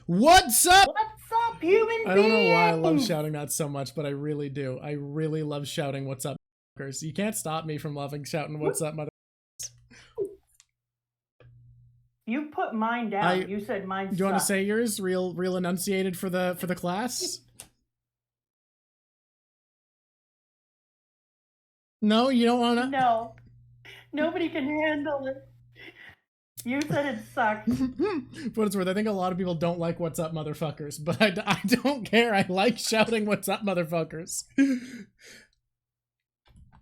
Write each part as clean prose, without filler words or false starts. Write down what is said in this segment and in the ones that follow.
What's up? What's up, human beings? I don't know why I love shouting that so much, but I really do. I really love shouting what's up, motherfuckers. You can't stop me from loving shouting what's up, motherfuckers. You put mine down. You said mine sucked. Do you want to say yours? Real enunciated for the class? No, you don't want to? No. Nobody can handle it. You said it sucked. For what it's worth, I think a lot of people don't like what's up, motherfuckers, but I don't care. I like shouting what's up, motherfuckers.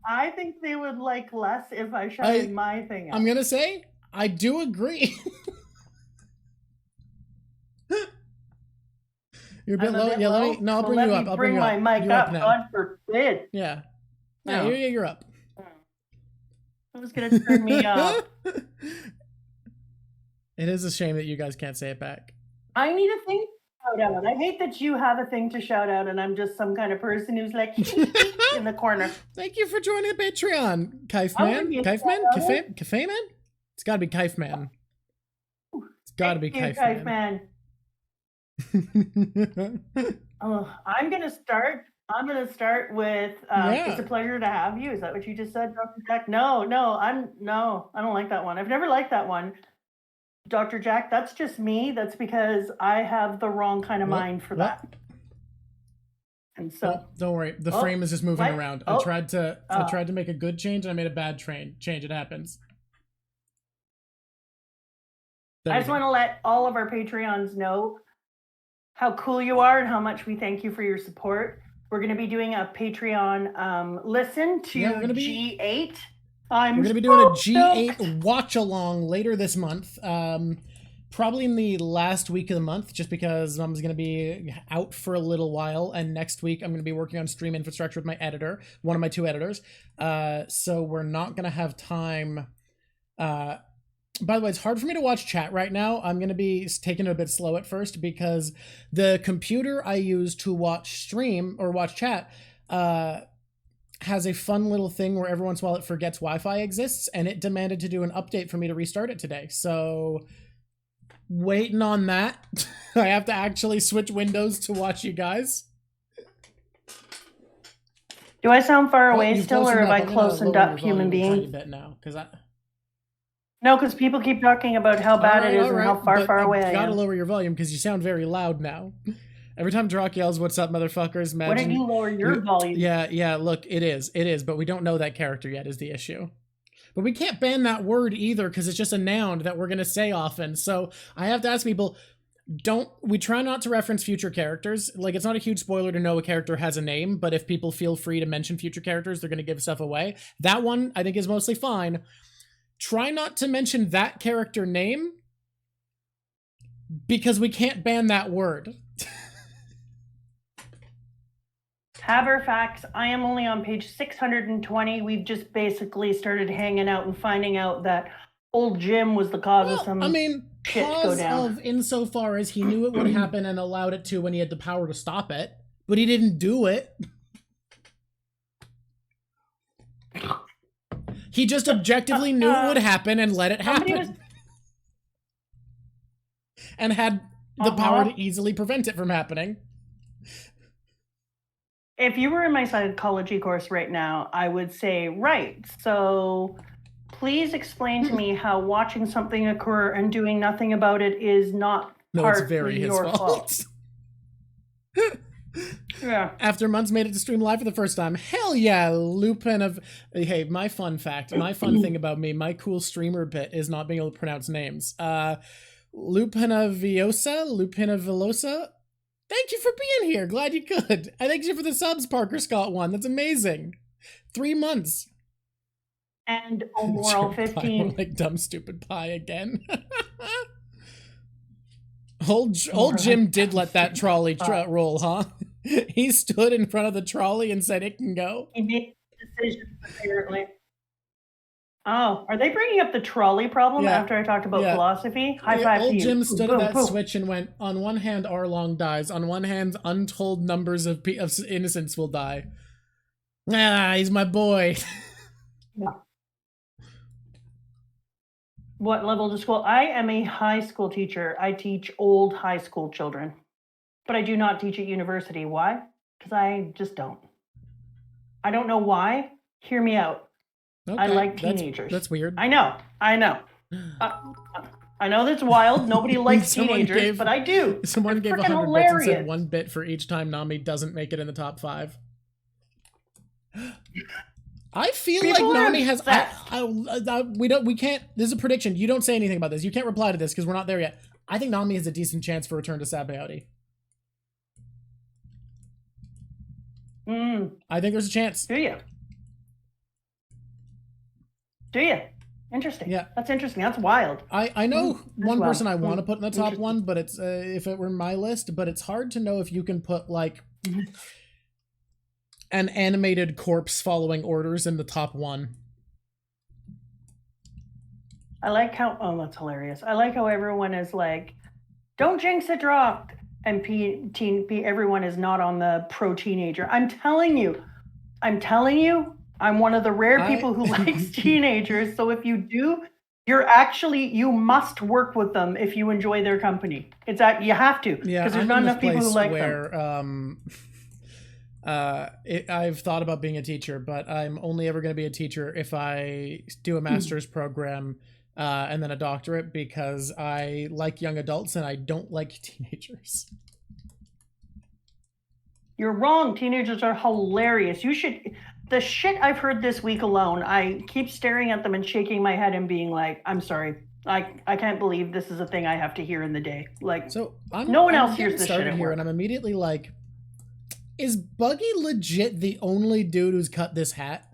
I think they would like less if I shouted my thing out. I'm gonna say, I do agree. You're a bit low. Yeah, let me. No, I'll bring you up. I'll bring my mic up. God forbid. Yeah. No. Yeah, you're up. It was gonna turn me up. It is a shame that you guys can't say it back. I need a thing to shout out. I hate that you have a thing to shout out and I'm just some kind of person who's like in the corner. Thank you for joining the Patreon, Kifeman. Kifeman? Kifeman? It's gotta be Kifeman. It's gotta be Kifeman. I'm gonna start with it's a pleasure to have you. Is that what you just said, Dr. Jack? No, I don't like that one. I've never liked that one. Dr. Jack, that's just me. That's because I have the wrong kind of mind for that. And so don't worry. The frame is just moving around. I tried to make a good change and I made a bad change. It happens. I just want to let all of our Patreons know how cool you are and how much we thank you for your support. We're going to be doing a Patreon listen to G8. We're going to be doing a G8 watch along later this month. Probably in the last week of the month, just because Mom's going to be out for a little while. And next week, I'm going to be working on stream infrastructure with my editor, one of my two editors. So we're not going to have time. By the way, it's hard for me to watch chat right now. I'm going to be taking it a bit slow at first because the computer I use to watch stream or watch chat has a fun little thing where every once in a while it forgets Wi-Fi exists, and it demanded to do an update for me to restart it today. So waiting on that. I have to actually switch windows to watch you guys. Do I sound far away still, or have I closened up, human being? Now, No, because people keep talking about how bad it is and how far away I am. You gotta lower your volume because you sound very loud now. Every time Drock yells, "What's up, motherfuckers?" Imagine, why don't you lower your volume? Yeah, look, it is, but we don't know that character yet is the issue. But we can't ban that word either because it's just a noun that we're gonna say often. So I have to ask people, we try not to reference future characters. Like, it's not a huge spoiler to know a character has a name, but if people feel free to mention future characters, they're gonna give stuff away. That one, I think, is mostly fine. Try not to mention that character name because we can't ban that word. Haberfax, I am only on page 620. We've just basically started hanging out and finding out that old Jim was the cause of some shit to go down. Insofar as he knew it would happen and allowed it to when he had the power to stop it, but he didn't do it. He just objectively knew it would happen and let it happen. And had the power to easily prevent it from happening. If you were in my psychology course right now, I would say, right. So please explain to me how watching something occur and doing nothing about it is not partly your fault. Yeah. After months made it to stream live for the first time. Hell yeah, Lupin of... Hey, my fun thing about me, my cool streamer bit is not being able to pronounce names. Lupin of Velosa. Thank you for being here. Glad you could. I thank you for the subs, Parker Scott 1. That's amazing. 3 months. And Omoral 15. Like dumb stupid pie again. Old Jim did let that trolley roll, huh? He stood in front of the trolley and said it can go. He made decisions, apparently. Oh, are they bringing up the trolley problem after I talked about philosophy? High five to you. Old Jim stood at that switch and went, on one hand, Arlong dies. On one hand, untold numbers of innocents will die. Ah, he's my boy. What level to school? I am a high school teacher. I teach old high school children, but I do not teach at university. Why? Because I just don't. I don't know why. Hear me out. Okay. I like teenagers. That's weird. I know. I know that's wild. Nobody likes teenagers, but I do. Someone gave 100 bits and said 1 bit for each time Nami doesn't make it in the top 5. I feel like Nami has. We can't. This is a prediction. You don't say anything about this. You can't reply to this because we're not there yet. I think Nami has a decent chance for return to Sabaody. I think there's a chance. Do you? Interesting. Yeah, that's interesting. That's wild. I know one person I want to put in the top 1, but it's if it were my list. But it's hard to know if you can put like an animated corpse following orders in the top 1. I like how that's hilarious. I like how everyone is like, "Don't jinx it, drop." And everyone is not on the pro teenager. I'm telling you, I'm one of the rare people who likes teenagers. So if you do, you must work with them if you enjoy their company. It's that you have to, because there's not enough people who like them. I've thought about being a teacher, but I'm only ever going to be a teacher if I do a master's program and then a doctorate, because I like young adults and I don't like teenagers. You're wrong. Teenagers are hilarious. You should. The shit I've heard this week alone, I keep staring at them and shaking my head and being like, I'm sorry. I can't believe this is a thing I have to hear in the day. Like, so no one else hears this shit here, and I'm immediately like, is Buggy legit the only dude who's cut this hat?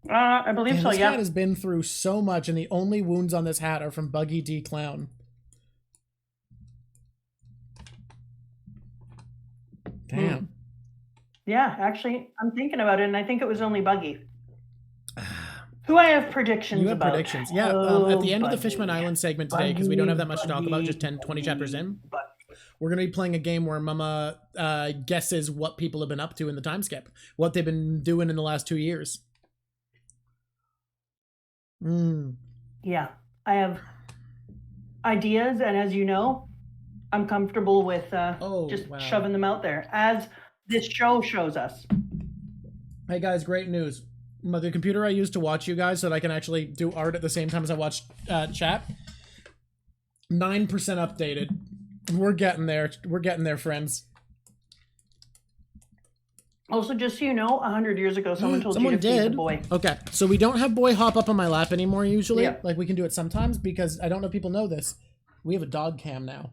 I believe so, This hat has been through so much, and the only wounds on this hat are from Buggy D. Clown. Damn. Yeah, actually, I'm thinking about it, and I think it was only Buggy. Who I have predictions You have about. predictions. Yeah, at the end of the Fishman Island segment today, because we don't have that much to talk about, just 10, 20 chapters in, we're going to be playing a game where Mama guesses what people have been up to in the time skip, what they've been doing in the last 2 years. Yeah, I have ideas, and as you know, I'm comfortable with shoving them out there, as this show shows us. Hey guys, great news. The computer I use to watch you guys so that I can actually do art at the same time as I watch chat, 9% updated. We're getting there. We're getting there, friends. Also, just so you know, 100 years ago, someone told you to feed the boy. Okay, so we don't have boy hop up on my lap anymore usually. Yeah. Like, we can do it sometimes, because I don't know if people know this. We have a dog cam now.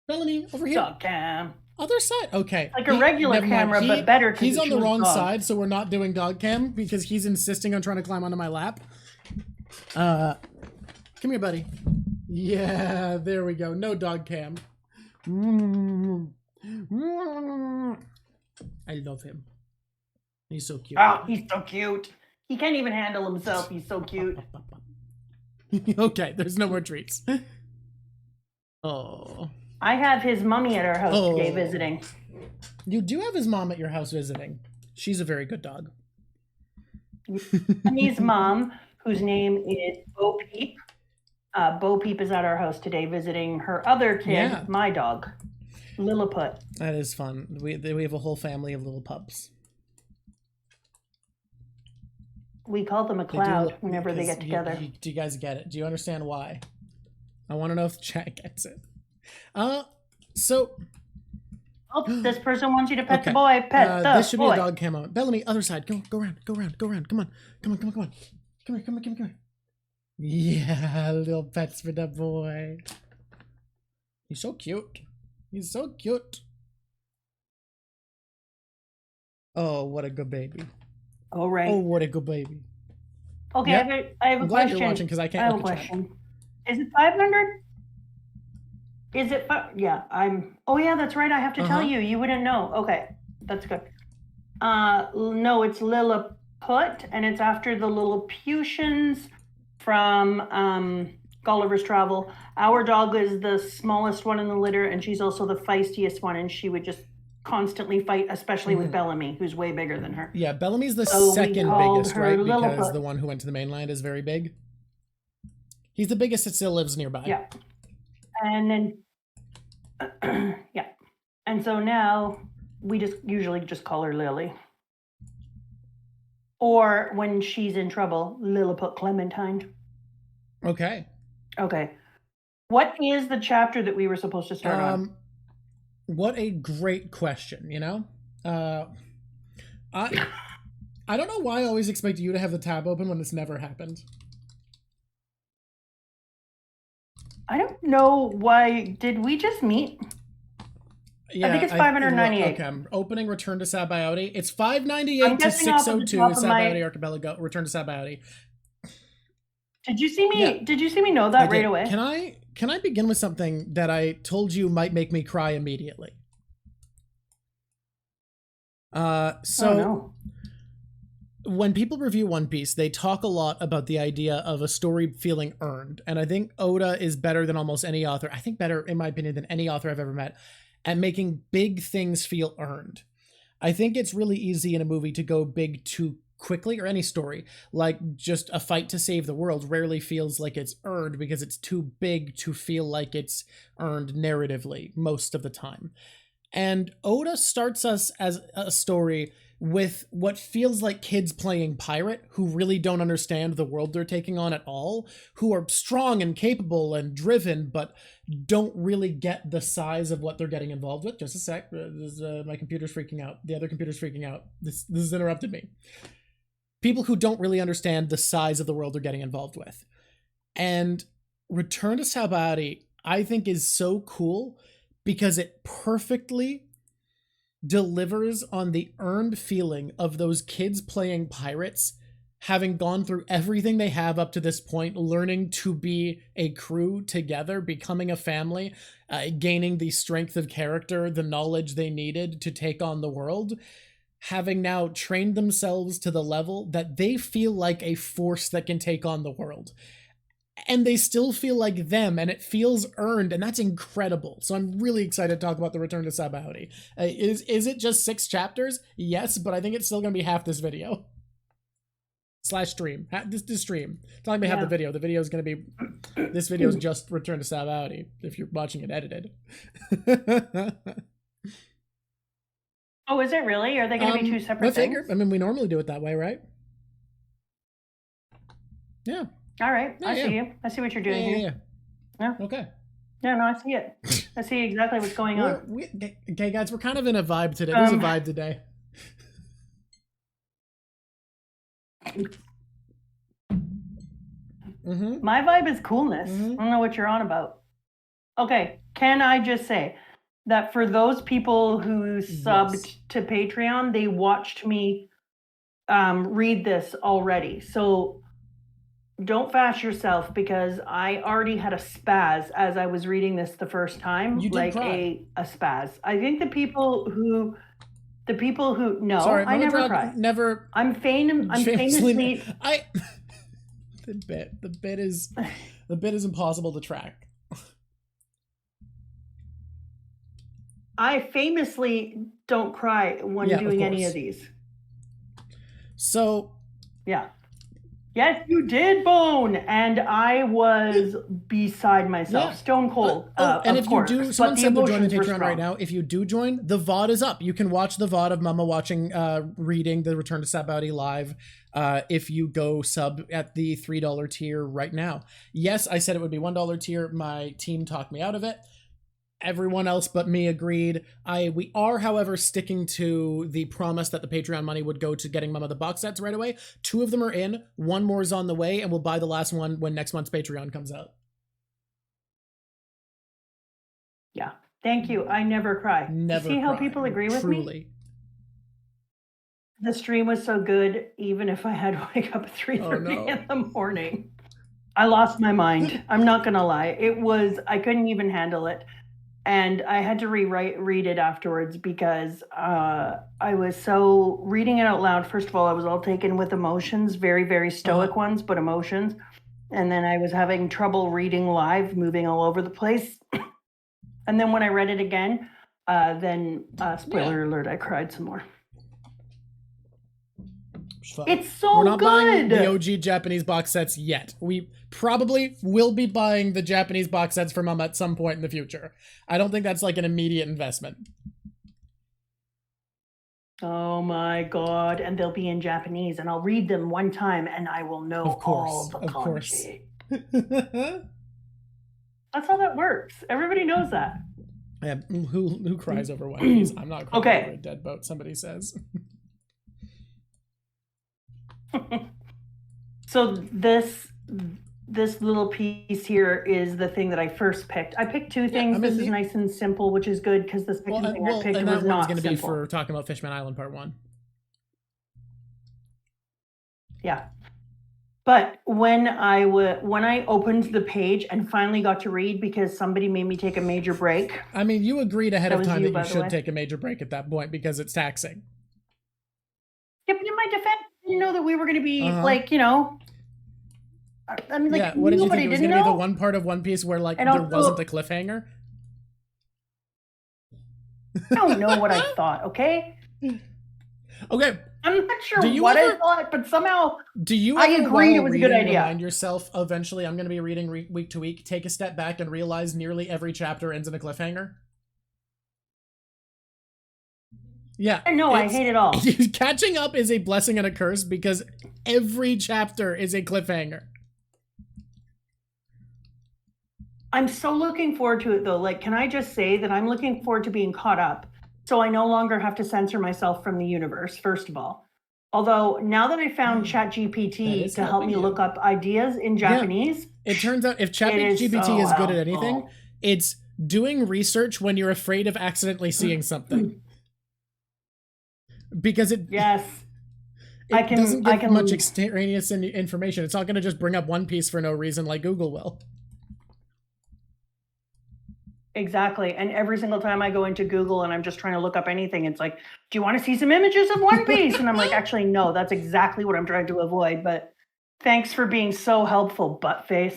Melanie, over here. Dog cam. Other side. Okay. Like a regular camera, but better. He's on the wrong side, so we're not doing dog cam because he's insisting on trying to climb onto my lap. Come here, buddy. Yeah, there we go. No dog cam. I love him. He's so cute. Oh, he's so cute. He can't even handle himself. He's so cute. Okay, there's no more treats. Oh. I have his mommy at our house today visiting. You do have his mom at your house visiting. She's a very good dog. His mom, whose name is Bo Peep. Bo Peep is at our house today visiting her other kid, my dog, Lilliput. That is fun. We have a whole family of little pups. We call them a cloud whenever they get together. Do you guys get it? Do you understand why? I want to know if the chat gets it. So... Oh, this person wants you to pet the boy. Pet the boy. This should be a dog cam moment. Bellamy, other side. Go around. Come on. Come here. Yeah, little pets for the boy. He's so cute. Oh, what a good baby. All right. Oh, what a good baby. Okay, yep. I have a question. I'm glad you're watching because I can't look at chat. Is it 500? Is it? Yeah, I'm. Oh yeah, that's right. I have to tell you. You wouldn't know. Okay, that's good. No, it's Lilliput, and it's after the Lilliputians from Gulliver's Travel. Our dog is the smallest one in the litter, and she's also the feistiest one, and she would just constantly fight, especially with Bellamy, who's way bigger than her. Yeah, Bellamy's the second biggest, right? Because the one who went to the mainland is very big. He's the biggest that still lives nearby. Yeah. And then, yeah. And so now we just usually just call her Lily. Or when she's in trouble, Lilliput Clementine. Okay. Okay. What is the chapter that we were supposed to start on? What a great question, you know? I don't know why I always expect you to have the tab open when this never happened. I don't know why. Did we just meet? Yeah, I think it's 598. Okay, I'm opening Return to Sabaody. It's 598 to 602 Sabaody Archipelago. Return to Sabaody. Did you see me? Yeah. Did you see me know that right away? Can I begin with something that I told you might make me cry immediately? When people review One Piece, they talk a lot about the idea of a story feeling earned. And I think Oda is better than almost any author. I think better, in my opinion, than any author I've ever met at making big things feel earned. I think it's really easy in a movie to go big too quickly, or any story. Like just a fight to save the world rarely feels like it's earned because it's too big to feel like it's earned narratively most of the time. And Oda starts us as a story with what feels like kids playing pirate who really don't understand the world they're taking on at all, who are strong and capable and driven, but don't really get the size of what they're getting involved with. Just a sec. My computer's freaking out. The other computer's freaking out. This has interrupted me. People who don't really understand the size of the world they're getting involved with. And Return to Sabaody, I think, is so cool because it perfectly delivers on the earned feeling of those kids playing pirates, having gone through everything they have up to this point, learning to be a crew together, becoming a family, gaining the strength of character, the knowledge they needed to take on the world, having now trained themselves to the level that they feel like a force that can take on the world. And they still feel like them, and it feels earned, and that's incredible. So I'm really excited to talk about the Return to Sabaody. Is it just 6 chapters? Yes, but I think it's still going to be half this video. / stream. This stream. It's not going to be half the video. The video is going to be... This video is just Return to Sabaody, if you're watching it edited. Oh, is it really? Are they going to be 2 separate things? I mean, we normally do it that way, right? Yeah. All right. I see you. I see what you're doing here. Yeah. Okay. Yeah, no, I see it. I see exactly what's going on. Okay, guys, we're kind of in a vibe today. There's a vibe today. My vibe is coolness. I don't know what you're on about. Okay, can I just say that for those people who subbed to Patreon, they watched me read this already. So don't fash yourself, because I already had a spaz as I was reading this the first time. You did like cry. a spaz. I think the people who no, sorry, I never cry. Never. I'm famously. The bit is impossible to track. I famously don't cry when doing any of these. So yeah. Yes, you did, Bone, and I was beside myself, stone cold. And if you do, someone said to join the Patreon right now. If you do join, the VOD is up. You can watch the VOD of Mama reading the Return to Sabaody live. If you go sub at the $3 tier right now. Yes, I said it would be $1 tier. My team talked me out of it. Everyone else but me agreed. We are, however, sticking to the promise that the Patreon money would go to getting Mama the box sets right away. 2 of them are in. 1 more is on the way, and we'll buy the last one when next month's Patreon comes out. Yeah. Thank you. I never cry. Never See cry. How people agree with me? The stream was so good, even if I had to wake up at 3:30 in the morning. I lost my mind. I'm not going to lie. I couldn't even handle it. And I had to read it afterwards because I was so reading it out loud. First of all, I was all taken with emotions, very, very stoic ones, but emotions. And then I was having trouble reading live, moving all over the place. And then when I read it again, then spoiler alert, I cried some more. It's so We're not good. buying the OG Japanese box sets yet. We probably will be buying the Japanese box sets for Mum at some point in the future. I don't think that's like an immediate investment. Oh my god, and they'll be in Japanese, and I'll read them one time, and I will know all the kanji. That's how that works. Everybody knows that. Yeah, who cries over One Piece? I'm not crying over a dead boat, somebody says. So this little piece here is the thing that I first picked. I picked two things. This is nice and simple, which is good because the second thing I picked was not going to be simple. for talking about Fishman Island Part 1. Yeah. But when I opened the page and finally got to read because somebody made me take a major break. I mean, you agreed ahead of time that you should take a major break at that point because it's taxing. Yeah, but in my defense, I didn't know that we were going to be like, you know. I mean, like, what did you think? It was going to be the one part of One Piece where, like, there wasn't a cliffhanger? I don't know what I thought, okay? Okay. I'm not sure what I thought, but somehow I agreed it was a good idea. Remind yourself, eventually I'm going to be reading week to week, take a step back and realize nearly every chapter ends in a cliffhanger? Yeah. No, I hate it all. Catching up is a blessing and a curse because every chapter is a cliffhanger. I'm so looking forward to it, though. Like, can I just say that I'm looking forward to being caught up so I no longer have to censor myself from the universe, first of all. Although, now that I found ChatGPT to help me look up ideas in Japanese... Yeah. It turns out if ChatGPT is good at anything, it's doing research when you're afraid of accidentally seeing something. Because it doesn't give much extraneous information. It's not going to just bring up One Piece for no reason like Google will. Exactly. And every single time I go into Google and I'm just trying to look up anything, it's like, do you want to see some images of One Piece? And I'm like, actually, no, that's exactly what I'm trying to avoid. But thanks for being so helpful, buttface.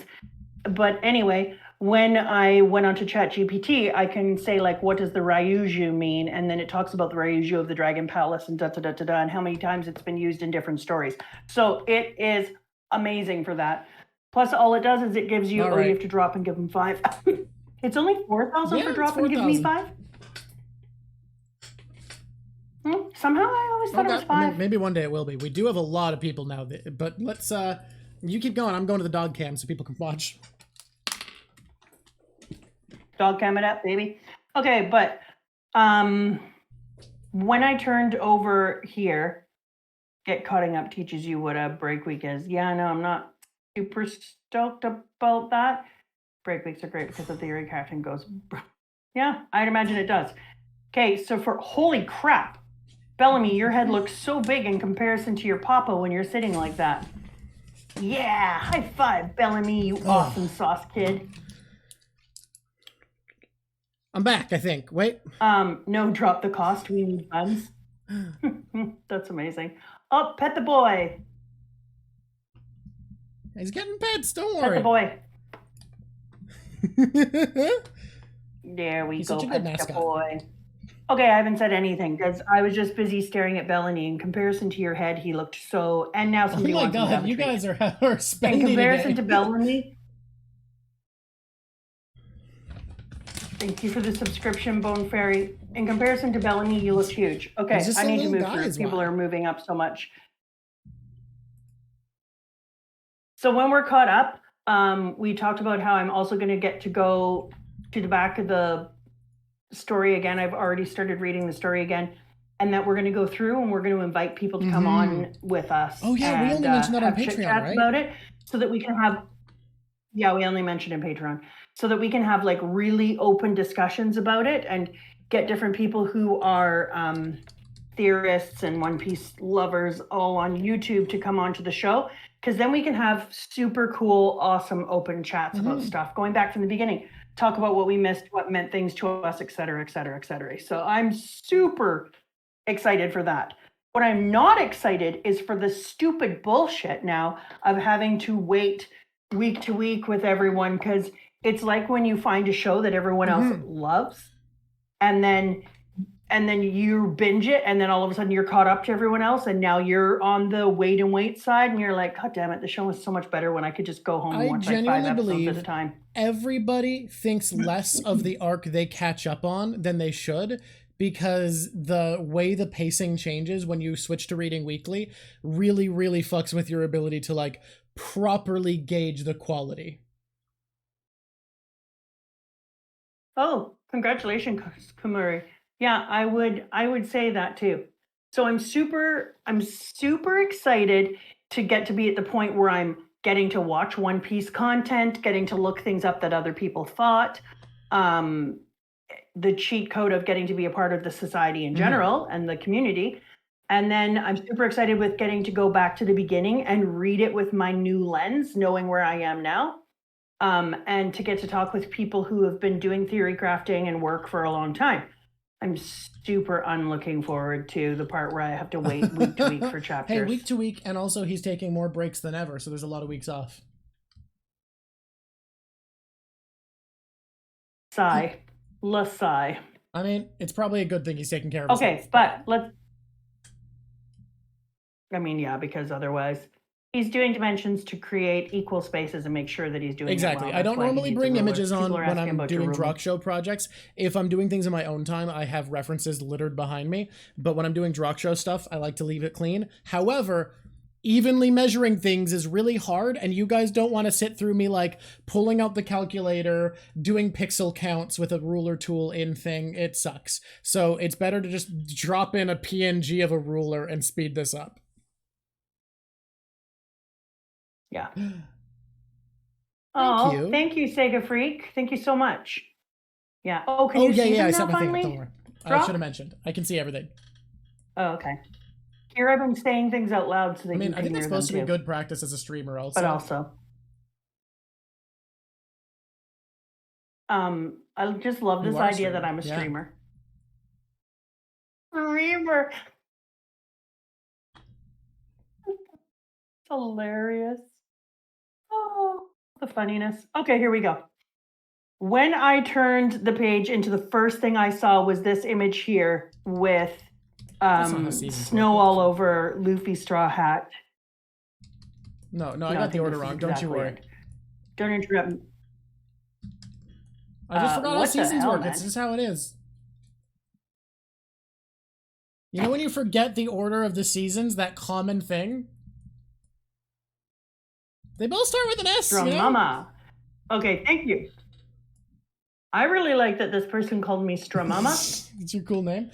But anyway, when I went onto ChatGPT, I can say, like, what does the Ryuju mean? And then it talks about the Ryuju of the Dragon Palace and da-da-da-da-da and how many times it's been used in different stories. So it is amazing for that. Plus, all it does is it gives you, you have to drop and give them 5. It's only 4,000 for drop and give me 5? Somehow I always thought it was 5. Maybe one day it will be. We do have a lot of people now, but let's, you keep going. I'm going to the dog cam so people can watch. Dog cam it up, baby. Okay, but when I turned over here, get caught up teaches you what a break week is. Yeah, no, I'm not super stoked about that. Break weeks are great because the theory crafting goes. Yeah, I'd imagine it does. Okay, so for holy crap, Bellamy, your head looks so big in comparison to your papa when you're sitting like that. Yeah, high five, Bellamy, you awesome sauce kid. I'm back, I think. Wait. No, drop the cost. We need buns. That's amazing. Oh, pet the boy. He's getting pets. Don't worry. Pet the boy. There we go. Pet the boy. Okay, I haven't said anything because I was just busy staring at Bellamy. In comparison to your head, he looked so. And now somebody wants to. Oh my god, you guys are spending. In comparison to Bellamy. Thank you for the subscription, Bone Fairy. In comparison to Bellamy, you look huge. Okay, I need to move through. People are moving up so much. So when we're caught up, we talked about how I'm also going to get to go to the back of the story again. I've already started reading the story again. And that we're going to go through and we're going to invite people to come on with us. Oh, yeah, we only mentioned that on Patreon, right? About it so that we can have... Yeah, we only mentioned in Patreon. So that we can have like really open discussions about it and get different people who are theorists and One Piece lovers all on YouTube to come onto the show. Because then we can have super cool, awesome, open chats about stuff. Going back from the beginning. Talk about what we missed, what meant things to us, et cetera, et cetera, et cetera. So I'm super excited for that. What I'm not excited is for the stupid bullshit now of having to wait week to week with everyone, because it's like when you find a show that everyone else loves and then you binge it, and then all of a sudden you're caught up to everyone else, and now you're on the wait side, and you're like, God damn it, the show was so much better when I could just go home and watch like 5 episodes at a time. Everybody thinks less of the arc they catch up on than they should, because the way the pacing changes when you switch to reading weekly really, really fucks with your ability to like properly gauge the quality. Oh, congratulations, Kumari. Yeah, I would say that too. So I'm super excited to get to be at the point where I'm getting to watch One Piece content, getting to look things up that other people thought. The cheat code of getting to be a part of the society in general and the community. And then I'm super excited with getting to go back to the beginning and read it with my new lens, knowing where I am now. And to get to talk with people who have been doing theory crafting and work for a long time. I'm super looking forward to the part where I have to wait week to week for chapters. Hey, week to week, and also he's taking more breaks than ever, so there's a lot of weeks off. Sigh. Sigh. I mean, it's probably a good thing he's taking care of himself. Okay, but let's... I mean, yeah, because otherwise... He's doing dimensions to create equal spaces and make sure that he's doing exactly. It well. I don't normally bring images on when I'm doing Drock Show projects. If I'm doing things in my own time, I have references littered behind me. But when I'm doing Drock Show stuff, I like to leave it clean. However, evenly measuring things is really hard, and you guys don't want to sit through me like pulling out the calculator, doing pixel counts with a ruler tool in thing. It sucks. So it's better to just drop in a PNG of a ruler and speed this up. Yeah. Oh, thank you, Sega Freak. Thank you so much. Yeah. Oh, can you see them now finally? Don't worry. I should have mentioned. I can see everything. Oh, okay. Here I've been saying things out loud so that you can hear them. I think it's supposed to be good practice as a streamer also. But also. I just love this idea that I'm a streamer. Streamer. Hilarious. Oh, the funniness. Okay, here we go. When I turned the page into the first thing I saw was this image here with snow all over Luffy's straw hat. No, I got the order wrong. Don't you worry. Don't interrupt me. I just forgot how seasons work. It's just how it is. You know when you forget the order of the seasons, that common thing? They both start with an S, you know? Okay, thank you. I really like that this person called me Stramama. It's your cool name.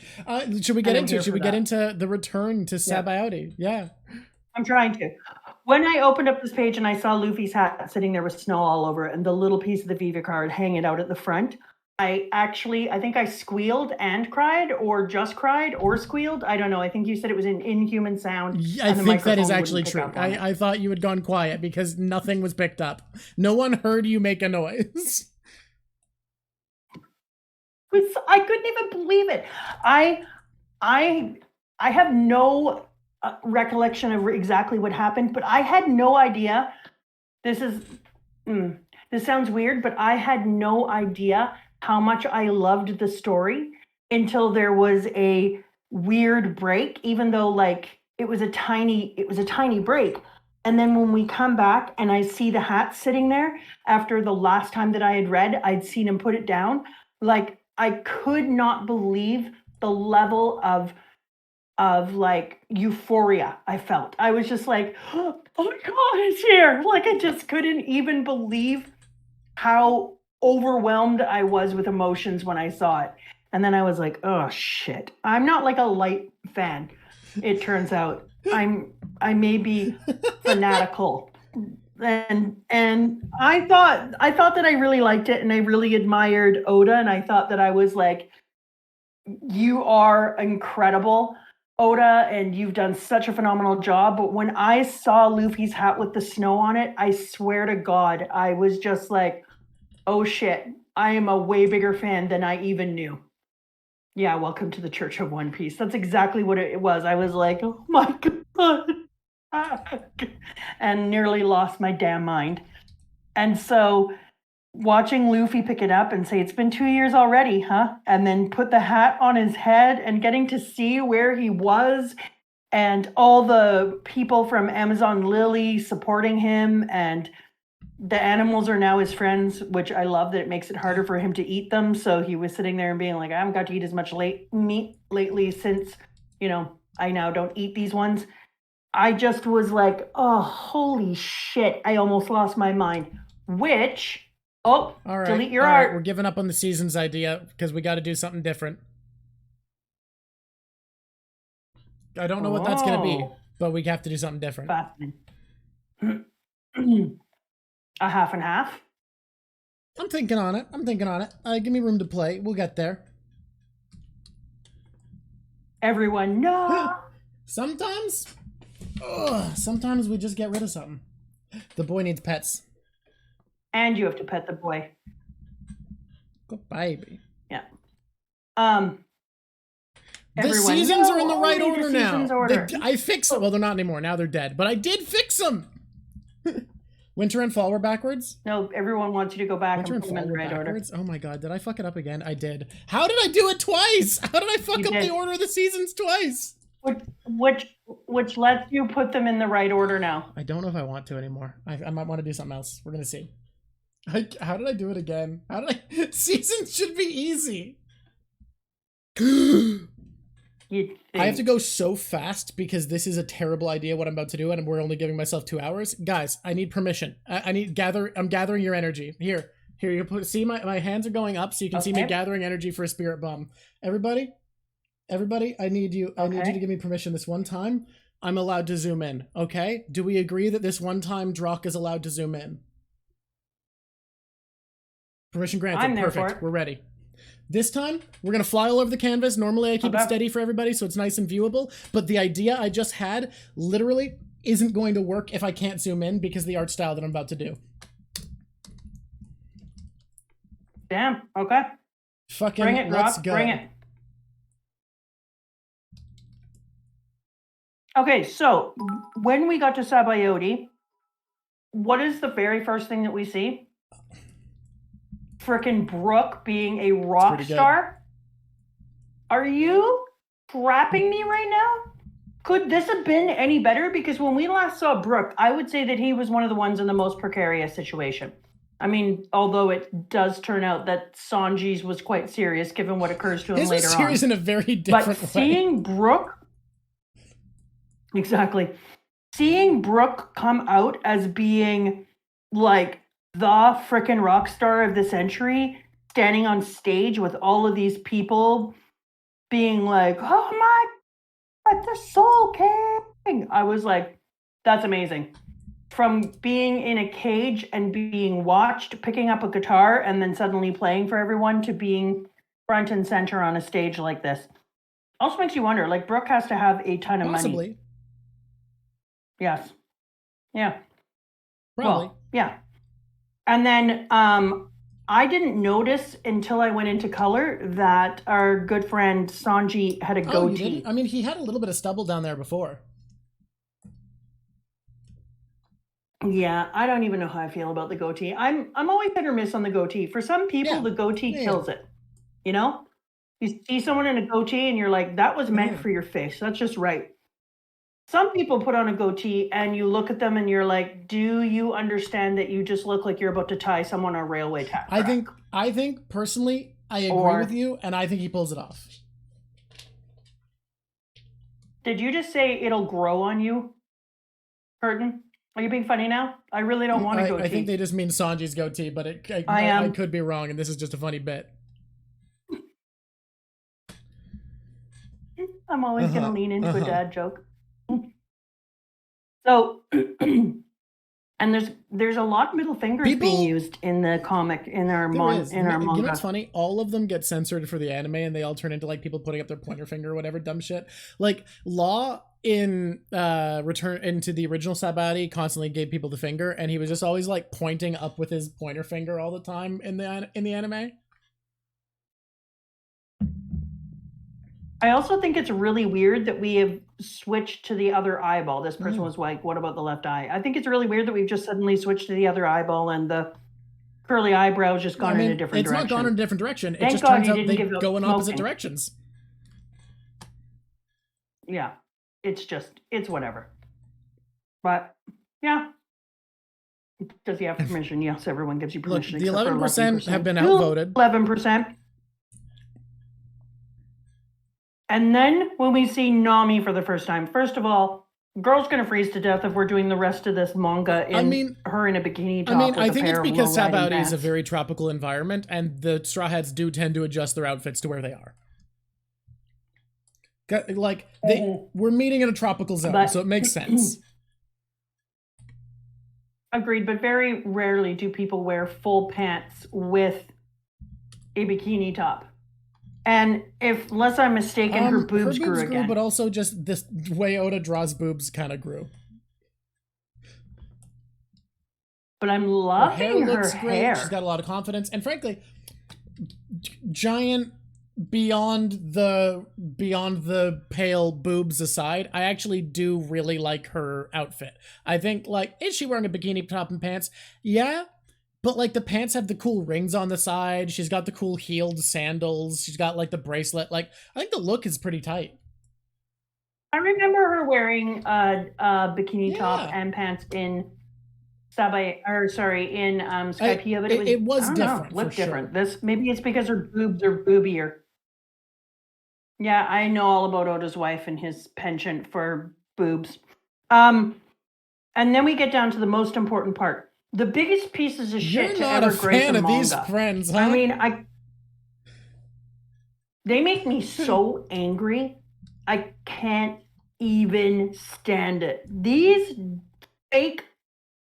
Should we get into it? Should we get into the return to Sabaody? Yeah. I'm trying to. When I opened up this page and I saw Luffy's hat sitting there with snow all over it and the little piece of the Viva card hanging out at the front, I think I squealed and cried, or just cried or squealed. I don't know. I think you said it was an inhuman sound. I think that is actually true. I thought you had gone quiet because nothing was picked up. No one heard you make a noise. I couldn't even believe it. I have no recollection of exactly what happened, but I had no idea. This sounds weird, but I had no idea how much I loved the story until there was a weird break, even though like it was a tiny break. And then when we come back and I see the hat sitting there after the last time that I had read, I'd seen him put it down. Like I could not believe the level of like euphoria I felt. I was just like, oh my God, it's here. Like I just couldn't even believe how overwhelmed I was with emotions when I saw it. And then I was like, oh shit. I'm not like a light fan. It turns out I may be fanatical. And I thought that I really liked it and I really admired Oda, and I thought that I was like, you are incredible, Oda, and you've done such a phenomenal job. But when I saw Luffy's hat with the snow on it, I swear to God, I was just like, oh shit, I am a way bigger fan than I even knew. Yeah, welcome to the Church of One Piece. That's exactly what it was. I was like, oh my God. And nearly lost my damn mind. And so watching Luffy pick it up and say, "It's been 2 years already, huh?" And then put the hat on his head and getting to see where he was and all the people from Amazon Lily supporting him, and the animals are now his friends, which I love that it makes it harder for him to eat them. So he was sitting there and being like, I haven't got to eat as much meat lately since, I now don't eat these ones. I just was like, oh, holy shit. I almost lost my mind. Which, all right, delete your art. Right, we're giving up on the seasons idea because we got to do something different. I don't know what that's going to be, but we have to do something different. A half and half? I'm thinking on it. Give me room to play. We'll get there. Everyone, no. Sometimes we just get rid of something. The boy needs pets. And you have to pet the boy. Good baby. Yeah. The seasons are in the right order now. I fixed them. Well, they're not anymore. Now they're dead. But I did fix them. Winter and fall were backwards? No, everyone wants you to go back and put them in the right order. Oh my god, did I fuck it up again? I did. How did I do it twice? How did I fuck up the order of the seasons twice? Which lets you put them in the right order now. I don't know if I want to anymore. I might want to do something else. We're gonna see. How did I do it again? Seasons should be easy. I have to go so fast because this is a terrible idea what I'm about to do, and we're only giving myself 2 hours. Guys, I need permission. I'm gathering your energy. Here, you see my hands are going up so you can see me gathering energy for a spirit bomb. Everybody, I need you to give me permission this one time. I'm allowed to zoom in, okay? Do we agree that this one time Drock is allowed to zoom in? Permission granted. I'm there Perfect. for it. We're ready. This time, we're going to fly all over the canvas. Normally, I keep it steady for everybody, so it's nice and viewable. But the idea I just had literally isn't going to work if I can't zoom in because of the art style that I'm about to do. Damn. Okay. Fucking bring it, let's Rock. go. Bring it. Okay, so when we got to Sabaody, what is the very first thing that we see? Frickin' Brooke being a rock star? Are you crapping me right now? Could this have been any better? Because when we last saw Brooke, I would say that he was one of the ones in the most precarious situation. I mean, although it does turn out that Sanji's was quite serious given what occurs to him later on. His was serious in a very different way. But seeing Brooke... Exactly. Seeing Brooke come out as being like the frickin' rock star of the century, standing on stage with all of these people being like, oh my God, the Soul King. I was like, that's amazing. From being in a cage and being watched, picking up a guitar, and then suddenly playing for everyone to being front and center on a stage like this. Also makes you wonder, like, Brooke has to have a ton of money. Yes. Yeah. Probably. Well, yeah. And then I didn't notice until I went into color that our good friend Sanji had a goatee. I mean, he had a little bit of stubble down there before. Yeah, I don't even know how I feel about the goatee. I'm always hit or miss on the goatee. For some people, the goatee kills it. You know? You see someone in a goatee and you're like, that was meant for your face. That's just right. Some people put on a goatee and you look at them and you're like, do you understand that you just look like you're about to tie someone on a railway track? I think personally, I agree with you, and I think he pulls it off. Did you just say it'll grow on you, Curtin? Are you being funny now? I really don't want a goatee. I think they just mean Sanji's goatee, but I could be wrong, and this is just a funny bit. I'm always going to lean into a dad joke. So, and there's a lot of middle fingers being used in the comic, in our manga. You know what's funny? All of them get censored for the anime, and they all turn into like people putting up their pointer finger or whatever dumb shit. Like Law in Return into the original Sabaody constantly gave people the finger, and he was just always like pointing up with his pointer finger all the time in the anime. I also think it's really weird that we have switched to the other eyeball. This person was like, what about the left eye? I think it's really weird that we've just suddenly switched to the other eyeball and the curly eyebrows just gone in a different direction. It's not gone in a different direction. Thank it just God turns you out didn't they give up go in opposite smoking. directions. Yeah, it's whatever. But yeah. Does he have permission? Yes, everyone gives you permission. Look, the 11% have been outvoted. 11%. And then when we see Nami for the first time, first of all, girl's gonna freeze to death if we're doing the rest of this manga in her in a bikini top. I think it's because Sabaody is a very tropical environment, and the Straw Hats do tend to adjust their outfits to where they are. Like we're meeting in a tropical zone, so it makes sense. Agreed, but very rarely do people wear full pants with a bikini top. And unless I'm mistaken, her boobs grew again. But also just this way Oda draws boobs kind of grew. But I'm loving her hair. She's got a lot of confidence, and frankly, giant beyond the pale boobs aside, I actually do really like her outfit. I think, like, is she wearing a bikini top and pants? Yeah. But, like, the pants have the cool rings on the side. She's got the cool heeled sandals. She's got, like, the bracelet. Like, I think the look is pretty tight. I remember her wearing a bikini top and pants in Sky Pia, but it was different. Looked different. Sure. Maybe it's because her boobs are boobier. Yeah, I know all about Oda's wife and his penchant for boobs. And then we get down to the most important part. The biggest pieces of shit to ever grace a manga. You're not a fan of these friends, huh? I mean, they make me so angry. I can't even stand it. These fake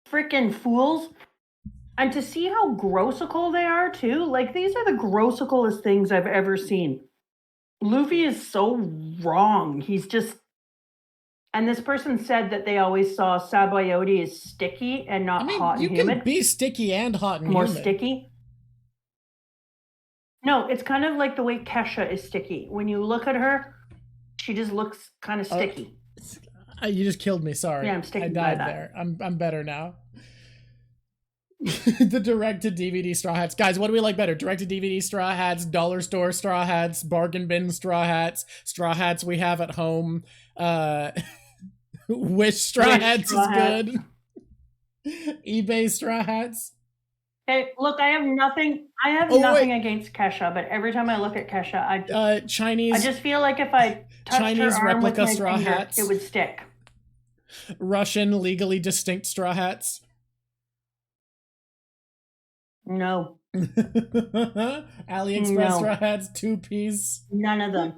freaking fools. And to see how grossical they are, too. Like, these are the grossicalest things I've ever seen. Luffy is so wrong. He's just... And this person said that they always saw Sabaody as sticky and not hot and humid. You can be sticky and hot and humid. More sticky. No, it's kind of like the way Kesha is sticky. When you look at her, she just looks kind of sticky. You just killed me, sorry. Yeah, I'm sticky. I died there. I'm better now. The direct-to-DVD Straw Hats. Guys, what do we like better? Direct-to-DVD Straw Hats, dollar store Straw Hats, bargain bin Straw Hats we have at home. Wish Straw Hats is good. eBay Straw Hats. Hey, look, I have nothing against Kesha, but every time I look at Kesha, I just feel like if I touched Chinese her arm replica with my straw finger, hats. it would stick. Russian legally distinct Straw Hats. No. AliExpress Straw Hats, 2-piece. None of them.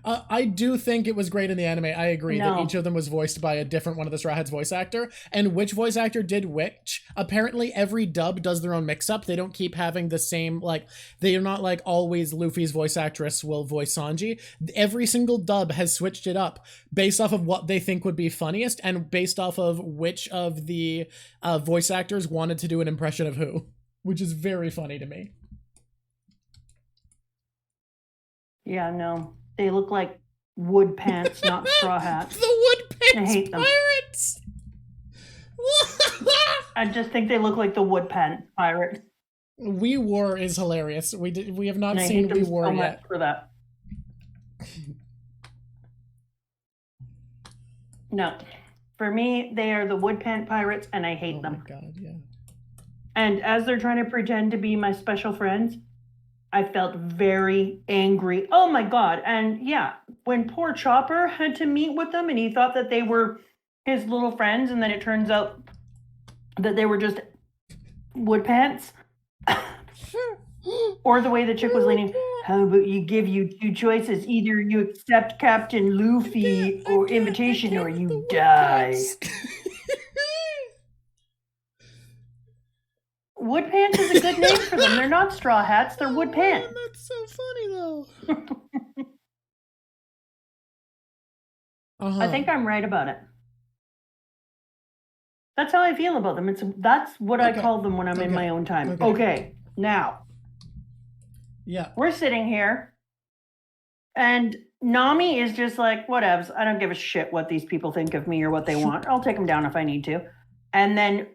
I do think it was great in the anime. I agree that each of them was voiced by a different one of the Straw Hats voice actor. And which voice actor did which? Apparently every dub does their own mix-up. They don't keep having the same, like, they are not like always Luffy's voice actress will voice Sanji. Every single dub has switched it up based off of what they think would be funniest and based off of which of the voice actors wanted to do an impression of who, which is very funny to me. Yeah, no. They look like wood pants, not straw hats. The wood pants I hate them. pirates! I just think they look like the wood pants pirate. We War is hilarious. We have not and seen We War so yet. Much for that. No. For me, they are the wood pant pirates, and I hate them. Oh my god, yeah. And as they're trying to pretend to be my special friends, I felt very angry. Oh my god. And yeah, when poor Chopper had to meet with them and he thought that they were his little friends, and then it turns out that they were just wood pants. Or the way the chick was leaning, how about you give you two choices, either you accept Captain Luffy or invitation or you die. Wood pants is a good name for them. They're not straw hats, they're wood pants. Man, that's so funny though. I think I'm right about it. That's how I feel about them. That's what I call them when I'm in my own time. Okay, now. Yeah. We're sitting here, and Nami is just like, whatevs. I don't give a shit what these people think of me or what they want. I'll take them down if I need to. And then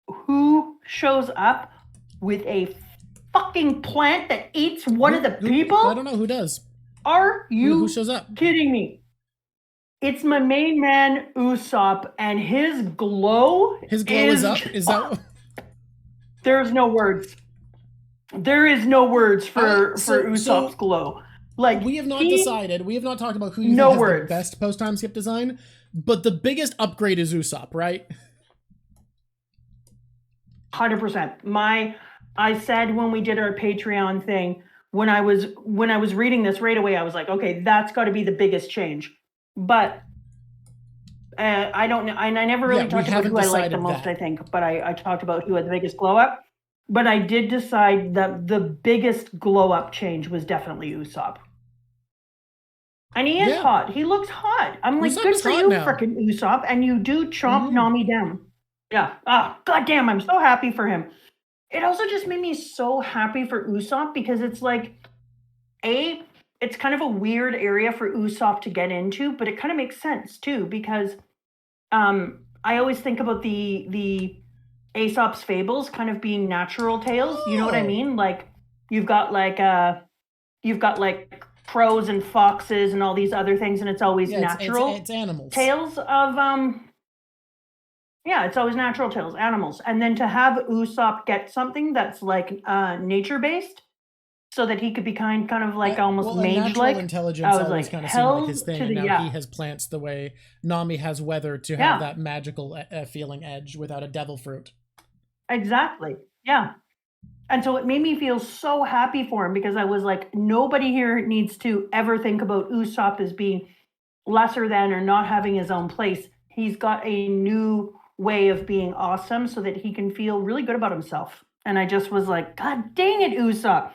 who shows up with a fucking plant that eats one of the people? I don't know who does. Are you who shows up? Kidding me? It's my main man Usopp, and his glow. His glow is up. Is that? There's no words. There is no words for Usopp's glow. Like, we have not decided. We have not talked about who you think has the best post-time skip design. But the biggest upgrade is Usopp, right? 100%. I said when we did our Patreon thing, when I was reading this right away, I was like, okay, that's got to be the biggest change. But I don't know, and I never really talked about who I liked the most. I think, but I talked about who had the biggest glow up. But I did decide that the biggest glow up change was definitely Usopp. And he is hot. He looks hot. I'm like, good for you, freaking Usopp. And you do chomp Nami down. Yeah. Ah, goddamn, I'm so happy for him. It also just made me so happy for Usopp because it's like, it's kind of a weird area for Usopp to get into, but it kind of makes sense too because I always think about the Aesop's fables kind of being natural tales. You know what I mean? Like you've got like crows and foxes and all these other things, and it's always natural. It's animals. Tales of it's always natural tales, animals. And then to have Usopp get something that's like nature based, so that he could be kind of like almost mage-like. Intelligence always kind of seemed like his thing, and now he has plants the way Nami has weather to have that magical feeling edge without a devil fruit. Exactly. Yeah. And so it made me feel so happy for him because I was like, nobody here needs to ever think about Usopp as being lesser than or not having his own place. He's got a new way of being awesome so that he can feel really good about himself. And I just was like, God dang it, Usopp.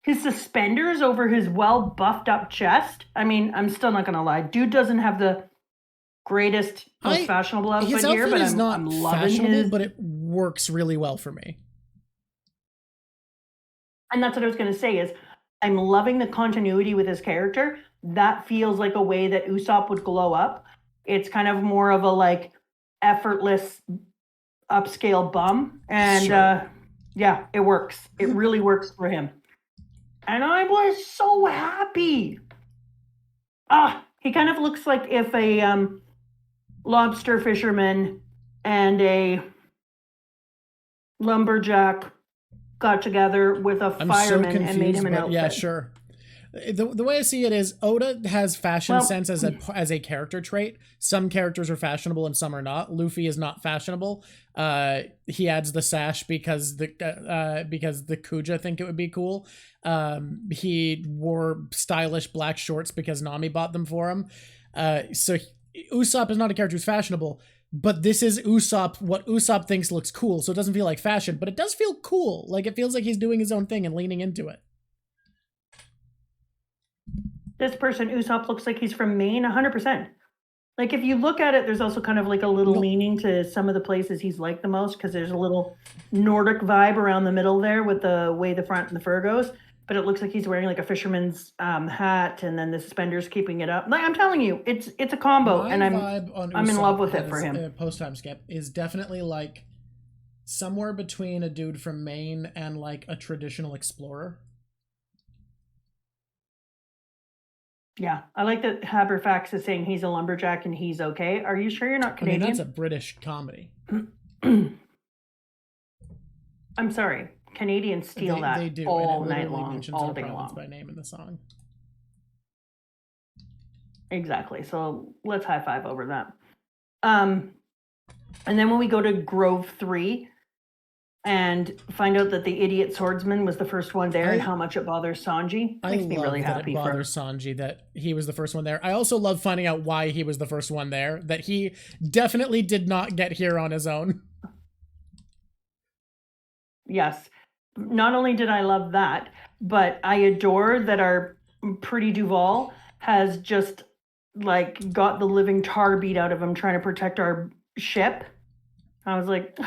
His suspenders over his well buffed up chest. I mean, I'm still not going to lie. Dude doesn't have the greatest, most fashionable outfit here, but I'm loving his. But it works really well for me. And that's what I was going to say is I'm loving the continuity with his character. That feels like a way that Usopp would glow up. It's kind of more of a like effortless upscale bum. And it works. It really works for him. And I was so happy. He kind of looks like if a lobster fisherman and a lumberjack got together with a fireman and made him an outfit. Yeah, sure. The way I see it is Oda has fashion sense as a character trait. Some characters are fashionable and some are not. Luffy is not fashionable. He adds the sash because the Kuja think it would be cool. He wore stylish black shorts because Nami bought them for him. So Usopp is not a character who's fashionable, but this is Usopp, what Usopp thinks looks cool. So it doesn't feel like fashion, but it does feel cool. Like it feels like he's doing his own thing and leaning into it. This person, Usopp, looks like he's from Maine 100%. Like, if you look at it, there's also kind of like a little leaning to some of the places he's liked the most because there's a little Nordic vibe around the middle there with the way the front and the fur goes. But it looks like he's wearing like a fisherman's hat and then the suspenders keeping it up. Like, I'm telling you, it's a combo, and I'm in love with it for him. Post-time skip is definitely like somewhere between a dude from Maine and like a traditional explorer. Yeah, I like that Haberfax is saying he's a lumberjack and he's okay. Are you sure you're not Canadian? I mean, that's a British comedy. I'm sorry. Canadians steal that they do, all night long, all day long. By name in the song. Exactly. So let's high five over that. And then when we go to Grove 3 and find out that the idiot swordsman was the first one there and how much it bothers Sanji, makes me really happy. It bothers Sanji that he was the first one there. I also love finding out why he was the first one there, that he definitely did not get here on his own. Yes. Not only did I love that, but I adore that our pretty Duval has just like got the living tar beat out of him trying to protect our ship. I was like,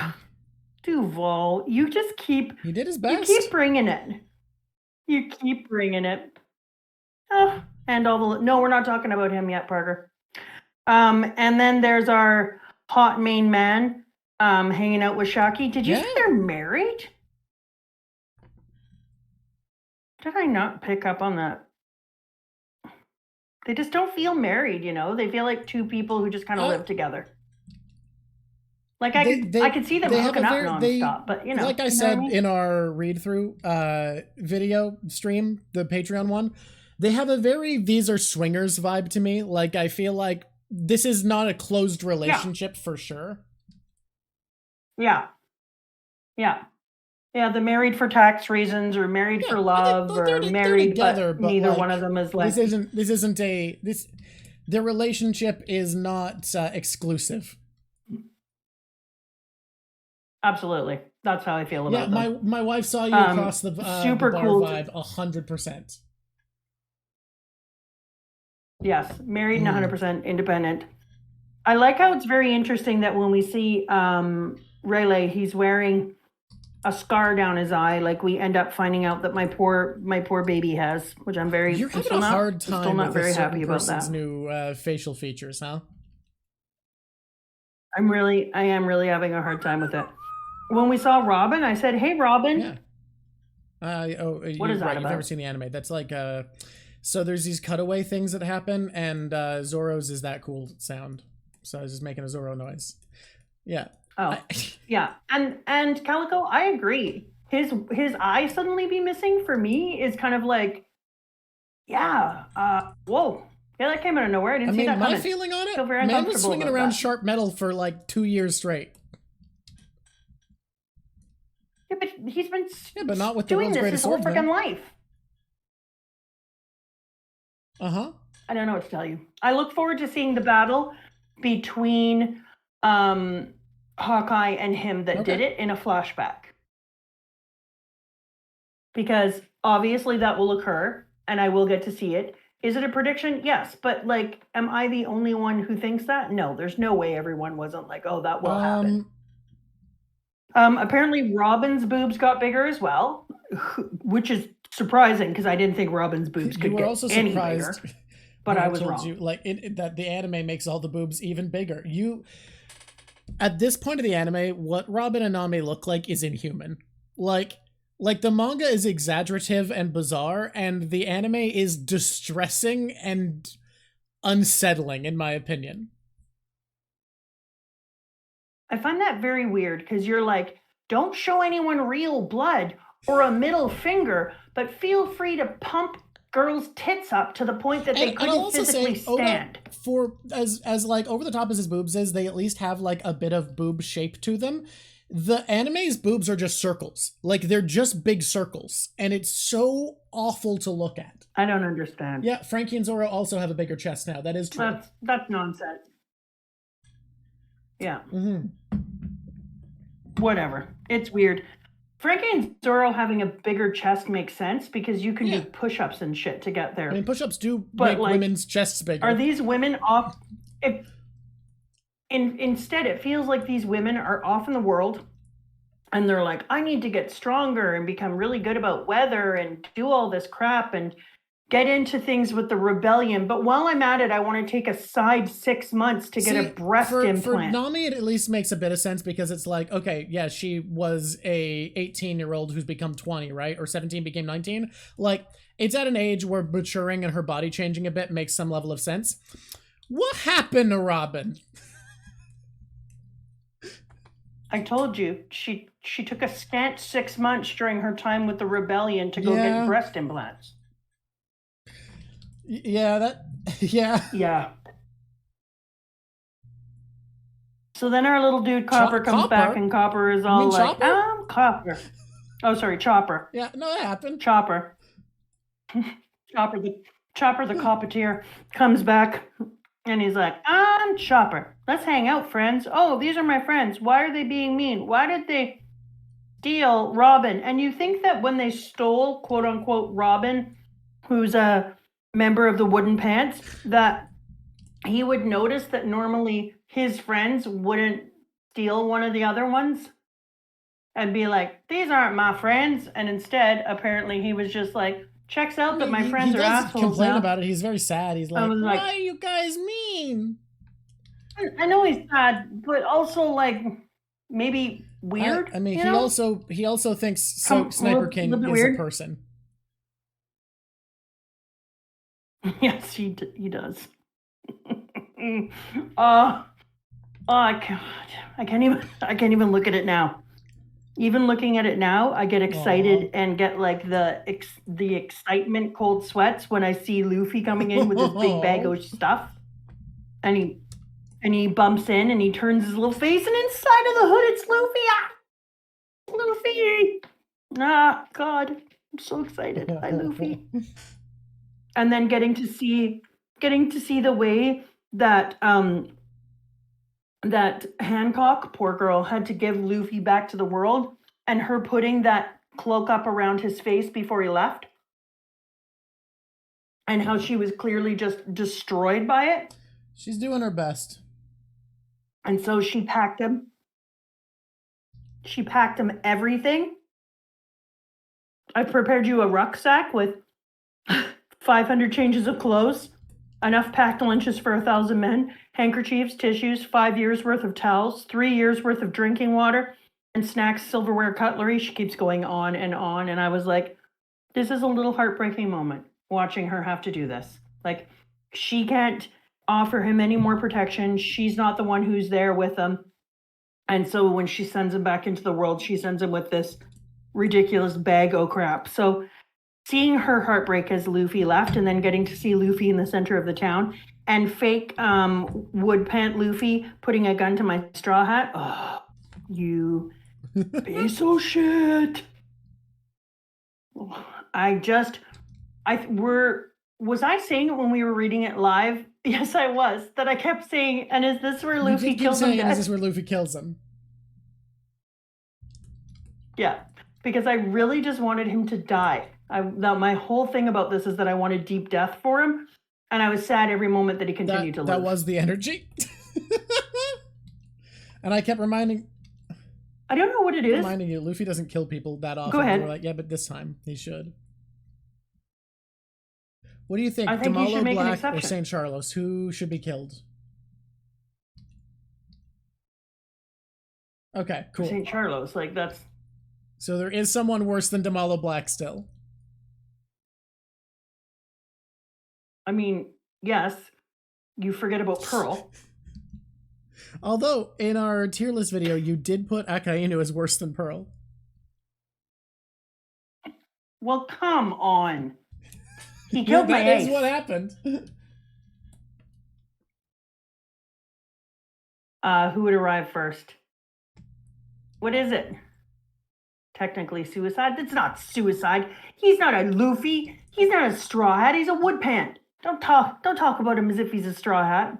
Duval, you just keep... He did his best. You keep bringing it. You keep bringing it. And all the... No, we're not talking about him yet, Parker. And then there's our hot main man, hanging out with Shaki. Did you say they're married? Did I not pick up on that? They just don't feel married, you know? They feel like two people who just kind of live together. Like I could see them hooking up nonstop, but you know. Like I said in our read-through video stream, the Patreon one, they have a very these are swingers vibe to me. Like I feel like this is not a closed relationship for sure. Yeah. Yeah, they're married for tax reasons or married for love or married together, but neither one of them is like their relationship is not exclusive. Absolutely. That's how I feel about them. My wife saw you across the super bar cool vibe 100%. Yes, married and 100% independent. I like how it's very interesting that when we see Rayleigh, he's wearing a scar down his eye, like we end up finding out that my poor baby has, which I'm very You're having a hard time still not with very a certain happy about person's that. new facial features, huh? I am really having a hard time with it. When we saw Robin, I said, "Hey, Robin." Yeah. What is that about? You've never seen the anime. That's like so there's these cutaway things that happen, and Zoro's is that cool sound. So I was just making a Zoro noise. Yeah. Oh, yeah. And Calico, I agree. His eye suddenly be missing for me is kind of like, whoa. Yeah, that came out of nowhere. I didn't see that coming. My feeling on it, feel very man was swinging around that. sharp metal for like 2 years straight. Yeah, but he's been but not with the doing world's this greatest his whole swordsman. freaking life. I don't know what to tell you. I look forward to seeing the battle between Hawkeye and him that did it in a flashback. Because obviously that will occur and I will get to see it. Is it a prediction? Yes. But like, am I the only one who thinks that? No, there's no way everyone wasn't like, oh, that will happen. Apparently Robin's boobs got bigger as well, which is surprising because I didn't think Robin's boobs could get also any surprised bigger. But I was wrong. You, like that the anime makes all the boobs even bigger. At this point of the anime, what Robin and Nami look like is inhuman. Like the manga is exaggerative and bizarre, and the anime is distressing and unsettling, in my opinion. I find that very weird because you're like, don't show anyone real blood or a middle finger, but feel free to pump girls' tits up to the point that they couldn't physically stand. As like over the top as his boobs is, they at least have like a bit of boob shape to them. The anime's boobs are just circles. Like they're just big circles. And it's so awful to look at. I don't understand. Yeah, Frankie and Zoro also have a bigger chest now. That is true. That's nonsense. Yeah. Whatever. It's weird. Frankie and Zoro having a bigger chest makes sense because you can do push-ups and shit to get there. I mean, push-ups do make women's chests bigger. Are these women off? Instead, it feels like these women are off in the world and they're like, I need to get stronger and become really good about weather and do all this crap and get into things with the rebellion. But while I'm at it, I want to take a side 6 months to get a breast implant. For Nami, it at least makes a bit of sense because it's like, okay, yeah, she was a 18-year-old who's become 20, right? Or 17 became 19. Like, it's at an age where maturing and her body changing a bit makes some level of sense. What happened to Robin? I told you, she took a scant 6 months during her time with the rebellion to go get breast implants. Yeah. So then our little dude Copper comes back, and Copper is all like, Chopper? Copper. Oh, sorry, Chopper. Yeah, no, that happened. Chopper. Chopper the Coppeteer comes back, and he's like, I'm Chopper. Let's hang out, friends. Oh, these are my friends. Why are they being mean? Why did they steal Robin? And you think that when they stole, quote unquote, Robin, who's a member of the Wooden Pants, that he would notice that normally his friends wouldn't steal one of the other ones and be like, these aren't my friends. And instead, apparently, he was just like, checks out that my friends are assholes. He complain about it. He's very sad. He's like, why are you guys mean? I know he's sad, but also like, maybe weird. I mean, he also thinks Sniper King is weird. a person. Yes, he does. Oh, I can't even look at it now. Even looking at it now, I get excited and get like the excitement cold sweats when I see Luffy coming in with his big bag of stuff, and he bumps in and he turns his little face, and inside of the hood it's Luffy. Luffy! Ah, God, I'm so excited. Hi, Luffy. And then getting to see the way that that Hancock, poor girl, had to give Luffy back to the world, and her putting that cloak up around his face before he left, and how she was clearly just destroyed by it. She's doing her best. And so she packed him everything. I prepared you a rucksack with 500 changes of clothes, enough packed lunches for 1,000 men, handkerchiefs, tissues, 5 years worth of towels, 3 years worth of drinking water, and snacks, silverware, cutlery. She keeps going on. And I was like, this is a little heartbreaking moment watching her have to do this. Like, she can't offer him any more protection. She's not the one who's there with him. And so when she sends him back into the world, she sends him with this ridiculous bag of crap. So seeing her heartbreak as Luffy left, and then getting to see Luffy in the center of the town, and fake wood pant Luffy putting a gun to my straw hat. Oh, you piece of shit. Was I saying it when we were reading it live? Yes, I was. That I kept saying, and is this where Luffy kills him? Is this where Luffy kills him? Yeah, because I really just wanted him to die. My whole thing about this is that I wanted deep death for him, and I was sad every moment that he continued to live. That was the energy. And I kept reminding... I don't know what it is. Reminding you, Luffy doesn't kill people that often. Go ahead. We're like, yeah, but this time he should. What do you think? I think you should make an Black exception. or St. Charles? Who should be killed? Okay, cool. St. Charles, like that's... So there is someone worse than Damalo Black still. I mean, yes. You forget about Pearl. Although, in our tier list video, you did put Akainu as worse than Pearl. Well, come on. He killed my ace. That is what happened. Who would arrive first? What is it? Technically suicide? That's not suicide. He's not a Luffy. He's not a straw hat. He's a wood pant. Don't talk about him as if he's a straw hat.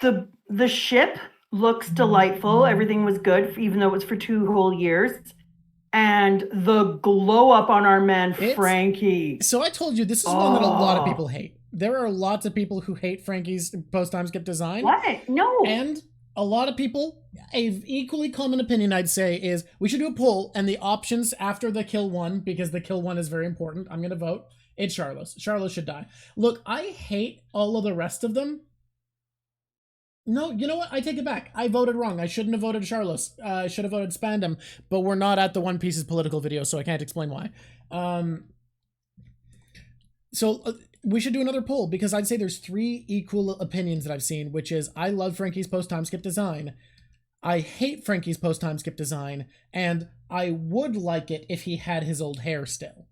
The ship looks delightful. Everything was good, even though it was for 2 whole years. And the glow up on our man Frankie. So I told you, this is one that a lot of people hate. There are lots of people who hate Frankie's post-time skip design. What? No. And a lot of people, an equally common opinion I'd say is, we should do a poll, and the options after the kill one, because the kill one is very important, I'm going to vote, it's Charlos. Charlos should die. Look, I hate all of the rest of them. No, you know what? I take it back. I voted wrong. I shouldn't have voted Charlos. I should have voted Spandam, but we're not at the One Piece's political video, so I can't explain why. We should do another poll, because I'd say there's 3 equal opinions that I've seen, which is, I love Frankie's post-time skip design, I hate Frankie's post-time skip design, and I would like it if he had his old hair still.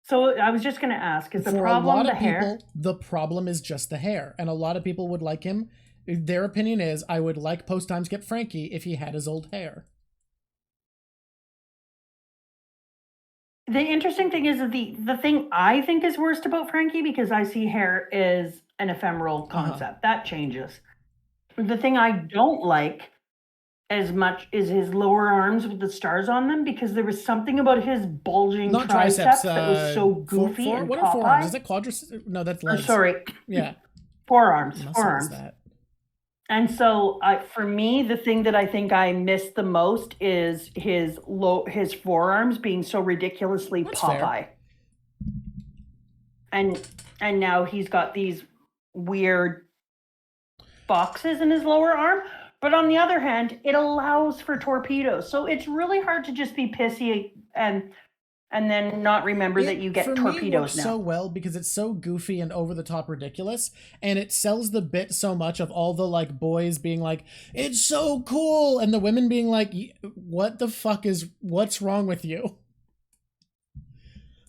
So I was just going to ask, is the problem the hair? The problem is just the hair, and a lot of people would like him. Their opinion is, I would like post-time skip Frankie if he had his old hair. The interesting thing is that the thing I think is worst about Frankie, because I see hair is an ephemeral concept. That changes. The thing I don't like as much is his lower arms with the stars on them, because there was something about his bulging triceps that was so goofy and what are forearms? Is that quadriceps? No, that's legs. Sorry. Yeah. Forearms. And so, for me, the thing that I think I miss the most is his forearms being so ridiculously Popeye. And now he's got these weird boxes in his lower arm. But on the other hand, it allows for torpedoes. So it's really hard to just be pissy and then not remember that you get torpedoes me, it works so well because it's so goofy and over the top ridiculous, and it sells the bit so much of all the like boys being like, it's so cool, and the women being like, what the fuck what's wrong with you?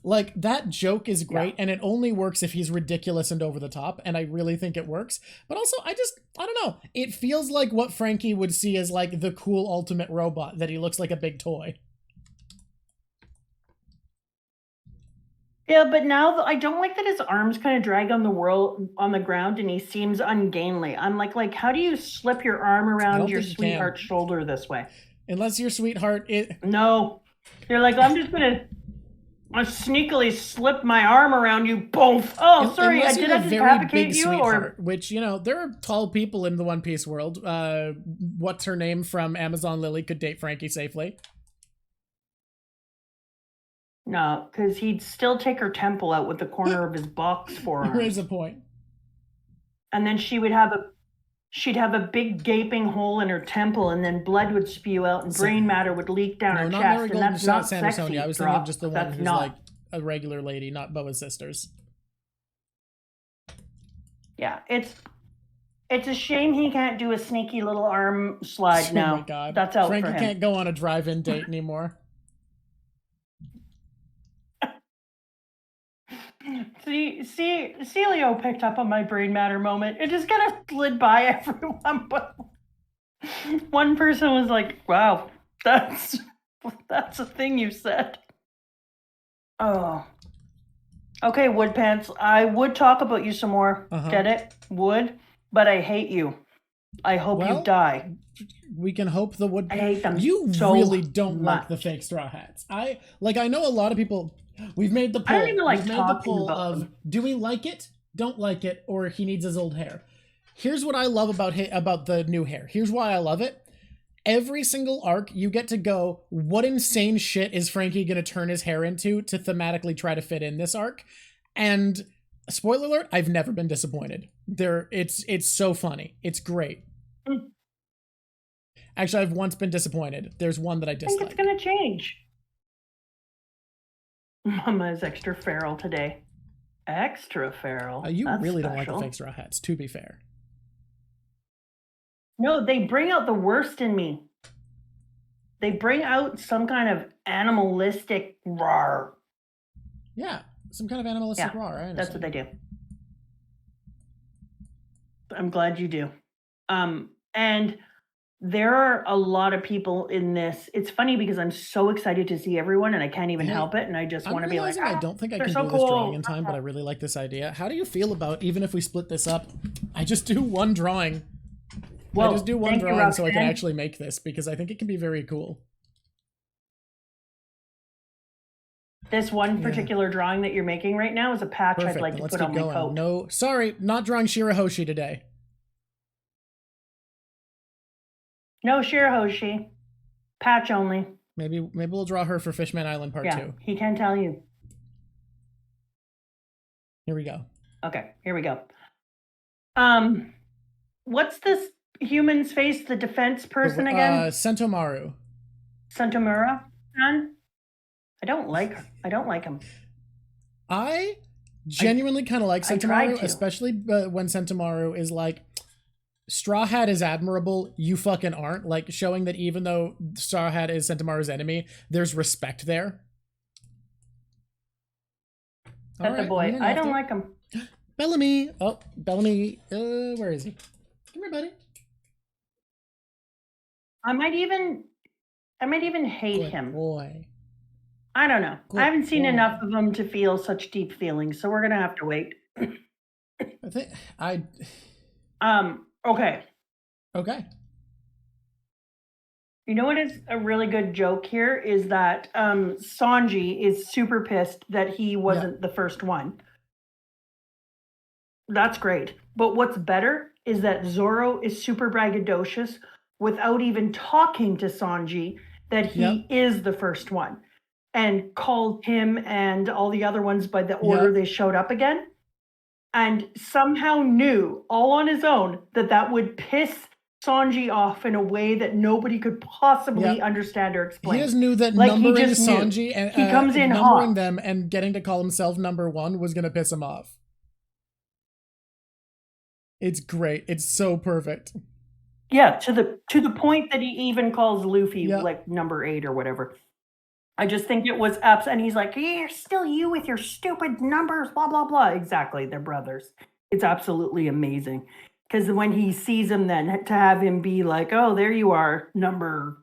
Like, that joke is great, and it only works if he's ridiculous and over the top, and I really think it works. But also, I don't know. It feels like what Frankie would see as, like, the cool ultimate robot, that he looks like a big toy. Yeah, but now I don't like that his arms kind of drag on the ground, and he seems ungainly. I'm like, how do you slip your arm around your sweetheart's shoulder this way? Unless your sweetheart No. You're like, I'm just gonna sneakily slip my arm around you both. Oh, sorry, I did I decapitate you? Or which, you know, there are tall people in the One Piece world. What's her name from Amazon Lily could date Frankie safely. No, because he'd still take her temple out with the corner of his box forearm. There is a point. And then she'd have a big gaping hole in her temple, and then blood would spew out, and brain matter would leak down her chest. And that's not sexy. I was thinking of just the one who's like a regular lady, not Boa's sisters. Yeah, it's a shame he can't do a sneaky little arm slide now. Oh my god, that's out Frankie for him. Can't go on a drive-in date anymore. See, Celio picked up on my brain matter moment. It just kind of slid by everyone, but one person was like, "Wow, that's a thing you said." Oh, okay, Wood Pants. I would talk about you some more. Get it, Wood? But I hate you. I hope you die. We can hope the Wood. I hate them. You so really don't like the fake Straw Hats. I know a lot of people. We've made the poll. I don't even like We've made the poll of them. Do we like it, don't like it, or he needs his old hair. Here's what I love about the new hair. Here's why I love it. Every single arc, you get to go, what insane shit is Frankie going to turn his hair into to thematically try to fit in this arc? And spoiler alert, I've never been disappointed. It's so funny. It's great. Actually, I've once been disappointed. There's one that I disliked. I think it's going to change. Mama is extra feral today. Extra feral. You really don't like the fake Straw Hats, to be fair. No, they bring out the worst in me. They bring out some kind of animalistic roar. Yeah, some kind of animalistic roar. I understand. That's what they do. I'm glad you do. And there are a lot of people in this. It's funny because I'm so excited to see everyone, and I can't even help it. And I just want to be like, I don't think I can do this drawing in time, but I really like this idea. How do you feel about, even if we split this up, I just do one drawing? Well, I just do one drawing so I can actually make this, because I think it can be very cool. This one particular drawing that you're making right now is a patch I'd like to put on my coat. No, sorry, not drawing Shirahoshi today. No Shirahoshi. Patch only. Maybe we'll draw her for Fishman Island Part 2. He can tell you. Here we go. Okay, here we go. What's this human's face, the defense person again? Sentomaru. Sentomaru? I don't like him. I genuinely kind of like Sentomaru, especially when Sentomaru is like, Straw Hat is admirable, you fucking aren't. Like, showing that even though Straw Hat is Sentomaru's enemy, there's respect there. That's the boy. I don't like him. Bellamy. Oh, Bellamy. Where is he? Come here, buddy. I might even hate him. Boy. I don't know. I haven't seen enough of him to feel such deep feelings, so we're gonna have to wait. Okay. You know what is a really good joke here is that Sanji is super pissed that he wasn't the first one. That's great. But what's better is that Zoro is super braggadocious without even talking to Sanji that he is the first one, and called him and all the other ones by the order they showed up again. and somehow knew all on his own that would piss Sanji off in a way that nobody could possibly understand or explain. He just knew that numbering Sanji and he comes in numbering hot. them and getting to call himself number 1 was gonna piss him off. It's great. It's so perfect. Yeah, to the point that he even calls Luffy like number 8 or whatever. I just think it was and he's like, "You're still you with your stupid numbers, blah blah blah." Exactly, they're brothers. It's absolutely amazing. Because when he sees him, then to have him be like, "Oh, there you are, number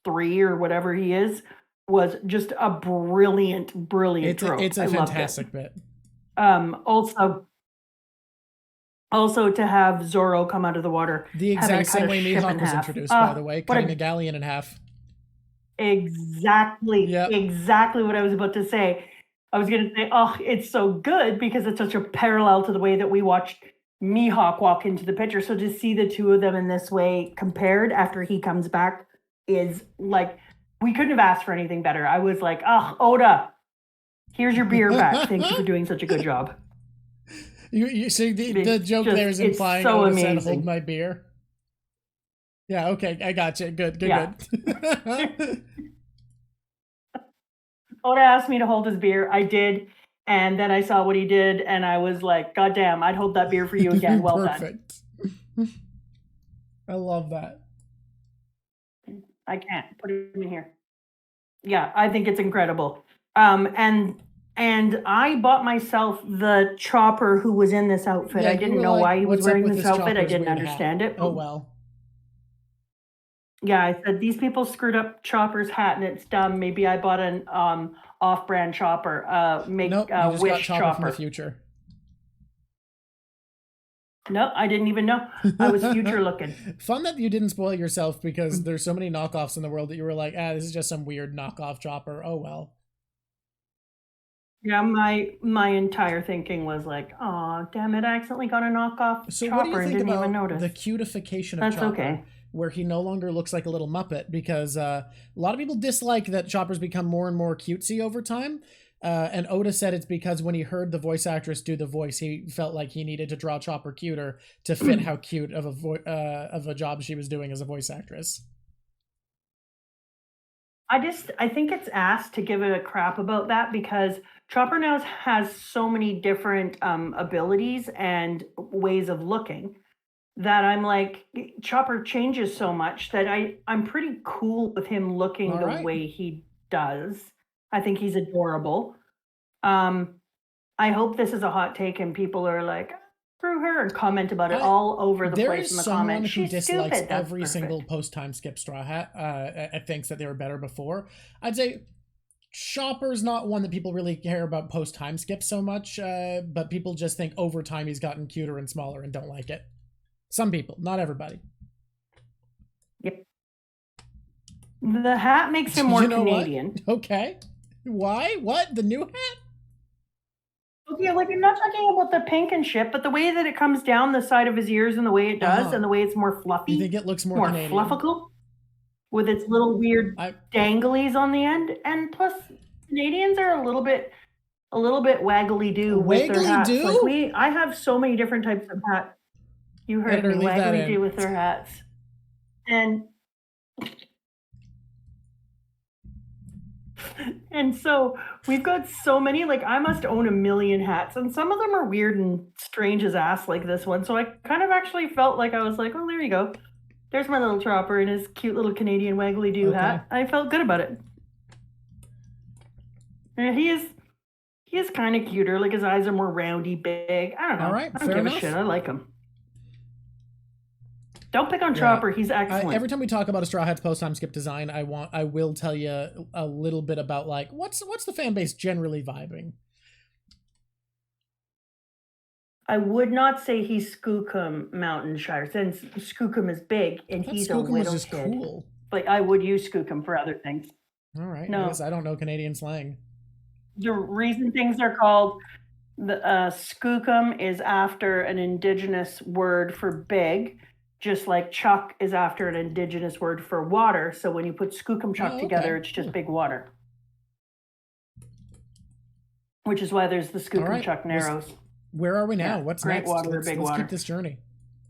3 or whatever he is," was just a brilliant trope. It's a fantastic bit. Also to have Zoro come out of the water, the exact same way Mihawk was introduced, by the way, cutting a galleon in half. Exactly, exactly what I was about to say. I was going to say, oh, it's so good because it's such a parallel to the way that we watched Mihawk walk into the picture. So to see the two of them in this way compared after he comes back is like, we couldn't have asked for anything better. I was like, oh, Oda, here's your beer back. Thank you for doing such a good job. You see, the joke there is implying Oda said, "Hold my beer." Yeah, okay, I got you. Good. Oda asked me to hold his beer. I did. And then I saw what he did, and I was like, God damn, I'd hold that beer for you again. Well Perfect. Done. I love that. I can't put it in here. Yeah, I think it's incredible. And I bought myself the chopper who was in this outfit. I didn't know why he was wearing this outfit. I didn't understand it. Oh, well. Yeah, I said, these people screwed up Chopper's hat and it's dumb. Maybe I bought an off-brand chopper. Nope, you just Wish got chopper from the future. No, I didn't even know. I was future looking. Fun that you didn't spoil yourself because there's so many knockoffs in the world that you were like, this is just some weird knockoff chopper. Oh, well. Yeah, my entire thinking was like, oh, damn it, I accidentally got a knockoff so chopper what do you think and didn't about even notice. The cutification of That's Chopper, okay. where he no longer looks like a little Muppet? Because a lot of people dislike that Chopper's become more and more cutesy over time. And Oda said it's because when he heard the voice actress do the voice, he felt like he needed to draw Chopper cuter to fit how cute of a job she was doing as a voice actress. I think it's asked to give it a crap about that because Chopper now has so many different abilities and ways of looking that I'm like, Chopper changes so much that I'm pretty cool with him looking the way he does. I think he's adorable. I hope this is a hot take and people are like, screw her, and comment about it all over the place in the comments. She's dislikes stupid. Every single post-time skip Straw Hat thinks that they were better before. I'd say Chopper's not one that people really care about post-time skip so much, but people just think over time he's gotten cuter and smaller and don't like it. Some people, not everybody. Yep. The hat makes him more Canadian. What? Okay. Why? What? The new hat? Okay, like I'm not talking about the pink and shit, but the way that it comes down the side of his ears and the way it does and the way it's more fluffy. You think it looks more Canadian? Fluffical? With its little weird danglies on the end. And plus, Canadians are a little bit waggly-do with their hats. Like I have so many different types of hats. You heard me, waggly-do with their hats. And so we've got so many, like I must own a million hats, and some of them are weird and strange as ass like this one. So I kind of actually felt like I was like, oh, there you go. There's my little Chopper in his cute little Canadian waggly-do hat. I felt good about it. And he is kind of cuter. Like his eyes are more roundy, big. I don't know. All right, I don't give a shit. I like him. Don't pick on Chopper. He's excellent. Every time we talk about a Straw Hats post-time skip design, I will tell you a little bit about like what's the fan base generally vibing. I would not say he's Skookum Mountain Shire, since Skookum is big and he's a little kid. Cool. But I would use Skookum for other things. All right. No, I guess I don't know Canadian slang. The reason things are called Skookum is after an indigenous word for big. Just like Chuck is after an indigenous word for water. So when you put Skookum Chuck together, it's just big water. Which is why there's the Skookum Chuck Narrows. Where are we now? Yeah, What's great next? water, Let's big water. keep this journey.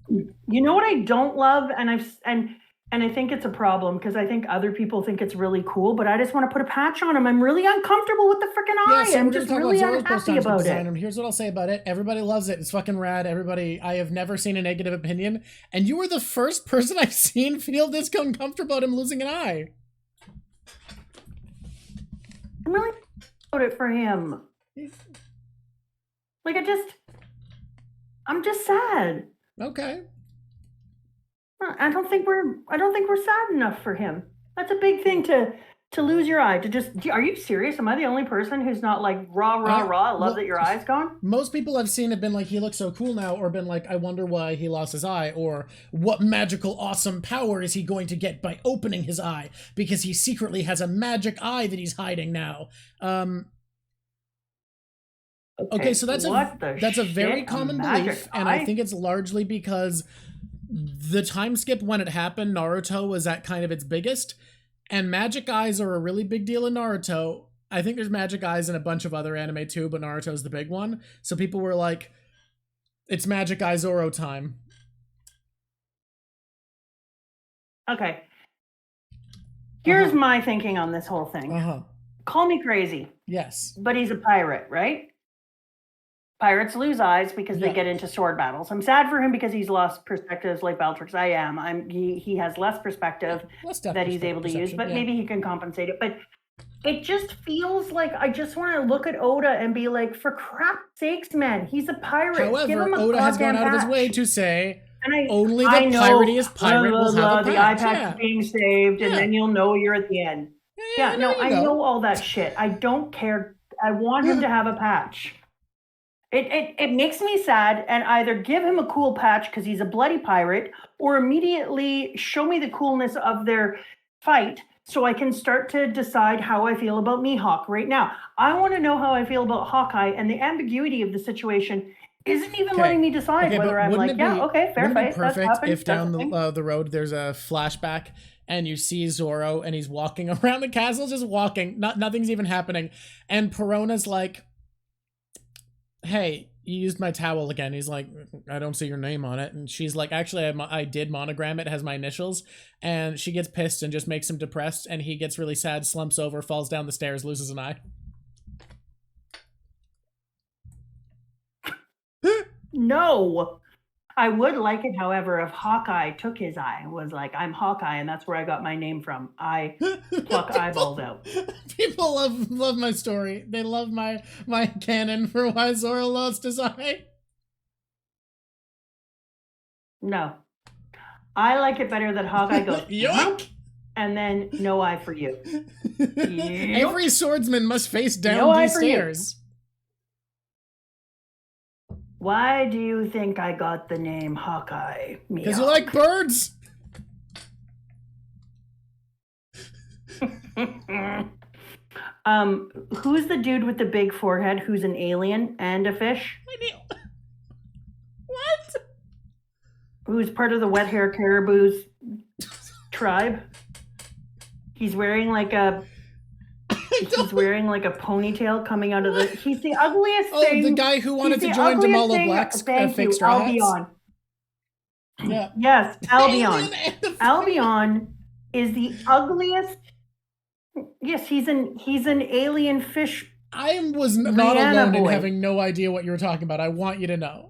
You know what I don't love, and I think it's a problem because I think other people think it's really cool, but I just want to put a patch on him. I'm really uncomfortable with the freaking eye. So I'm just really unhappy about it. And here's what I'll say about it. Everybody loves it. It's fucking rad. I have never seen a negative opinion, and you were the first person I've seen feel this uncomfortable about him losing an eye. I'm really about it for him. Like I'm just sad. Okay. I don't think we're sad enough for him. That's a big thing to lose your eye. Are you serious? Am I the only person who's not like rah? I love that your eye's gone. Most people I've seen have been like, he looks so cool now, or been like, I wonder why he lost his eye, or what magical awesome power is he going to get by opening his eye because he secretly has a magic eye that he's hiding now. Okay, so that's a very common belief, and I think it's largely because the time skip when it happened, Naruto was at kind of its biggest, and magic eyes are a really big deal in Naruto. I think there's magic eyes in a bunch of other anime too, but Naruto's the big one. So people were like, it's magic eye Zoro time. Okay. Here's my thinking on this whole thing. Call me crazy. Yes. But he's a pirate, right? Pirates lose eyes because they get into sword battles. I'm sad for him because he's lost perspectives like Bellatrix. I am. He has less perspective that he's able to use, but maybe he can compensate it. But it just feels like I just want to look at Oda and be like, for crap's sakes, man, he's a pirate. However, give him a Oda has gone out of his way to say only the piratiest pirate will have a patch. The eye patch is being saved, and then you'll know you're at the end. I know all that shit. I don't care. I want him to have a patch. It makes me sad, and either give him a cool patch because he's a bloody pirate, or immediately show me the coolness of their fight so I can start to decide how I feel about Mihawk right now. I want to know how I feel about Hawkeye, and the ambiguity of the situation isn't even letting me decide whether I'm like, fair fight. Perfect if down the road there's a flashback and you see Zoro and he's walking around the castle, just walking, nothing's even happening, and Perona's like, hey, you used my towel again. He's like, I don't see your name on it. And she's like, actually, I did monogram it. It has my initials. And she gets pissed and just makes him depressed. And he gets really sad, slumps over, falls down the stairs, loses an eye. No. I would like it, however, if Hawkeye took his eye and was like, I'm Hawkeye, and that's where I got my name from. I pluck eyeballs out. People love my story. They love my canon for why Zoro lost his eye. No. I like it better that Hawkeye goes, yoink! And then no eye for you. Every swordsman must face down these stairs. Why do you think I got the name Hawkeye? Because you like birds. Who's the dude with the big forehead who's an alien and a fish? What? Who's part of the wet hair caribou's tribe? He's wearing like a ponytail coming out of the. He's the ugliest thing. Oh, the guy who wanted to join Jamala Black's fake straw hats? Albion. Yeah. Yes, Albion. Albion is the ugliest. Yes, he's an alien fish. I was not alone in having no idea what you were talking about. I want you to know.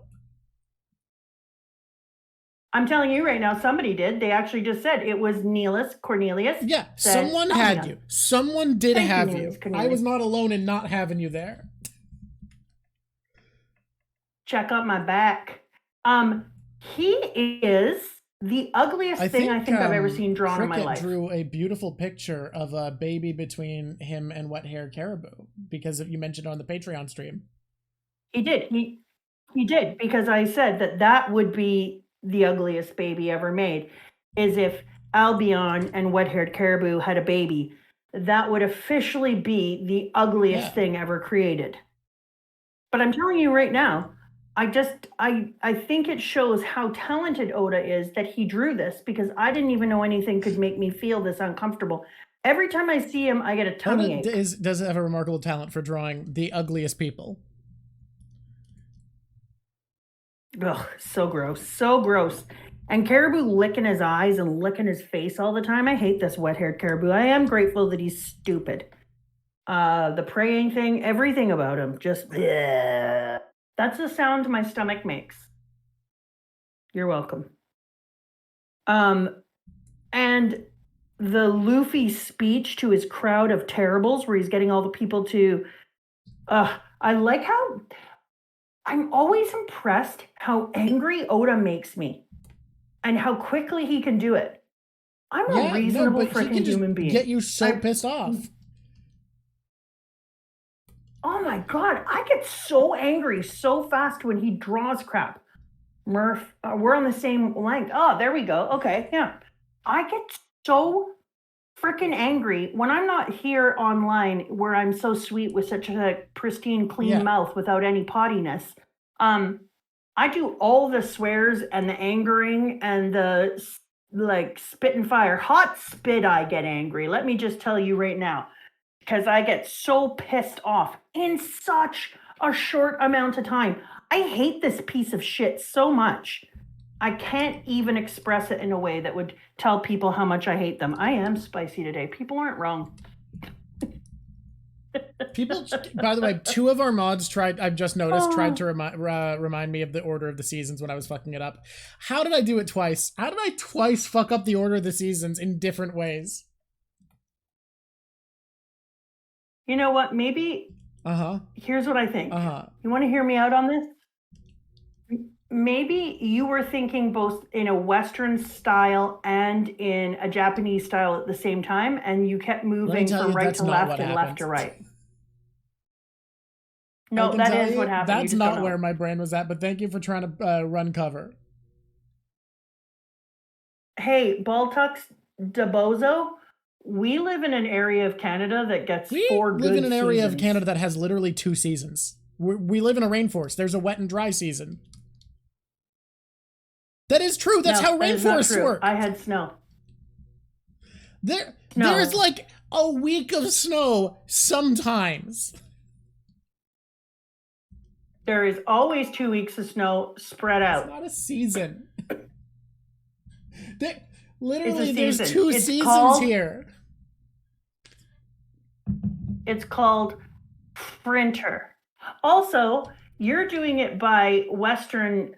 I'm telling you right now, somebody did. They actually just said it was Cornelius. Yeah, someone had you. Someone did have you. I was not alone in not having you there. Check out my back. He is the ugliest thing I think I've ever seen drawn in my life. Drew a beautiful picture of a baby between him and wet-haired caribou because you mentioned on the Patreon stream. He did. He did, because I said that would be the ugliest baby ever made, is if Albion and wet-haired caribou had a baby. That would officially be the ugliest thing ever created. But I'm telling you right now, I think it shows how talented Oda is that he drew this, because I didn't even know anything could make me feel this uncomfortable. Every time I see him, I get a tummy ache. Does have a remarkable talent for drawing the ugliest people. Ugh, so gross. So gross. And Caribou licking his eyes and licking his face all the time. I hate this wet-haired Caribou. I am grateful that he's stupid. The praying thing, everything about him, just bleh. That's the sound my stomach makes. You're welcome. And the Luffy speech to his crowd of terribles, where he's getting all the people to, I like how, I'm always impressed how angry Oda makes me and how quickly he can do it. I'm a reasonable freaking human being. Get you so pissed off. Oh my god, I get so angry so fast when he draws crap. Murph, we're on the same length. Oh, there we go. Okay, yeah. I get so freaking angry when I'm not here online where I'm so sweet with such a pristine, clean mouth without any pottiness. I do all the swears and the angering and the like spit and fire. Hot spit, I get angry. Let me just tell you right now. Because I get so pissed off in such a short amount of time. I hate this piece of shit so much. I can't even express it in a way that would tell people how much I hate them. I am spicy today. People aren't wrong. People, by the way, 2 of our mods tried, I've just noticed, tried to remind me of the order of the seasons when I was fucking it up. How did I do it twice? How did I twice fuck up the order of the seasons in different ways? You know what? Maybe. Here's what I think. You want to hear me out on this? Maybe you were thinking both in a Western style and in a Japanese style at the same time, and you kept moving from right to left and left to right. No, that is what happened. That's not where my brain was at, but thank you for trying to run cover. Hey, Baltux DeBozo, we live in an area of Canada that gets 4 good seasons. We live in an area of Canada that has literally 2 seasons. We live in a rainforest. There's a wet and dry season. That is true. That's how rainforests work. I had snow. There's like a week of snow sometimes. There is always 2 weeks of snow spread out. It's not a season. Literally, there's 2 seasons here. It's called Sprinter. Also, you're doing it by Western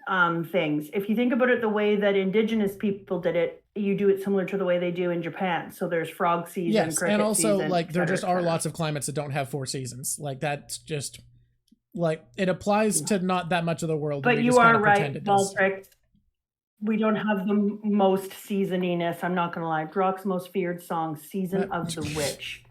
things. If you think about it the way that indigenous people did it, you do it similar to the way they do in Japan. So there's frog season, cricket and also season, like there just are lots of climates that don't have 4 seasons. Like that's just like it applies to not that much of the world. But you are right, Baltrick. We don't have the most seasoniness. I'm not gonna lie. Brock's most feared song, "Season of the Witch."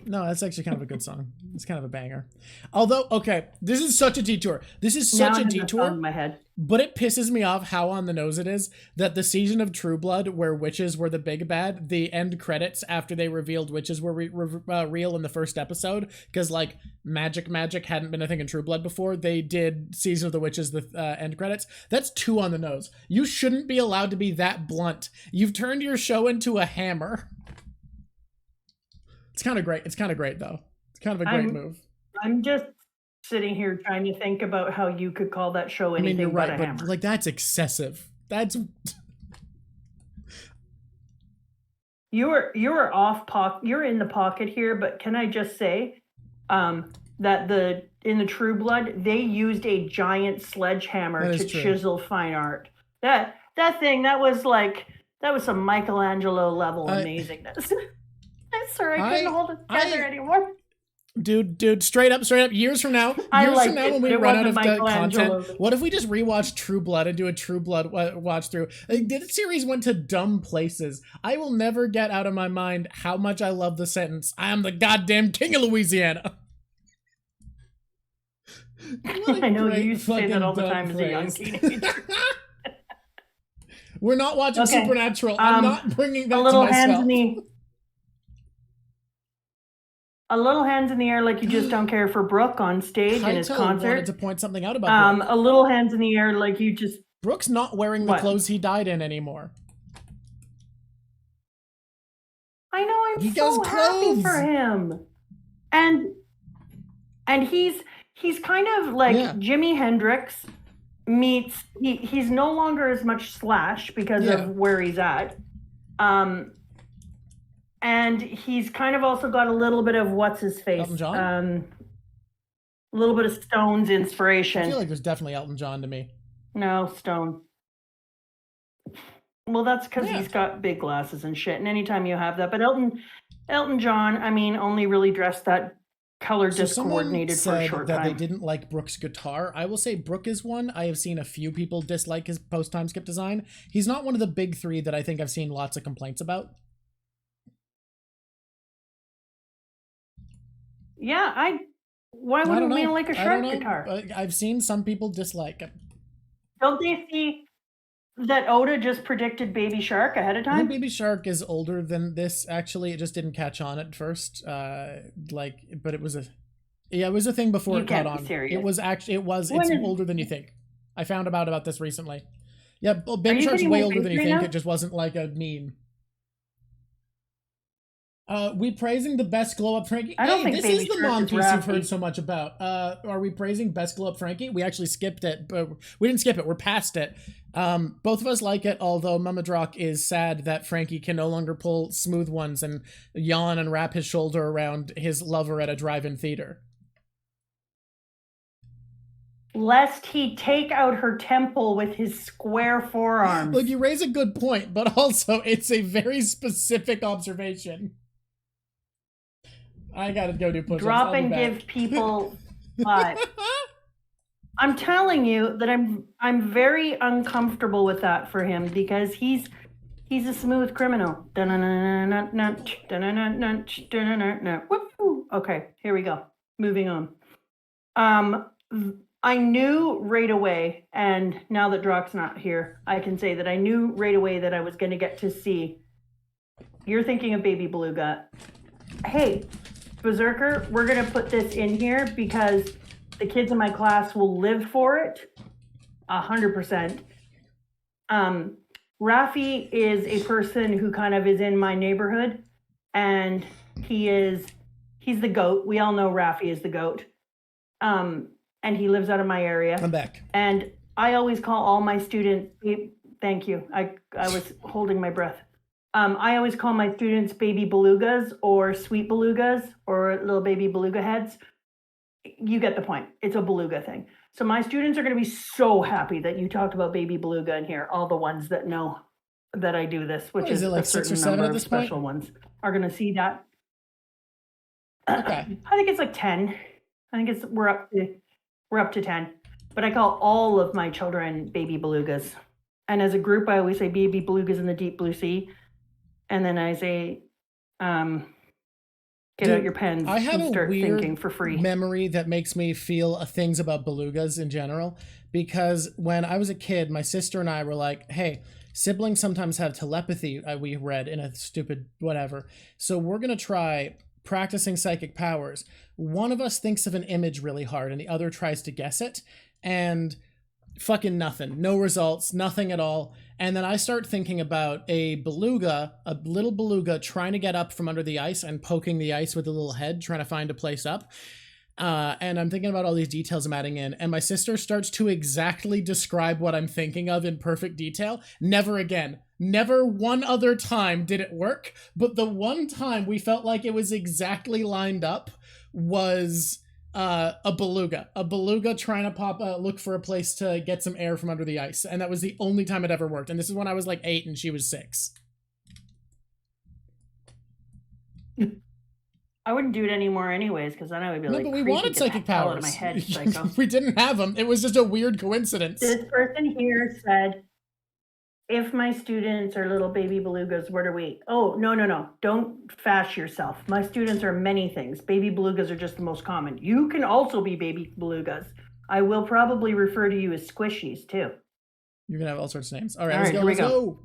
No, that's actually kind of a good song. It's kind of a banger. Although, okay, this is such a detour. This is such a detour. In my head. But it pisses me off how on the nose it is that the season of True Blood, where witches were the big bad, the end credits after they revealed witches were real in the first episode, because like magic hadn't been a thing in True Blood before. They did Season of the Witches, the end credits. That's too on the nose. You shouldn't be allowed to be that blunt. You've turned your show into a hammer. It's kind of great. It's kind of great, though. It's kind of a great move. I'm just sitting here trying to think about how you could call that show anything you're right, but a hammer. Like, that's excessive. That's... You are off pocket. You're in the pocket here, but can I just say that in the True Blood, they used a giant sledgehammer to chisel fine art. That thing, that was some Michelangelo level amazingness. I'm sorry, I couldn't hold it together anymore. Dude, straight up, years from now, when we run out of content, what if we just rewatch True Blood and do a True Blood watch through? The series went to dumb places. I will never get out of my mind how much I love the sentence, "I am the goddamn king of Louisiana." I know you used to say that all the time as a young teenager. We're not watching Supernatural. I'm not bringing that to myself. A little hands in the air like you just don't care for Brooke on stage in his concert. Wanted to point something out about Brooke. A little hands in the air like you just... Brooke's not wearing the clothes he died in anymore. I know, I'm so happy for him. And he's kind of like Jimi Hendrix meets he's no longer as much Slash because of where he's at. And he's kind of also got a little bit of what's his face? Elton John? A little bit of Stone's inspiration. I feel like there's definitely Elton John to me. No, Stone. Well, that's because he's got big glasses and shit. And anytime you have that, but Elton John, I mean, only really dressed that color discoordinated for a short time. That they didn't like Brooke's guitar. I will say Brooke is one. I have seen a few people dislike his post-time skip design. He's not one of the big three that I think I've seen lots of complaints about. Yeah, why wouldn't we like a shark guitar? I've seen some people dislike it. Don't they see that Oda just predicted Baby Shark ahead of time? I think Baby Shark is older than this, actually. It just didn't catch on at first. But it was a thing before it caught on. It's older than you think. I found about this recently. Yeah, Baby Shark's way older than you think. It just wasn't like a meme. We praising the best glow up Frankie? I don't think this is the Mon piece you've heard so much about. Are we praising best glow up Frankie? We actually skipped it, but we didn't skip it. We're past it. Both of us like it, although Mamadrock is sad that Frankie can no longer pull smooth ones and yawn and wrap his shoulder around his lover at a drive-in theater. Lest he take out her temple with his square forearms. Look, you raise a good point, but also it's a very specific observation. I gotta go do push-ups. Drop and give people 5. I'm telling you that I'm very uncomfortable with that for him because he's a smooth criminal. Okay, here we go. Moving on. I knew right away, and now that Drock's not here, I can say that I knew right away that I was going to get to see. You're thinking of Baby Beluga. Hey, Berserker, we're going to put this in here because the kids in my class will live for it. 100%. Raffi is a person who kind of is in my neighborhood, and he's the goat. We all know Raffi is the goat. And he lives out of my area. I'm back. And I always call all my students, thank you. I was holding my breath. I always call my students baby belugas or sweet belugas or little baby beluga heads. You get the point. It's a beluga thing. So my students are going to be so happy that you talked about baby beluga in here. All the ones that know that I do this, which is it, like a certain 6 or 7 number of special ones, are going to see that. Okay. I think it's like 10. I think we're up to 10. But I call all of my children baby belugas. And as a group, I always say baby belugas in the deep blue sea. And then I say, get out your pens and start thinking for free. Memory that makes me feel things about belugas in general. Because when I was a kid, my sister and I were like, hey, siblings sometimes have telepathy, we read in a stupid whatever. So we're going to try practicing psychic powers. One of us thinks of an image really hard and the other tries to guess it. And fucking nothing. No results. Nothing at all. And then I start thinking about a beluga, a little beluga trying to get up from under the ice and poking the ice with a little head, trying to find a place up. And I'm thinking about all these details I'm adding in. And my sister starts to exactly describe what I'm thinking of in perfect detail. Never again. Never one other time did it work. But the one time we felt like it was exactly lined up was a beluga trying to look for a place to get some air from under the ice. And that was the only time it ever worked. And this is when I was like 8 and she was 6. I wouldn't do it anymore anyways, because then I would be like, but we wanted psychic powers. Out of my head, psycho. We didn't have them. It was just a weird coincidence. This person here said, if my students are little baby belugas, where do we? Oh, no. Don't fash yourself. My students are many things. Baby belugas are just the most common. You can also be baby belugas. I will probably refer to you as squishies too. You're going to have all sorts of names. All right, let's go.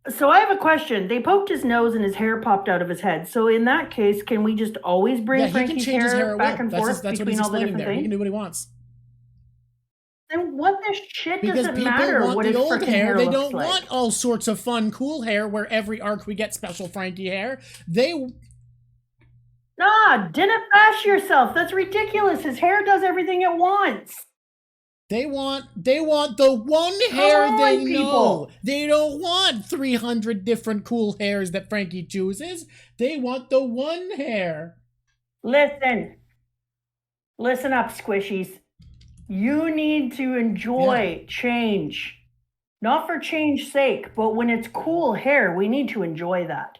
So I have a question. They poked his nose and his hair popped out of his head. So in that case, can we just always bring Frankie's hair back and forth between all the different things? He can do what he wants. Then what the shit does it matter what his freaking hair looks like? They don't want all sorts of fun, cool hair where every arc we get special Frankie hair. Didn't bash yourself. That's ridiculous. His hair does everything it wants. They want the one hair they know. They don't want 300 different cool hairs that Frankie chooses. They want the one hair. Listen up, squishies. You need to enjoy change. Not for change's sake, but when it's cool hair, we need to enjoy that.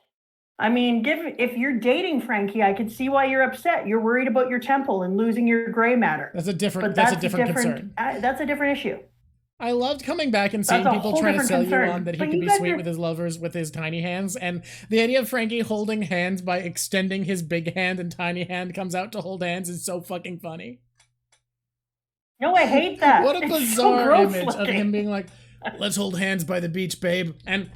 I mean, if you're dating Frankie, I could see why you're upset. You're worried about your temple and losing your gray matter. That's a different concern. That's a different issue. I loved coming back and seeing people trying to sell you on that he could be sweet with his lovers with his tiny hands. And the idea of Frankie holding hands by extending his big hand and tiny hand comes out to hold hands is so fucking funny. No, I hate that. What a bizarre image of him being like, let's hold hands by the beach, babe. And...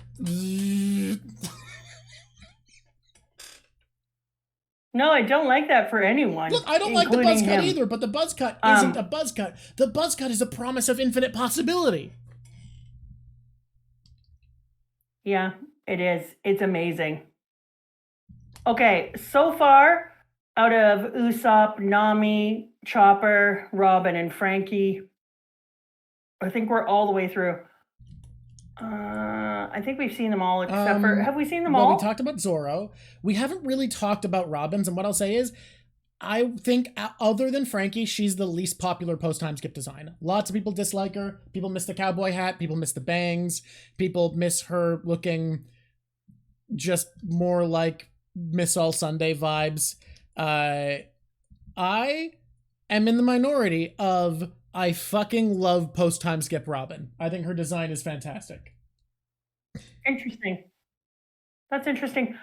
No, I don't like that for anyone. Look, I don't like the buzz cut either, but the buzz cut isn't a buzz cut. The buzz cut is a promise of infinite possibility. Yeah, it is. It's amazing. Okay, so far, out of Usopp, Nami, Chopper, Robin, and Frankie, I think we're all the way through. I think we've seen them all except for... Have we seen them all? We talked about Zoro. We haven't really talked about Robin's, and what I'll say is, I think other than Frankie, she's the least popular post-time skip design. Lots of people dislike her. People miss the cowboy hat. People miss the bangs. People miss her looking just more like Miss All Sunday vibes. I am in the minority of I fucking love post-time skip Robin. I think her design is fantastic. Interesting. That's interesting.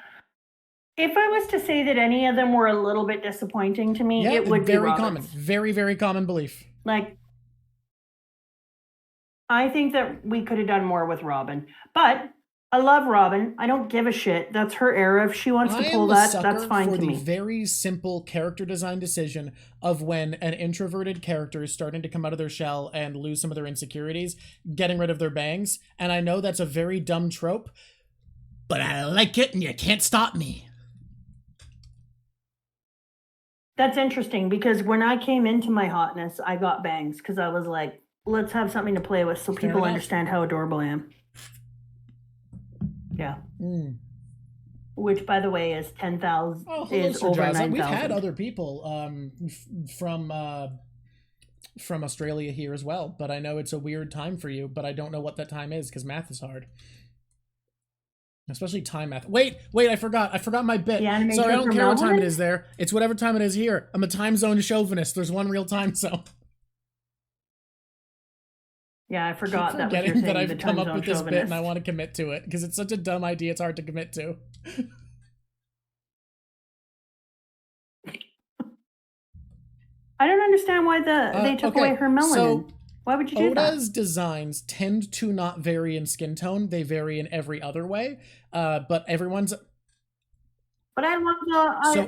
If I was to say that any of them were a little bit disappointing to me, it would be Robin's. Common. Very, very common belief. Like, I think that we could have done more with Robin. But I love Robin. I don't give a shit. That's her era. If she wants to pull that, that's fine to me. I am a sucker for the very simple character design decision of when an introverted character is starting to come out of their shell and lose some of their insecurities, getting rid of their bangs. And I know that's a very dumb trope, but I like it and you can't stop me. That's interesting because when I came into my hotness, I got bangs because I was like, let's have something to play with so people understand how adorable I am. Yeah. Which, by the way, is 10,000. Is over 9,000. We've had other people from Australia here as well, but I know it's a weird time for you, but I don't know what that time is because math is hard. Especially time math. Wait, I forgot my bit. Sorry, I don't care what time it is there. It's whatever time it is here. I'm a time zone chauvinist. There's one real time zone. Yeah, I forgot that. Forgetting that I've come up with this bit and I want to commit to it because it's such a dumb idea. It's hard to commit to. I don't understand why they took away her melanin. So, why would you do that? Oda's designs tend to not vary in skin tone. They vary in every other way. But everyone's... But I love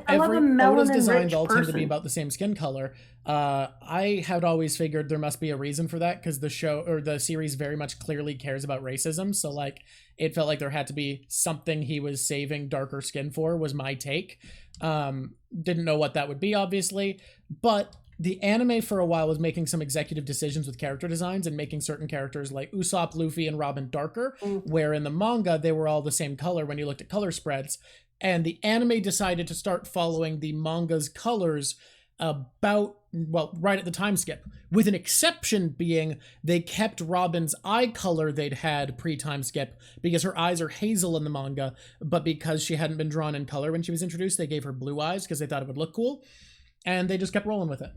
a melanin Oda's designs rich all person. tend to be about the same skin color. I had always figured there must be a reason for that because the show or the series very much clearly cares about racism. So like it felt like there had to be something he was saving darker skin for was my take. Didn't know what that would be, obviously. But the anime for a while was making some executive decisions with character designs and making certain characters like Usopp, Luffy, and Robin darker, where in the manga they were all the same color when you looked at color spreads. And the anime decided to start following the manga's colors right at the time skip, with an exception being they kept Robin's eye color they'd had pre-time skip because her eyes are hazel in the manga, but because she hadn't been drawn in color when she was introduced, they gave her blue eyes because they thought it would look cool, and they just kept rolling with it.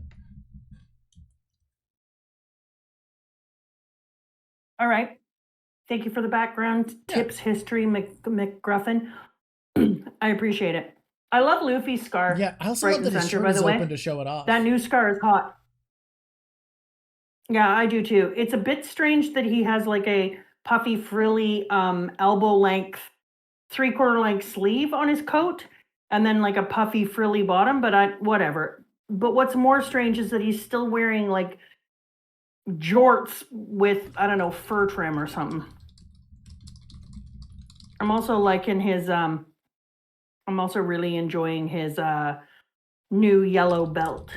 All right. Thank you for the background tips, history, McGruffin. I appreciate it. I love Luffy's scar. Yeah, I also love that his shirt is open to show it off. That new scar is hot. Yeah, I do too. It's a bit strange that he has like a puffy, frilly, elbow length, 3/4 length sleeve on his coat, and then like a puffy, frilly bottom. But whatever. But what's more strange is that he's still wearing like jorts with, I don't know, fur trim or something. I'm also liking his I'm also really enjoying his new yellow belt.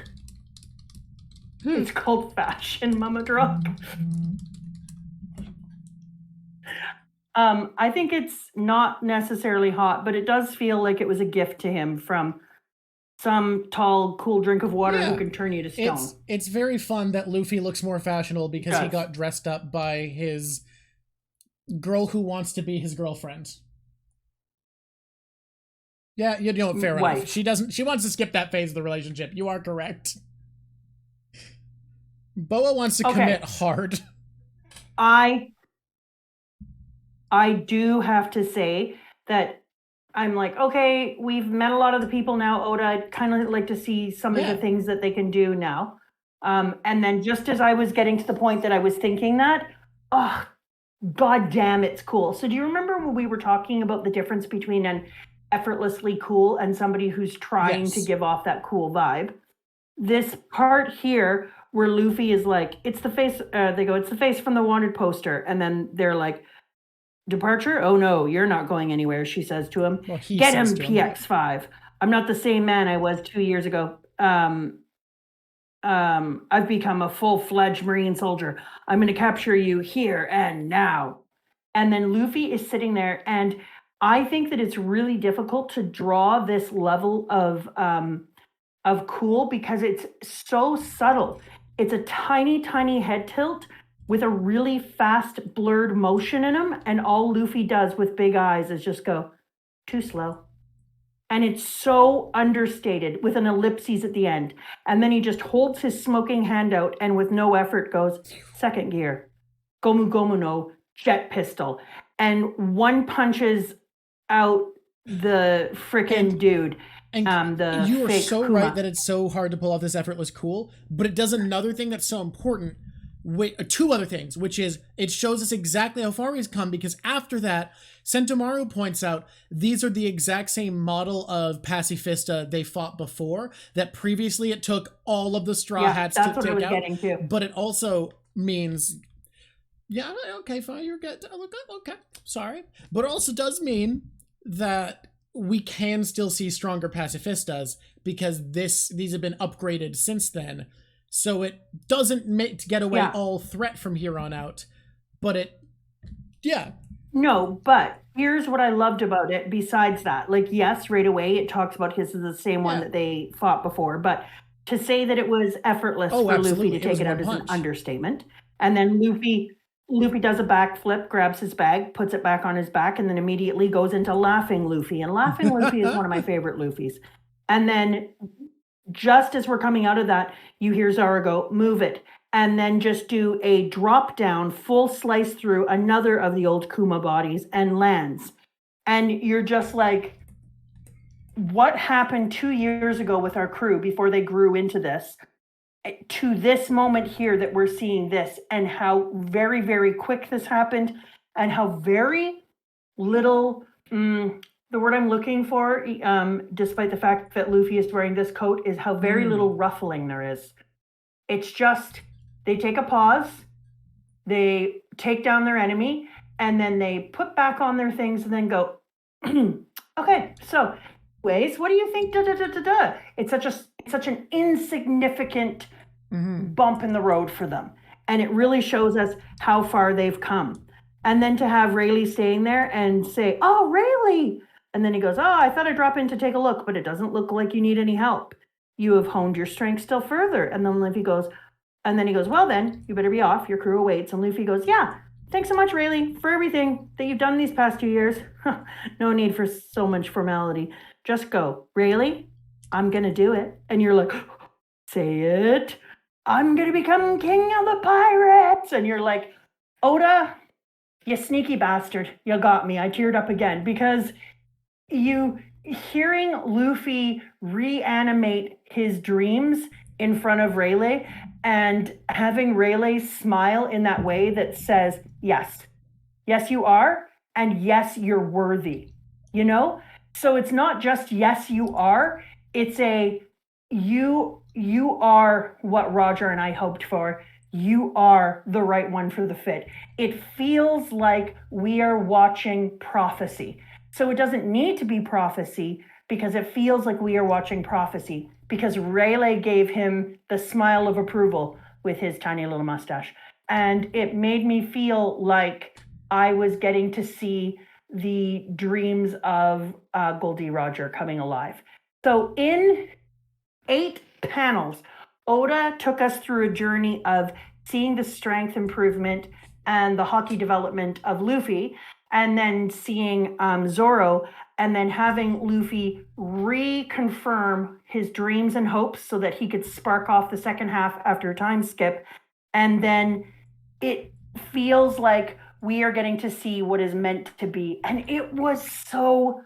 It's called Fashion Mama Drop. I think it's not necessarily hot, but it does feel like it was a gift to him from some tall, cool drink of water who can turn you to stone. It's very fun that Luffy looks more fashionable because he got dressed up by his girl who wants to be his girlfriend. Yeah, you know, fair enough. She wants to skip that phase of the relationship. You are correct. Boa wants to commit hard. I do have to say that I'm like, okay, we've met a lot of the people now, Oda. I'd kind of like to see some of the things that they can do now. And then just as I was getting to the point that I was thinking that, oh, god damn, it's cool. So do you remember when we were talking about the difference between an effortlessly cool and somebody who's trying to give off that cool vibe? This part here where Luffy is like, it's the face, they go, it's the face from the wanted poster. And then they're like, departure? Oh no, you're not going anywhere, she says to him. Well, get him, PX5. I'm not the same man I was 2 years ago. I've become a full-fledged Marine soldier. I'm going to capture you here and now. And then Luffy is sitting there, and I think that it's really difficult to draw this level of cool because it's so subtle. It's a tiny, tiny head tilt with a really fast blurred motion in him, and all Luffy does with big eyes is just go, too slow. And it's so understated with an ellipses at the end. And then he just holds his smoking hand out and with no effort goes, second gear, Gomu Gomu no jet pistol. And one punches out the frickin' dude. And you are so Kuma. right that it's so hard to pull off this effortless cool, but it does another thing that's so important. Two other things, which is it shows us exactly how far he's come, because after that, Sentomaru points out these are the exact same model of pacifista they fought before, that previously it took all of the straw hats to take out. But it also means, yeah, okay, fine, you're good. Okay, sorry. But it also does mean that we can still see stronger pacifistas because these have been upgraded since then. So it doesn't get away all threat from here on out, but No, but here's what I loved about it besides that. Like, yes, right away it talks about his is the same one that they fought before, but to say that it was effortless for Luffy to take it out is an understatement. And then Luffy does a backflip, grabs his bag, puts it back on his back, and then immediately goes into Laughing Luffy. And Laughing Luffy is one of my favorite Luffys. And then just as we're coming out of that, you hear Zoro go, move it, and then just do a drop down, full slice through another of the old Kuma bodies and lands. And you're just like, what happened 2 years ago with our crew before they grew into this, to this moment here that we're seeing this, and how very, very quick this happened, and how very little... the word I'm looking for, despite the fact that Luffy is wearing this coat, is how very little ruffling there is. It's just, they take a pause, they take down their enemy, and then they put back on their things and then go, okay, so, anyways, what do you think? It's such an insignificant bump in the road for them. And it really shows us how far they've come. And then to have Rayleigh staying there and say, oh, Rayleigh! And then he goes, oh, I thought I'd drop in to take a look, but it doesn't look like you need any help. You have honed your strength still further. And then Luffy goes, well then, you better be off. Your crew awaits. And Luffy goes, yeah, thanks so much, Rayleigh, for everything that you've done these past 2 years. No need for so much formality. Just go. Rayleigh, I'm going to do it. And you're like, say it. I'm going to become king of the pirates. And you're like, Oda, you sneaky bastard. You got me. I teared up again because... hearing Luffy reanimate his dreams in front of Rayleigh and having Rayleigh smile in that way that says, yes, you are, and yes, you're worthy, you know? So it's not just yes, you are, it's a you are what Roger and I hoped for. You are the right one for the fit. It feels like we are watching prophecy. So it doesn't need to be prophecy because it feels like we are watching prophecy, because Rayleigh gave him the smile of approval with his tiny little mustache. And it made me feel like I was getting to see the dreams of Goldie Roger coming alive. So in 8 panels, Oda took us through a journey of seeing the strength improvement and the Haki development of Luffy, and then seeing Zoro, and then having Luffy reconfirm his dreams and hopes so that he could spark off the second half after a time skip. And then it feels like we are getting to see what is meant to be. And it was so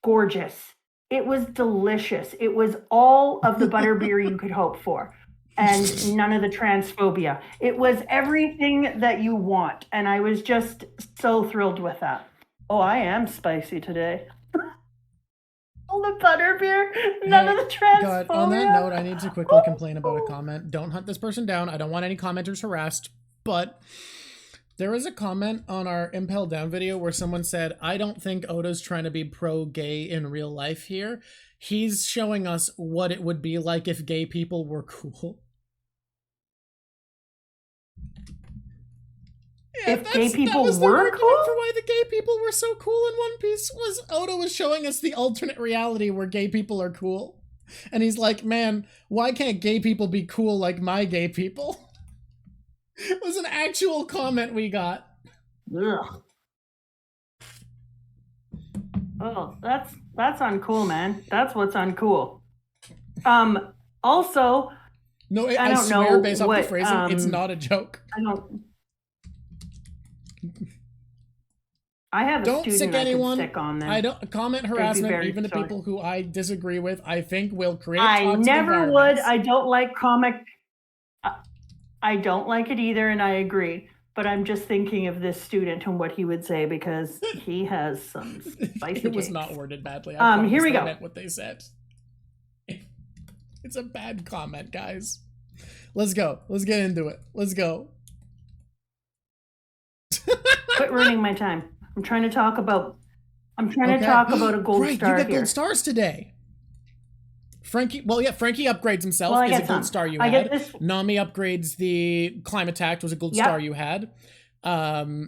gorgeous. It was delicious. It was all of the butterbeer you could hope for, and none of the transphobia. It was everything that you want. And I was just so thrilled with that. Oh, I am spicy today. All the butterbeer, none of the transphobia. God, on that note, I need to quickly complain about a comment. Don't hunt this person down. I don't want any commenters harassed, but there was a comment on our Impel Down video where someone said, I don't think Oda's trying to be pro-gay in real life here. He's showing us what it would be like if gay people were cool. Yeah, if gay people were cool? For why the gay people were so cool in One Piece was Oda was showing us the alternate reality where gay people are cool. And he's like, man, why can't gay people be cool like my gay people? It was an actual comment we got. Ugh. Oh, that's uncool, man. That's what's uncool. Also, no, I don't swear, know based off the phrasing, it's not a joke. I have a don't student sick anyone. Sick on them. I don't comment harassment, even to people who I disagree with. I think will create. I never would. I don't like comic. I don't like it either, and I agree. But I'm just thinking of this student and what he would say because he has some spicy. It was not worded badly. Here we go. Meant what they said. It's a bad comment, guys. Let's go. Let's get into it. Let's go. Quit ruining my time. I'm trying to talk about a gold star you got here. Gold stars today. Frankie upgrades himself. Well, is a gold star you had. Nami upgrades the climate attack, was a gold star you had. Yep. I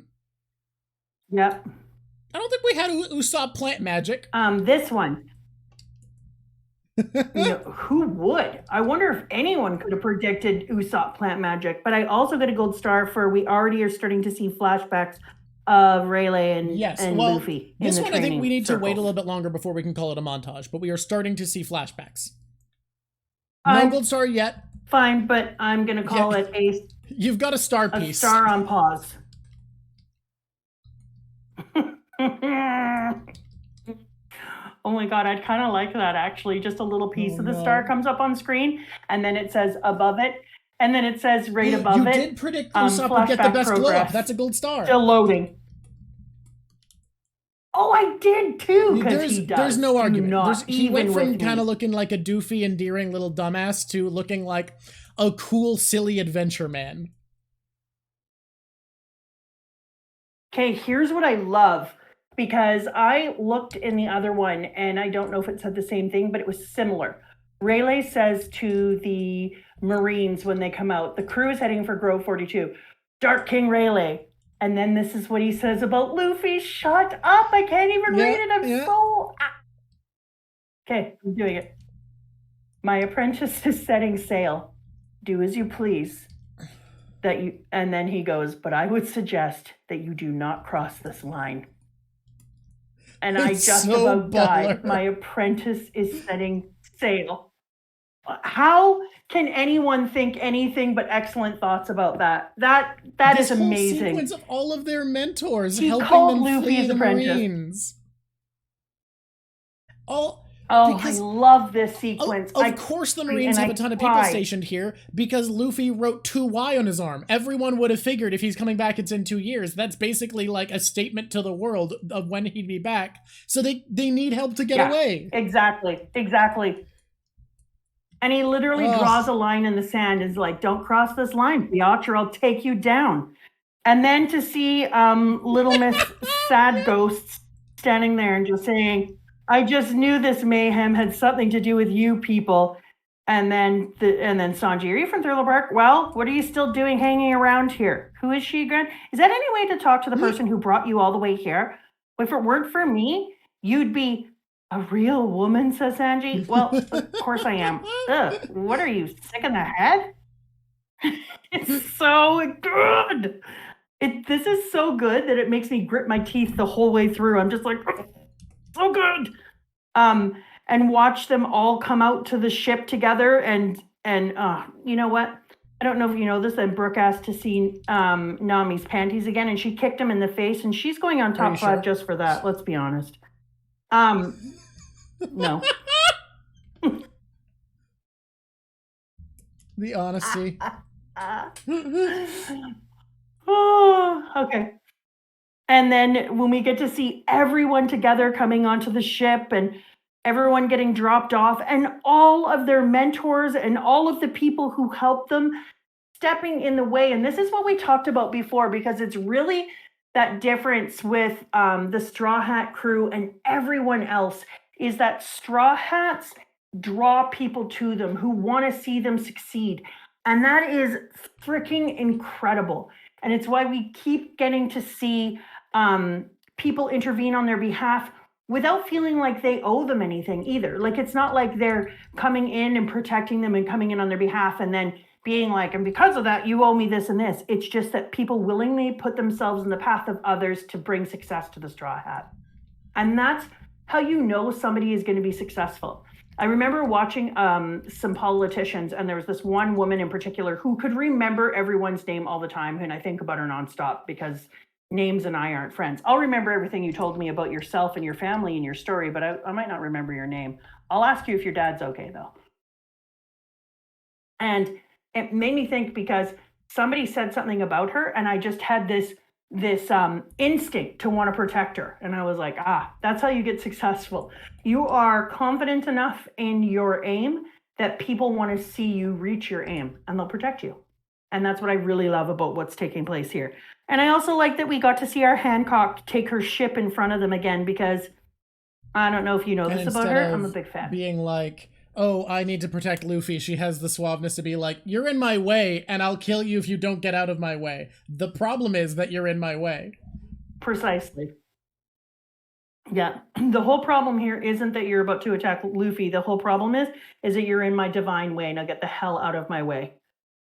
don't think we had Usopp plant magic. This one. Who would? I wonder if anyone could have predicted Usopp plant magic. But I also got a gold star for we already are starting to see flashbacks of Rayleigh and Luffy. This one I think we need to wait a little bit longer before we can call it a montage, but we are starting to see flashbacks. No gold star yet. Fine, but I'm going to call it a... You've got a star piece. A star on pause. Oh my God, I'd kind of like that actually. Just a little piece of the star comes up on screen, and then it says above it. And then it says right above it. You did predict Usopp would get the best glow up. That's a gold star. Still loading. Oh, I did too, because he does. There's no argument. He went from kind of looking like a doofy, endearing little dumbass to looking like a cool, silly adventure man. Okay, here's what I love. Because I looked in the other one, and I don't know if it said the same thing, but it was similar. Rayleigh says to the Marines when they come out, the crew is heading for Grove 42. Dark King Rayleigh. And then this is what he says about Luffy. Shut up. I can't even read it. I'm so... Okay, I'm doing it. My apprentice is setting sail. Do as you please. And then he goes, but I would suggest that you do not cross this line. And I just about died. My apprentice is setting sail. How can anyone think anything but excellent thoughts about that? That is amazing. Whole sequence of all of their mentors helping them flee the Marines. I love this sequence. Of course the Marines have a ton of people stationed here because Luffy wrote 2Y on his arm. Everyone would have figured if he's coming back, it's in 2 years. That's basically like a statement to the world of when he'd be back. So they need help to get away. Exactly. And he literally draws a line in the sand and is like, don't cross this line, biatch, or I'll take you down. And then to see Little Miss Sad Ghosts standing there and just saying, I just knew this mayhem had something to do with you people. And then Sanji, are you from Thriller Bark? Well, what are you still doing hanging around here? Who is she again? Is that any way to talk to the person who brought you all the way here? If it weren't for me, you'd be a real woman, says Sanji. Well, of course I am. Ugh, what are you, sick in the head? It's so good. This is so good that it makes me grit my teeth the whole way through. I'm just like, oh, so good. And watch them all come out to the ship together. And you know what? I don't know if you know this, and Brooke asked to see Nami's panties again, and she kicked him in the face, and she's going on top 5 just for that. Let's be honest. No. The honesty. Oh, okay. And then when we get to see everyone together coming onto the ship and everyone getting dropped off and all of their mentors and all of the people who helped them stepping in the way. And this is what we talked about before, because it's really that difference with the Straw Hat crew and everyone else, is that Straw Hats draw people to them who want to see them succeed. And that is freaking incredible. And it's why we keep getting to see people intervene on their behalf without feeling like they owe them anything either. Like, it's not like they're coming in and protecting them and coming in on their behalf and then being like, and because of that, you owe me this and this. It's just that people willingly put themselves in the path of others to bring success to the Straw Hat. And that's how you know somebody is going to be successful. I remember watching some politicians, and there was this one woman in particular who could remember everyone's name all the time, and I think about her nonstop because names and I aren't friends. I'll remember everything you told me about yourself and your family and your story, but I might not remember your name. I'll ask you if your dad's okay, though. And it made me think, because somebody said something about her, and I just had this instinct to want to protect her. And I was like, that's how you get successful. You are confident enough in your aim that people want to see you reach your aim, and they'll protect you. And that's what I really love about what's taking place here. And I also like that we got to see our Hancock take her ship in front of them again, because I don't know if you know this about her. I'm a big fan. Being like, oh, I need to protect Luffy, she has the suaveness to be like, you're in my way, and I'll kill you if you don't get out of my way. The problem is that you're in my way. Precisely. Yeah. The whole problem here isn't that you're about to attack Luffy. The whole problem is that you're in my divine way. Now get the hell out of my way.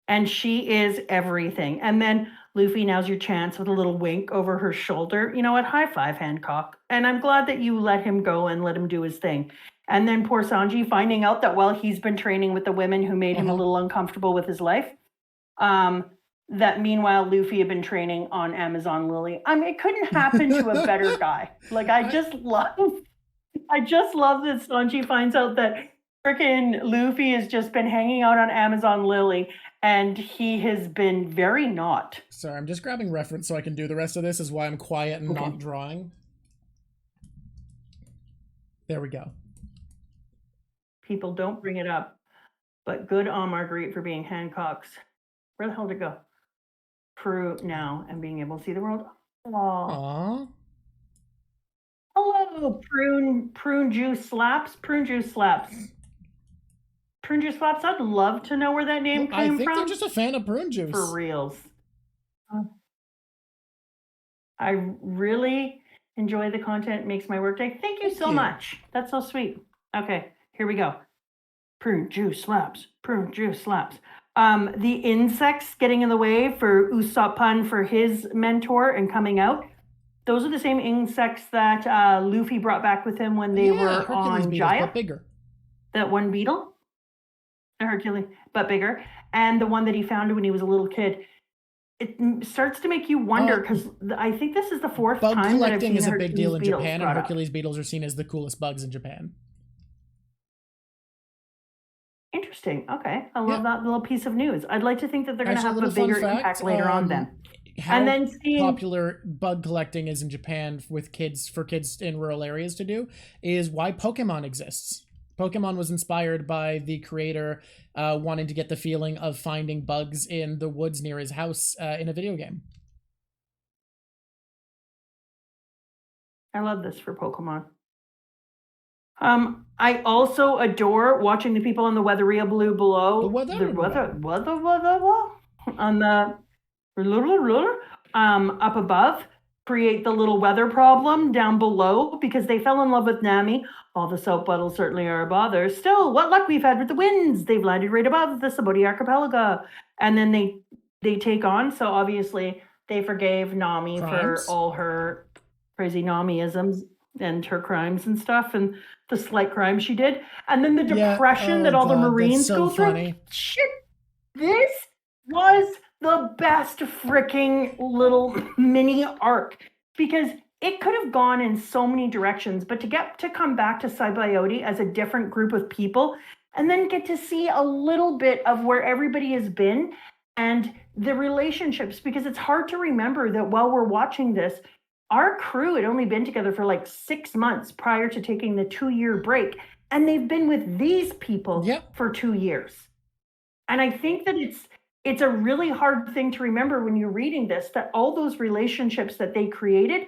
And she is everything. And then Luffy, now's your chance, with a little wink over her shoulder. You know what? High five, Hancock. And I'm glad that you let him go and let him do his thing. And then poor Sanji finding out that while he's been training with the women who made him a little uncomfortable with his life, that meanwhile Luffy had been training on Amazon Lily. I mean, it couldn't happen to a better guy. Like, I just love that Sanji finds out that frickin' Luffy has just been hanging out on Amazon Lily, and he has been very not. Sorry, I'm just grabbing reference so I can do the rest of this, is why I'm quiet and not drawing. There we go. People don't bring it up, but good on Marguerite for being Hancock's, where the hell did it go? Crew now, and being able to see the world. Aww. Hello, prune juice slaps. Prune juice slaps. Prune juice slaps. I'd love to know where that name came from. I think they're just a fan of prune juice. For reals. I really enjoy the content. It makes my workday. Thank you so much. That's so sweet. Okay, here we go. Prune juice slaps. Prune juice slaps. The insects getting in the way for Usopp for his mentor and coming out. Those are the same insects that Luffy brought back with him when they were Hercules on Jaya. But bigger. That one beetle? A Hercules, but bigger. And the one that he found when he was a little kid. It starts to make you wonder, because I think this is the fourth time that I've seen bug collecting is a big deal in Beetles Japan, and Hercules beetles are seen as the coolest bugs in Japan. Interesting. Okay. I love that little piece of news. I'd like to think that they're going to have a bigger impact later on then. And then popular bug collecting is in Japan with kids, for kids in rural areas to do, is why Pokemon exists. Pokemon was inspired by the creator wanting to get the feeling of finding bugs in the woods near his house in a video game. I love this for Pokemon. I also adore watching the people on the weatheria blue below. On the up above create the little weather problem down below because they fell in love with Nami. All the soap bottles certainly are a bother. Still, what luck we've had with the winds. They've landed right above the Sabaody archipelago. And then they take on. So obviously they forgave Nami for all her crazy Nami-isms and her crimes and stuff and the slight crime she did. And then the depression that all the Marines go through. Shit, this was the best freaking little mini arc because it could have gone in so many directions, but to come back to Sabaody as a different group of people and then get to see a little bit of where everybody has been and the relationships, because it's hard to remember that while we're watching this, our crew had only been together for like 6 months prior to taking the 2-year break, and they've been with these people for 2 years. And I think that it's a really hard thing to remember when you're reading this, that all those relationships that they created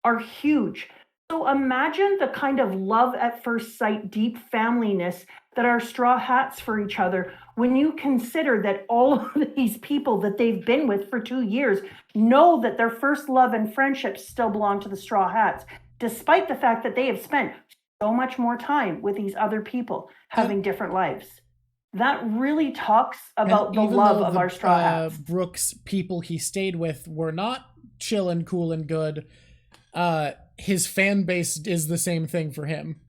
are huge. So imagine the kind of love at first sight, deep familyness that are straw hats for each other when you consider that all of these people that they've been with for 2 years know that their first love and friendships still belong to the straw hats, despite the fact that they have spent so much more time with these other people having different lives. That really talks about the love of our straw hats. Brooke's people he stayed with were not chill and cool and good. His fan base is the same thing for him.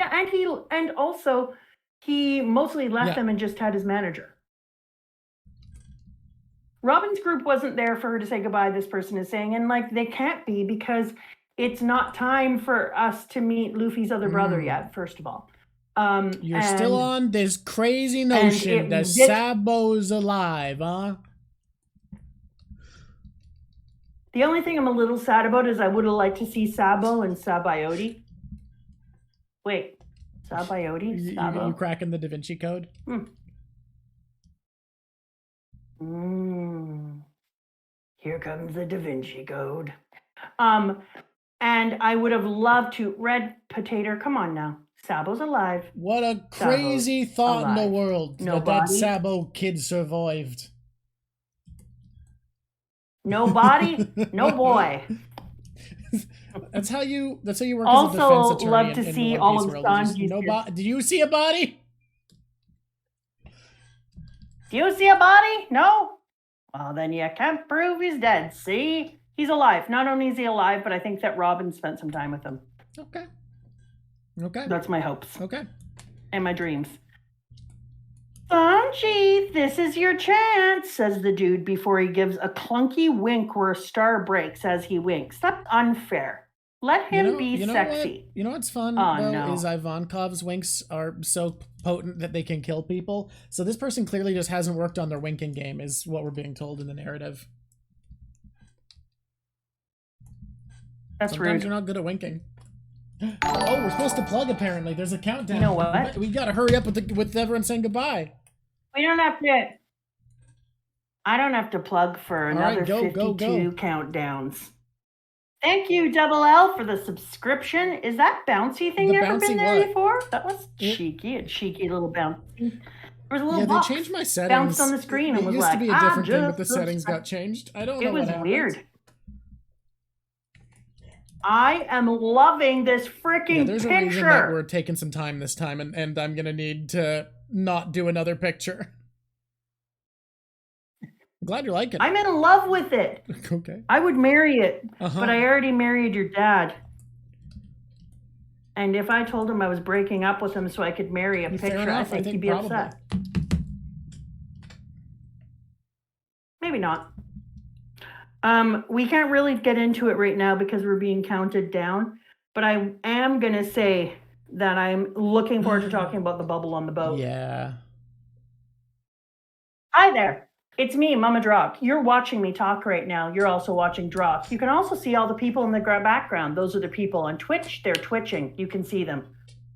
Yeah, and also he mostly left them and just had his manager. Robin's group wasn't there for her to say goodbye, this person is saying, and like they can't be because it's not time for us to meet Luffy's other brother yet, first of all. You're still on this crazy notion that Sabo's alive, huh? The only thing I'm a little sad about is I would have liked to see Sabo and Sabaody. Wait, Sabaody? Sabo? You cracking the Da Vinci Code? Here comes the Da Vinci Code. And I would have loved to... Red Potato, come on now. Sabo's alive. What a crazy thought in the world that Sabo kid survived. No body, no boy. That's how you work also, as a defense attorney. Also, love to see all of Sanji's. Do you see a body? Do you see a body? No? Well, then you can't prove he's dead. See? He's alive. Not only is he alive, but I think that Robin spent some time with him. Okay. That's my hopes. Okay. And my dreams. Sanji, this is your chance, says the dude before he gives a clunky wink where a star breaks as he winks. That's unfair. Let him be sexy. You know what's fun, is Ivankov's winks are so potent that they can kill people. So this person clearly just hasn't worked on their winking game, is what we're being told in the narrative. That's Sometimes rude. you're not good at winking. Oh, we're supposed to plug, apparently. There's a countdown. You know what? We gotta hurry up with everyone saying goodbye. We don't have to... I don't have to plug for another 52 countdowns. Thank you, Double L, for the subscription. Is that bouncy thing ever been there before? That was cheeky. A cheeky little bouncy. There was a little box. They changed my settings. Bounced on the screen and was like, it used to be a different thing, but the settings got changed. I don't know what happened. It was weird. I am loving this freaking there's picture. A reason that we're taking some time this time, and I'm going to need to not do another picture. I'm glad you like it. I'm in love with it. Okay. I would marry it, but I already married your dad. And if I told him I was breaking up with him so I could marry a picture, I think he'd be upset. Maybe not. We can't really get into it right now because we're being counted down, but I am going to say that I'm looking forward to talking about the bubble on the boat. Yeah. Hi there. It's me, Mama Drock. You're watching me talk right now. You're also watching Drock. You can also see all the people in the background. Those are the people on Twitch. They're twitching. You can see them.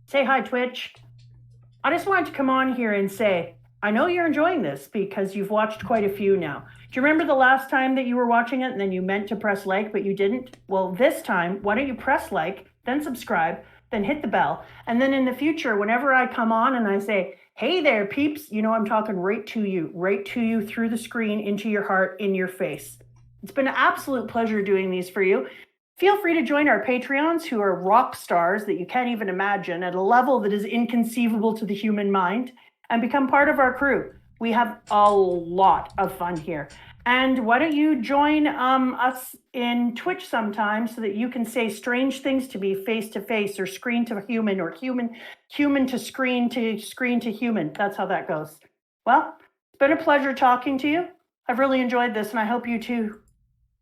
Say hi, Twitch. I just wanted to come on here and say, I know you're enjoying this because you've watched quite a few now. Do you remember the last time that you were watching it and then you meant to press like, but you didn't? Well, this time, why don't you press like, then subscribe, then hit the bell. And then in the future, whenever I come on and I say, hey there, peeps, you know I'm talking right to you through the screen, into your heart, in your face. It's been an absolute pleasure doing these for you. Feel free to join our Patreons, who are rock stars that you can't even imagine, at a level that is inconceivable to the human mind, and become part of our crew. We have a lot of fun here. And why don't you join us in Twitch sometime so that you can say strange things to me face to face, or screen to human, or human to screen to human. That's how that goes. Well, it's been a pleasure talking to you. I've really enjoyed this, and I hope you too.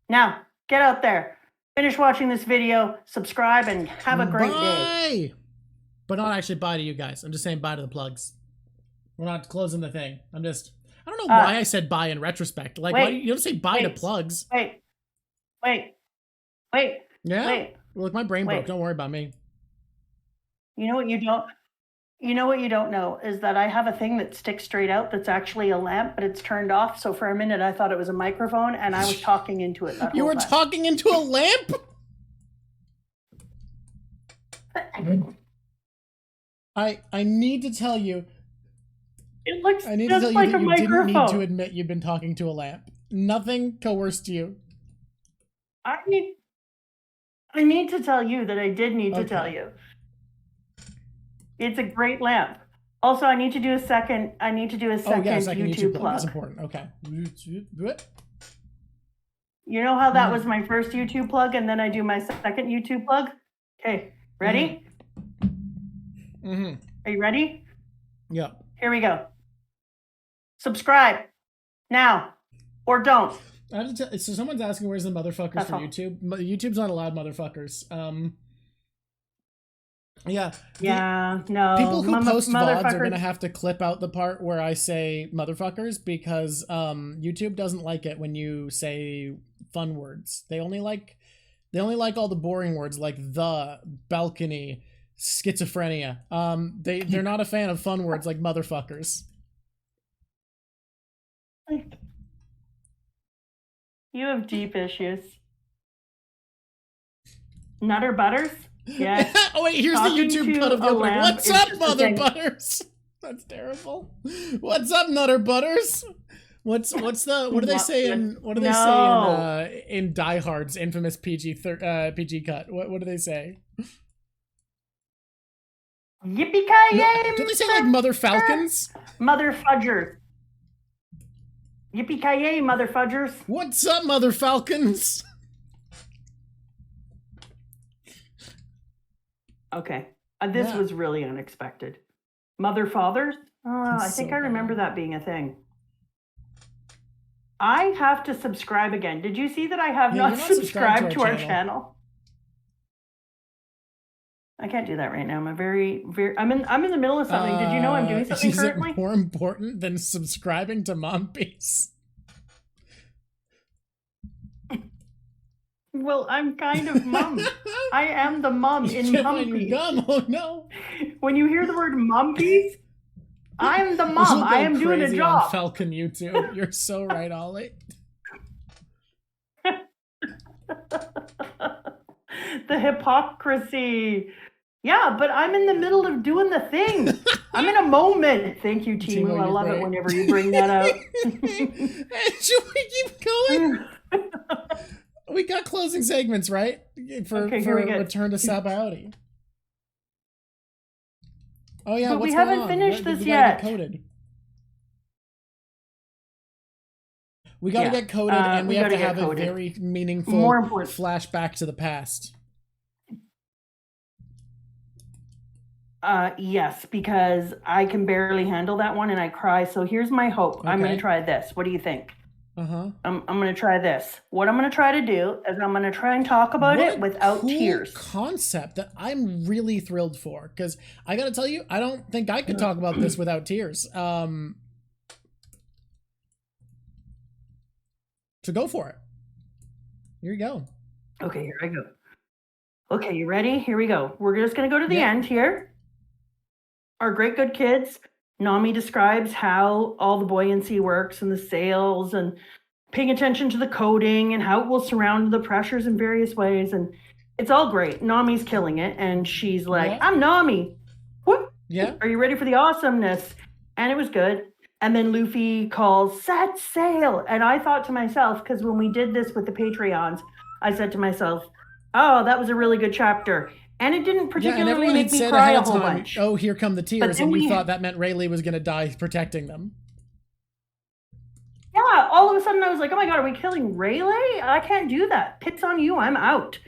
Now, get out there, finish watching this video, subscribe, and have a great day. But not actually bye to you guys. I'm just saying bye to the plugs. We're not closing the thing. I don't know why I said bye in retrospect. Like, why you don't say bye to plugs? Wait. Yeah? Wait. Look, my brain broke. Don't worry about me. You know what you don't know is that I have a thing that sticks straight out that's actually a lamp, but it's turned off. So for a minute, I thought it was a microphone, and I was talking into it. You were talking into a lamp? I need to tell you. It looks I need just to tell like you that a you microphone. didn't need to admit you've been talking to a lamp. Nothing coerced you. I need to tell you that I did need to tell you. It's a great lamp. Also, I need to do a second. second YouTube plug. That's important. Okay. You know how that was my first YouTube plug, and then I do my second YouTube plug? Okay, ready? Mm-hmm. Are you ready? Yeah. Here we go. Subscribe now, or don't. I have to tell, so someone's asking where's the motherfuckers for YouTube. YouTube's not allowed motherfuckers. Yeah. No. People who post VODs are gonna have to clip out the part where I say motherfuckers, because YouTube doesn't like it when you say fun words. They only like all the boring words like the, balcony, schizophrenia. They're not a fan of fun words like motherfuckers. You have deep issues. Nutter Butters? Yeah. Oh wait, here's the YouTube cut of the opening. What's up, Mother Butters? That's terrible. What's up, Nutter Butters? What do they say in Die Hard's infamous PG cut? What do they say? Yippee-ki-yay! Don't they say like Mother Falcons? Mother Fudgers. Yippee-ki-yay, Mother Fudgers. What's up, Mother Falcons? Okay. This was really unexpected. Mother Fathers? I think I remember that being a thing. I have to subscribe again. Did you see that I have not subscribed to our channel? I can't do that right now. I'm I'm in the middle of something. Did you know I'm doing something currently? Is it more important than subscribing to Mom Piece? Well, I'm kind of mum. I am the mum in Mum Piece. Oh no! When you hear the word Mum Piece, I'm the mum. I am doing a job. On Falcon YouTube. You're so right, Ollie. The hypocrisy. Yeah, but I'm in the middle of doing the thing. I'm in a moment. Thank you, Timu. I love it whenever you bring that out. Should we keep going? We got closing segments, right? For Return to Sabaody. Oh yeah, but we haven't finished this yet. We gotta get coded, and we have to have a very meaningful, flashback to the past. Yes, because I can barely handle that one, and I cry. So here's my hope. Okay. I'm going to try this. What do you think? I'm going to try this. What I'm going to try to do is I'm going to try and talk about it without tears. Concept that I'm really thrilled for, because I got to tell you, I don't think I could talk about this without tears. So go for it. Here you go. Okay, here I go. Okay, you ready? Here we go. We're just going to go to the end here. Our great good kids. Nami describes how all the buoyancy works and the sails and paying attention to the coding and how it will surround the pressures in various ways. And it's all great. Nami's killing it, and she's like, Yeah. I'm Nami. Whoop. Yeah. Are you ready for the awesomeness? And it was good. And then Luffy calls, set sail. And I thought to myself, because when we did this with the Patreons, I said to myself, oh, that was a really good chapter. And it didn't particularly make me cry a whole bunch. Oh, here come the tears. And you thought that meant Rayleigh was going to die protecting them. Yeah, all of a sudden I was like, oh my god, are we killing Rayleigh? I can't do that. Pit's on you, I'm out.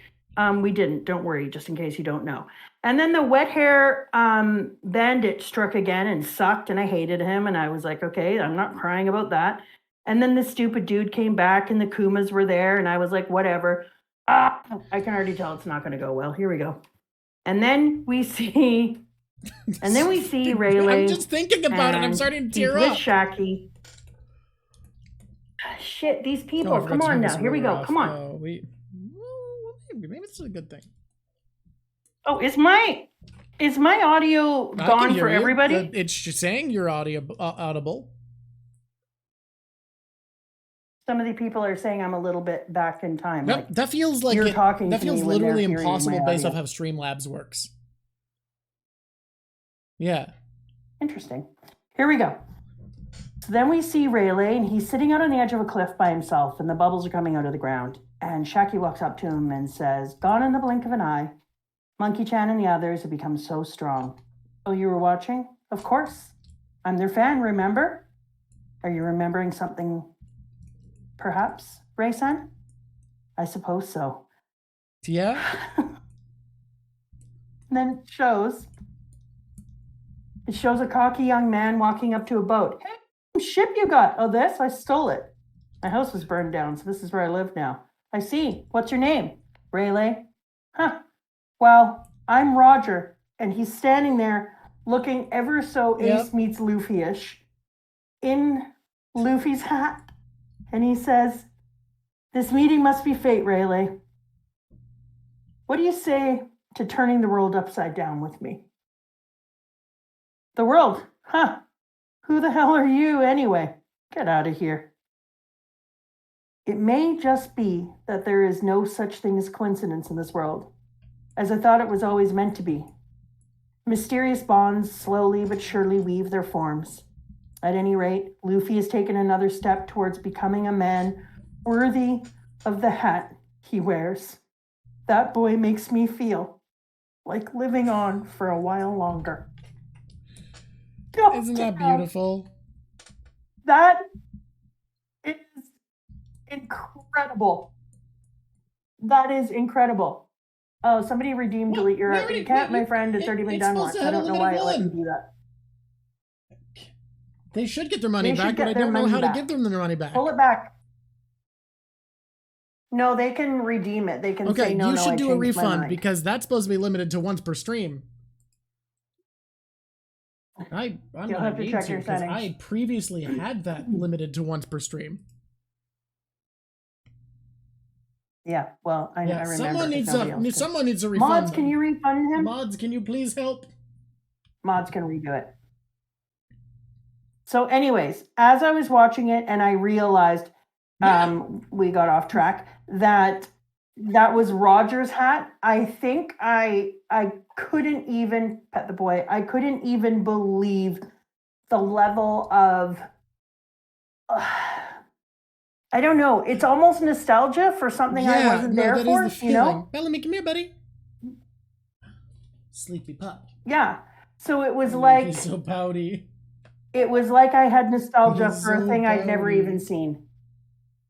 We didn't, don't worry, just in case you don't know. And then the wet hair bandit struck again and sucked, and I hated him, and I was like, okay, I'm not crying about that. And then the stupid dude came back, and the Kumas were there, and I was like, whatever. I can already tell it's not going to go well. Here we go. And then we see, Rayleigh. I'm just thinking about it. I'm starting to tear up. With Shaki. Shit, these people. Oh, come on now. Here we go. Come on. Maybe this is a good thing. Oh, is my audio gone for everybody? It's just saying you're audible. Some of the people are saying I'm a little bit back in time. Nope, like that feels like you're talking. That feels literally impossible based off how Streamlabs works. Yeah. Interesting. Here we go. So then we see Rayleigh, and he's sitting out on the edge of a cliff by himself, and the bubbles are coming out of the ground. And Shaki walks up to him and says, gone in the blink of an eye. Monkey-chan and the others have become so strong. Oh, you were watching? Of course. I'm their fan, remember? Are you remembering something, perhaps, Ray-san? I suppose so. Yeah? And then it shows a cocky young man walking up to a boat. Hey, what ship you got? Oh, this? I stole it. My house was burned down, so this is where I live now. I see. What's your name? Rayleigh. Huh. Well, I'm Roger, and he's standing there looking ever so Ace meets Luffy-ish in Luffy's hat. And he says, this meeting must be fate, Rayleigh. What do you say to turning the world upside down with me? The world? Huh. Who the hell are you anyway? Get out of here. It may just be that there is no such thing as coincidence in this world, as I thought it was always meant to be. Mysterious bonds slowly but surely weave their forms. At any rate, Luffy has taken another step towards becoming a man worthy of the hat he wears. That boy makes me feel like living on for a while longer. Isn't that beautiful? That is incredible. That is incredible. Oh, somebody redeemed delete your art. You can't, my friend. It's already been done once. I don't know why it let you do that. They should get their money back, but I don't know how to give them their money back. Pull it back. No, they can redeem it. They can say, no, you should do a refund because that's supposed to be limited to once per stream. I'm You'll have to check your settings. I previously had that limited to once per stream. Yeah, well, I remember. Someone needs a refund. Mods, can you refund him? Mods, can you please help? Mods can redo it. So anyways, as I was watching it and I realized we got off track, that was Roger's hat. I think I couldn't even, pet the boy, I couldn't even believe the level of, I don't know, it's almost nostalgia for something I wasn't there for, is the feeling. You know? Bellamy, come here, buddy. Sleepy pup. Yeah, so it was like... He's so pouty. It was like I had nostalgia for a thing I'd never even seen.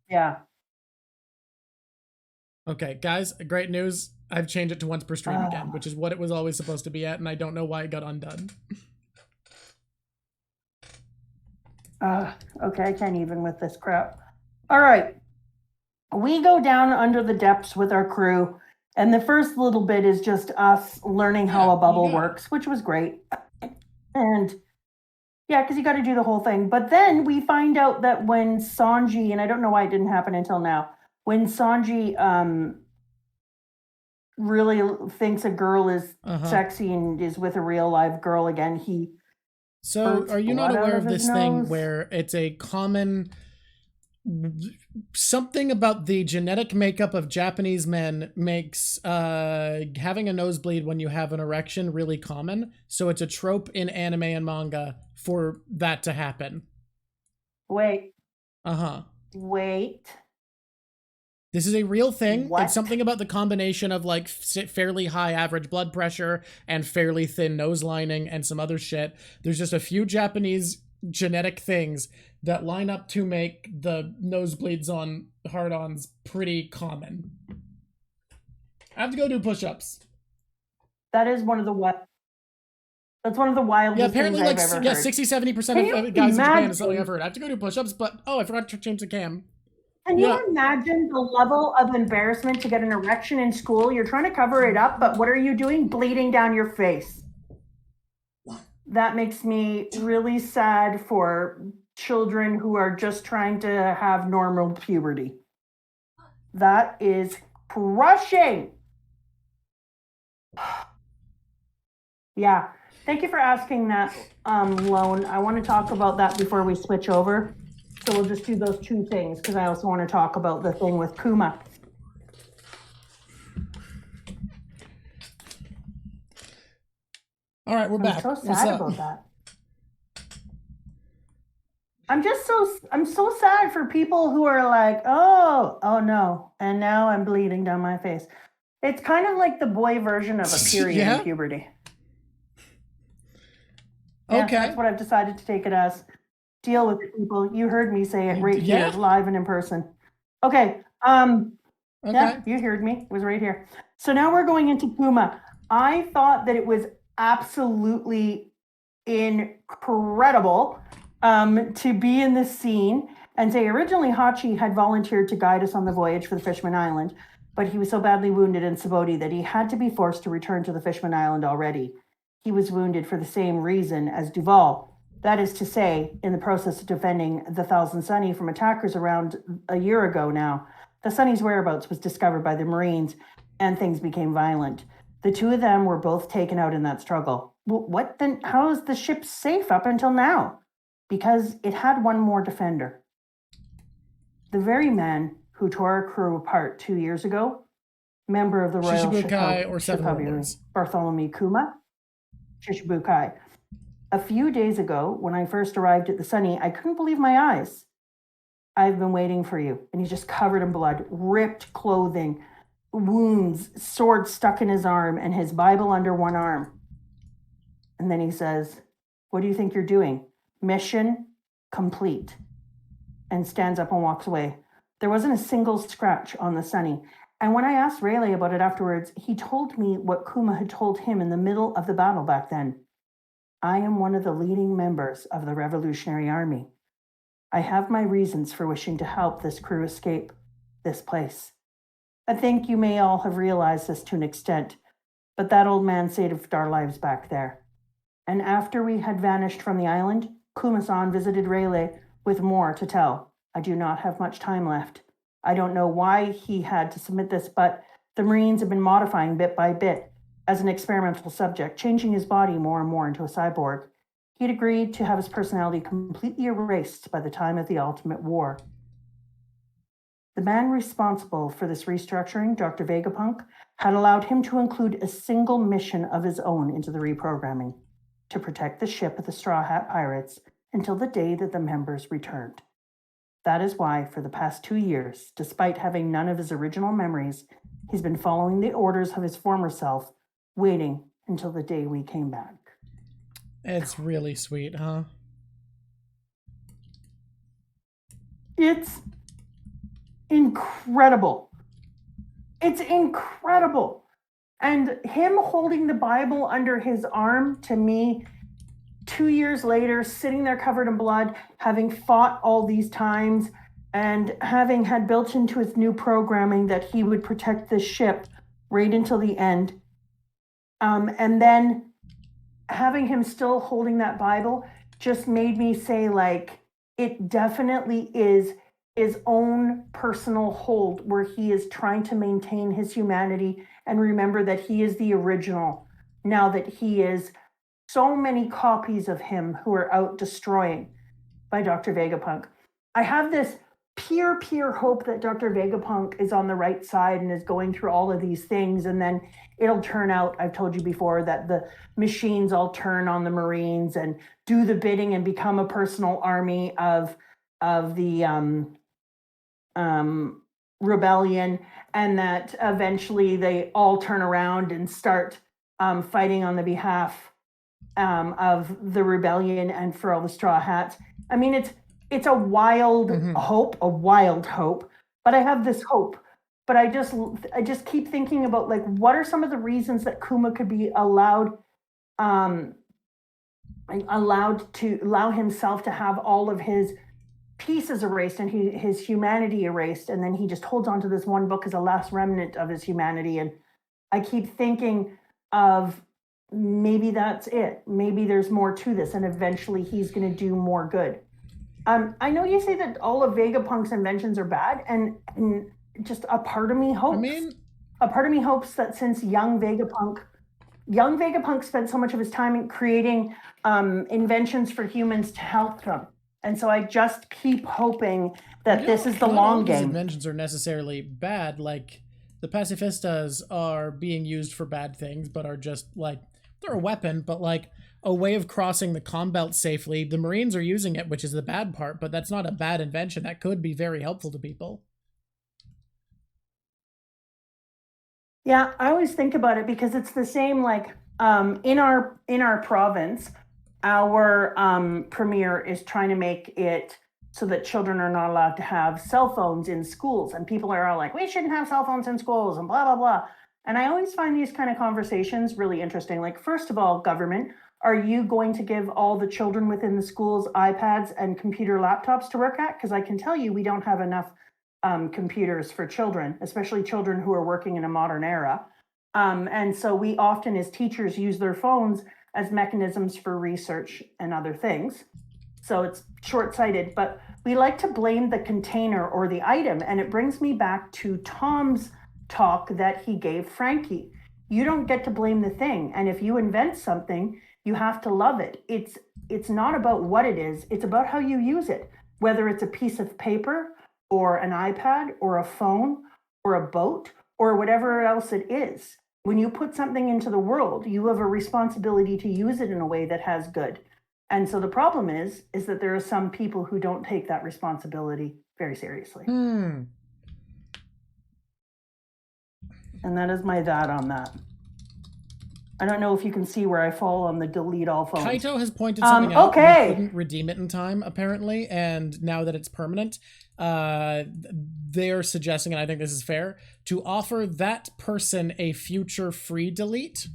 Yeah. Okay, guys, great news. I've changed it to once per stream again, which is what it was always supposed to be at, and I don't know why it got undone. Okay, I can't even with this crap. All right. We go down under the depths with our crew, and the first little bit is just us learning how a bubble works, which was great. And yeah, because you got to do the whole thing. But then we find out that when Sanji, and I don't know why it didn't happen until now, when Sanji really thinks a girl is sexy and is with a real live girl again, he... So are you not aware of this thing where it's a common something about the genetic makeup of Japanese men makes having a nosebleed when you have an erection really common. So it's a trope in anime and manga for that to happen. Wait. Uh-huh. Wait. This is a real thing. What? It's something about the combination of like fairly high average blood pressure and fairly thin nose lining and some other shit. There's just a few Japanese genetic things that line up to make the nosebleeds on hard-ons pretty common. I have to go do push-ups. That is one of the what? That's one of the wildest apparently things like I've ever heard. 60-70% of guys in Japan is something I've heard. I have to go do push-ups, but I forgot to change the cam. Can you imagine the level of embarrassment to get an erection in school? You're trying to cover it up, but what are you doing? Bleeding down your face. That makes me really sad for children who are just trying to have normal puberty. That is crushing. Yeah. Thank you for asking that, Lone. I want to talk about that before we switch over. So we'll just do those two things because I also want to talk about the thing with Kuma. All right, we're back. I'm so sad about that. I'm so sad for people who are like, oh no, and now I'm bleeding down my face. It's kind of like the boy version of a period in puberty. Yeah, okay. That's what I've decided to take it as. Deal with it, people. You heard me say it right here, live and in person. Okay. Yeah, you heard me. It was right here. So now we're going into Kuma. I thought that it was absolutely incredible to be in this scene and say originally Haki had volunteered to guide us on the voyage for the Fishman Island, but he was so badly wounded in Sabaody that he had to be forced to return to the Fishman Island already. He was wounded for the same reason as Duval. That is to say, in the process of defending the Thousand Sunny from attackers around a year ago now, the Sunny's whereabouts was discovered by the Marines and things became violent. The two of them were both taken out in that struggle. What then? How is the ship safe up until now? Because it had one more defender. The very man who tore our crew apart 2 years ago, member of the Royal Shippuden, Bartholomew Kuma, Shichibukai. A few days ago, when I first arrived at the Sunny, I couldn't believe my eyes. I've been waiting for you. And he's just covered in blood, ripped clothing, wounds, sword stuck in his arm, and his Bible under one arm. And then he says, what do you think you're doing? Mission complete. And stands up and walks away. There wasn't a single scratch on the Sunny. And when I asked Rayleigh about it afterwards, he told me what Kuma had told him in the middle of the battle back then. I am one of the leading members of the Revolutionary Army. I have my reasons for wishing to help this crew escape this place. I think you may all have realized this to an extent, but that old man saved our lives back there. And after we had vanished from the island, Kuma-san visited Rayleigh with more to tell. I do not have much time left. I don't know why he had to submit this, but the Marines have been modifying bit by bit as an experimental subject, changing his body more and more into a cyborg. He'd agreed to have his personality completely erased by the time of the Ultimate War. The man responsible for this restructuring, Dr. Vegapunk, had allowed him to include a single mission of his own into the reprogramming, to protect the ship of the Straw Hat Pirates until the day that the members returned. That is why, for the past 2 years, despite having none of his original memories, he's been following the orders of his former self, waiting until the day we came back. It's really sweet, huh? It's incredible. It's incredible. And him holding the Bible under his arm, to me, 2 years later, sitting there covered in blood, having fought all these times, and having had built into his new programming that he would protect the ship right until the end. And then having him still holding that Bible just made me say, like, it definitely is his own personal hold where he is trying to maintain his humanity and remember that he is the original, now that he is so many copies of him who are out destroying by Dr. Vegapunk. I have this pure hope that Dr. Vegapunk is on the right side and is going through all of these things, and then it'll turn out, I've told you before, that the machines all turn on the Marines and do the bidding and become a personal army of the rebellion, and that eventually they all turn around and start fighting on the behalf of the rebellion and for all the Straw Hats. I mean, it's a wild hope, but I have this hope. But I just keep thinking about, like, what are some of the reasons that Kuma could be allowed to allow himself to have all of his pieces erased and his humanity erased, and then he just holds on to this one book as a last remnant of his humanity. And I keep thinking of, maybe that's it. Maybe there's more to this, and eventually he's going to do more good. I know you say that all of Vegapunk's inventions are bad, and just a part of me hopes. A part of me hopes that since young Vegapunk spent so much of his time in creating inventions for humans to help them. And so I just keep hoping that this is the long game. These inventions are necessarily bad. Like, the pacifistas are being used for bad things, but are just, like, they're a weapon, but, like, a way of crossing the comm belt safely. The Marines are using it, which is the bad part, but that's not a bad invention. That could be very helpful to people. Yeah, I always think about it because it's the same, like, in our province, our premier is trying to make it so that children are not allowed to have cell phones in schools. And people are all like, we shouldn't have cell phones in schools and blah, blah, blah. And I always find these kind of conversations really interesting. Like, first of all, government, are you going to give all the children within the schools iPads and computer laptops to work at? Because I can tell you we don't have enough computers for children, especially children who are working in a modern era. And so we often, as teachers, use their phones as mechanisms for research and other things. So it's short-sighted, but we like to blame the container or the item. And it brings me back to Tom's talk that he gave Frankie. You don't get to blame the thing. And if you invent something, you have to love it. It's not about what it is. It's about how you use it, whether it's a piece of paper or an iPad or a phone or a boat or whatever else it is. When you put something into the world, you have a responsibility to use it in a way that has good. And so the problem is that there are some people who don't take that responsibility very seriously. And that is my that on that. I don't know if you can see where I fall on the delete all phones. Kaito has pointed something out. We couldn't redeem it in time, apparently, and now that it's permanent, they're suggesting, and I think this is fair, to offer that person a future free delete.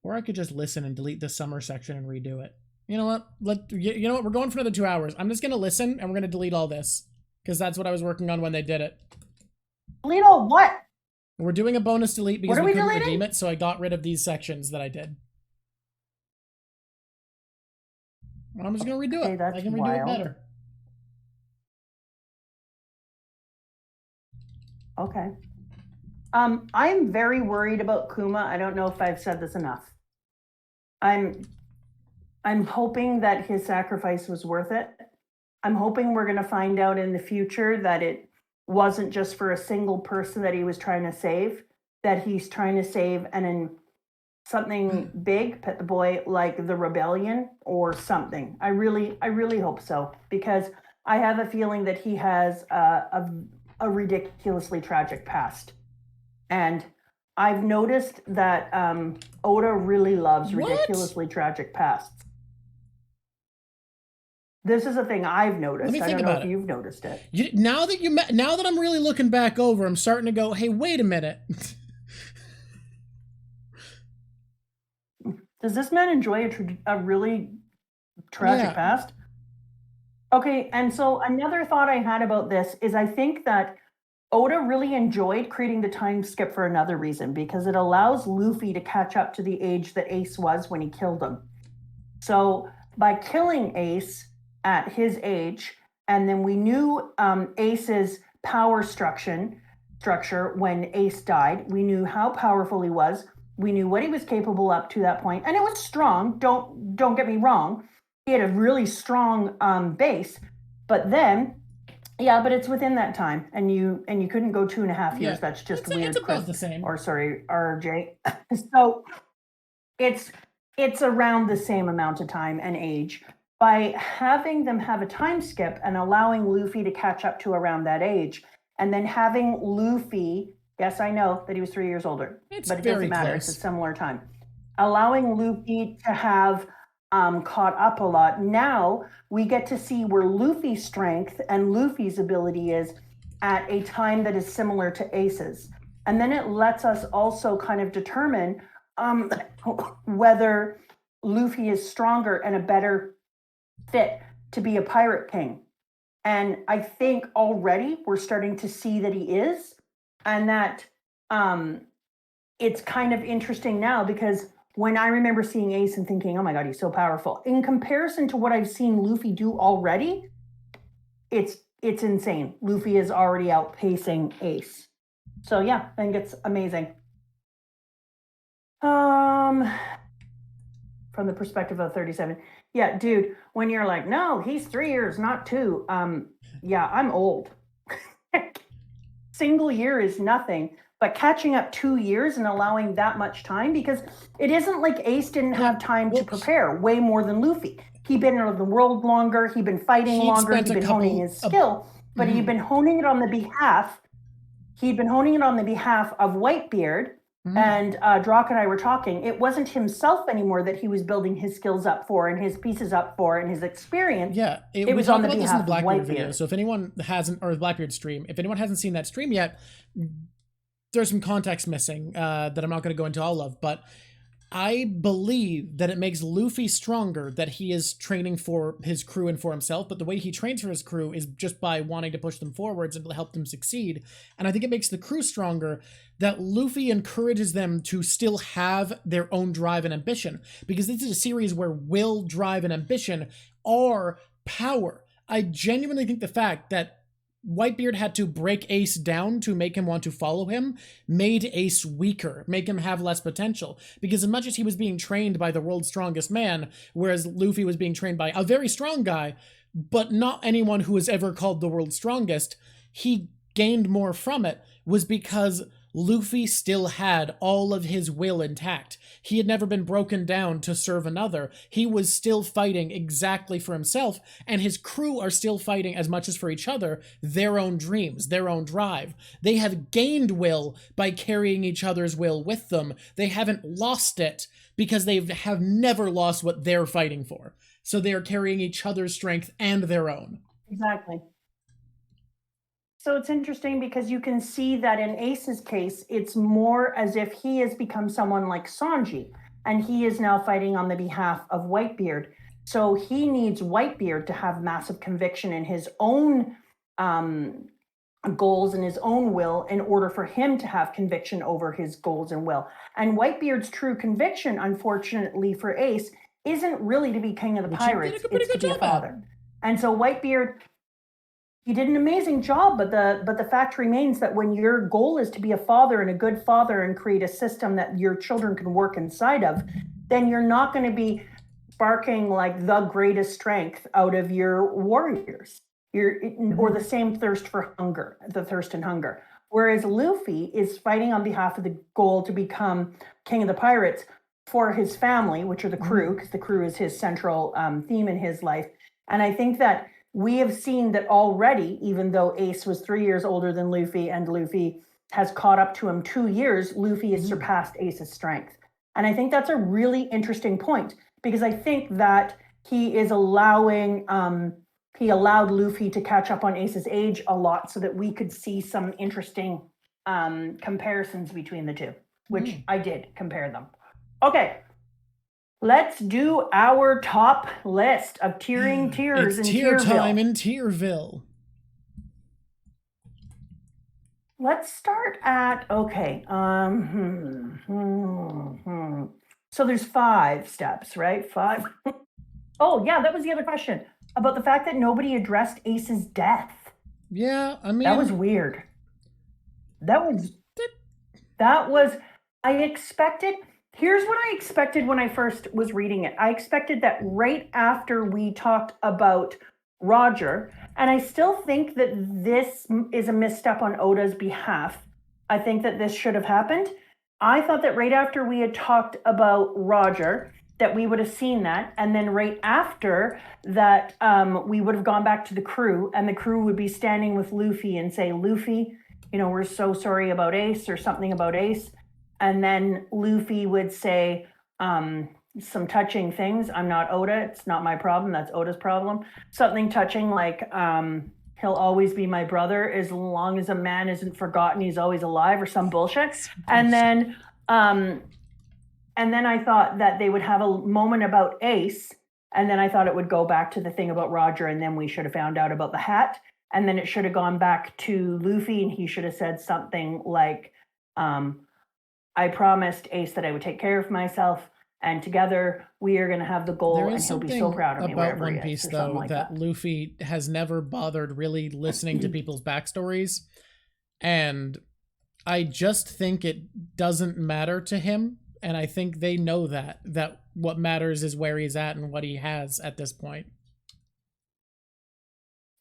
Or I could just listen and delete the summer section and redo it. You know what? You know what? We're going for another 2 hours. I'm just going to listen, and we're going to delete all this. Because that's what I was working on when they did it. Delete all what? We're doing a bonus delete because we couldn't redeem it, so I got rid of these sections that I did. I'm just going to redo it. I can redo it better. Okay. I'm very worried about Kuma. I don't know if I've said this enough. I'm hoping that his sacrifice was worth it. I'm hoping we're going to find out in the future that it wasn't just for a single person that he was trying to save, that he's trying to save and in something big, pet the boy, like the rebellion or something. I really hope so, because I have a feeling that he has a ridiculously tragic past. And I've noticed that Oda really loves ridiculously tragic pasts. This is a thing I've noticed. I don't know if you've noticed it. Now that I'm really looking back over, I'm starting to go, hey, wait a minute. Does this man enjoy a really tragic past? Okay, and so another thought I had about this is I think that Oda really enjoyed creating the time skip for another reason, because it allows Luffy to catch up to the age that Ace was when he killed him. So by killing Ace at his age, and then we knew Ace's power structure when Ace died. We knew how powerful he was. We knew what he was capable up to that point, and it was strong. Don't get me wrong. He had a really strong base, but then Yeah, but it's within that time, and you couldn't go 2.5 years. That's just weird. It's about the same. Or sorry, RJ. So it's around the same amount of time and age. By having them have a time skip and allowing Luffy to catch up to around that age, and then having Luffy, yes, I know that he was 3 years older, but it doesn't matter. Close. It's a similar time. Allowing Luffy to have caught up a lot. Now we get to see where Luffy's strength and Luffy's ability is at a time that is similar to Ace's. And then it lets us also kind of determine whether Luffy is stronger and a better fit to be a pirate king. And I think already we're starting to see that he is, and that it's kind of interesting now, because when I remember seeing Ace and thinking, oh my God, he's so powerful, in comparison to what I've seen Luffy do already, it's insane. Luffy is already outpacing Ace. So yeah, I think it's amazing. From the perspective of 37. Yeah, dude, when you're like, no, he's 3 years, not 2. Yeah, I'm old. Single year is nothing. But catching up 2 years and allowing that much time, because it isn't like Ace didn't have time to prepare, way more than Luffy. He'd been in the world longer, he'd been fighting longer, he'd been honing his skill, but he'd been honing it on the behalf of Whitebeard. And Drock and I were talking, it wasn't himself anymore that he was building his skills up for and his pieces up for and his experience. Yeah, it was on the behalf of Blackbeard video. So if anyone hasn't, or the Blackbeard stream, if anyone hasn't seen that stream yet, there's some context missing that I'm not going to go into all of, but I believe that it makes Luffy stronger that he is training for his crew and for himself, but the way he trains for his crew is just by wanting to push them forwards and help them succeed. And I think it makes the crew stronger that Luffy encourages them to still have their own drive and ambition, because this is a series where will, drive, and ambition are power. I genuinely think the fact that Whitebeard had to break Ace down to make him want to follow him made Ace weaker, make him have less potential. Because as much as he was being trained by the world's strongest man, whereas Luffy was being trained by a very strong guy, but not anyone who was ever called the world's strongest, he gained more from it, was because Luffy still had all of his will intact. He had never been broken down to serve another. He was still fighting exactly for himself, and his crew are still fighting as much as for each other, their own dreams, their own drive. They have gained will by carrying each other's will with them. They haven't lost it because they have never lost what they're fighting for. So they are carrying each other's strength and their own. Exactly. So it's interesting because you can see that in Ace's case, it's more as if he has become someone like Sanji, and he is now fighting on the behalf of Whitebeard. So he needs Whitebeard to have massive conviction in his own goals and his own will in order for him to have conviction over his goals and will. And Whitebeard's true conviction, unfortunately for Ace, isn't really to be king of the pirates, it's to be a father. And so Whitebeard, he did an amazing job, but the fact remains that when your goal is to be a father and a good father and create a system that your children can work inside of, then you're not going to be sparking like the greatest strength out of your warriors. Or the same thirst for hunger, the thirst and hunger. Whereas Luffy is fighting on behalf of the goal to become king of the pirates for his family, which are the crew, because the crew is his central theme in his life. And I think that we have seen that already, even though Ace was 3 years older than Luffy and Luffy has caught up to him 2 years, Luffy has surpassed Ace's strength. And I think that's a really interesting point, because I think that he is allowing, he allowed Luffy to catch up on Ace's age a lot so that we could see some interesting comparisons between the two, which I did compare them. Okay. Let's do our top list of tiering tiers in Tierville. It's tier time in Tierville. Let's start at, okay. So there's 5 steps, right? 5. Oh, yeah, that was the other question. About the fact that nobody addressed Ace's death. Yeah, I mean... That was weird. That was... I expected... Here's what I expected when I first was reading it. I expected that right after we talked about Roger. And I still think that this is a misstep on Oda's behalf. I think that this should have happened. I thought that right after we had talked about Roger, that we would have seen that. And then right after that, we would have gone back to the crew, and the crew would be standing with Luffy and say, Luffy, you know, we're so sorry about Ace, or something about Ace. And then Luffy would say some touching things. I'm not Oda. It's not my problem. That's Oda's problem. Something touching like, he'll always be my brother as long as a man isn't forgotten, he's always alive, or some bullshit. And then I thought that they would have a moment about Ace, and then I thought it would go back to the thing about Roger, and then we should have found out about the hat, and then it should have gone back to Luffy, and he should have said something like, I promised Ace that I would take care of myself, and together we are going to have the goal, and he'll be so proud of me wherever he is. About One Piece, though, like that Luffy has never bothered really listening to people's backstories, and I just think it doesn't matter to him, and I think they know that what matters is where he's at and what he has at this point.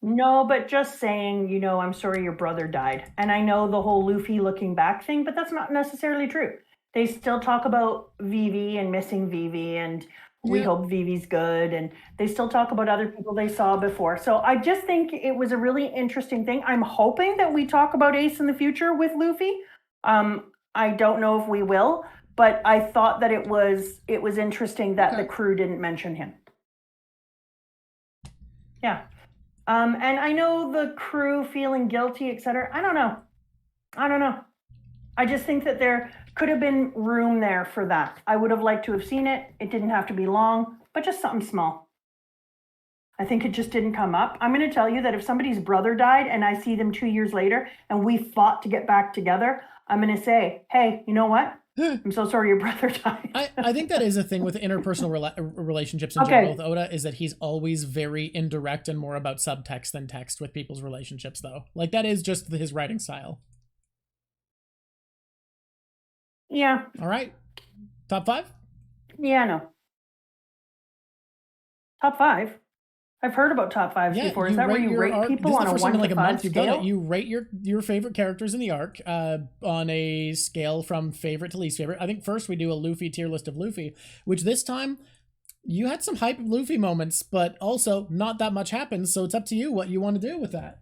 No, but just saying, you know, I'm sorry your brother died. And I know the whole Luffy looking back thing, but that's not necessarily true. They still talk about Vivi and missing Vivi, and we hope Vivi's good, and they still talk about other people they saw before. So I just think it was a really interesting thing. I'm hoping that we talk about Ace in the future with Luffy. I don't know if we will, but I thought that it was interesting that the crew didn't mention him. Yeah. And I know the crew feeling guilty, etc. I don't know. I just think that there could have been room there for that. I would have liked to have seen it. It didn't have to be long, but just something small. I think it just didn't come up. I'm going to tell you that if somebody's brother died and I see them 2 years later and we fought to get back together, I'm going to say, hey, you know what? I'm so sorry your brother died. I think that is a thing with interpersonal relationships in general with Oda, is that he's always very indirect and more about subtext than text with people's relationships, though. Like, that is just his writing style. Yeah. All right. Top 5? Yeah, no. Top 5? I've heard about top 5s before. Is that where you rate people on a 1 to 5 scale? You rate your favorite characters in the arc on a scale from favorite to least favorite. I think first we do a Luffy tier list of Luffy, which this time you had some hype Luffy moments, but also not that much happens, so it's up to you what you want to do with that.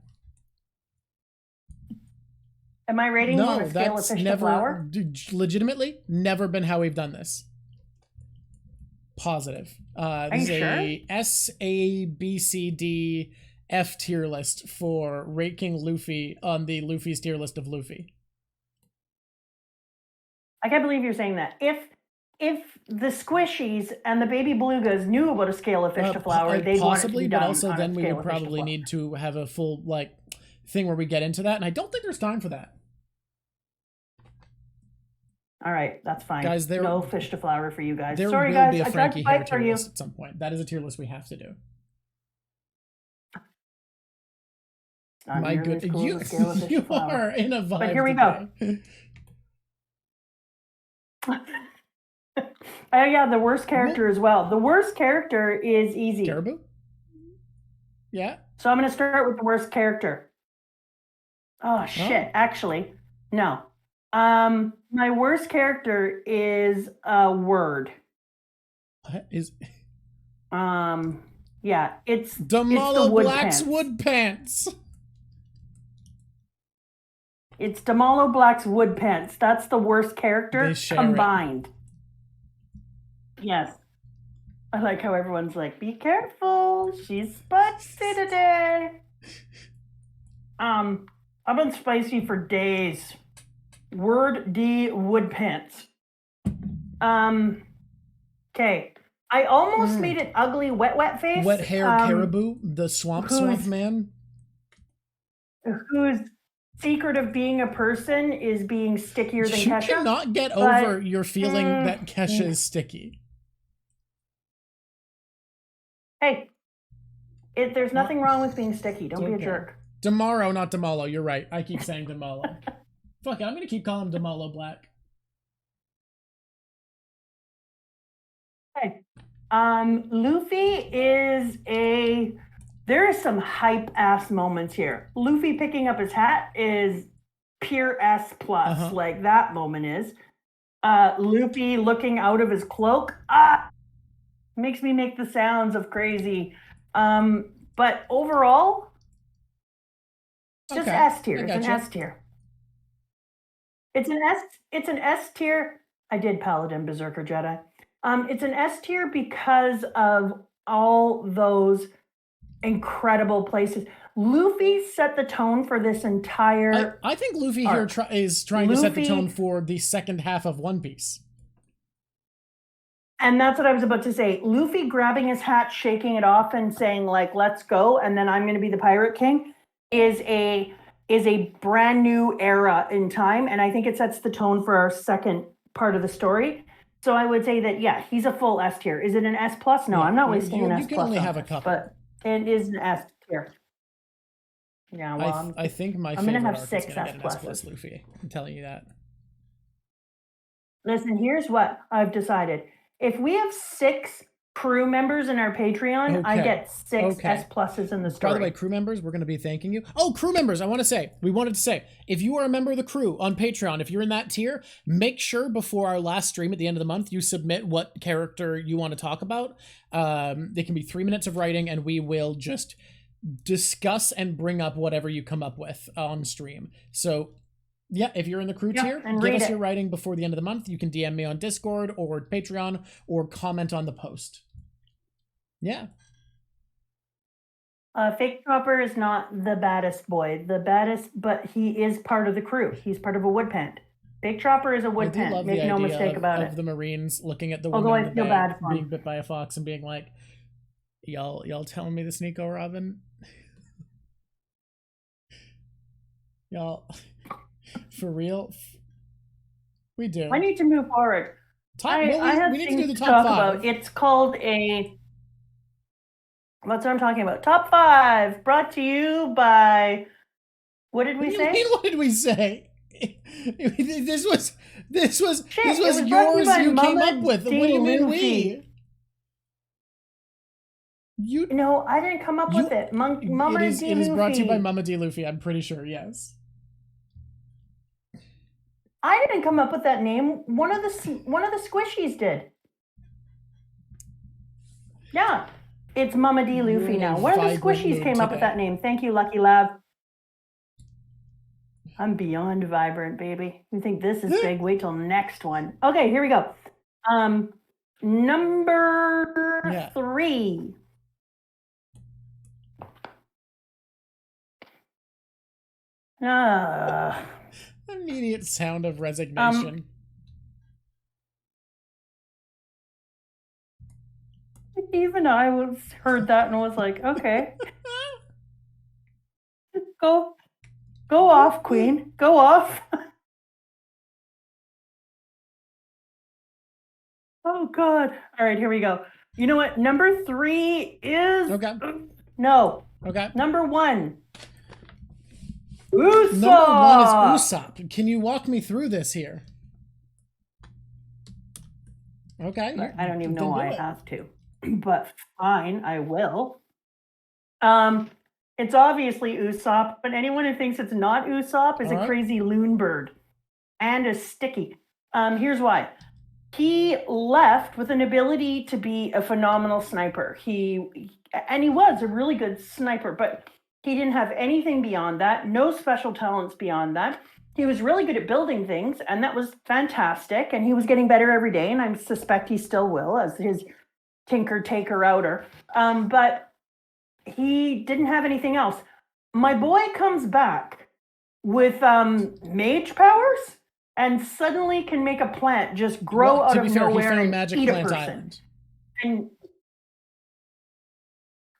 Am I rating on a scale of fish to flower? Legitimately, never been how we've done this. Positive. This is a S, A, B, C, D, F tier list for ranking Luffy on the Luffy's tier list of Luffy. I can't believe you're saying that. If the squishies and the baby belugas knew about a scale of fish to flower, they'd want it to be done. But also then we would probably need to have a full thing where we get into that, and I don't think there's time for that. All right, that's fine. Guys, no fish to flower for you guys. Sorry, guys. There will be a Frankie hair tier list at some point. That is a tier list we have to do. My good, you are in a vibe. But here we go. Oh yeah, the worst character as well. The worst character is easy. Caribou? Yeah. So I'm going to start with the worst character. Oh shit! Actually, no. My worst character is a word. What is? Yeah, it's Damalo Black's Wood Pants. It's Damalo Black's Wood Pants. That's the worst character combined. Yes. I like how everyone's like, be careful, she's spicy today. I've been spicy for days. Word D Wood Pants. Okay. I almost made it ugly wet face. Wet hair caribou, the swamp man. Whose secret of being a person is being stickier than Kesha. You cannot get over your feeling that Kesha is sticky. Hey, there's nothing wrong with being sticky. Don't be a jerk. Damaro, not Damalo. You're right. I keep saying Damalo. Fuck it, I'm gonna keep calling him Damalo Black. Hey. Luffy is the there is some hype ass moments here. Luffy picking up his hat is pure S plus. Like that moment is. Luffy looking out of his cloak. Makes me make the sounds of crazy. But overall, just S tier. It's an S tier. It's an S tier. I did Paladin Berserker Jedi. It's an S tier because of all those incredible places. Luffy set the tone for this entire. I think Luffy here is trying to set the tone for the second half of One Piece. And that's what I was about to say. Luffy grabbing his hat, shaking it off, and saying like, "Let's go," and then I'm going to be the Pirate King, is a brand new era in time, and I think it sets the tone for our second part of the story. So I would say that he's a full S tier. Is it an S plus? No, I'm not wasting an S plus. You can only have a couple, but it is an S tier. Yeah, well, I think I'm going to have 6 S plus Luffy. I'm telling you that. Listen, here's what I've decided. If we have 6 crew members in our Patreon, I get 6 S pluses in the story. By the way, crew members, we're going to be thanking you. Oh, crew members, we wanted to say, if you are a member of the crew on Patreon, if you're in that tier, make sure before our last stream at the end of the month, you submit what character you want to talk about. It can be 3 minutes of writing, and we will just discuss and bring up whatever you come up with on stream. So if you're in the crew tier, give us your writing before the end of the month. You can DM me on Discord or Patreon or comment on the post. Fake Chopper is not the baddest boy. But he is part of the crew. He's part of a wood pant. Fake Chopper is a wood pant. Make no mistake about it. The Marines looking at the woman in the bag being bit by a fox and being like, y'all telling me this Nico Robin? Y'all, for real? We do. I need to move forward. I have things to talk about. It's called a... That's what I'm talking about. Top 5, brought to you by... What did we say? What did we say? This was yours you came up with. What do you mean we? No, I didn't come up with it. Mama D. Luffy. It is brought to you by Mama D. Luffy, I'm pretty sure, yes. I didn't come up with that name. One of the squishies did. Yeah. It's Mama D. Luffy now. One of the squishies came up with that name. Thank you, LuckyLavvv. I'm beyond vibrant, baby. You think this is big? Wait till next one. Okay, here we go. Number 3. Immediate sound of resignation. Even I heard that and was like, okay. Go off, Queen. Go off. Oh, God. All right, here we go. You know what? Number 3 is... Okay. No. Okay. Number 1. Usopp! Number 1 is Usopp. Can you walk me through this here? Okay. I don't even know why I have to. But fine, I will. It's obviously Usopp, but anyone who thinks it's not Usopp is a crazy loon bird and a sticky. Here's why. He left with an ability to be a phenomenal sniper. He was a really good sniper, but he didn't have anything beyond that, no special talents beyond that. He was really good at building things, and that was fantastic, and he was getting better every day, and I suspect he still will as his tinker, taker, outer. But he didn't have anything else. My boy comes back with mage powers and suddenly can make a plant just grow out of nowhere and eat a person. Island. And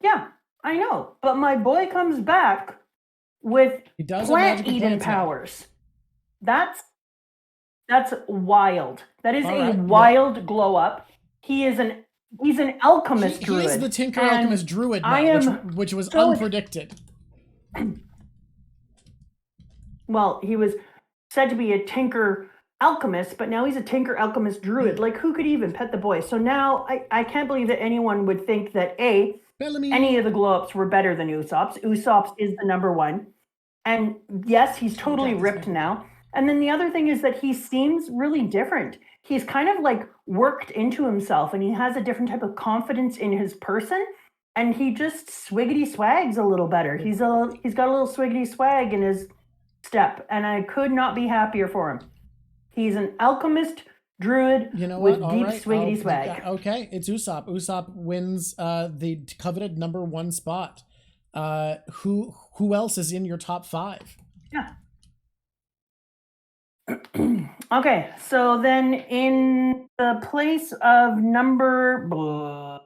yeah, I know. But my boy comes back with plant-eating powers. That's wild. That is a wild glow up. He's an alchemist druid. He is the Tinker Alchemist Druid now, which was unpredicted. Well, he was said to be a Tinker Alchemist, but now he's a Tinker Alchemist Druid. Like, who could even pet the boy? So now I can't believe that anyone would think that A, Bellamy. Any of the glow-ups were better than Usopp's. Usopp's is the number one. And yes, he's totally ripped now. And then the other thing is that he seems really different. He's kind of like worked into himself, and he has a different type of confidence in his person. And he just swiggity swags a little better. He's got a little swiggity swag in his step, and I could not be happier for him. He's an alchemist druid with deep swiggity swag. Okay, it's Usopp. Usopp wins the coveted number 1 spot. Who else is in your top 5? Yeah. Okay, so then in the place of number...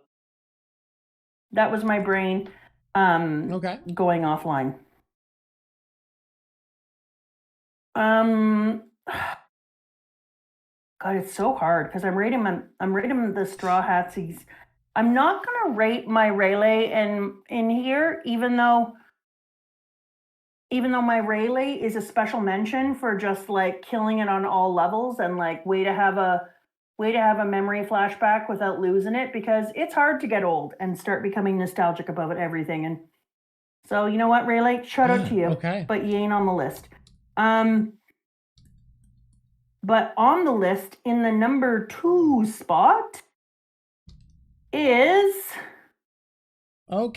That was my brain going offline. God, it's so hard because I'm rating the Straw Hats. I'm not gonna rate my Rayleigh in here, even though my Rayleigh is a special mention for just like killing it on all levels and like way to have a memory flashback without losing it, because it's hard to get old and start becoming nostalgic about everything. And so you know what, Rayleigh, shout out to you. Okay. But you ain't on the list. But on the list in the number 2 spot is Soul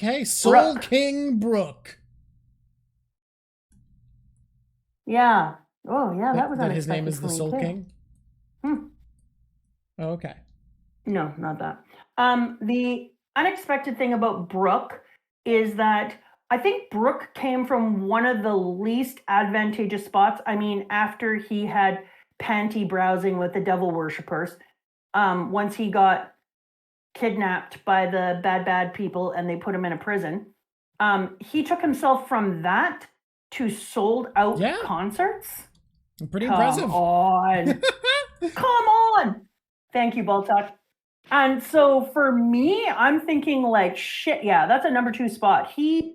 Brooke. King Brooke. Yeah. Oh, yeah, that was unexpected. His name is the Soul King? Okay. No, not that. The unexpected thing about Brooke is that I think Brooke came from one of the least advantageous spots. I mean, after he had panty browsing with the devil worshippers, once he got kidnapped by the bad people and they put him in a prison, he took himself from that to sold out concerts. Pretty impressive. Come on. Come on. Thank you, Baltok. And so for me, I'm thinking like, shit, yeah, that's a number 2 spot. He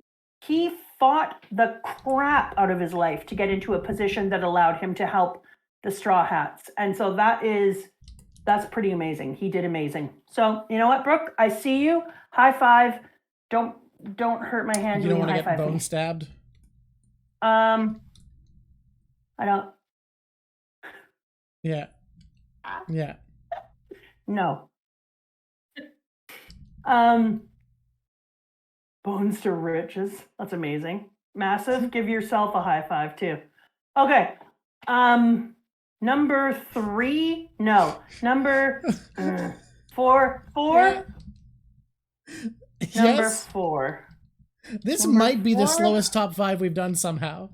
fought the crap out of his life to get into a position that allowed him to help the Straw Hats. And so that's pretty amazing. He did amazing. So you know what, Brooke? I see you. High five. Don't hurt my hand. You don't want to get bone stabbed? I don't. Yeah. Yeah. No. Bones to riches. That's amazing. Massive. Give yourself a high five too. Okay. Number 3. No. Number 4. Yeah. Number 4. This might be the slowest top 5 we've done somehow.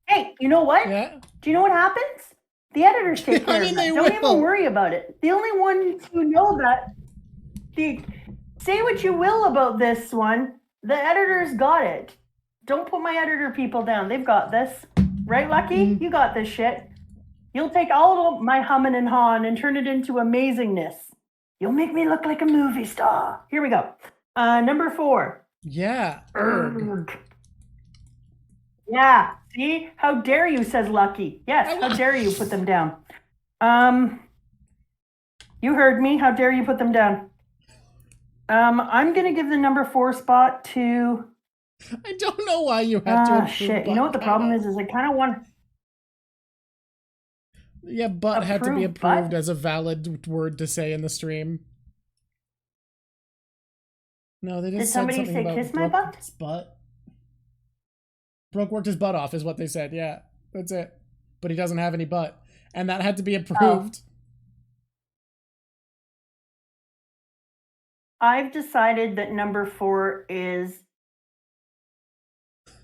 Hey, you know what? Yeah. Do you know what happens? The editors take care of that. Don't even worry about it. The only ones who know that, say what you will about this one, the editors got it. Don't put my editor people down. They've got this. Right, Lucky? You got this shit. You'll take all of my humming and hawing and turn it into amazingness. You'll make me look like a movie star. Here we go. Number 4. Yeah. Yeah. See? How dare you, says Lucky. Yes, how dare you put them down. You heard me. How dare you put them down? I'm going to give the number 4 spot to... I don't know why you have to approve shit. You know what the problem is I kind of want... Yeah, butt had to be approved as a valid word to say in the stream. No, they just Did said somebody something say about kiss my butt? Brooke's butt. Brooke worked his butt off is what they said. Yeah, that's it. But he doesn't have any butt. And that had to be approved. I've decided that number 4 is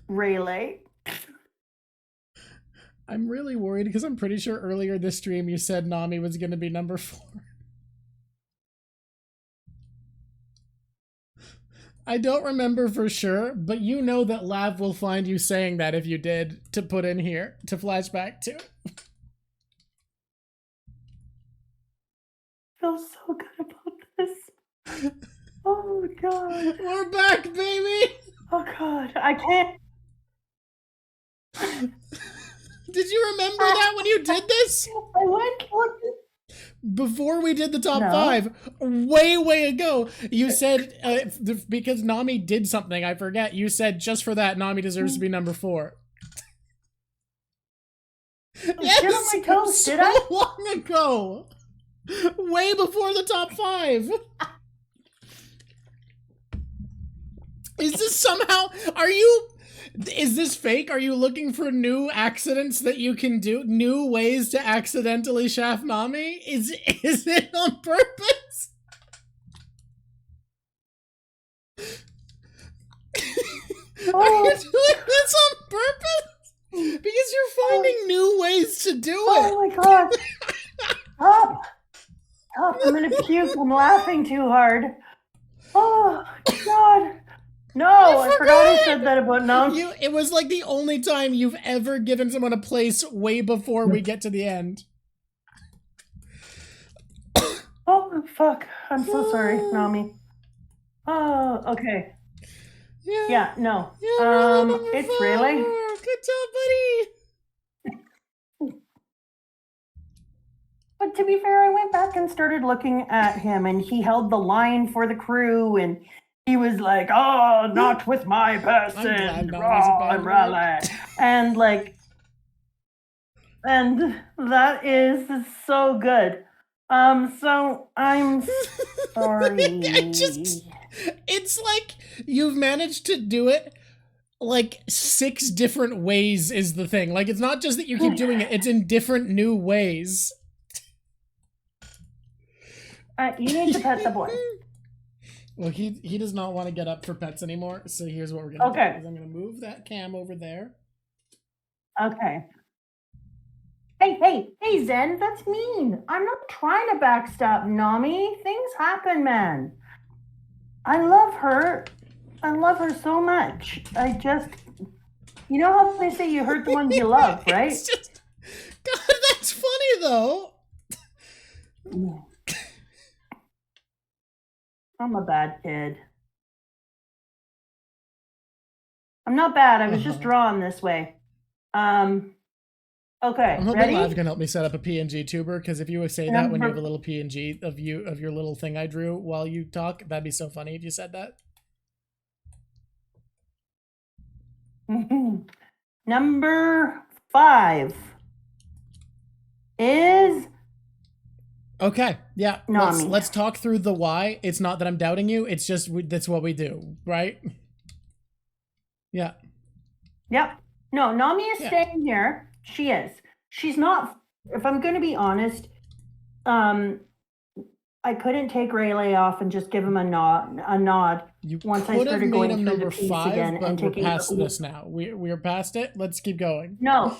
Rayleigh. I'm really worried because I'm pretty sure earlier this stream you said Nami was going to be number 4. I don't remember for sure, but you know that Lav will find you saying that if you did, to put in here, to flashback to. I feel so good about this. Oh, God. We're back, baby! Oh, God. I can't. Did you remember that when you did this? I went. before we did the top No. 5, way ago, you said, because Nami did something, I forget, you said just for that, Nami deserves to be number 4. Yes, shit on my toes, did I? So long ago. Way before the top 5. Is this somehow, is this fake? Are you looking for new accidents that you can do? New ways to accidentally shaft Nami? Is it on purpose? Oh. Are you doing this on purpose? Because you're finding new ways to do it. Oh my god. Stop. Stop. I'm gonna puke. I'm laughing too hard. Oh god. No, I forgot I said that about Nami. It was like the only time you've ever given someone a place way before we get to the end. Oh, fuck. I'm so sorry, Nami. Oh, okay. Yeah, no. It's Rayleigh. Good job, buddy. But to be fair, I went back and started looking at him, and he held the line for the crew, and he was like, "Oh, not with my person, Rayleigh," and like, and that is so good. So I'm sorry. It's like you've managed to do it like 6 different ways is the thing. Like, it's not just that you keep doing it, it's in different new ways. You need to pet the boy. Well, he does not want to get up for pets anymore, so here's what we're gonna do. Is I'm gonna move that cam over there. Okay. Hey, Zen, that's mean. I'm not trying to backstab Nami. Things happen, man. I love her. I love her so much. I just, you know how they say you hurt the ones you love, right? It's just, God, that's funny though. I'm a bad kid. I'm not bad. I was just drawn this way. Okay, I'm hoping ready? Lav can help me set up a PNG tuber, because if you would say that when you have a little PNG of your little thing I drew while you talk, that'd be so funny if you said that. Number 5 is okay. Yeah, Nami. let's talk through the why. It's not that I'm doubting you. It's just that's what we do, right? Yeah. Yep. No, Nami is staying here. She is. She's not. If I'm going to be honest, I couldn't take Rayleigh off and just give him a nod. Once I started going through the piece again and taking. We're past this now. We're past it. Let's keep going. No.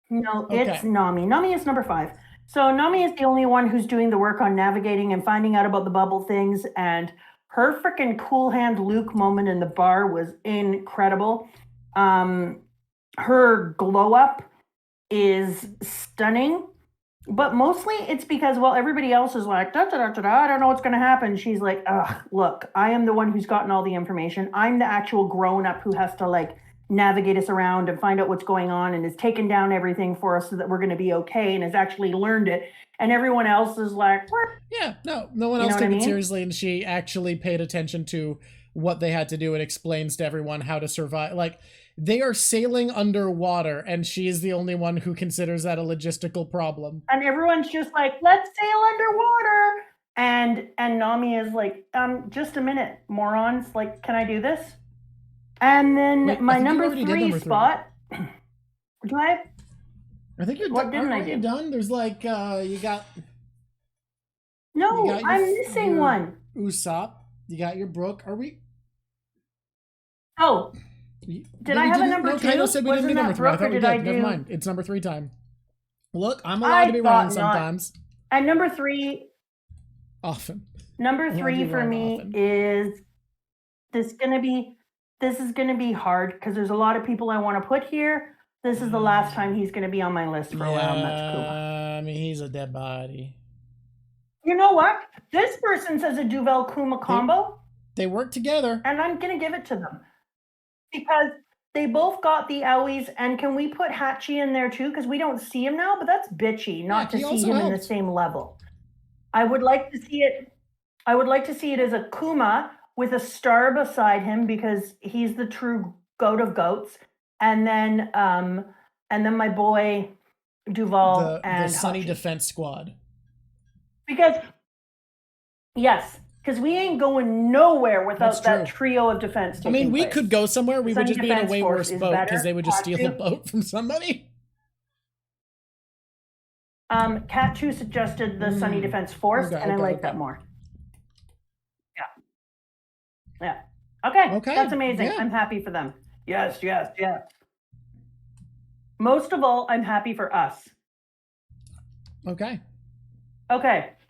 It's Nami. Nami is number 5. So Nami is the only one who's doing the work on navigating and finding out about the bubble things, and her freaking cool hand Luke moment in the bar was incredible. Her glow up is stunning, but mostly it's because, well, everybody else is like, I don't know what's going to happen. She's like, look, I am the one who's gotten all the information. I'm the actual grown up who has to like navigate us around and find out what's going on, and has taken down everything for us so that we're going to be okay, and has actually learned it. And everyone else is like, yeah, no one else took it seriously, and she actually paid attention to what they had to do and explains to everyone how to survive. Like, they are sailing underwater, and she is the only one who considers that a logistical problem. And everyone's just like, let's sail underwater. And Nami is like, just a minute, morons. Like, can I do this? And then my number 3 spot. Do I? I think you're what didn't I do? Done. There's like you got. No, I'm missing one. Usopp. You got your Brooke. Are we? Oh. Did I have a number 2? Kaido said we didn't do number 3. I thought we did. Never mind. It's number 3 time. Look, I'm allowed to be wrong sometimes. And number 3. Often. Number 3 for me is this is gonna be hard because there's a lot of people I want to put here. This is the last time he's gonna be on my list for a while. That's Kuma. I mean, he's a dead body. You know what? This person says a Duvel Kuma combo. They work together. And I'm gonna give it to them. Because They both got the owies, and can we put Hachi in there too? Because we don't see him now, but that's bitchy not to see him in the same level. I would like to see it. I would like to see it as a Kuma with a star beside him because he's the true goat of goats, and then my boy Duval and the Sunny Hachi. Defense Squad. Because we ain't going nowhere without that trio of defense. I mean, we could go somewhere. We would just be in a way worse boat because they would just steal the boat from somebody. Cat2 suggested the Sunny Defense Force, and I like that more. Yeah. Okay. That's amazing. Yeah. I'm happy for them. Yes. Most of all, I'm happy for us. Okay.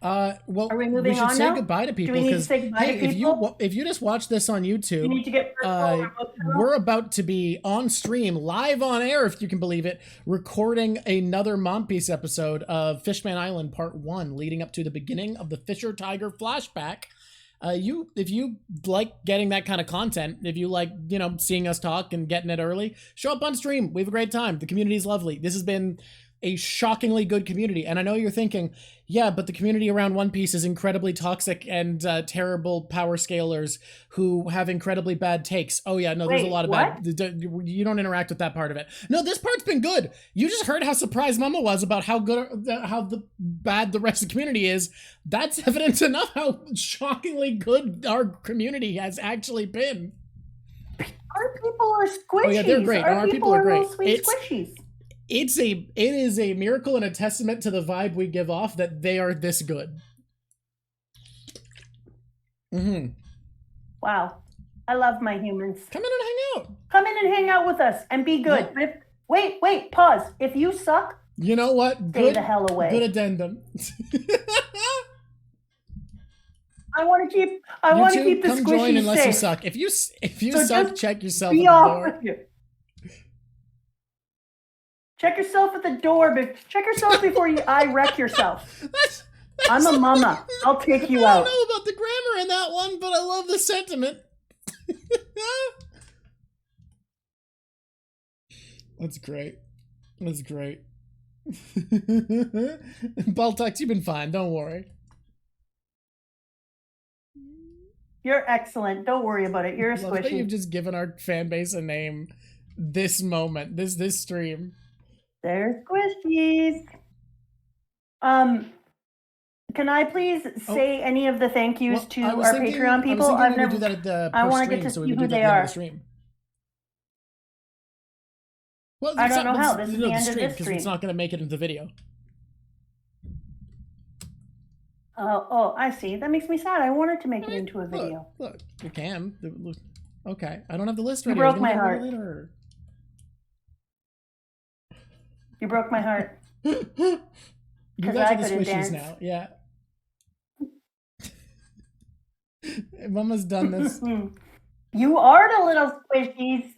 Well, are we moving on now? We should say goodbye to people because if you just watch this on YouTube, you need to get we're about to be on stream, live on air, if you can believe it, recording another Mom Piece episode of Fishman Island Part 1, leading up to the beginning of the Fisher Tiger flashback. If you like getting that kind of content, if you like, seeing us talk and getting it early, show up on stream. We have a great time. The community is lovely. This has been a shockingly good community. And I know you're thinking, yeah, but the community around One Piece is incredibly toxic and terrible power scalers who have incredibly bad takes. Oh yeah, no, there's a lot of bad. You don't interact with that part of it. No, this part's been good. You just heard how surprised Mama was about how bad the rest of the community is. That's evidence enough how shockingly good our community has actually been. Our people are squishies. Oh yeah, they're great. Our people are great. Sweet squishies. It is a miracle and a testament to the vibe we give off that they are this good. Wow. I love my humans. Come in and hang out. Come in and hang out with us and be good. Yeah. But wait, pause. If you suck, you know what? Stay the hell away. Good addendum. I want to keep the come squishies join unless safe. You suck. If you so suck, check yourself at the door. Check yourself at the door, but check yourself before I wreck yourself. I'm a mama. I'll take you out. I don't know about the grammar in that one, but I love the sentiment. That's great. Baltux, you've been fine. Don't worry. You're excellent. Don't worry about it. You're a squishy. You've just given our fan base a name. This moment, this stream. They're squishies. Can I please say any of the thank yous to our Patreon people? I've never do that at the I want to get to see who they are. Well, I don't know how. This is the end of this stream. It's not going to make it into the video. Oh, I see. That makes me sad. I wanted to make it into a video. Look, you can. Okay, I don't have the list ready. You broke my heart. You broke my heart. You guys are the squishies now. Yeah. Mama's done this. You are the little squishies.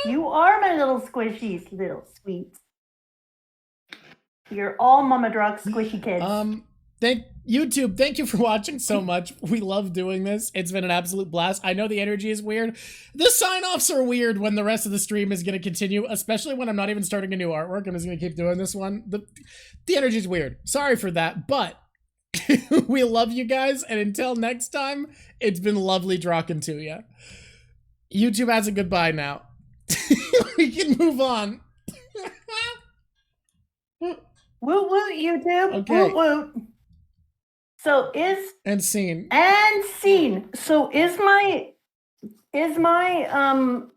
You are my little squishies, little sweets. You're all Mama Drug squishy kids. Thank you for watching so much. We love doing this. It's been an absolute blast. I know the energy is weird. The sign-offs are weird when the rest of the stream is going to continue, especially when I'm not even starting a new artwork. I'm just going to keep doing this one. The energy is weird. Sorry for that, but we love you guys, and until next time, it's been lovely talking to you. YouTube has a goodbye now. We can move on. Woot woot, YouTube. Okay. Woot woot. So and scene. So is my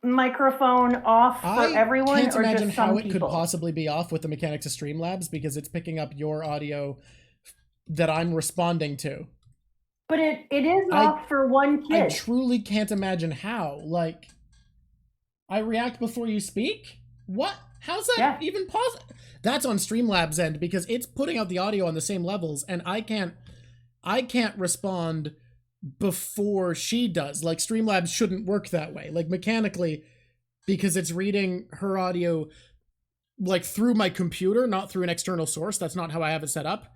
microphone off for everyone? I can't imagine just some how it people? could possibly be off with the mechanics of Streamlabs because it's picking up your audio that I'm responding to. But it is off for one kid. I truly can't imagine how. Like, I react before you speak? What? How's that even possible? That's on Streamlabs' end because it's putting out the audio on the same levels, and I can't respond before she does. Like, Streamlabs shouldn't work that way. Like, mechanically, because it's reading her audio, like, through my computer, not through an external source. That's not how I have it set up.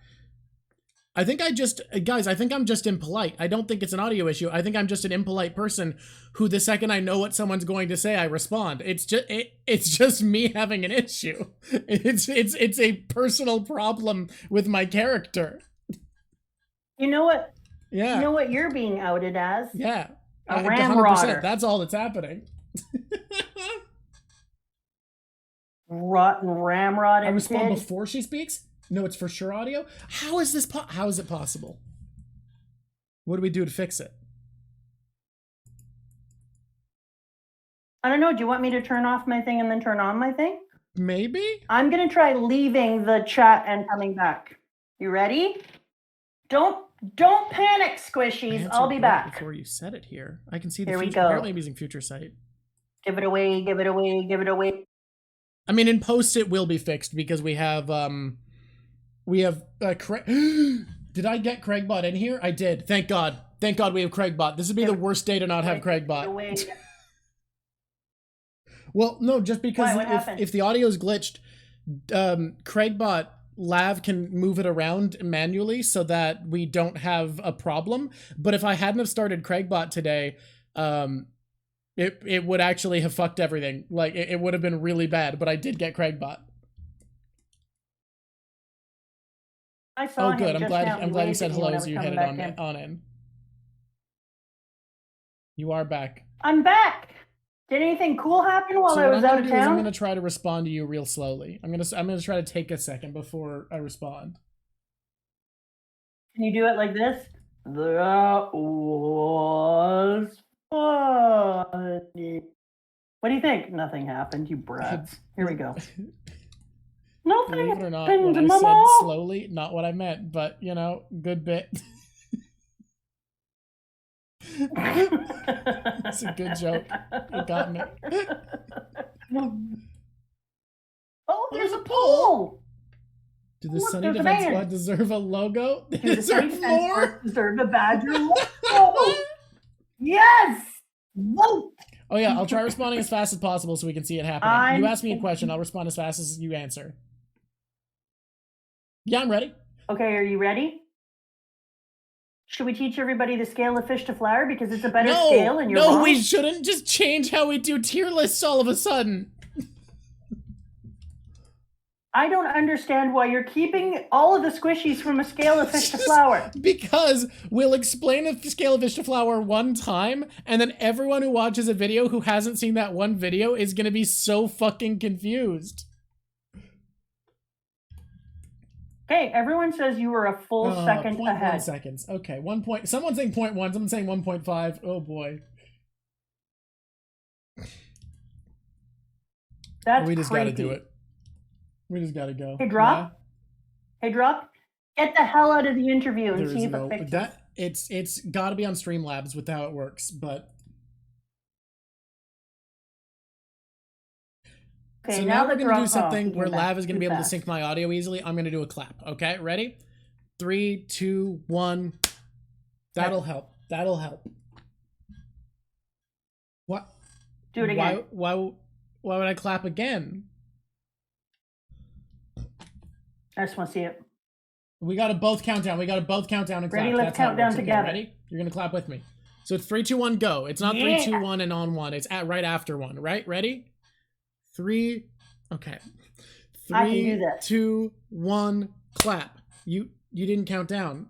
I think I just, guys, I think I'm just impolite. I don't think it's an audio issue. I think I'm just an impolite person who, the second I know what someone's going to say, I respond. It's just me having an issue. It's a personal problem with my character. You know what? Yeah. You know what you're being outed as? Yeah. A ramrodder. That's all that's happening. Rotten ramrod. I respond before she speaks? No, it's for sure audio? How is this how is it possible? What do we do to fix it? I don't know. Do you want me to turn off my thing and then turn on my thing? Maybe? I'm going to try leaving the chat and coming back. You ready? Don't panic, squishies. I'll be back. Before you said it here. I can see the Here future. we go. Apparently I'm using future sight. Give it away, give it away, give it away. I mean, in post it will be fixed because we have Craig. Did I get Craigbot in here? I did. Thank God. Thank God we have Craigbot. This would be the worst day to not have Craigbot. Well, no, just because if the audio is glitched, Craigbot Lav can move it around manually so that we don't have a problem. But if I hadn't have started Craigbot today, it would actually have fucked everything. Like, it would have been really bad, but I did get Craigbot. I saw him. Good. I'm glad you said hello so you had it on in. You are back. I'm back. Did anything cool happen while I was out of town? I'm gonna try to respond to you real slowly. I'm gonna try to take a second before I respond. Can you do it like this? That was funny. What do you think? Nothing happened, you brats. Here we go. Nothing Believe it or not, happened, what I Mama. said slowly, not what I meant, but, you know, good bit. It's a good joke. It got me. Oh, there's a poll! Do the Sunny Defense Squad deserve a logo? They Do the Sunny deserve Defense more? Squad deserve a badger logo? Yes! Vote! Oh yeah, I'll try responding as fast as possible so we can see it happening. You ask me a question, I'll respond as fast as you answer. Yeah, I'm ready. Okay, are you ready? Should we teach everybody the scale of fish to flower because it's a better scale and you're wrong? No, we shouldn't just change how we do tier lists all of a sudden. I don't understand why you're keeping all of the squishies from a scale of fish to flower. Because we'll explain the scale of fish to flower one time, and then everyone who watches a video who hasn't seen that one video is gonna be so fucking confused. Okay, everyone says you were a full second ahead. 1 seconds. Okay, 1 point. Someone's saying 0.1, someone's saying 1.5. Oh boy. That's We just creepy. gotta do it. We just gotta go. Hey, Drop. Yeah. Hey, Drop. Get the hell out of the interview and There see is if no, it fixes. it's gotta be on Streamlabs with how it works, but Okay, so now we're that gonna they're do off, something you where can Lav is gonna be able to fast. sync my audio easily. I'm gonna do a clap. Okay, ready? 3, 2, 1. That'll help. That'll help. What? Do it again. Why would I clap again? I just want to see it. We gotta both count down. We gotta both count down and clap. Ready? Let's That's how it count down works. Okay, together. ready? You're gonna clap with me. So it's 3, 2, 1, go. It's not 3, 2, 1 and on 1. It's right after 1. Right? Ready? 3. Okay. 3, I can do this. 2, 1, clap. You didn't count down.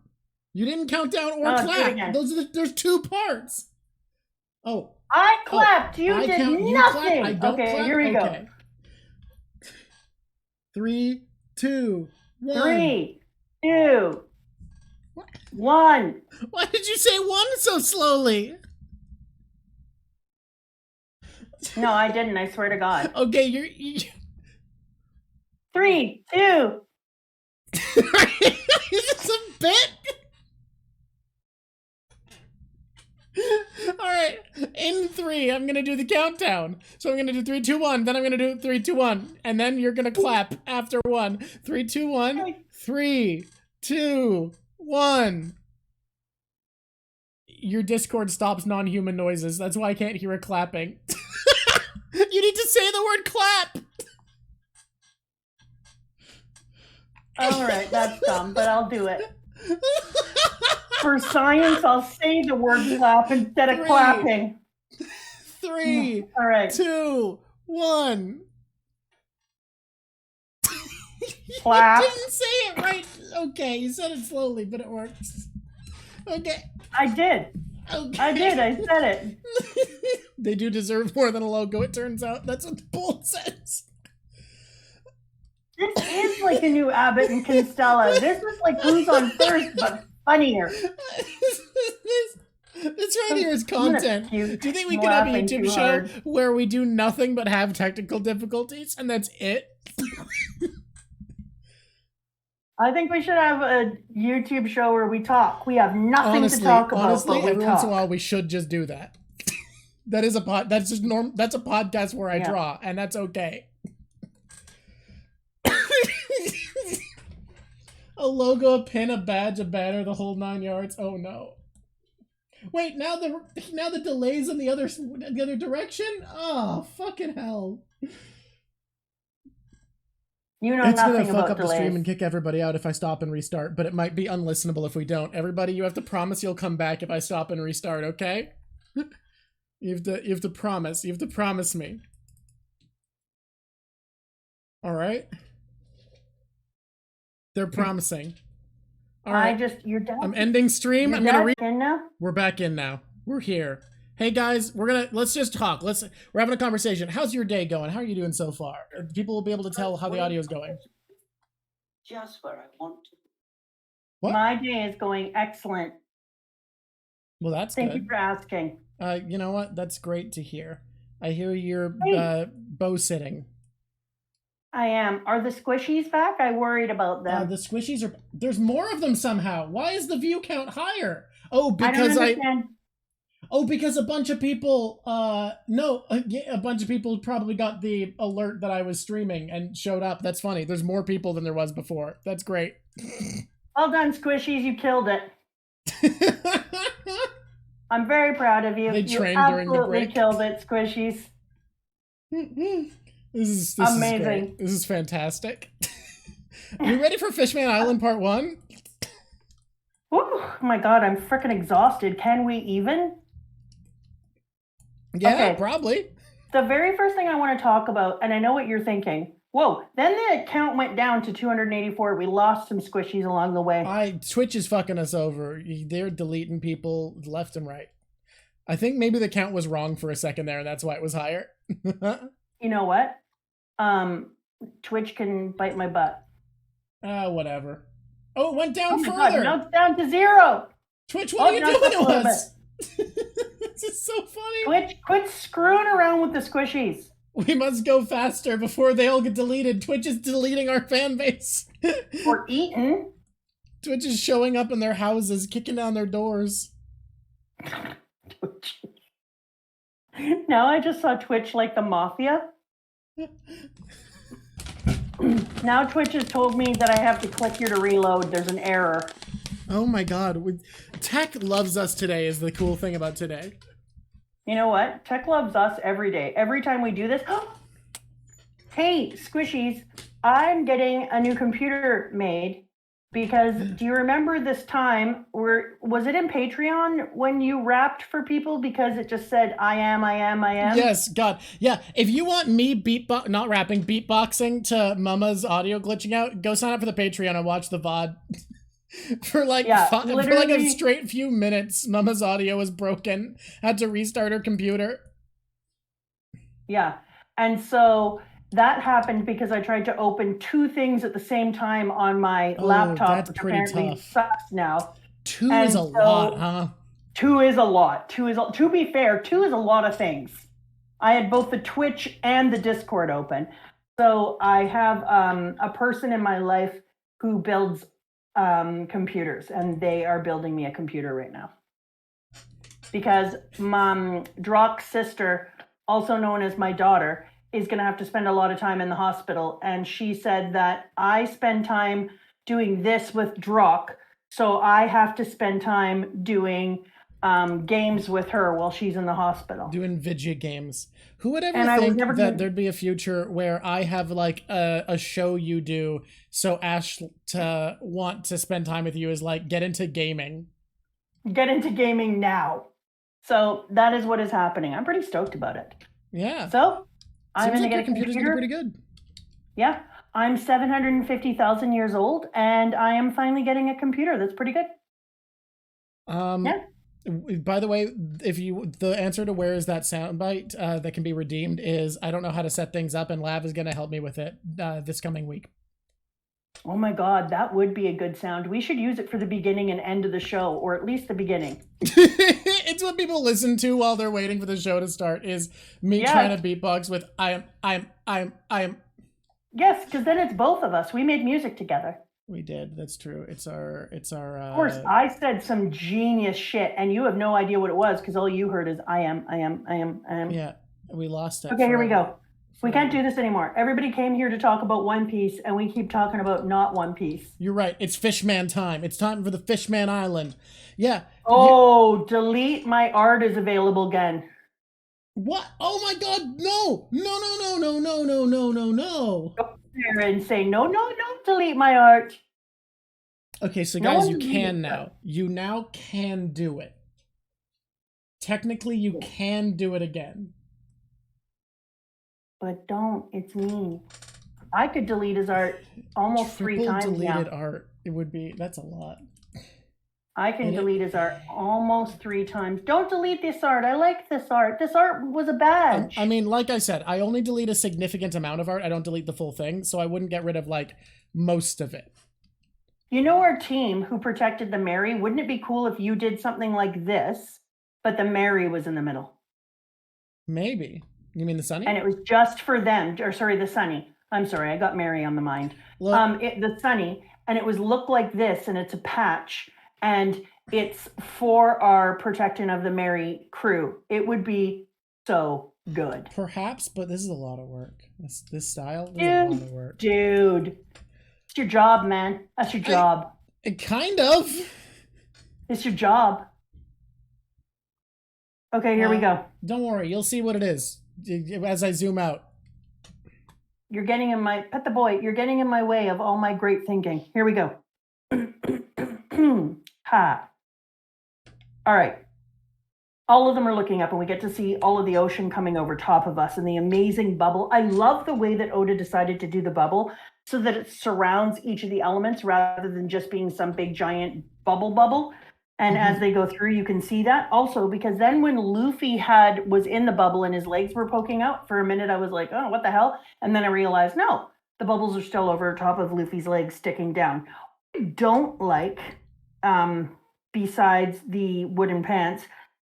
You didn't count down or clap. There's 2 parts. Oh. I clapped. You I did count, nothing. you clap, I don't okay, clap? here we go. Okay. 3, 2, 1. 3, 2, 1. Why did you say 1 so slowly? No, I didn't. I swear to God. Okay, you 3, 2. Is this a bit? Alright, in 3, I'm gonna do the countdown. So I'm gonna do 3, 2, 1, then I'm gonna do 3, 2, 1, and then you're gonna clap after 1. 3, 2, 1, 3, 2, 1. Your Discord stops non-human noises. That's why I can't hear it clapping. You need to say the word clap. All right, that's dumb, but I'll do it. For science, I'll say the word clap instead of clapping. 3, all right. 2, 1. Clap. You didn't say it right. Okay, you said it slowly, but it works. Okay. I did. Okay. I did. I said it. They do deserve more than a logo, it turns out. That's what the poll says. This is like a new Abbott and Costello. This is like Who's on First, but funnier. This right here is content. Do you think we could have a YouTube show where we do nothing but have technical difficulties and that's it? I think we should have a YouTube show where we talk. We have nothing to talk about. Honestly, but every once in a while we should just do that. That is a that's just that's a podcast where I draw, and that's okay. A logo, a pin, a badge, a banner, the whole 9 yards. Oh no. Wait, now the delay's in the other direction? Oh, fucking hell. You know it's nothing gonna fuck about up delays. The stream and kick everybody out if I stop and restart, but it might be unlistenable if we don't. Everybody, you have to promise you'll come back if I stop and restart, okay? You have to promise. You have to promise me. All right. They're promising. All right. You're done. I'm ending stream. You're I'm gonna in now? We're back in now. We're here. Hey guys, let's just talk. We're having a conversation. How's your day going? How are you doing so far? People will be able to tell how the audio is going. Just where I want to. What? My day is going excellent. Well, that's good. Thank you for asking. You know what? That's great to hear. I hear you're bow sitting. I am. Are the squishies back? I worried about them. The squishies are. There's more of them somehow. Why is the view count higher? Oh, because I don't understand. Because a bunch of people. A bunch of people probably got the alert that I was streaming and showed up. That's funny. There's more people than there was before. That's great. Well done, squishies. You killed it. I'm very proud of you. They trained during the break. You absolutely killed it, squishies. This is amazing. Is great. This is fantastic. Are you ready for Fishman Island Part 1? Oh my god, I'm freaking exhausted. Can we even? Yeah, okay. Probably. The very first thing I want to talk about, and I know what you're thinking. Whoa, then the count went down to 284. We lost some squishies along the way. Twitch is fucking us over. They're deleting people left and right. I think maybe the count was wrong for a second there, and that's why it was higher. You know what? Twitch can bite my butt. Whatever. Oh, it went down further. God, now it's down to 0. Twitch, what are you doing to us? This is so funny. Twitch, quit screwing around with the squishies. We must go faster before they all get deleted. Twitch is deleting our fan base. Or eaten. Twitch is showing up in their houses, kicking down their doors. Now I just saw Twitch like the mafia. Now Twitch has told me that I have to click here to reload. There's an error. Oh my god. Tech loves us today is the cool thing about today. You know what? Tech loves us every day. Every time we do this. Hey, squishies, I'm getting a new computer made because do you remember this time was it in Patreon when you rapped for people because it just said I am? Yes, God. Yeah, if you want me beatboxing to Mama's audio glitching out, go sign up for the Patreon and watch the VOD. For like a straight few minutes, Mama's audio was broken. Had to restart her computer. Yeah. And so that happened because I tried to open 2 things at the same time on my laptop, which apparently tough. sucks now. 2 is a lot, huh? 2 is a lot. To be fair, 2 is a lot of things. I had both the Twitch and the Discord open. So I have a person in my life who builds computers, and they are building me a computer right now. Because Drock's sister, also known as my daughter, is going to have to spend a lot of time in the hospital. And she said that I spend time doing this with Drock, so I have to spend time doing games with her while she's in the hospital. Doing video games. Who would ever think that there'd be a future where I have like a show you do, so Ash to want to spend time with you is like, get into gaming. Get into gaming now. So that is what is happening. I'm pretty stoked about it. Yeah. So I'm going to get a computer's computer. Pretty good. Yeah. I'm 750,000 years old, and I am finally getting a computer. That's pretty good. Yeah. By the way, the answer to where is that soundbite that can be redeemed is I don't know how to set things up, and Lav is going to help me with it this coming week. Oh my God, that would be a good sound. We should use it for the beginning and end of the show, or at least the beginning. It's what people listen to while they're waiting for the show to start. Is me trying to beatbox with I am. Yes, because then it's both of us. We made music together. We did. That's true. It's our. Of course, I said some genius shit, and you have no idea what it was because all you heard is I am. Yeah, we lost it. Okay, here we go. We can't do this anymore. Everybody came here to talk about One Piece, and we keep talking about not One Piece. You're right. It's Fishman time. It's time for the Fishman Island. Yeah. Oh, delete my art is available again. What? Oh my God! No! No! Go there and say no! Delete my art. Okay, so guys, you can now. You now can do it. Technically, you can do it again. But don't. It's me. I could delete his art almost 3 times deleted now. art. It would be. That's a lot. I can delete his art almost 3 times. Don't delete this art. I like this art. This art was a badge. I mean, like I said, I only delete a significant amount of art. I don't delete the full thing, so I wouldn't get rid of like most of it. You know our team who protected the Mary? Wouldn't it be cool if you did something like this, but the Mary was in the middle? Maybe. You mean the Sunny? And it was just for them, or sorry, the Sunny. I'm sorry, I got Mary on the mind. The Sunny, and it was look like this, and it's a patch, and it's for our protection of the Mary crew. It would be so good. Perhaps, but this is a lot of work. This style is a lot of work. Dude, it's your job, man. That's your job. Kind of. It's your job. Okay, here we go. Don't worry, you'll see what it is as I zoom out. You're getting in my, pet the boy, you're getting in my way of all my great thinking. Here we go. Ha. All right. All of them are looking up, and we get to see all of the ocean coming over top of us and the amazing bubble. I love the way that Oda decided to do the bubble so that it surrounds each of the elements rather than just being some big giant bubble. And as they go through, you can see that also, because then when Luffy was in the bubble and his legs were poking out for a minute, I was like, oh, what the hell? And then I realized, no, the bubbles are still over top of Luffy's legs sticking down. I don't like, besides the wooden pants,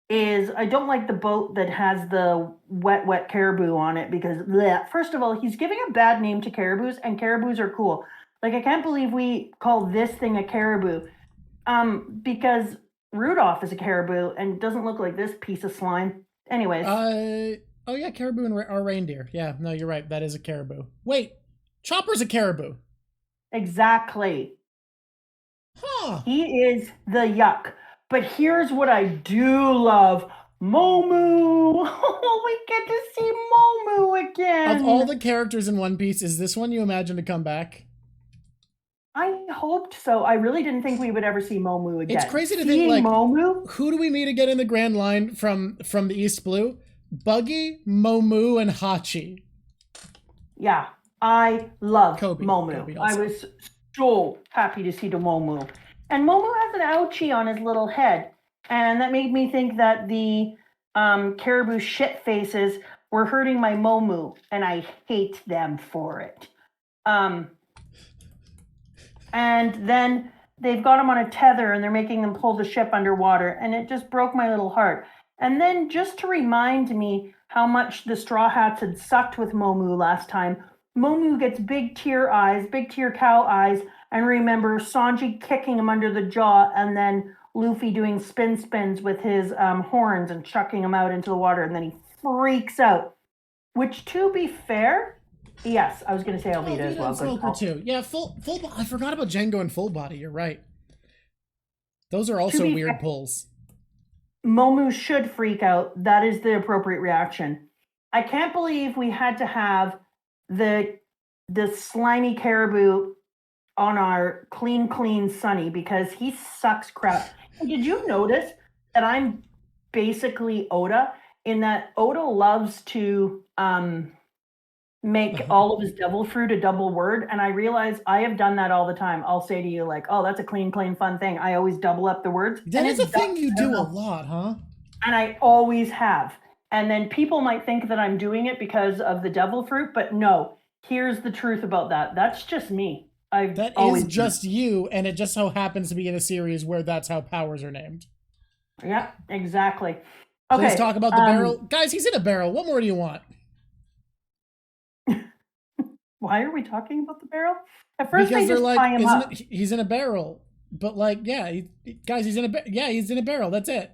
is I don't like the boat that has the wet caribou on it because, bleh. First of all, he's giving a bad name to caribous, and caribous are cool. Like, I can't believe we call this thing a caribou. Because Rudolph is a caribou and doesn't look like this piece of slime. Anyways. Oh yeah, caribou are reindeer. Yeah, no, you're right. That is a caribou. Wait, Chopper's a caribou. Exactly. Huh. He is the yuck. But here's what I do love. Momu! We get to see Momu again! Of all the characters in One Piece, is this one you imagine to come back? I hoped so. I really didn't think we would ever see Momu again. It's crazy to think, like, Momu? Who do we meet again in the Grand Line from the East Blue? Buggy, Momu, and Hachi. Yeah, I love Kobe Momu. also. I was so happy to see the Momu. And Momu has an ouchie on his little head. And that made me think that the caribou shit faces were hurting my Momu. And I hate them for it. And then they've got him on a tether and they're making him pull the ship underwater. And it just broke my little heart. And then just to remind me how much the Straw Hats had sucked with Momu last time, Momu gets big tear cow eyes. And remember Sanji kicking him under the jaw and then Luffy doing spins with his horns and chucking him out into the water. And then he freaks out. Which, to be fair... Yes, I was going to say Alvida as well. Smoker too. Yeah, full. I forgot about Django and Full Body. You're right. Those are also weird pulls. Momu should freak out. That is the appropriate reaction. I can't believe we had to have the slimy caribou on our clean Sunny because he sucks crap. And did you notice that I'm basically Oda in that Oda loves to make all of his devil fruit a double word, and I realize I have done that all the time. I'll say to you like, "Oh, that's a clean, fun thing." I always double up the words. That is a thing you do a lot, huh? And I always have. And then people might think that I'm doing it because of the devil fruit, but no. Here's the truth about that. That's just me. That is just you, and it just so happens to be in a series where that's how powers are named. Yeah, exactly. Okay. Let's talk about the barrel. Guys, he's in a barrel. What more do you want? Why are we talking about the barrel? At first, because they just tie him up. He's in a barrel, but like, yeah, guys, he's in a barrel. That's it.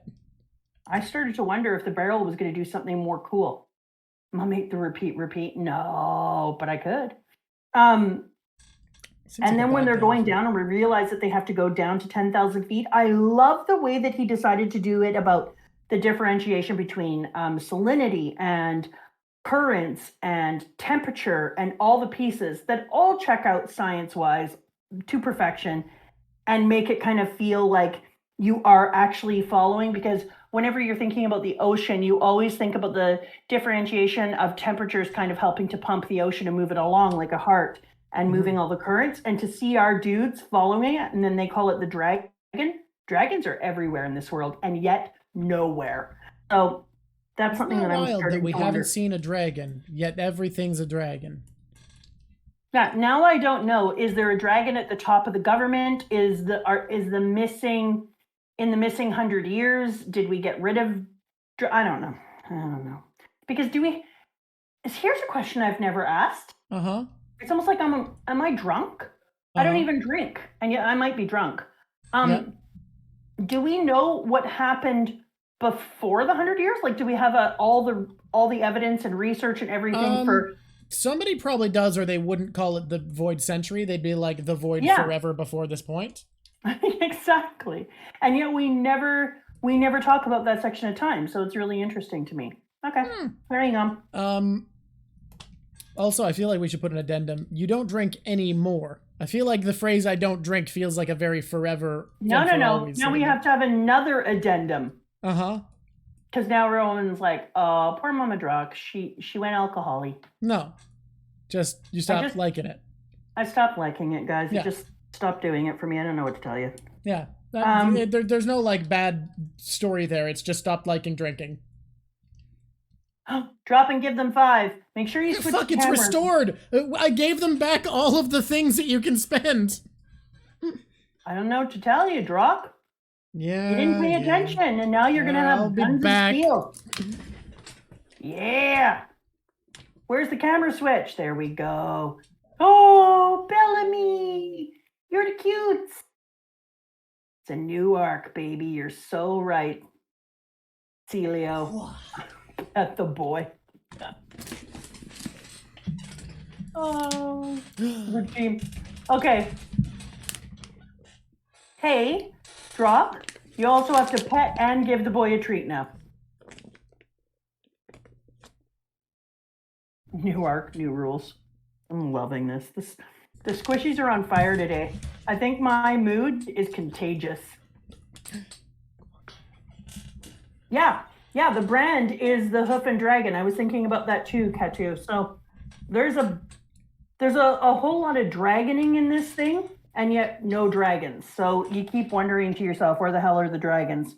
I started to wonder if the barrel was going to do something more cool. I'm gonna make the repeat. No, but I could. And then when they're going down and we realize that they have to go down to 10,000 feet, I love the way that he decided to do it about the differentiation between salinity and currents and temperature and all the pieces that all check out science-wise to perfection and make it kind of feel like you are actually following, because whenever you're thinking about the ocean, you always think about the differentiation of temperatures kind of helping to pump the ocean and move it along like a heart and moving all the currents. And to see our dudes following it, and then they call it the dragon. Dragons are everywhere in this world and yet nowhere. So that's something that I'm starting that we to haven't wonder. seen a dragon, yet everything's a dragon. Yeah, now I don't know. Is there a dragon at the top of the government? Is the missing 100 years? Did we get rid of? I don't know. Because here's a question I've never asked. It's almost like am I drunk? I don't even drink, and yet I might be drunk. Do we know what happened before the 100 years? Like, do we have all the evidence and research and everything for? Somebody probably does, or they wouldn't call it the Void Century. They'd be like the Void Forever before this point. Exactly. And yet we never talk about that section of time, so it's really interesting to me. Okay, carrying on. Also, I feel like we should put an addendum. You don't drink anymore. I feel like the phrase "I don't drink" feels like a very forever. No. Now we have to have another addendum. Because now Rowan's like, "Oh, poor Mama Drock. She went alcohol-y." No, you stopped liking it. I stopped liking it, guys. You just stopped doing it for me. I don't know what to tell you. Yeah, there's no like bad story there. It's just stopped liking drinking. Drop and give them 5. Make sure you switch Fuck, it's restored. I gave them back all of the things that you can spend. I don't know what to tell you, Drock. Yeah. You didn't pay attention, and now you're gonna have guns of steel. Yeah. Where's the camera switch? There we go. Oh, Bellamy, you're the cutes. It's a new arc, baby. You're so right, Celio. At the boy. Oh, good team. Okay. Hey, Drop. You also have to pet and give the boy a treat now. New arc, new rules. I'm loving this. The squishies are on fire today. I think my mood is contagious. Yeah, the brand is the Hoof and Dragon. I was thinking about that too, Katu. So there's a whole lot of dragoning in this thing, and yet no dragons. So you keep wondering to yourself, where the hell are the dragons?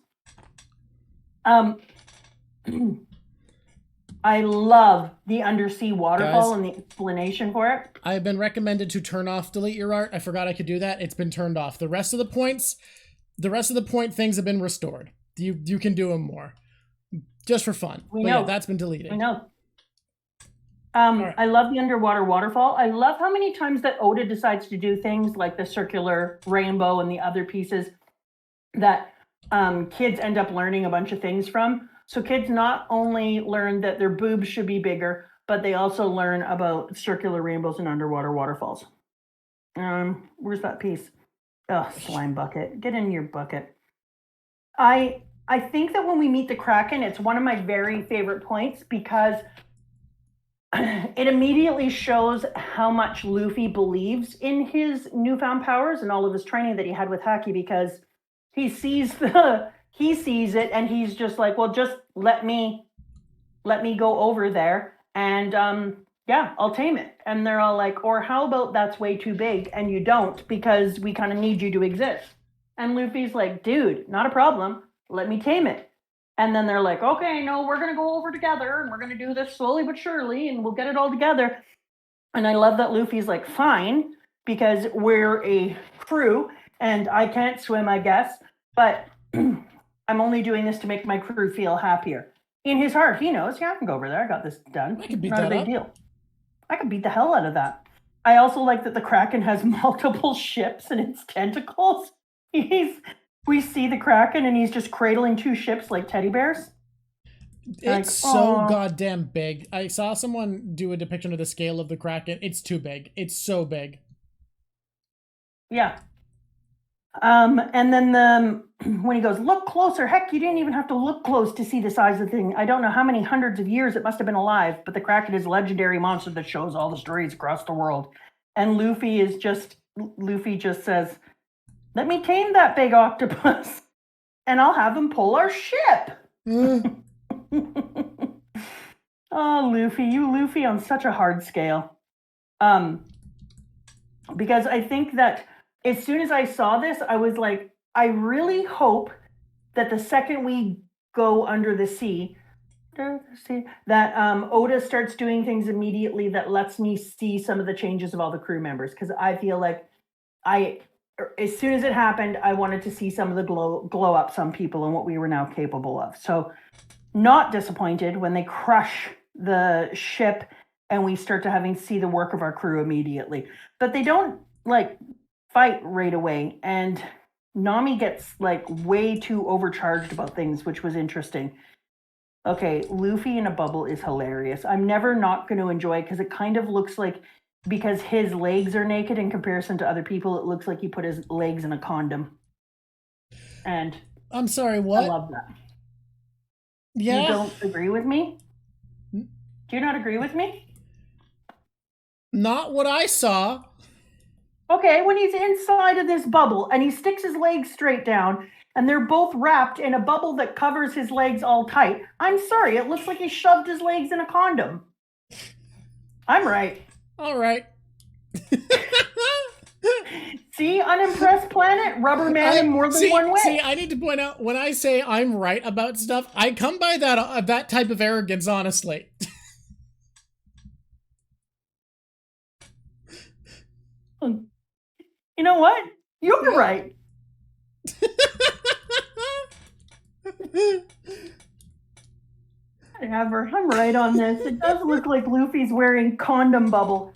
I love the undersea waterfall and the explanation for it. I have been recommended to turn off delete your art. I forgot I could do that. It's been turned off. The rest of the point things have been restored. You can do them more. Just for fun. We know. Yeah, that's been deleted. We know. Right. I love the underwater waterfall. I love how many times that Oda decides to do things like the circular rainbow and the other pieces that kids end up learning a bunch of things from. So kids not only learn that their boobs should be bigger, but they also learn about circular rainbows and underwater waterfalls. Where's that piece? Oh, slime bucket. Get in your bucket. I I think that when we meet the Kraken, it's one of my very favorite points because it immediately shows how much Luffy believes in his newfound powers and all of his training that he had with Haki, because he sees it and he's just like, well, just let me go over there and yeah, I'll tame it. And they're all like, or how about that's way too big and you don't, because we kind of need you to exist. And Luffy's like, dude, not a problem. Let me tame it. And then they're like, okay, no, we're going to go over together and we're going to do this slowly but surely and we'll get it all together. And I love that Luffy's like, fine, because we're a crew and I can't swim, I guess, but I'm only doing this to make my crew feel happier. In his heart, he knows, yeah, I can go over there. I got this done. I can beat Not that a big up. deal. I can beat the hell out of that. I also like that the Kraken has multiple ships and its tentacles. We see the Kraken and he's just cradling 2 ships like teddy bears. It's like, so goddamn big. I saw someone do a depiction of the scale of the Kraken. It's too big. It's so big. Yeah. And then when he goes, look closer, heck, you didn't even have to look close to see the size of the thing. I don't know how many hundreds of years it must have been alive, but the Kraken is a legendary monster that shows all the stories across the world. And Luffy just says, let me tame that big octopus and I'll have him pull our ship. Oh, Luffy, you Luffy on such a hard scale. Because I think that as soon as I saw this, I was like, I really hope that the second we go under the sea, that Oda starts doing things immediately that lets me see some of the changes of all the crew members. Because I feel like as soon as it happened, I wanted to see some of the glow up some people and what we were now capable of. So not disappointed when they crush the ship and we start to see the work of our crew immediately. But they don't like fight right away. And Nami gets like way too overcharged about things, which was interesting. Okay, Luffy in a bubble is hilarious. I'm never not going to enjoy it because it kind of looks like, because his legs are naked in comparison to other people, it looks like he put his legs in a condom. And I'm sorry, what? I love that. Yeah. You don't agree with me? Do you not agree with me? Not what I saw. Okay, when he's inside of this bubble and he sticks his legs straight down and they're both wrapped in a bubble that covers his legs all tight. I'm sorry, it looks like he shoved his legs in a condom. I'm right. All right. See, unimpressed planet, rubber man in more than one way. See, I need to point out, when I say I'm right about stuff, I come by that type of arrogance, honestly. You know what? You're right. Whatever, I'm right on this. It does look like Luffy's wearing condom bubble.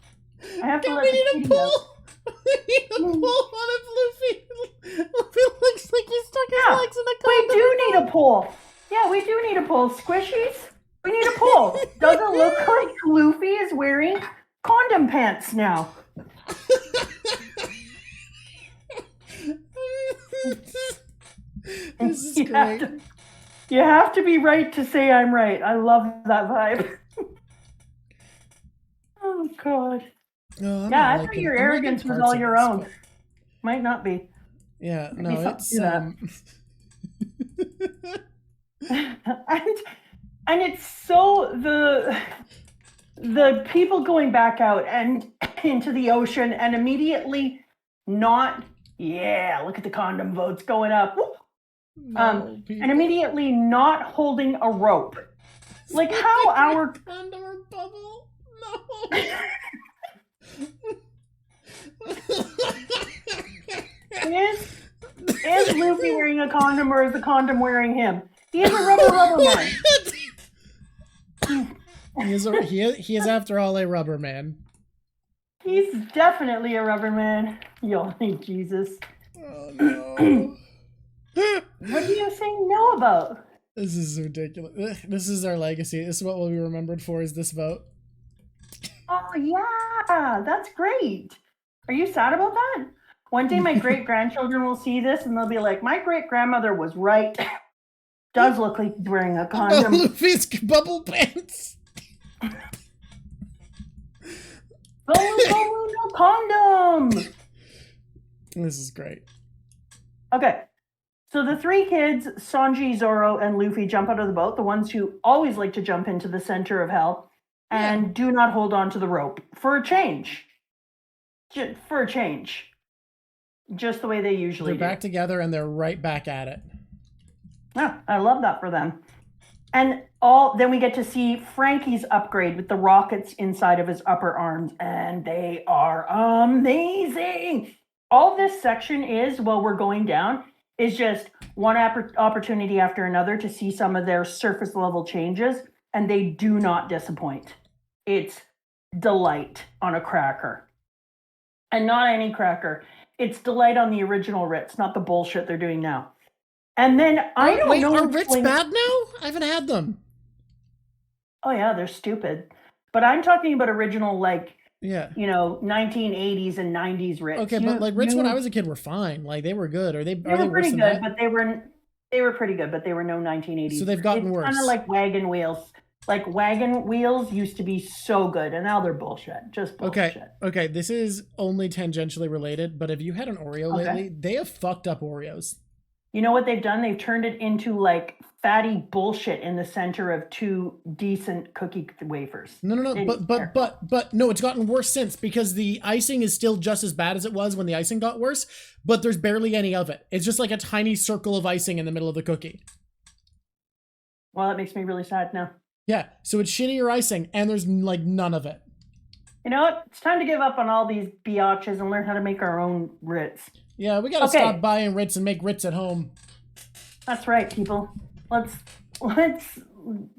I have to let we need a pull. We need a pull on of Luffy. Luffy looks like he stuck his legs in a condom. We do need a pull. Yeah, we do need a pull. Squishies, we need a pull. Does it look like Luffy is wearing condom pants now? This is great. You have to be right to say I'm right. I love that vibe. Oh, God. No, yeah, I thought your arrogance was all your own. But... Might not be. Yeah, no, it's... and it's so... The people going back out and into the ocean and immediately not... Yeah, look at the condom votes going up. No, and immediately not holding a rope. Like how our condom or bubble? No. Is Luffy wearing a condom or is the condom wearing him? He is a rubber man. He is after all a rubber man. He's definitely a rubber man. Yo, Jesus. Oh no. What do you say no about? This is ridiculous. This is our legacy. This is what we'll be remembered for, is this vote. Oh yeah, that's great. Are you sad about that? One day my great-grandchildren will see this and they'll be like, my great-grandmother was right. Does look like he's wearing a About condom. Luffy's bubble pants. Oh, no condom. This is great. Okay. So the three kids, Sanji, Zoro, and Luffy, jump out of the boat, the ones who always like to jump into the center of hell, and do not hold on to the rope for a change. For a change. Just the way they usually do. They're back together, and they're right back at it. Yeah, I love that for them. And then we get to see Frankie's upgrade with the rockets inside of his upper arms, and they are amazing. All this section is, while we're going down, is just one opportunity after another to see some of their surface level changes, and they do not disappoint. It's delight on a cracker. And not any cracker. It's delight on the original Ritz, not the bullshit they're doing now. And then I don't know. Are Ritz bad now? I haven't had them. Oh yeah, they're stupid. But I'm talking about original, like, yeah, 1980s and 90s Ritz. Okay, but like Ritz when I was a kid were fine. Like they were good. Are they were pretty good, that? But they were pretty good, but they were no 1980s. So they've gotten worse. Kind of like wagon wheels. Like wagon wheels used to be so good, and now they're bullshit. Just bullshit. Okay. This is only tangentially related, but have you had an Oreo lately? They have fucked up Oreos. You know what they've done? They've turned it into like fatty bullshit in the center of two decent cookie wafers. No. But no, it's gotten worse since, because the icing is still just as bad as it was when the icing got worse, but there's barely any of it. It's just like a tiny circle of icing in the middle of the cookie. Well, that makes me really sad now. Yeah, so it's shittier icing, and there's like none of it. You know what? It's time to give up on all these biatches and learn how to make our own Ritz. Yeah, we gotta stop buying Ritz and make Ritz at home. That's right, people. Let's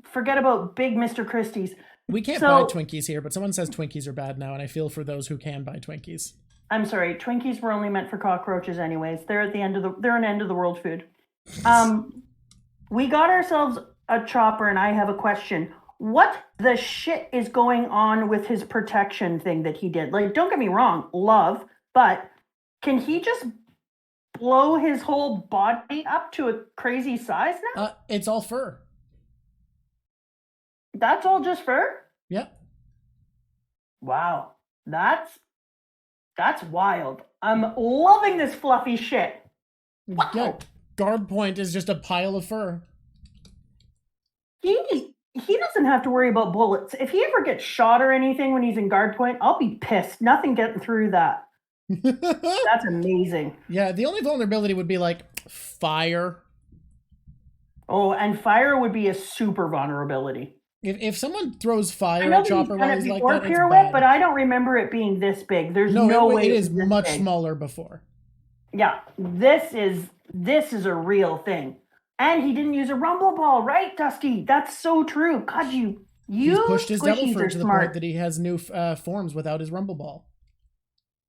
forget about big Mr. Christie's. We can't buy Twinkies here, but someone says Twinkies are bad now, and I feel for those who can buy Twinkies. I'm sorry, Twinkies were only meant for cockroaches anyways. They're at the end of they're an end of the world food. We got ourselves a chopper, and I have a question. What the shit is going on with his protection thing that he did? Like, don't get me wrong, love, but can he just blow his whole body up to a crazy size now? It's all fur. That's all just fur? Yep. Wow. That's wild. I'm loving this fluffy shit. Wow. Yeah, guard point is just a pile of fur. He doesn't have to worry about bullets. If he ever gets shot or anything when he's in guard point, I'll be pissed. Nothing getting through that. That's amazing. Yeah, the only vulnerability would be like fire. Oh, and fire would be a super vulnerability. If someone throws fire at Chopper while he's like that, pirouette, it's bad. but I don't remember it being this big. There's no way it is much smaller before. Yeah, this is a real thing. And he didn't use a rumble ball, right, Dusty? That's so true. God, you He's pushed his devil squishies fruit are to the smart. point that he has new forms without his rumble ball.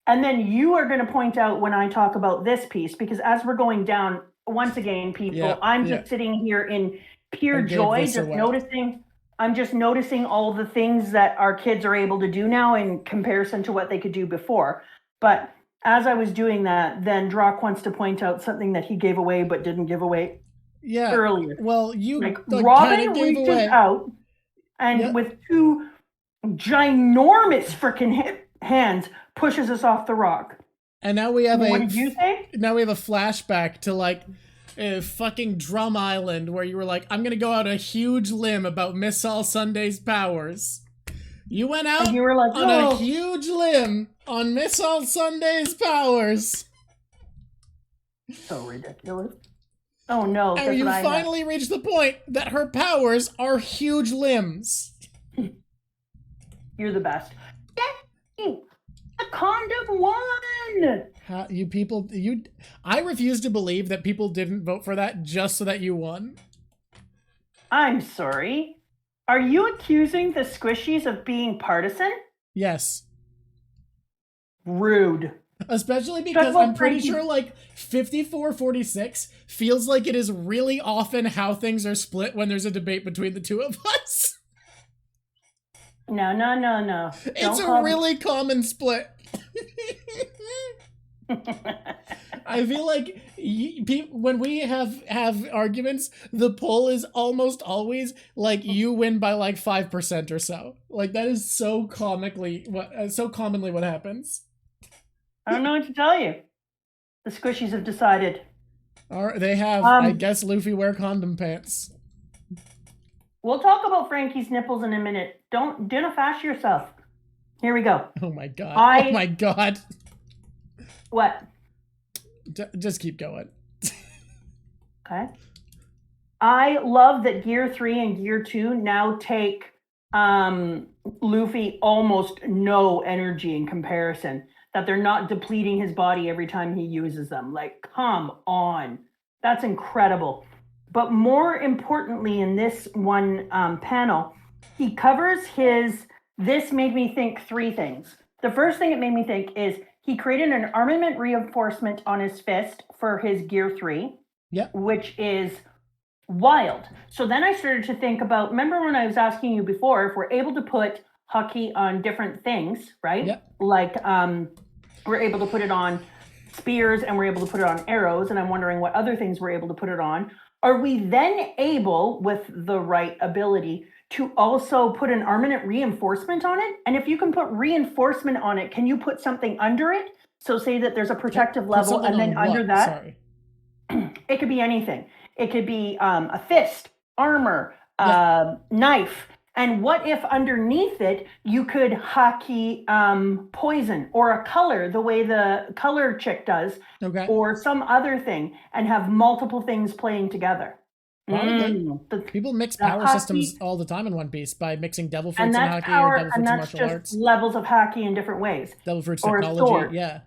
And then you are going to point out when I talk about this piece, because as we're going down, once again, people, I'm just sitting here in pure joy, I'm just noticing all the things that our kids are able to do now in comparison to what they could do before. But as I was doing that, then Drock wants to point out something that he gave away but didn't give away earlier. Well, you like Robin reaches out and with two ginormous freaking hands pushes us off the rock. And now we have what did you say? Now we have a flashback to like fucking Drum Island, where you were like, I'm gonna go out a huge limb about Miss All Sunday's powers. You went out and you were like, on a huge limb on Miss All Sunday's powers. So ridiculous. Oh no. And you finally reached the point that her powers are huge limbs. You're the best. The condom won! I refuse to believe that people didn't vote for that just so that you won. I'm sorry. Are you accusing the squishies of being partisan? Yes. Rude. Especially because I'm pretty sure like 54-46 feels like it is really often how things are split when there's a debate between the two of us. No. It's a really common split. I feel like when we have arguments, the poll is almost always like you win by like 5% or so. Like that is so commonly what happens. I don't know what to tell you. The squishies have decided. They have. I guess Luffy wear condom pants. We'll talk about Frankie's nipples in a minute. Don't fash yourself. Here we go. Oh my god. Oh my god. What? Just keep going. Okay. I love that Gear 3 and Gear 2 now take Luffy almost no energy in comparison. That they're not depleting his body every time he uses them. Like, come on. That's incredible. But more importantly, in this one panel, he covers his... This made me think three things. The first thing it made me think is he created an armament reinforcement on his fist for his Gear 3, which is wild. So then I started to think about, remember when I was asking you before, if we're able to put Haki on different things, right? Yep. Like we're able to put it on spears and we're able to put it on arrows, and I'm wondering what other things we're able to put it on. Are we then able, with the right ability, to also put an armament reinforcement on it? And if you can put reinforcement on it, can you put something under it? So say that there's a protective level, and then under that, it could be anything. It could be a fist, armor, knife. And what if underneath it, you could Haki poison or a color, the way the color chick does, or some other thing, and have multiple things playing together. People mix power systems all the time in One Piece by mixing devil fruits and Haki or devil fruits and martial arts. Levels of Haki in different ways. Devil fruits technology, yeah.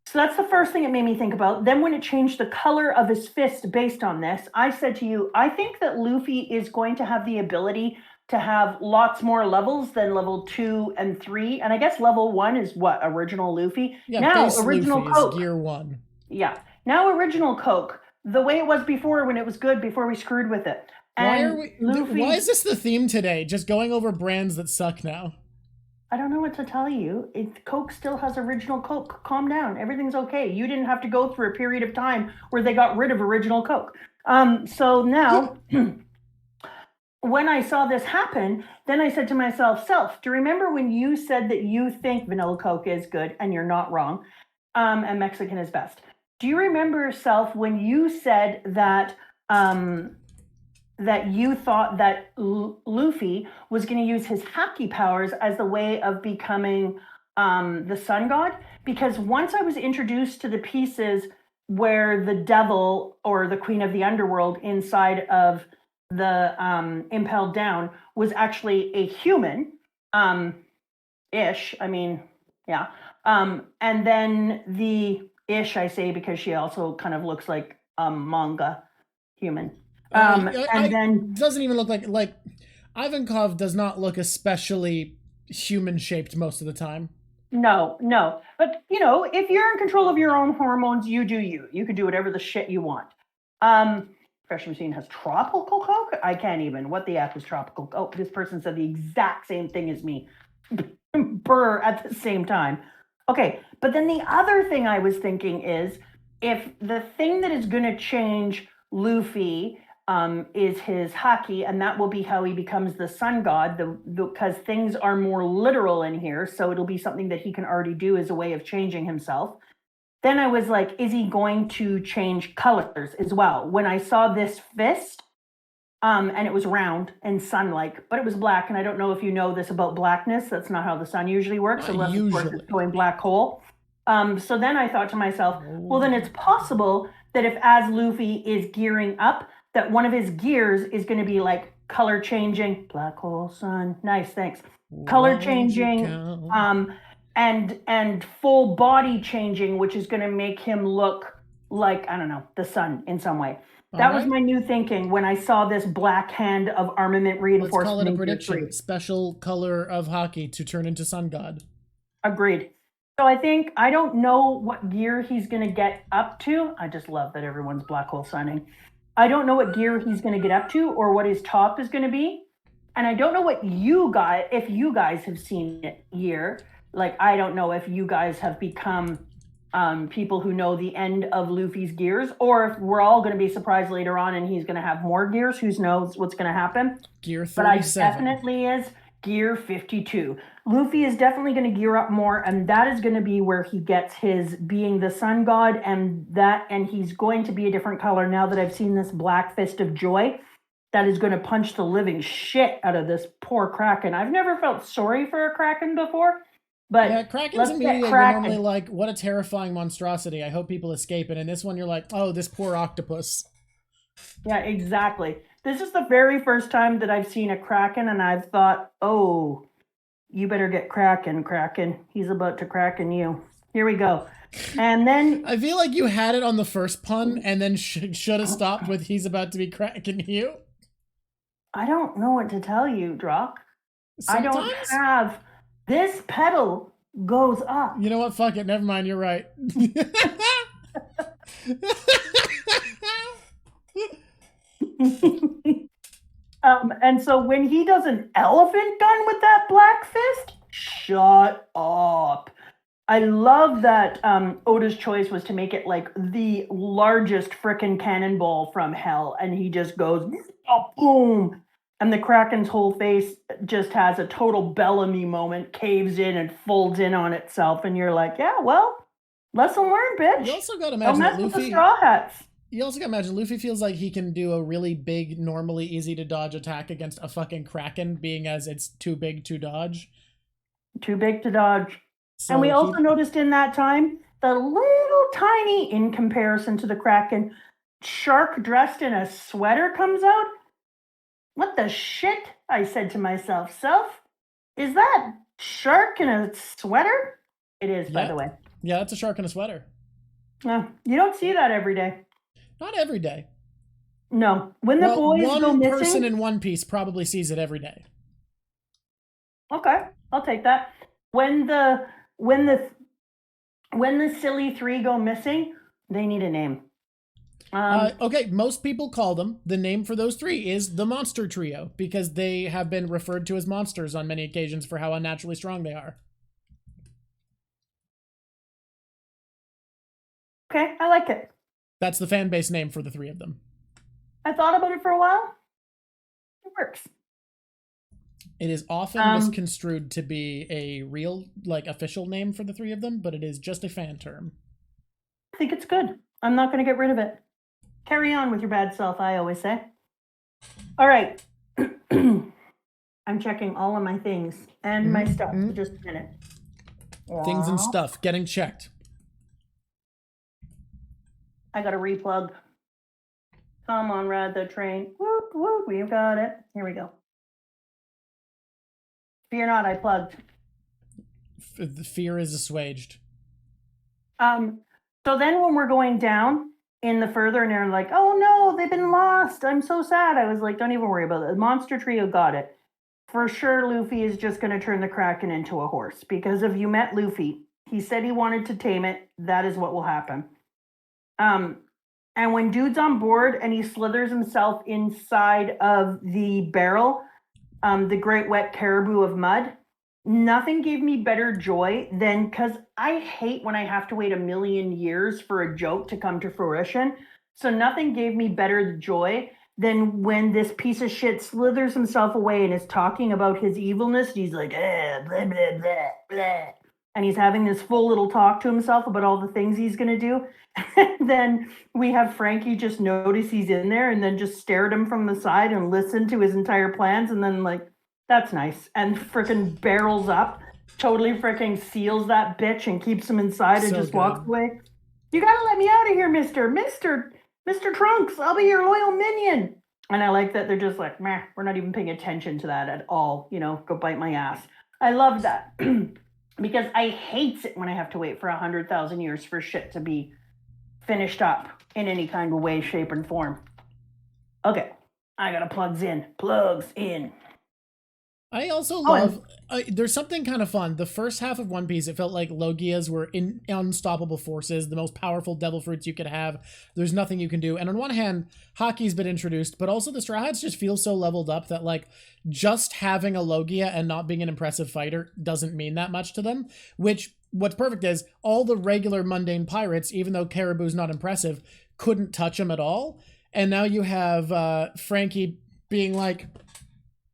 So that's the first thing it made me think about. Then when it changed the color of his fist based on this, I said to you, I think that Luffy is going to have the ability to have lots more levels than level 2 and 3. And I guess level 1 is what? Original Luffy? Yeah, now, base original Luffy Coke. is Gear 1. Yeah. Now, original Coke. The way it was before, when it was good, before we screwed with it. And why is this the theme today? Just going over brands that suck now. I don't know what to tell you. Coke still has original Coke. Calm down. Everything's okay. You didn't have to go through a period of time where they got rid of original Coke. So now... When I saw this happen, then I said to myself, Self, do you remember when you said that you think vanilla Coke is good, and you're not wrong, and Mexican is best? Do you remember, Self, when you said that that you thought that Luffy was going to use his Haki powers as the way of becoming the sun god? Because once I was introduced to the pieces where the devil or the queen of the underworld inside of the impelled down was actually a human ish. I mean, yeah. And then the ish, I say, because she also kind of looks like a manga human. And then doesn't even look like Ivankov does not look especially human shaped most of the time. No. But if you're in control of your own hormones, you do you. You can do whatever the shit you want. Fresh Machine has tropical Coke? I can't even. What the F is tropical? Oh, this person said the exact same thing as me. Brr at the same time. Okay, but then the other thing I was thinking is, if the thing that is going to change Luffy is his Haki, and that will be how he becomes the sun god, because things are more literal in here, so it'll be something that he can already do as a way of changing himself. Then I was like, is he going to change colors as well? When I saw this fist, and it was round and sun-like, but it was black, and I don't know if you know this about blackness. That's not how the sun usually works, unless of course it's going black hole. So then I thought to myself, well, then it's possible that if as Luffy is gearing up, that one of his gears is going to be like color changing, black hole sun, nice, thanks, color changing, and full body changing, which is going to make him look like, I don't know, the sun in some way. That was my new thinking when I saw this black hand of armament reinforcement. Let's call it a prediction. Special color of Haki to turn into Sun God. Agreed. So I don't know what gear he's going to get up to. I just love that everyone's black hole sunning. I don't know what gear he's going to get up to or what his top is going to be. And I don't know what if you guys have seen it year. Like, I don't know if you guys have become people who know the end of Luffy's gears, or if we're all going to be surprised later on and he's going to have more gears. Who knows what's going to happen? Gear 37. But I definitely is gear 52. Luffy is definitely going to gear up more, and that is going to be where he gets his being the sun god, and he's going to be a different color now that I've seen this black fist of joy that is going to punch the living shit out of this poor Kraken. I've never felt sorry for a Kraken before. But yeah, Kraken's immediately normally like, what a terrifying monstrosity. I hope people escape it. And this one, you're like, oh, this poor octopus. Yeah, exactly. This is the very first time that I've seen a Kraken, and I've thought, oh, you better get Kraken. He's about to Kraken you. Here we go. And then... I feel like you had it on the first pun, and then should have stopped with he's about to be Kraken you. I don't know what to tell you, Drock. I don't have... This pedal goes up. You know what? Fuck it. Never mind. You're right. And so when he does an elephant gun with that black fist, shut up. I love that Oda's choice was to make it like the largest frickin' cannonball from hell. And he just goes, oh, boom. And the Kraken's whole face just has a total Bellamy moment, caves in and folds in on itself. And you're like, yeah, well, lesson learned, bitch. You also got to imagine that Luffy... the straw hats. You also got to imagine Luffy feels like he can do a really big, normally easy to dodge attack against a fucking Kraken, being as it's too big to dodge. Too big to dodge. So and we also noticed in that time, the little tiny, in comparison to the Kraken, shark dressed in a sweater comes out. What the shit? I said to myself, is that shark in a sweater? It is, by the way. Yeah, that's a shark in a sweater. You don't see that every day. Not every day. No. When the boys go missing... One person in One Piece probably sees it every day. Okay, I'll take that. When the silly three go missing, they need a name. Okay, most people call them. The name for those three is the Monster Trio, because they have been referred to as monsters on many occasions for how unnaturally strong they are. Okay, I like it. That's the fan base name for the three of them. I thought about it for a while. It works. It is often misconstrued to be a real, like, official name for the three of them, but it is just a fan term. I think it's good. I'm not going to get rid of it. Carry on with your bad self, I always say. All right. I'm checking all of my things and my stuff. Just a minute. Things and stuff getting checked. I got to replug. Come on, ride the train. Whoop, whoop, we've got it. Here we go. Fear not, I plugged. The fear is assuaged. So then when we're going down in the further and they're like, oh no, they've been lost. I'm so sad. I was like, don't even worry about it. The Monster Trio got it. For sure, Luffy is just going to turn the Kraken into a horse. Because if you met Luffy, he said he wanted to tame it. That is what will happen. And when dude's on board and he slithers himself inside of the barrel, the great wet caribou of mud, nothing gave me better joy than, because I hate when I have to wait a million years for a joke to come to fruition. So nothing gave me better joy than when this piece of shit slithers himself away and is talking about his evilness. He's like, blah, blah, blah, blah. And he's having this full little talk to himself about all the things he's going to do. And then we have Frankie just notice he's in there and then just stare at him from the side and listen to his entire plans. And then like, that's nice. And frickin' barrels up, totally frickin' seals that bitch and keeps him inside and just walks away. You gotta let me out of here, Mr. Trunks. I'll be your loyal minion. And I like that they're just like, meh, we're not even paying attention to that at all. You know, go bite my ass. I love that. Because I hate it when I have to wait for 100,000 years for shit to be finished up in any kind of way, shape, and form. Okay, I got plugs in. I also love, there's something kind of fun. The first half of One Piece, it felt like Logias were unstoppable forces, the most powerful devil fruits you could have. There's nothing you can do. And on one hand, Haki's been introduced, but also the Straw Hats just feel so leveled up that like just having a Logia and not being an impressive fighter doesn't mean that much to them, which what's perfect is all the regular mundane pirates, even though Caribou's not impressive, couldn't touch him at all. And now you have Frankie being like,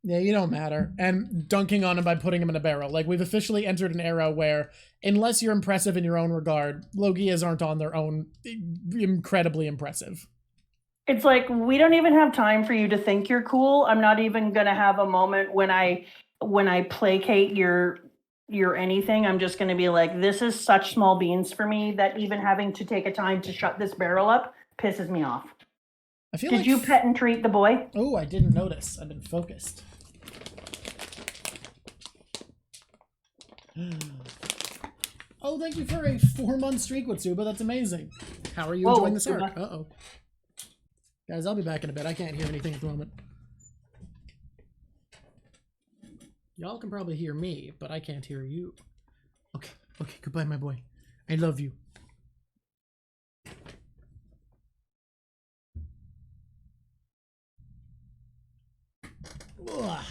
yeah, you don't matter, and dunking on him by putting him in a barrel. Like, we've officially entered an era where, unless you're impressive in your own regard, Logias aren't on their own incredibly impressive. It's like, we don't even have time for you to think you're cool. I'm not even gonna have a moment when I placate your anything. I'm just gonna be like, this is such small beans for me that even having to take a time to shut this barrel up pisses me off. Did you pet and treat the boy? Oh, I didn't notice. I've been focused. Oh, thank you for a 4-month streak with Suba. That's amazing. How are you enjoying this arc? Uh-oh. Guys, I'll be back in a bit. I can't hear anything at the moment. Y'all can probably hear me, but I can't hear you. Okay, okay, goodbye, my boy. I love you. Ugh.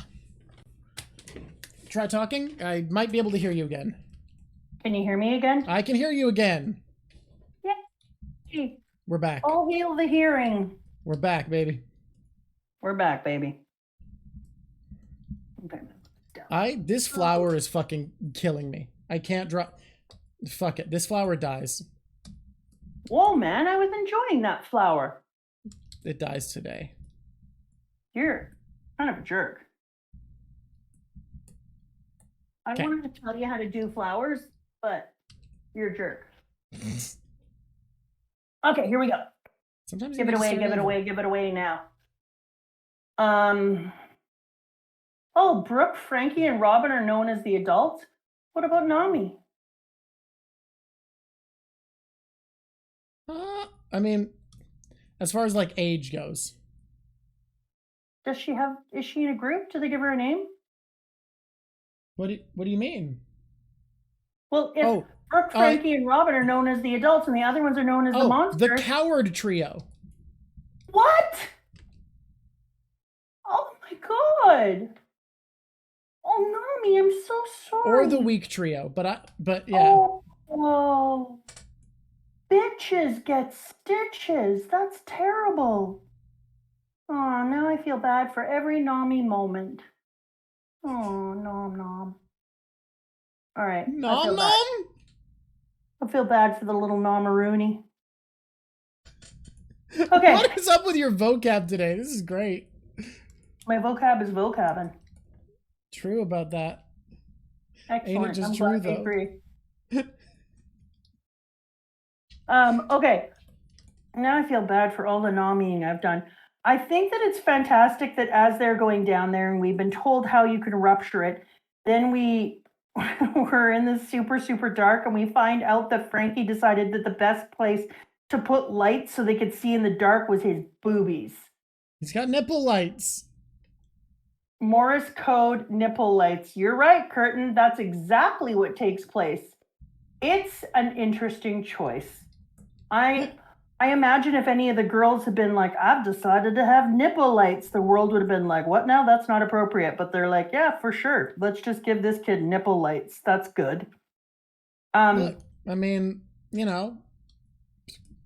Try talking. I might be able to hear you again. Can you hear me again? I can hear you again. Yeah. We're back. All hail the hearing. We're back, baby. We're back, baby. Okay. This flower is fucking killing me. I can't drop. Fuck it. This flower dies. Whoa, man. I was enjoying that flower. It dies today. You're kind of a jerk. I wanted to tell you how to do flowers, but you're a jerk. Okay, here we go. Sometimes give it away now. Oh, Brooke, Frankie, and Robin are known as the adults. What about Nami? I mean, as far as like age goes. Is she in a group? Do they give her a name? What do you mean? Well, if Brooke, Frankie, and Robin are known as the adults and the other ones are known as the monsters. The coward trio. What? Oh my god. Oh, Nami, I'm so sorry. Or the weak trio, but yeah. Oh, bitches get stitches. That's terrible. Oh, now I feel bad for every Nami moment. Oh, nom. All right. Nom. I feel bad for the little Nomarooney. Okay. What is up with your vocab today? This is great. My vocab is vocabin'. True about that. Excellent. Ain't it just true, though? Okay. Now I feel bad for all the Namiing I've done. I think that it's fantastic that as they're going down there and we've been told how you can rupture it, then we're in this super, super dark and we find out that Frankie decided that the best place to put lights so they could see in the dark was his boobies. He's got nipple lights. Morse code nipple lights. You're right, Curtin. That's exactly what takes place. It's an interesting choice. I imagine if any of the girls had been like, I've decided to have nipple lights, the world would have been like, what now? That's not appropriate. But they're like, yeah, for sure. Let's just give this kid nipple lights. That's good. Look, I mean, you know,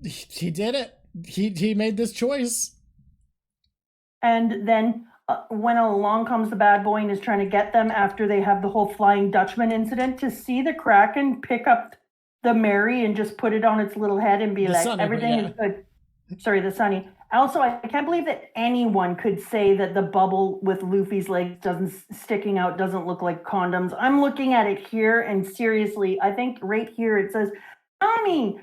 he did it. He made this choice. And then when along comes the bad boy and is trying to get them after they have the whole Flying Dutchman incident, to see the Kraken pick up the Mary and just put it on its little head and be like, everything is good. Sorry, the Sunny. Also, I can't believe that anyone could say that the bubble with Luffy's legs sticking out doesn't look like condoms. I'm looking at it here, and seriously, I think right here it says, Nami,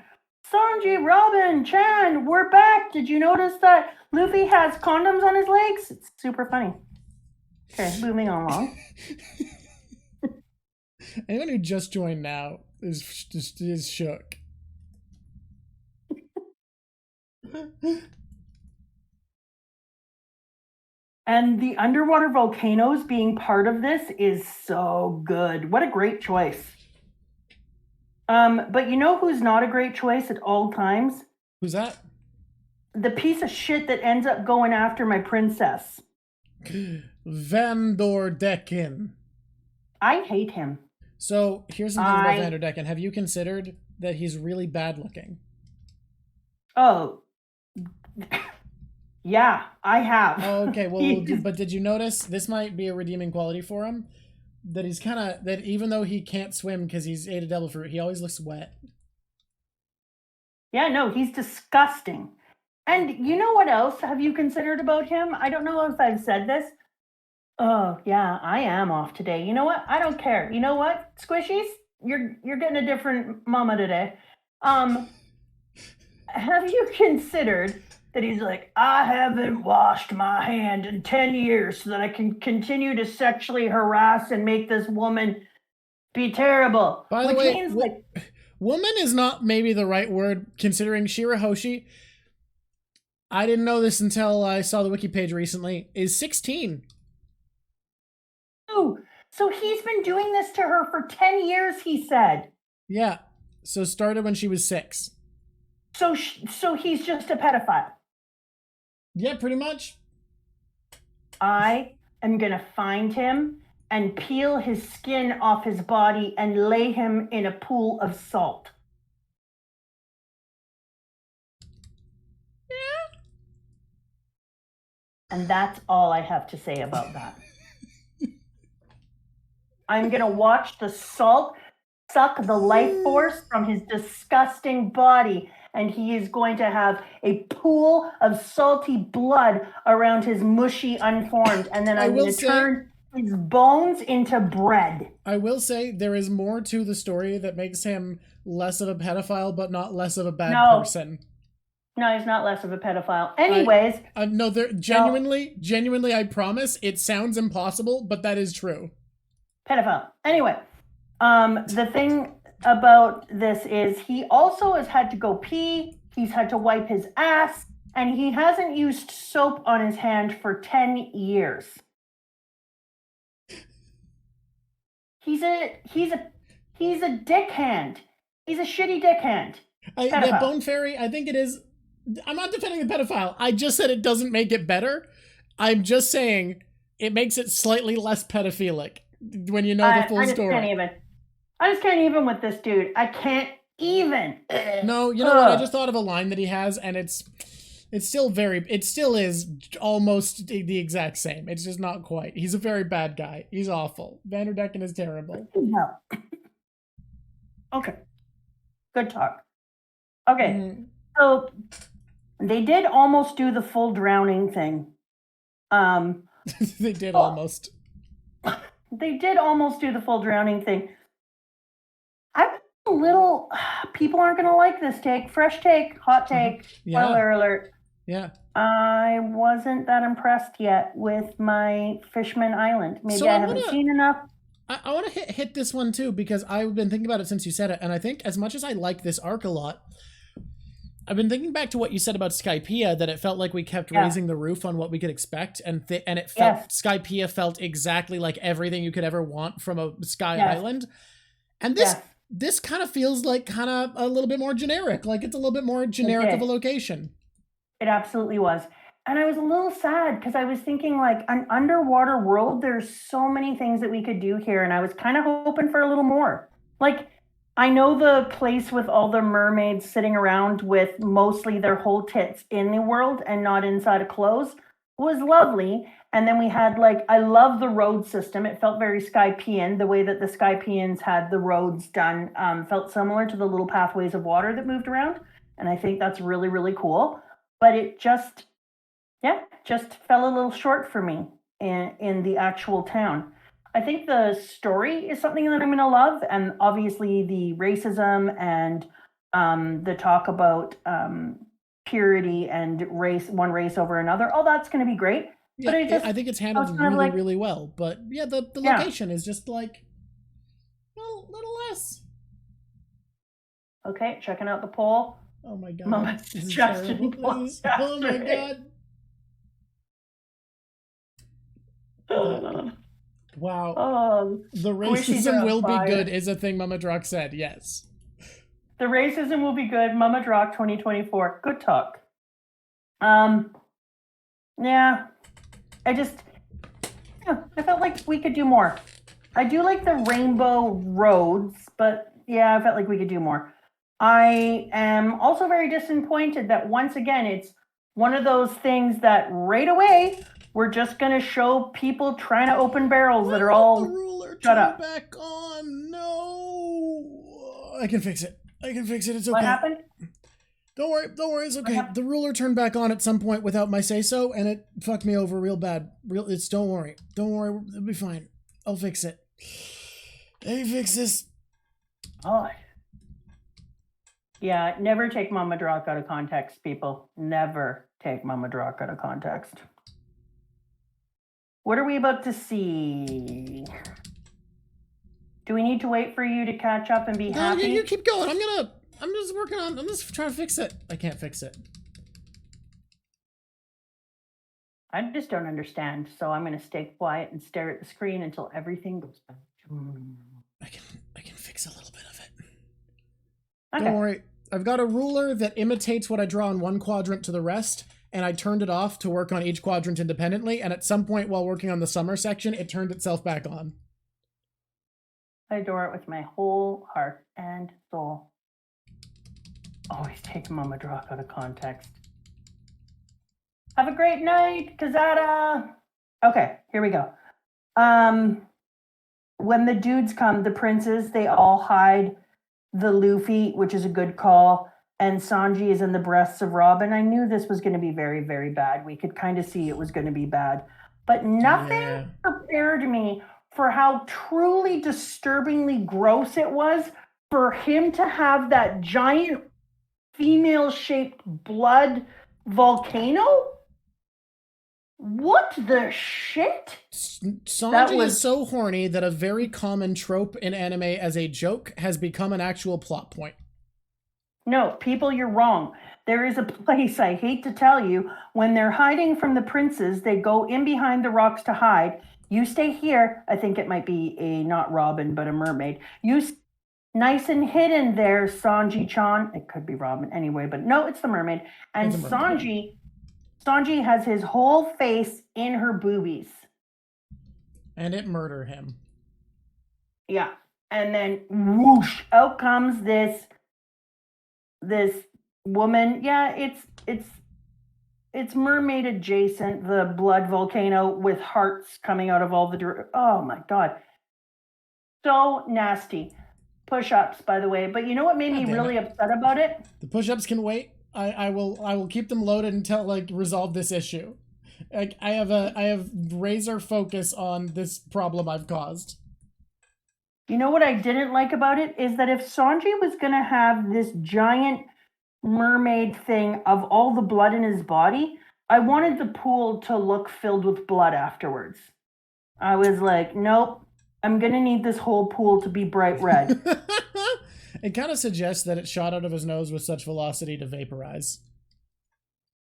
Sanji, Robin, Chan, we're back. Did you notice that Luffy has condoms on his legs? It's super funny. Okay, moving along. Anyone who just joined now is shook. And the underwater volcanoes being part of this is so good. What a great choice. But you know who's not a great choice at all times? Who's that? The piece of shit that ends up going after my princess. Vandor Decken. I hate him. So here's the thing about Vanderdecken. Have you considered that he's really bad looking? Oh, yeah, I have. Oh, okay, well, but did you notice this might be a redeeming quality for him? That he's kind of that even though he can't swim because he's ate a devil fruit, he always looks wet. Yeah, no, he's disgusting. And you know what else have you considered about him? I don't know if I've said this. Oh, yeah, I am off today. You know what? I don't care. You know what, Squishies? You're getting a different mama today. Have you considered that he's like, I haven't washed my hand in 10 years so that I can continue to sexually harass and make this woman be terrible? By the way, woman is not maybe the right word considering Shirahoshi, I didn't know this until I saw the wiki page recently, is 16. Oh, so he's been doing this to her for 10 years, he said. Yeah, so started when she was 6. So he's just a pedophile. Yeah, pretty much. I am going to find him and peel his skin off his body and lay him in a pool of salt. Yeah. And that's all I have to say about that. I'm going to watch the salt suck the life force from his disgusting body, and he is going to have a pool of salty blood around his mushy unformed, and then I'm going to turn his bones into bread. I will say there is more to the story that makes him less of a pedophile, but not less of a bad person. No, he's not less of a pedophile. Anyways. No, genuinely, I promise, it sounds impossible, but that is true. Pedophile. Anyway, the thing about this is he also has had to go pee, he's had to wipe his ass, and he hasn't used soap on his hand for 10 years. He's a dick hand. He's a shitty dick hand. The Bone Fairy, I think it is. I'm not defending the pedophile. I just said it doesn't make it better. I'm just saying it makes it slightly less pedophilic when you know the full story. I just can't even with this dude. I can't even. No, you know what? I just thought of a line that he has, and it still is almost the exact same. It's just not quite. He's a very bad guy. He's awful. Vanderdecken is terrible. No. Okay. Good talk. Okay. So they did almost do the full drowning thing. They did almost. They did almost do the full drowning thing. I'm a little. People aren't going to like this take. Fresh take, hot take. Yeah. Spoiler alert. Yeah. I wasn't that impressed yet with my Fishman Island. Maybe so I haven't seen enough. I want to hit this one too, because I've been thinking about it since you said it, and I think as much as I like this arc a lot, I've been thinking back to what you said about Skypiea, that it felt like we kept raising the roof on what we could expect, and it felt Skypiea felt exactly like everything you could ever want from a Sky Island, and this kind of feels like kind of a little bit more generic, like it's a little bit more generic of a location. It absolutely was. And I was a little sad because I was thinking, like, an underwater world, there's so many things that we could do here, and I was kind of hoping for a little more. Like, I know the place with all the mermaids sitting around with mostly their whole tits in the world and not inside of clothes was lovely. And then we had, like, I love the road system. It felt very Skypiean. The way that the Skypieans had the roads done felt similar to the little pathways of water that moved around. And I think that's really, really cool. But it just fell a little short for me in the actual town. I think the story is something that I'm going to love, and obviously the racism and the talk about purity and one race over another, all that's going to be great. Yeah, but I think it's handled really, really well. But yeah, the location is just like a little less. Okay, checking out the poll. Oh my god. Mama Justin. Oh my god. Wow. The racism will be good is a thing Mama Drock said, yes. The racism will be good. Mama Drock 2024. Good talk. Yeah. I felt like we could do more. I do like the rainbow roads, but yeah, I felt like we could do more. I am also very disappointed that once again, it's one of those things that right away, we're just going to show people trying to open barrels that are all the ruler shut up. back on. No. I can fix it. It's okay. What happened? Don't worry, it's okay. The ruler turned back on at some point without my say-so, and it fucked me over real bad. Don't worry, it'll be fine. I'll fix it. Let me fix this. Oh. Yeah, never take Mama Drock out of context, people. Never take Mama Drock out of context. What are we about to see? Do we need to wait for you to catch up and be happy? You keep going. I'm just trying to fix it. I can't fix it. I just don't understand, so I'm going to stay quiet and stare at the screen until everything goes back. I can fix a little bit of it. Okay. Don't worry. I've got a ruler that imitates what I draw in one quadrant to the rest, and I turned it off to work on each quadrant independently, and at some point while working on the summer section, it turned itself back on. I adore it with my whole heart and soul. Always take Mama Drock out of context. Have a great night, Kazada. Okay, here we go. When the dudes come, the princes, they all hide the Luffy, which is a good call, and Sanji is in the breasts of Robin. I knew this was going to be very, very bad. We could kind of see it was going to be bad. But nothing prepared me for how truly disturbingly gross it was for him to have that giant female-shaped blood volcano. What the shit? Sanji is so horny that a very common trope in anime as a joke has become an actual plot point. No, people, you're wrong. There is a place, I hate to tell you, when they're hiding from the princes, they go in behind the rocks to hide. You stay here. I think it might be not Robin, but a mermaid. Nice and hidden there, Sanji-chan. It could be Robin anyway, but no, it's the mermaid. And Sanji has his whole face in her boobies. And it murder him. Yeah. And then whoosh, out comes this woman. Yeah, it's mermaid adjacent, the blood volcano with hearts coming out of all the oh my god. So nasty. Push-ups, by the way. But you know what made me really upset about it? The push-ups can wait. I will keep them loaded until resolve this issue. I have razor focus on this problem I've caused. You know what I didn't like about it is that if Sanji was gonna have this giant mermaid thing of all the blood in his body, I wanted the pool to look filled with blood afterwards. I was like, nope, I'm gonna need this whole pool to be bright red. It kind of suggests that it shot out of his nose with such velocity to vaporize.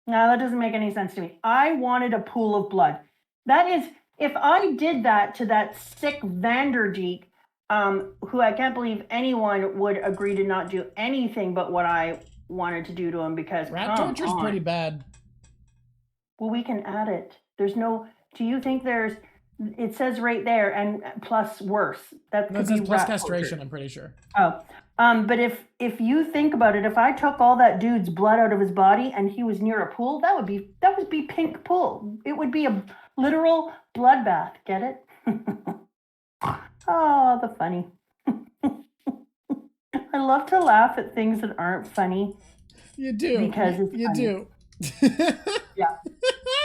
No, that doesn't make any sense to me. I wanted a pool of blood. That is, if I did that to that sick Vanderdeek, who I can't believe anyone would agree to not do anything but what I wanted to do to him, because rat torture's pretty bad. Well, we can add it. There's no. Do you think there's? It says right there, and plus worse. That could be plus castration. Torture. I'm pretty sure. Oh, but if you think about it, if I took all that dude's blood out of his body and he was near a pool, that would be pink pool. It would be a literal bloodbath. Get it? Oh, the funny. I love to laugh at things that aren't funny. You do. Because it's you funny. do. Yeah.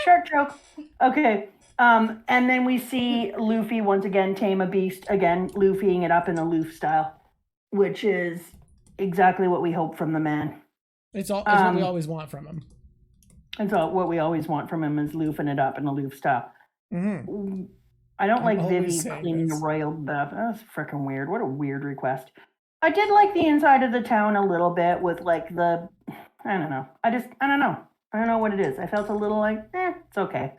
Shark joke. Okay. And then we see Luffy once again tame a beast. Again, Luffying it up in the Luffy style, which is exactly what we hope from the man. It's what we always want from him. It's what we always want from him is Luffing it up in the Luffy style. Mm-hmm. I don't like Vivi cleaning a royal bath. That's freaking weird. What a weird request. I did like the inside of the town a little bit with I don't know. I don't know. I don't know what it is. I felt a little it's okay.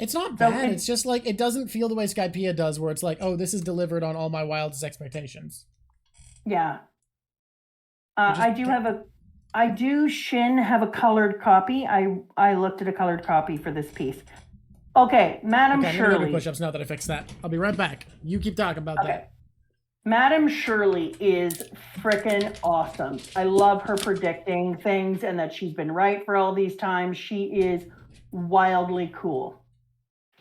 It's not bad. It's just it doesn't feel the way Skypiea does, where it's oh, this is delivered on all my wildest expectations. Yeah. I do Shin have a colored copy. I looked at a colored copy for this piece. Okay, Madam Okay, I'm gonna go do Shirley. push-ups now that I fixed that. I'll be right back. You keep talking about that. Madam Shirley is freaking awesome. I love her predicting things and that she's been right for all these times. She is wildly cool.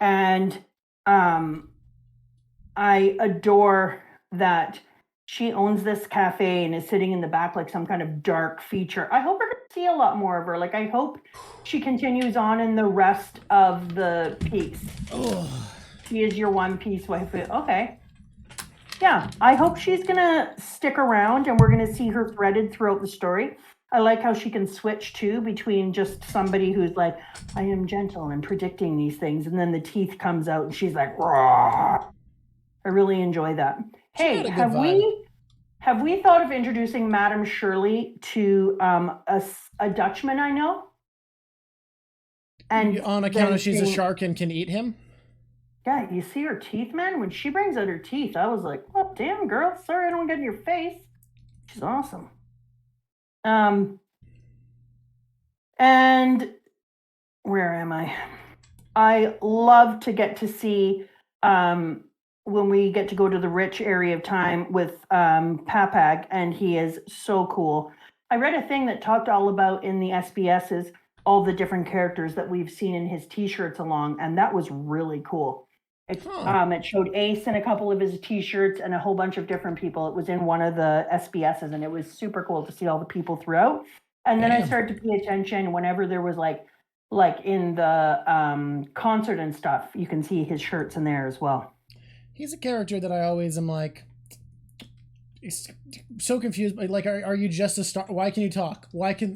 And I adore that she owns this cafe and is sitting in the back like some kind of dark feature. I hope we're going to see a lot more of her. Like, I hope she continues on in the rest of the piece. She is your One Piece wife. Okay. Yeah, I hope she's going to stick around and we're going to see her threaded throughout the story. I like how she can switch too between just somebody who's like, I am gentle and predicting these things. And then the teeth comes out and she's like, raw. I really enjoy that. Hey, have we thought of introducing Madam Shirley to a Dutchman I know? And on account of she's a shark and can eat him? Yeah, you see her teeth, man? When she brings out her teeth, I was like, oh, damn, girl. Sorry I don't get in your face. She's awesome. And where am I? I love to get to see when we get to go to the rich area of time with Papag, and he is so cool. I read a thing that talked all about in the SBSs all the different characters that we've seen in his t-shirts along, and that was really cool. It showed Ace in a couple of his t-shirts and a whole bunch of different people. It was in one of the SBSs, and it was super cool to see all the people throughout. And then I started to pay attention whenever there was like in the concert and stuff, you can see his shirts in there as well. He's a character that I always am like, so confused. Like, are you just a star? Why can you talk?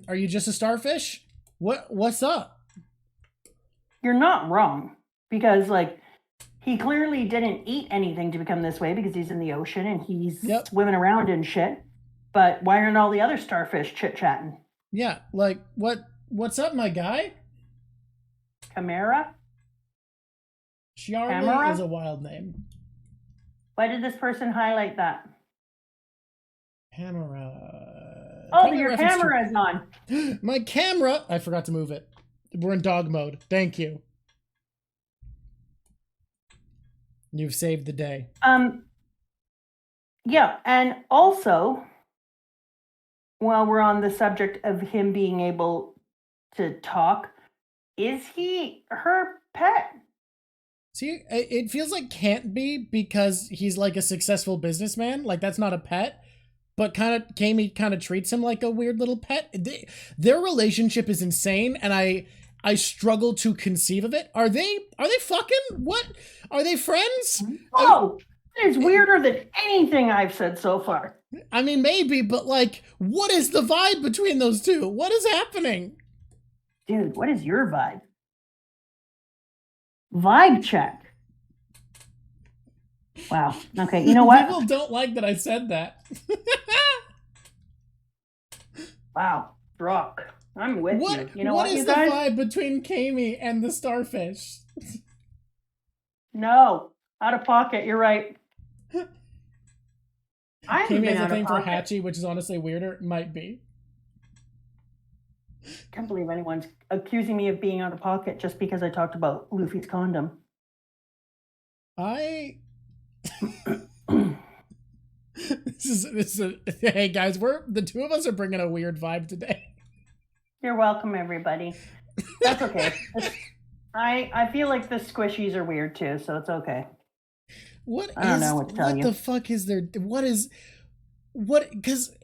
Are you just a starfish? What's up? You're not wrong, because like he clearly didn't eat anything to become this way because he's in the ocean and he's swimming around and shit. But why aren't all the other starfish chit-chatting? Yeah, like what's up, my guy? Chimera? Charlie is a wild name. Why did this person highlight that? Camera. Oh, your camera is on. My camera! I forgot to move it. We're in dog mode. Thank you. You've saved the day. Yeah, and also, while we're on the subject of him being able to talk, is he her pet? See, it feels like can't be because he's like a successful businessman. Like, that's not a pet. But Kami kind of treats him like a weird little pet. Their relationship is insane, and I struggle to conceive of it. Are they fucking? What? Are they friends? Oh, it's weirder than anything I've said so far. I mean, maybe, but like, what is the vibe between those two? What is happening? Dude, what is your vibe? Vibe check. Wow. Okay, you know what? People don't like that I said that. Wow. Brooke, I'm with you. You know what is the vibe between Kami and the starfish? No. Out of pocket, you're right. Kami has a thing for Hachi, which is honestly weirder. Might be. Can't believe anyone's accusing me of being out of pocket just because I talked about Luffy's condom. This is hey guys, the two of us are bringing a weird vibe today. You're welcome, everybody. That's okay. I feel like the squishies are weird too, so it's okay. I don't know what to tell you. What the fuck is there? Because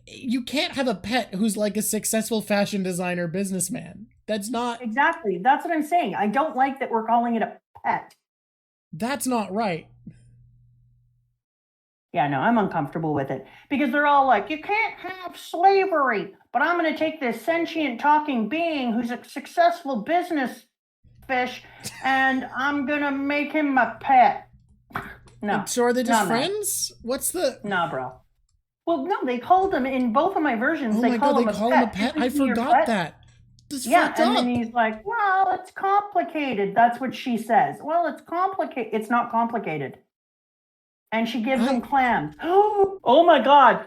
you can't have a pet who's like a successful fashion designer businessman. That's not... Exactly. That's what I'm saying. I don't like that we're calling it a pet. That's not right. Yeah, no, I'm uncomfortable with it. Because they're all like, you can't have slavery, but I'm going to take this sentient talking being who's a successful business fish, and I'm going to make him my pet. No. So are they just friends? What's the... Nah, bro. Well, no, they called him in both of my versions. Oh my god, they call him a pet? I forgot that. This fucked up. And then he's like, well, it's complicated. That's what she says. Well, it's complicated. It's not complicated. And she gives him clams. Oh my god.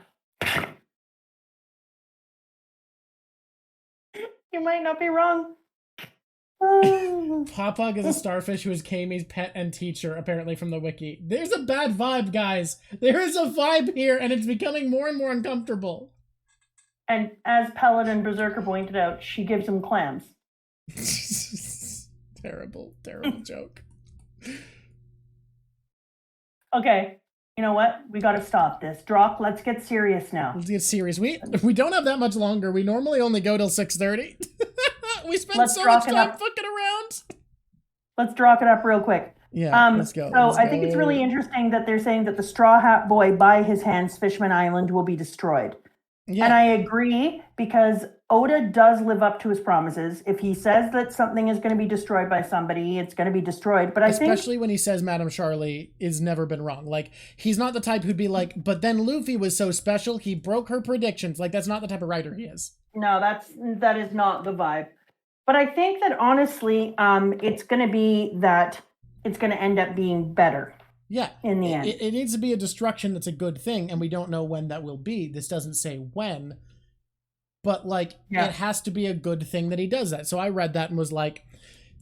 You might not be wrong. Popog is a starfish who is Kami's pet and teacher, apparently from the wiki. There's a bad vibe, guys. There is a vibe here, and it's becoming more and more uncomfortable. And as Paladin Berserker pointed out, she gives him clams. Terrible joke. Okay, you know what? We gotta stop this. Drock, let's get serious now. Let's get serious. We don't have that much longer. We normally only go till 6:30. We spend so much time fucking around. Let's Drock it up real quick. Yeah, let's go. So I think it's really interesting that they're saying that the Straw Hat Boy, by his hands, Fishman Island will be destroyed. Yeah. And I agree, because Oda does live up to his promises. If he says that something is going to be destroyed by somebody, it's going to be destroyed. But especially when he says Madame Charlie is never been wrong. Like, he's not the type who'd be like, but then Luffy was so special, he broke her predictions. Like, that's not the type of writer he is. No, that is not the vibe. But I think that honestly, it's going to be that it's going to end up being better. Yeah. In the end. It needs to be a destruction that's a good thing, and we don't know when that will be. This doesn't say when. But, like, It has to be a good thing that he does that. So I read that and was like,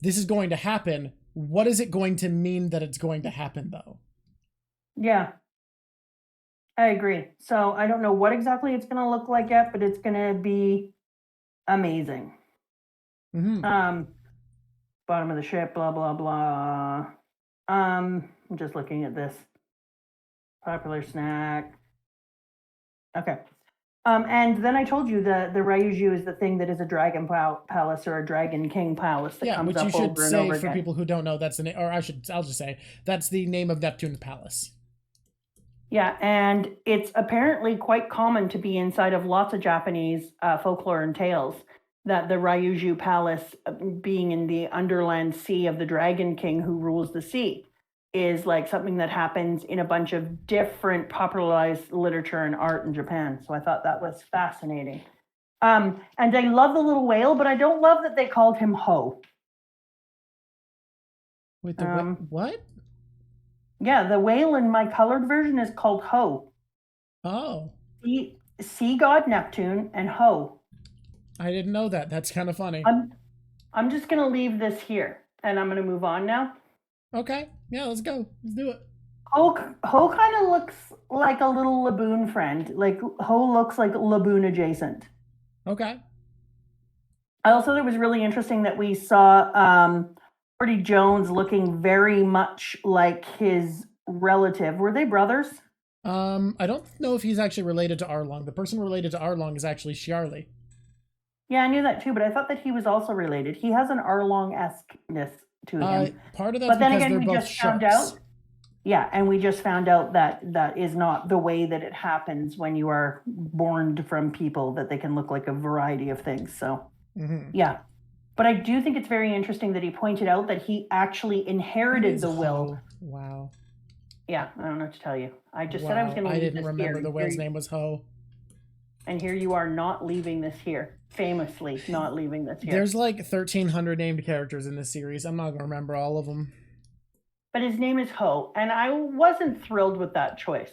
this is going to happen. What is it going to mean that it's going to happen, though? Yeah. I agree. So I don't know what exactly it's going to look like yet, but it's going to be amazing. Mm-hmm. Bottom of the ship, blah, blah, blah. I'm just looking at this. Popular snack. Okay. And then I told you the Ryuju is the thing that is a dragon palace or a dragon king palace that comes up over and over again. Which you should say for people who don't know, that's the name, or I'll just say that's the name of Neptune's palace. Yeah, and it's apparently quite common to be inside of lots of Japanese folklore and tales that the Ryuju palace, being in the underland sea of the dragon king who rules the sea, is like something that happens in a bunch of different popularized literature and art in Japan. So I thought that was fascinating. And I love the little whale, but I don't love that they called him Ho. Wait, what? Yeah, the whale in my colored version is called Ho. Oh. Sea god Neptune and Ho. I didn't know that. That's kind of funny. I'm just going to leave this here, and I'm going to move on now. Okay. Yeah, let's go. Let's do it. Ho kind of looks like a little Laboon friend. Like, Ho looks like Laboon adjacent. Okay. I also thought it was really interesting that we saw Pretty Jones looking very much like his relative. Were they brothers? I don't know if he's actually related to Arlong. The person related to Arlong is actually Shiarly. Yeah, I knew that too, but I thought that he was also related. He has an Arlong-esque-ness to him. Part of that's because they're both sharks. And we just found out that that is not the way that it happens when you are born from people, that they can look like a variety of things. So, yeah. But I do think it's very interesting that he pointed out that he actually inherited the will. Wow. Yeah, I don't know what to tell you. I just said I was going to leave this here. I didn't remember the whale's name was Ho. And here you are not leaving this here. Famously not leaving this here. There's like 1,300 named characters in this series. I'm not going to remember all of them. But his name is Ho, and I wasn't thrilled with that choice.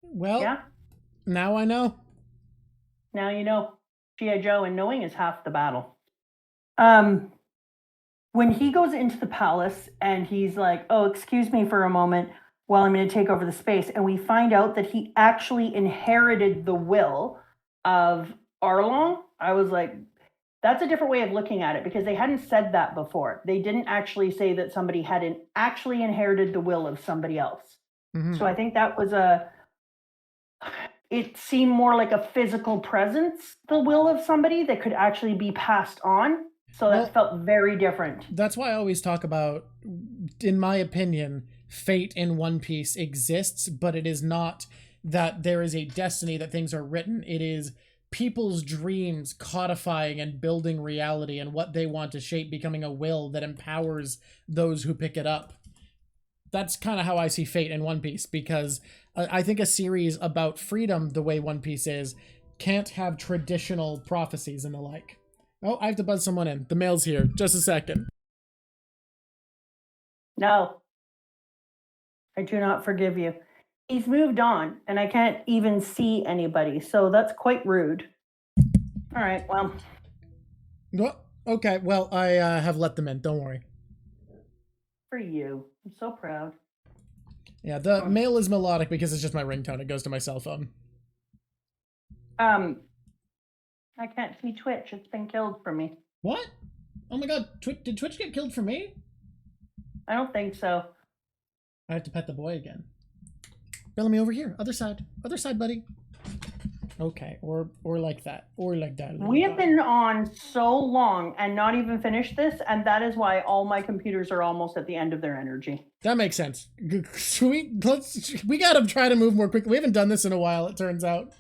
Well, yeah. Now I know. Now you know. G.I. Joe, and knowing is half the battle. When he goes into the palace and he's like, oh, excuse me for a moment while I'm going to take over the space, and we find out that he actually inherited the will of Arlong, I was like, that's a different way of looking at it, because they hadn't said that before. They didn't actually say that somebody hadn't actually inherited the will of somebody else. So I think that was it seemed more like a physical presence, the will of somebody that could actually be passed on. So that felt very different. That's why I always talk about, in my opinion, fate in One Piece exists, but it is not that there is a destiny that things are written. It is people's dreams codifying and building reality, and what they want to shape becoming a will that empowers those who pick it up. That's kind of how I see fate in One Piece, because I think a series about freedom, the way One Piece is, can't have traditional prophecies and the like. Oh, I have to buzz someone in. The mail's here. Just a second. No. I do not forgive you. He's moved on, and I can't even see anybody, so that's quite rude. All right, well. Okay, well, I have let them in. Don't worry. For you. I'm so proud. Yeah, the mail is melodic because it's just my ringtone. It goes to my cell phone. I can't see Twitch. It's been killed for me. What? Oh my god, did Twitch get killed for me? I don't think so. I have to pet the boy again. Bellamy over here. Other side. Other side, buddy. Okay, or like that. Or like that. We have been on so long and not even finished this, and that is why all my computers are almost at the end of their energy. That makes sense. We gotta try to move more quickly. We haven't done this in a while, it turns out.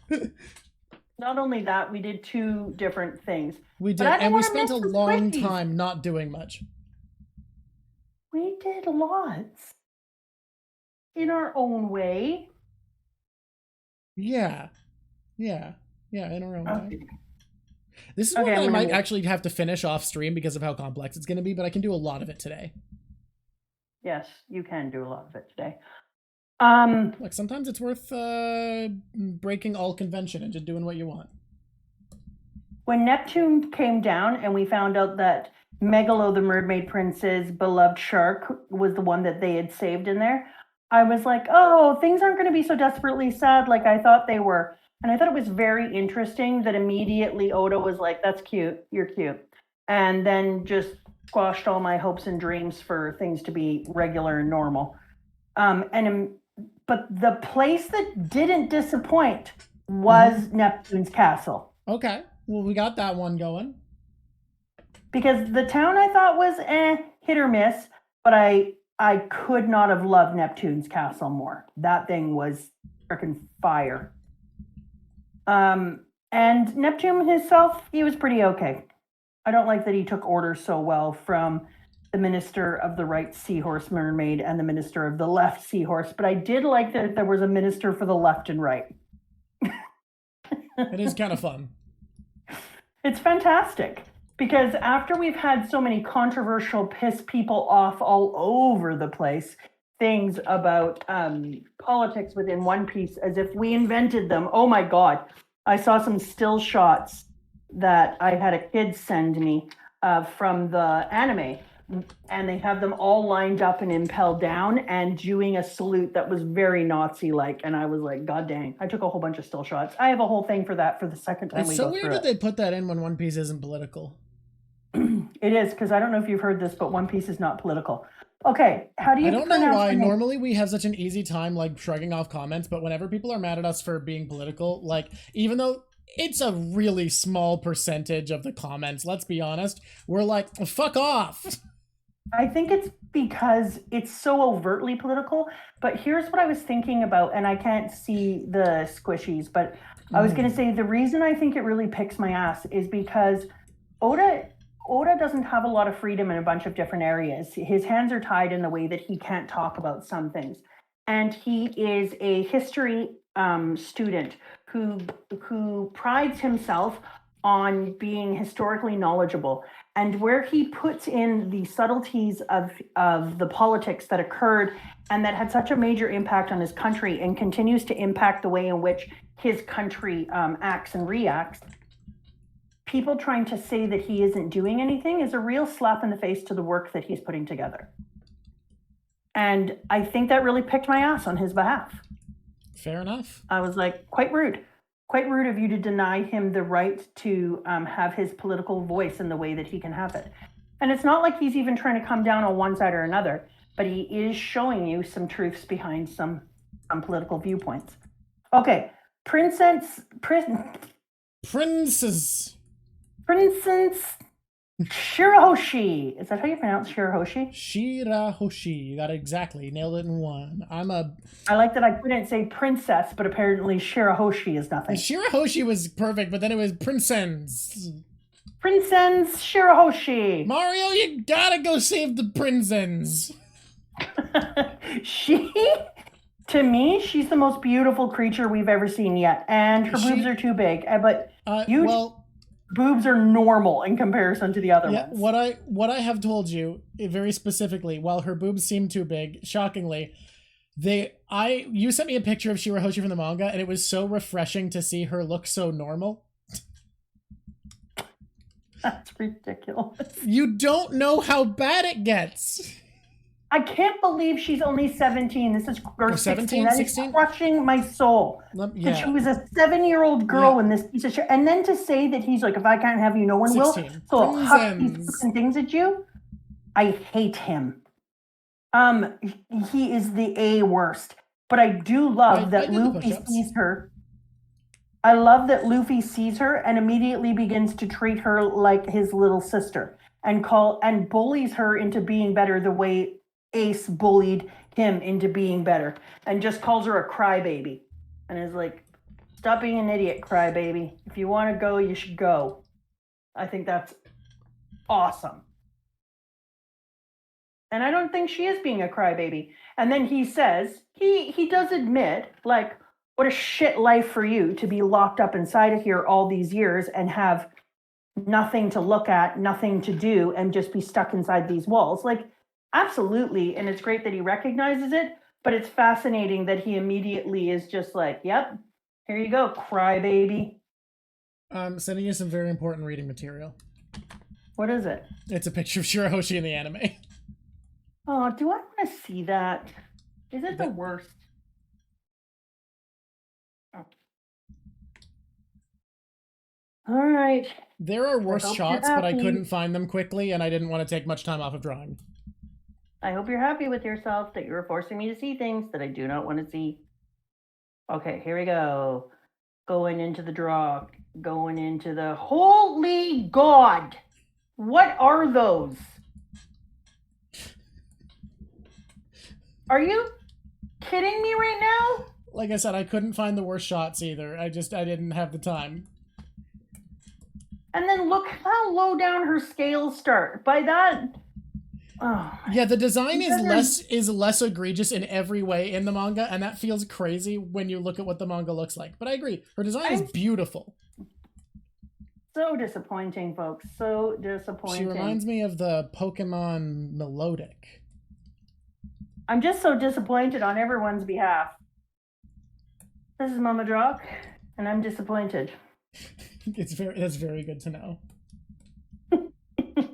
Not only that, we did 2 different things. We did, and we spent a long time not doing much. We did lots. In our own way. Yeah, in our own way. This is one that I might actually have to finish off stream because of how complex it's going to be, but I can do a lot of it today. Yes, you can do a lot of it today. Look, sometimes it's worth breaking all convention and just doing what you want. When Neptune came down and we found out that Megalo, the Mermaid Prince's beloved shark, was the one that they had saved in there, I was like, oh, things aren't going to be so desperately sad like I thought they were. And I thought it was very interesting that immediately Oda was like, that's cute, you're cute. And then just squashed all my hopes and dreams for things to be regular and normal. But the place that didn't disappoint was Neptune's castle. Okay, well, we got that one going. Because the town I thought was hit or miss, but I could not have loved Neptune's castle more. That thing was freaking fire. And Neptune himself, he was pretty okay. I don't like that he took orders so well from the minister of the right seahorse mermaid and the minister of the left seahorse, but I did like that there was a minister for the left and right. It is kind of fun. It's fantastic. Because after we've had so many controversial piss people off all over the place, things about politics within One Piece as if we invented them. Oh my God. I saw some still shots that I had a kid send me from the anime, and they have them all lined up and impelled down and doing a salute that was very Nazi-like. And I was like, God dang. I took a whole bunch of still shots. I have a whole thing for that for the second time we go through it. It's so weird that they put that in when One Piece isn't political. It is, because I don't know if you've heard this, but One Piece is not political. Okay, how do you pronounce I don't know why. Normally we have such an easy time like shrugging off comments, but whenever people are mad at us for being political, like, even though it's a really small percentage of the comments, let's be honest, we're like, fuck off. I think it's because it's so overtly political, but here's what I was thinking about, and I can't see the squishies, but I was going to say the reason I think it really picks my ass is because Oda doesn't have a lot of freedom in a bunch of different areas. His hands are tied in the way that he can't talk about some things. And he is a history student who prides himself on being historically knowledgeable. And where he puts in the subtleties of the politics that occurred and that had such a major impact on his country and continues to impact the way in which his country acts and reacts, people trying to say that he isn't doing anything is a real slap in the face to the work that he's putting together. And I think that really picked my ass on his behalf. Fair enough. I was like, quite rude of you to deny him the right to have his political voice in the way that he can have it. And it's not like he's even trying to come down on one side or another, but he is showing you some truths behind some political viewpoints. Okay, Princess Shirahoshi. Is that how you pronounce Shirahoshi? Shirahoshi. You got it exactly. Nailed it in one. I like that I couldn't say princess, but apparently Shirahoshi is nothing. Shirahoshi was perfect, but then it was Princess. Princess Shirahoshi. Mario, you gotta go save the princess. To me, she's the most beautiful creature we've ever seen yet. And her boobs are too big. But boobs are normal in comparison to the other ones. What I have told you very specifically, while her boobs seem too big, shockingly, you sent me a picture of Shirahoshi from the manga, and it was so refreshing to see her look so normal. That's ridiculous. You don't know how bad it gets. I can't believe she's only 17. This is or 16. That 16? is crushing my soul. Yeah. That she was a 7-year-old girl in this piece of shit. And then to say that he's like, if I can't have you, no one 16. will. So I'll huck these fucking things at you. I hate him. He is the A worst. But I do love that Luffy sees her. I love that Luffy sees her and immediately begins to treat her like his little sister and bullies her into being better the way Ace bullied him into being better, and just calls her a crybaby and is like, stop being an idiot, crybaby. If you want to go, you should go. I think that's awesome. And I don't think she is being a crybaby. And then he says, he does admit, like, what a shit life for you to be locked up inside of here all these years and have nothing to look at, nothing to do, and just be stuck inside these walls. Like, absolutely. And it's great that he recognizes it, but it's fascinating that he immediately is just like, yep, here you go, crybaby. I'm sending you some very important reading material. What is it? It's a picture of Shirahoshi in the anime. Oh, do I want to see that? Is it the worst? Oh. All right. There are worse shots, but I couldn't find them quickly, and I didn't want to take much time off of drawing. I hope you're happy with yourself that you're forcing me to see things that I do not want to see. Okay, here we go. Going into the draw. Going into the... Holy God! What are those? Are you kidding me right now? Like I said, I couldn't find the worst shots either. I didn't have the time. And then look how low down her scales start. By that... Oh, yeah, the design is less egregious in every way in the manga, and that feels crazy when you look at what the manga looks like. But I agree, her design is beautiful. So disappointing, folks. So disappointing. She reminds me of the Pokemon Melodic. I'm just so disappointed on everyone's behalf. This is Mama Drock, and I'm disappointed. That's very good to know.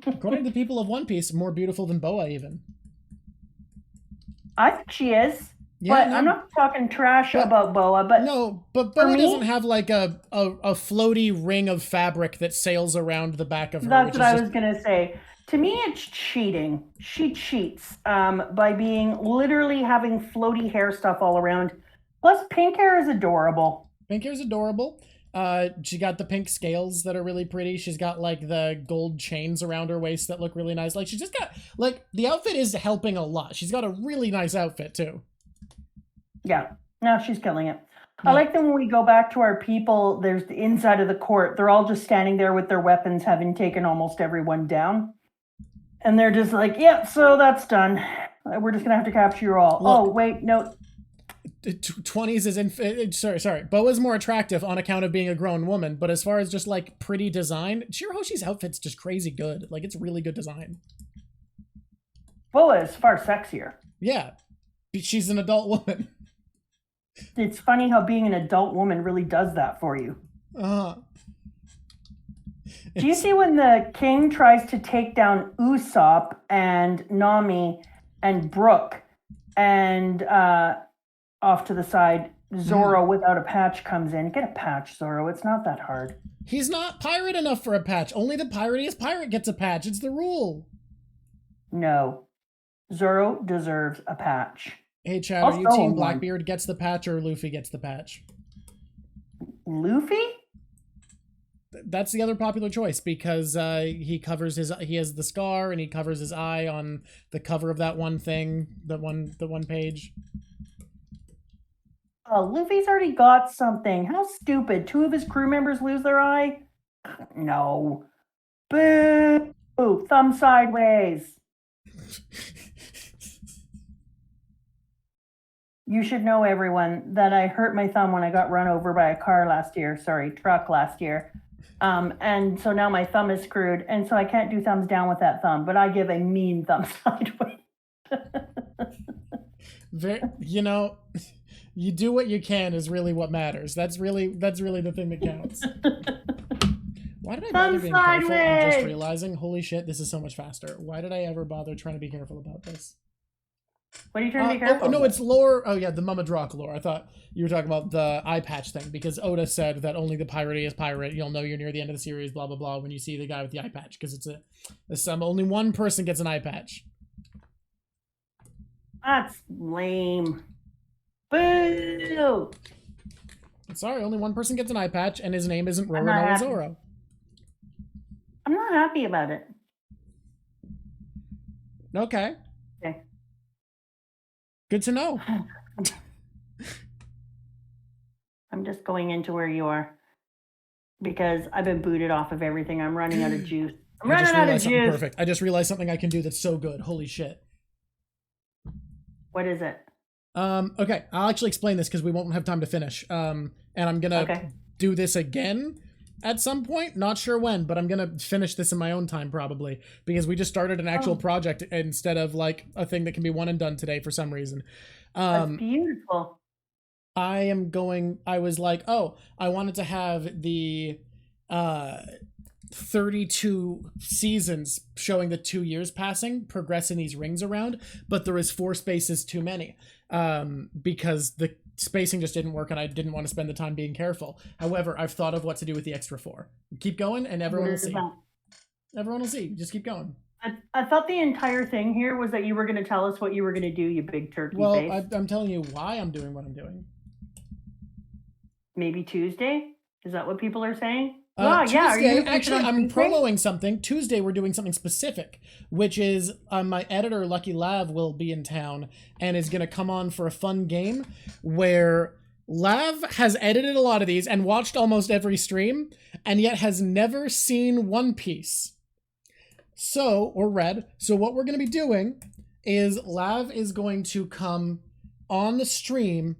According to the people of One Piece, more beautiful than Boa, even. I think she is. Yeah, but I'm not talking trash about Boa, but... No, but Boa doesn't have like a floaty ring of fabric that sails around the back of her. That's what I was going to say. To me, it's cheating. She cheats by being literally having floaty hair stuff all around. Plus, pink hair is adorable. Pink hair is adorable. She got the pink scales that are really pretty. She's got like the gold chains around her waist that look really nice. Like she just got like the outfit is helping a lot. She's got a really nice outfit too. Yeah, no, she's killing it. Yeah. I like that when we go back to our people, there's the inside of the court. They're all just standing there with their weapons, having taken almost everyone down. And they're just like, yeah, so that's done. We're just gonna have to capture you all. Look, oh, wait, no. 20s is in sorry Boa's more attractive on account of being a grown woman, but as far as just like pretty design, Shirahoshi's outfit's just crazy good. Like it's really good design. Boa is far sexier. Yeah, she's an adult woman. It's funny how being an adult woman really does that for you. Do you see when the king tries to take down Usopp and Nami and Brooke and off to the side, Zoro without a patch comes in. Get a patch, Zoro. It's not that hard. He's not pirate enough for a patch. Only the piratiest pirate gets a patch. It's the rule. No. Zoro deserves a patch. Hey, Chad, are you team Blackbeard gets the patch or Luffy gets the patch? Luffy? That's the other popular choice because he has the scar and he covers his eye on the cover of that one thing, the one page. Oh, Luffy's already got something. How stupid. 2 of his crew members lose their eye? No. Boo! Thumb sideways. You should know, everyone, that I hurt my thumb when I got run over by a truck last year. And so now my thumb is screwed, and so I can't do thumbs down with that thumb, but I give a mean thumb sideways. You do what you can is really what matters. That's really the thing that counts. Why did I bother being careful? I'm just sideways. realizing, holy shit, this is so much faster. Why did I ever bother trying to be careful about this? What are you trying to be careful? Oh, no, it's lore. Oh, yeah, the Mama Drock lore. I thought you were talking about the eye patch thing, because Oda said that only the piratey pirate. You'll know you're near the end of the series, blah, blah, blah, when you see the guy with the eye patch, because it's only one person gets an eye patch. That's lame. Boo! Sorry, only one person gets an eye patch, and his name isn't Roronoa Zoro. I'm not happy about it. Okay. Okay. Good to know. I'm just going into where you are because I've been booted off of everything. I'm running out of juice. I'm running out of juice. Perfect. I just realized something I can do that's so good. Holy shit. What is it? Okay, I'll actually explain this because we won't have time to finish. And I'm gonna do this again at some point. Not sure when, but I'm gonna finish this in my own time probably, because we just started an actual project instead of like a thing that can be one and done today for some reason. That's beautiful. I was like, oh, I wanted to have the 32 seasons showing the 2 years passing, progressing these rings around, but there is 4 spaces too many, because the spacing just didn't work and I didn't want to spend the time being careful. However, I've thought of what to do with the extra 4. Keep going and everyone will see. Everyone will see. Just keep going. I thought the entire thing here was that you were going to tell us what you were going to do, you big turkey face. Well, I'm telling you why I'm doing what I'm doing. Maybe Tuesday? Is that what people are saying? Tuesday, actually, I'm promoting something. Tuesday, we're doing something specific, which is my editor, LuckyLavvv, will be in town and is going to come on for a fun game where Lav has edited a lot of these and watched almost every stream and yet has never seen One Piece. Or read. So what we're going to be doing is Lav is going to come on the stream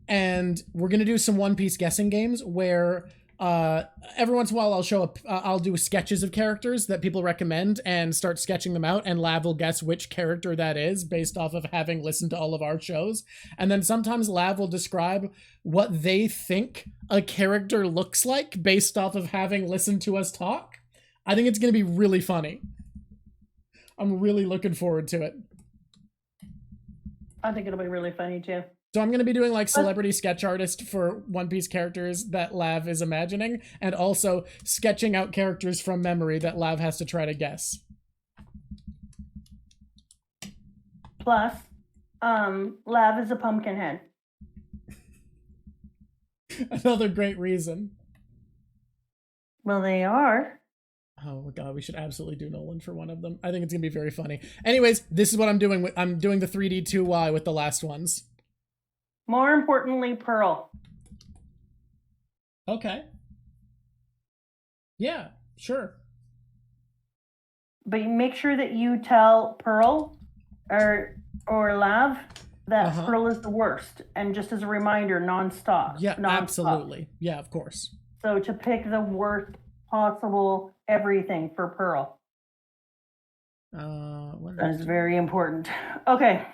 and we're going to do some One Piece guessing games where every once in a while I'll do sketches of characters that people recommend and start sketching them out, and Lav will guess which character that is based off of having listened to all of our shows. And then sometimes Lav will describe what they think a character looks like based off of having listened to us talk. I think it's going to be really funny. I'm really looking forward to it. I think it'll be really funny too. So I'm going to be doing like celebrity sketch artist for One Piece characters that Lav is imagining, and also sketching out characters from memory that Lav has to try to guess. Plus, Lav is a pumpkin head. Another great reason. Well, they are. Oh god, we should absolutely do Nolan for one of them. I think it's gonna be very funny. Anyways, this is what I'm doing. I'm doing the 3D2Y with the last ones. More importantly, Pearl. Okay. Yeah, sure. But you make sure that you tell Pearl or Lav that Pearl is the worst, and just as a reminder, non-stop. Yeah, absolutely. Yeah, of course. So to pick the worst possible everything for Pearl. That is very important. Okay.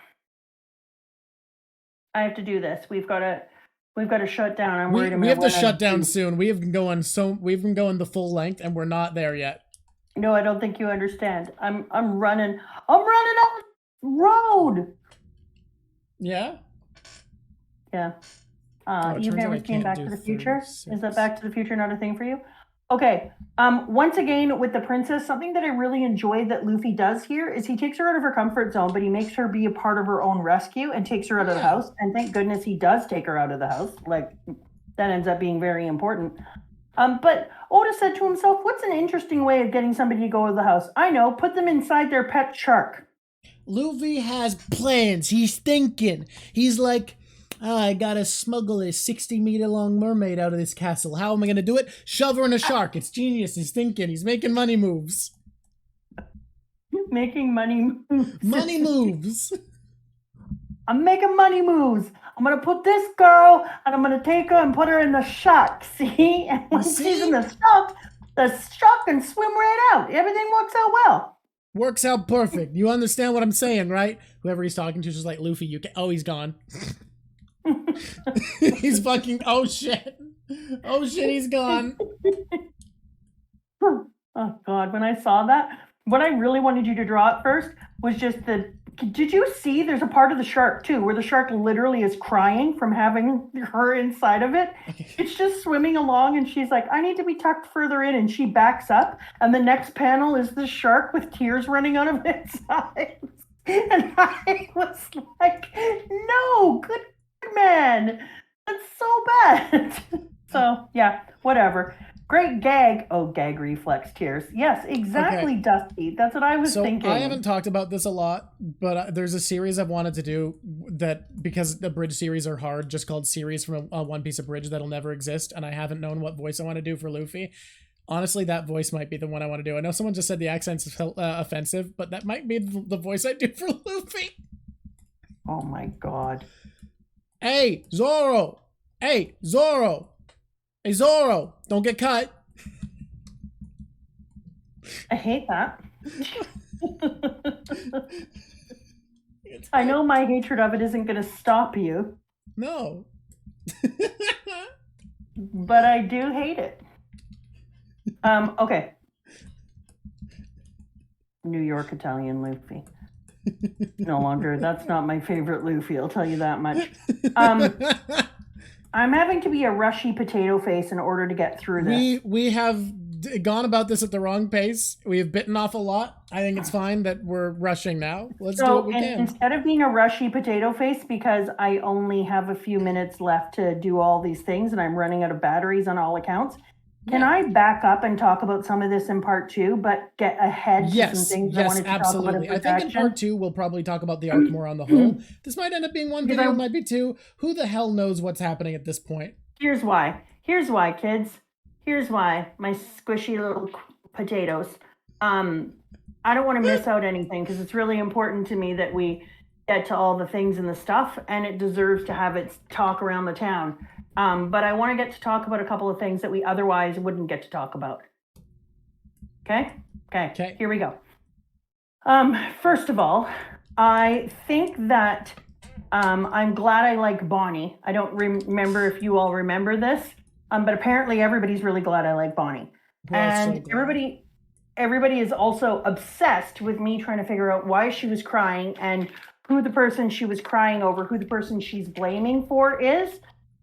I have to do this. We've got to shut down. I'm worried. We have to shut down soon. We've been going the full length and we're not there yet. No, I don't think you understand. I'm running out road. Yeah? Yeah. You've never seen Back to the Future? Is that Back to the Future not a thing for you? Okay. Once again, with the princess, something that I really enjoy that Luffy does here is he takes her out of her comfort zone, but he makes her be a part of her own rescue and takes her out of the house. And thank goodness he does take her out of the house. Like, that ends up being very important. But Oda said to himself, what's an interesting way of getting somebody to go out of the house? I know, put them inside their pet shark. Luffy has plans. He's thinking. He's like, I gotta smuggle a 60-meter-long mermaid out of this castle. How am I gonna do it? Shove her in a shark. It's genius. He's thinking. He's making money moves. Making money moves. Money moves. I'm making money moves. I'm gonna put this girl and I'm gonna take her and put her in the shark. See? And when she's in the shark can swim right out. Everything works out well. Works out perfect. You understand what I'm saying, right? Whoever he's talking to is just like, Luffy, you can. Oh, he's gone. He's fucking. Oh shit, he's gone. Oh God, when I saw that, what I really wanted you to draw at first was just did you see there's a part of the shark too, where the shark literally is crying from having her inside of it? It's just swimming along and she's like, I need to be tucked further in, and she backs up, and the next panel is the shark with tears running out of its eyes. And I was like, no, good man. That's so bad. So yeah, whatever. Great gag. Oh, gag reflex tears. Yes, exactly, okay. Dusty. That's what I was thinking. I haven't talked about this a lot, but there's a series I've wanted to do that, because the bridge series are hard, just called Series from a One Piece of Bridge that'll never exist, and I haven't known what voice I want to do for Luffy. Honestly, that voice might be the one I want to do. I know someone just said the accent's offensive, but that might be the voice I do for Luffy. Oh my God. Hey, Zoro! Hey, Zoro! Hey, Zoro, don't get cut. I hate that. I know my hatred of it isn't going to stop you. No. But I do hate it. Okay. New York Italian Luffy. No longer. That's not my favorite Luffy, I'll tell you that much. I'm having to be a rushy potato face in order to get through this. We have gone about this at the wrong pace. We have bitten off a lot. I think it's fine that we're rushing now. Let's do what we can. Instead of being a rushy potato face, because I only have a few minutes left to do all these things and I'm running out of batteries on all accounts, can I back up and talk about some of this in part 2, but get ahead to some things I wanted to absolutely. talk about? I think in part 2, we'll probably talk about the arc more on the whole. This might end up being one video, might be 2. Who the hell knows what's happening at this point? Here's why. Here's why, kids. Here's why, my squishy little potatoes. I don't want to miss out anything, because it's really important to me that we get to all the things and the stuff, and it deserves to have its talk around the town. But I want to get to talk about a couple of things that we otherwise wouldn't get to talk about. Okay? Okay. Here we go. First of all, I think that I'm glad I like Bonnie. I don't remember if you all remember this, but apparently everybody's really glad I like Bonnie. And so everybody is also obsessed with me trying to figure out why she was crying and who the person she was crying over, who the person she's blaming for is.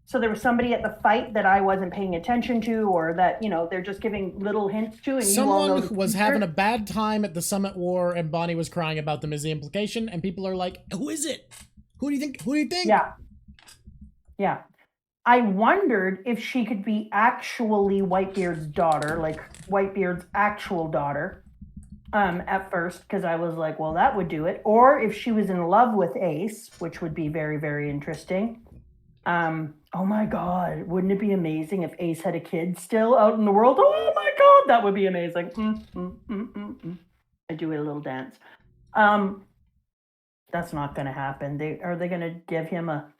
So there was somebody at the fight that I wasn't paying attention to, or that, you know, they're just giving little hints to. And someone was having a bad time at the Summit War, and Bonnie was crying about them as the implication, and people are like, who is it? Who do you think? Who do you think? Yeah. I wondered if she could be actually Whitebeard's daughter, like Whitebeard's actual daughter, at first, because I was like, well, that would do it. Or if she was in love with Ace, which would be very, very interesting. Oh my God, wouldn't it be amazing if Ace had a kid still out in the world? Oh my God, that would be amazing. I do a little dance. That's not going to happen. Are they going to give him a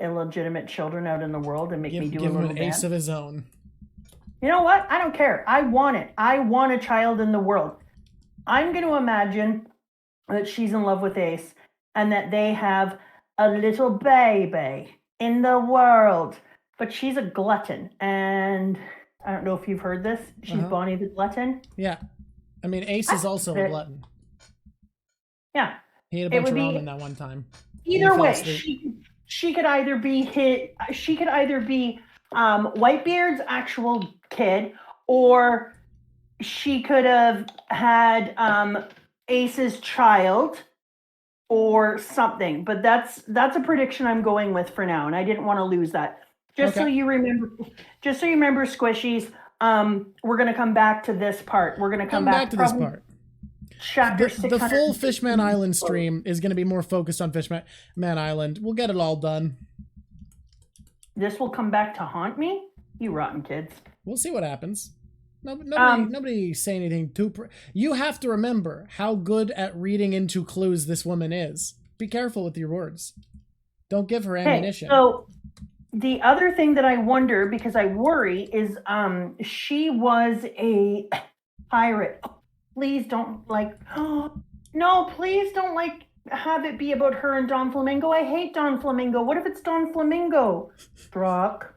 illegitimate children out in the world and make me do a little dance? Give him an Ace of his own. You know what? I don't care. I want it. I want a child in the world. I'm going to imagine that she's in love with Ace and that they have a little baby in the world. But she's a glutton. And I don't know if you've heard this. She's Bonnie the glutton. Yeah. I mean, Ace is also a glutton. Yeah. He had a bunch of ramen that one time. Either way, she could either be Whitebeard's actual kid, or she could have had Ace's child or something. But that's a prediction I'm going with for now, and I didn't want to lose that. So you remember, squishies, we're going to come back to this part. We're going to come back to this part. Chapter the full Fishman Island stream is going to be more focused on Fishman Island. We'll get it all done. This will come back to haunt me? You rotten kids. We'll see what happens. Nobody say anything too... You have to remember how good at reading into clues this woman is. Be careful with your words. Don't give her ammunition. So the other thing that I wonder, because I worry, is she was a pirate. Please don't please don't have it be about her and Don Flamingo. I hate Don Flamingo. What if it's Don Flamingo? Brooke.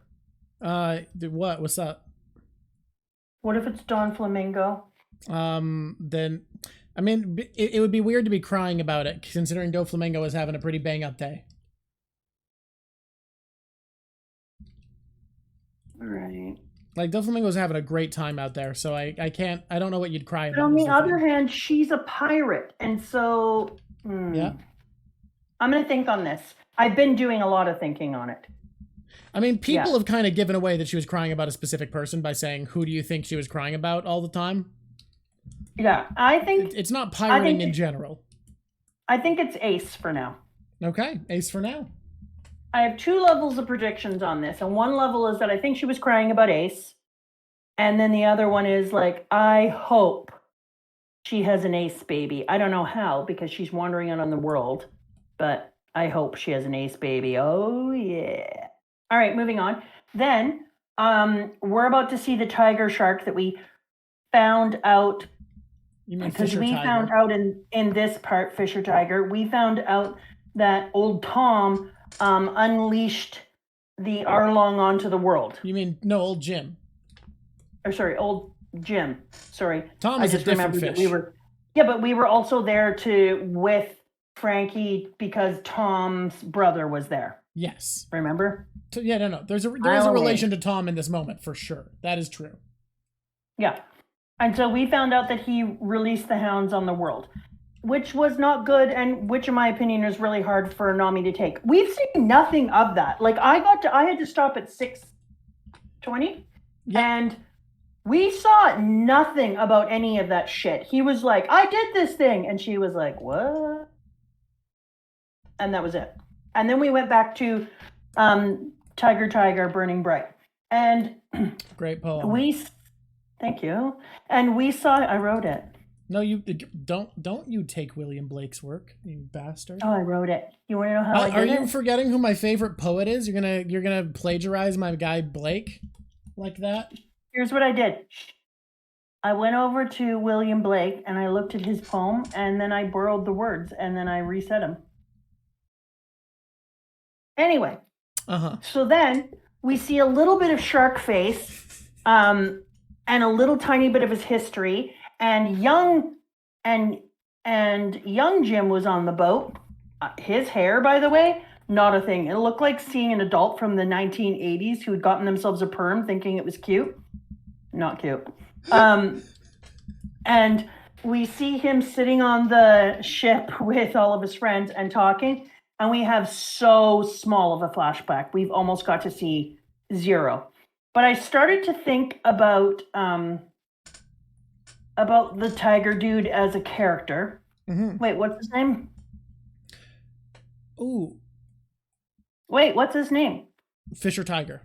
What? What's up? What if it's Don Flamingo? Then, I mean, it would be weird to be crying about it, considering Doflamingo is having a pretty bang-up day. Right. Like, Doflamingo's having a great time out there, so I don't know what you'd cry about. But on the other hand, she's a pirate, and so... Yeah. I'm going to think on this. I've been doing a lot of thinking on it. I mean, people have kind of given away that she was crying about a specific person by saying, who do you think she was crying about all the time? Yeah, I think... It's not pirating in general. I think it's Ace for now. Okay, Ace for now. I have 2 levels of predictions on this, and one level is that I think she was crying about Ace, and then the other one is like, I hope she has an Ace baby. I don't know how, because she's wandering out on the world, but I hope she has an Ace baby. Oh, yeah. All right, moving on. Then, we're about to see the tiger shark that we found out. You mean because Fisher we Tiger. found out in this part, Fisher Tiger, we found out that old Tom unleashed the Arlong onto the world. You mean, no, old Jim. Or sorry, old Jim. Sorry. Tom is a different fish. But we were also there with Frankie because Tom's brother was there. Yes. Remember? So, yeah, no. There is a relation to Tom in this moment, for sure. That is true. Yeah. And so we found out that he released the hounds on the world, which was not good, and which, in my opinion, is really hard for Nami to take. We've seen nothing of that. Like, I had to stop at 6:20, and we saw nothing about any of that shit. He was like, I did this thing, and she was like, what? And that was it. And then we went back to Tiger, Tiger, Burning Bright. And great poem. Thank you. And we saw, I wrote it. No, you don't you take William Blake's work, you bastard. Oh, I wrote it. You want to know how I did it? Are you forgetting who my favorite poet is? You're gonna plagiarize my guy Blake like that? Here's what I did. I went over to William Blake and I looked at his poem, and then I borrowed the words and then I reset them. Anyway. So then we see a little bit of Shark Face, and a little tiny bit of his history, and young Jim was on the boat. His hair, by the way, not a thing. It looked like seeing an adult from the 1980s who had gotten themselves a perm thinking it was cute. Not cute. And we see him sitting on the ship with all of his friends and talking, and we have so small of a flashback. We've almost got to see Zero. But I started to think about the tiger dude as a character. Mm-hmm. Wait, what's his name? Ooh. Wait, what's his name? Fisher Tiger.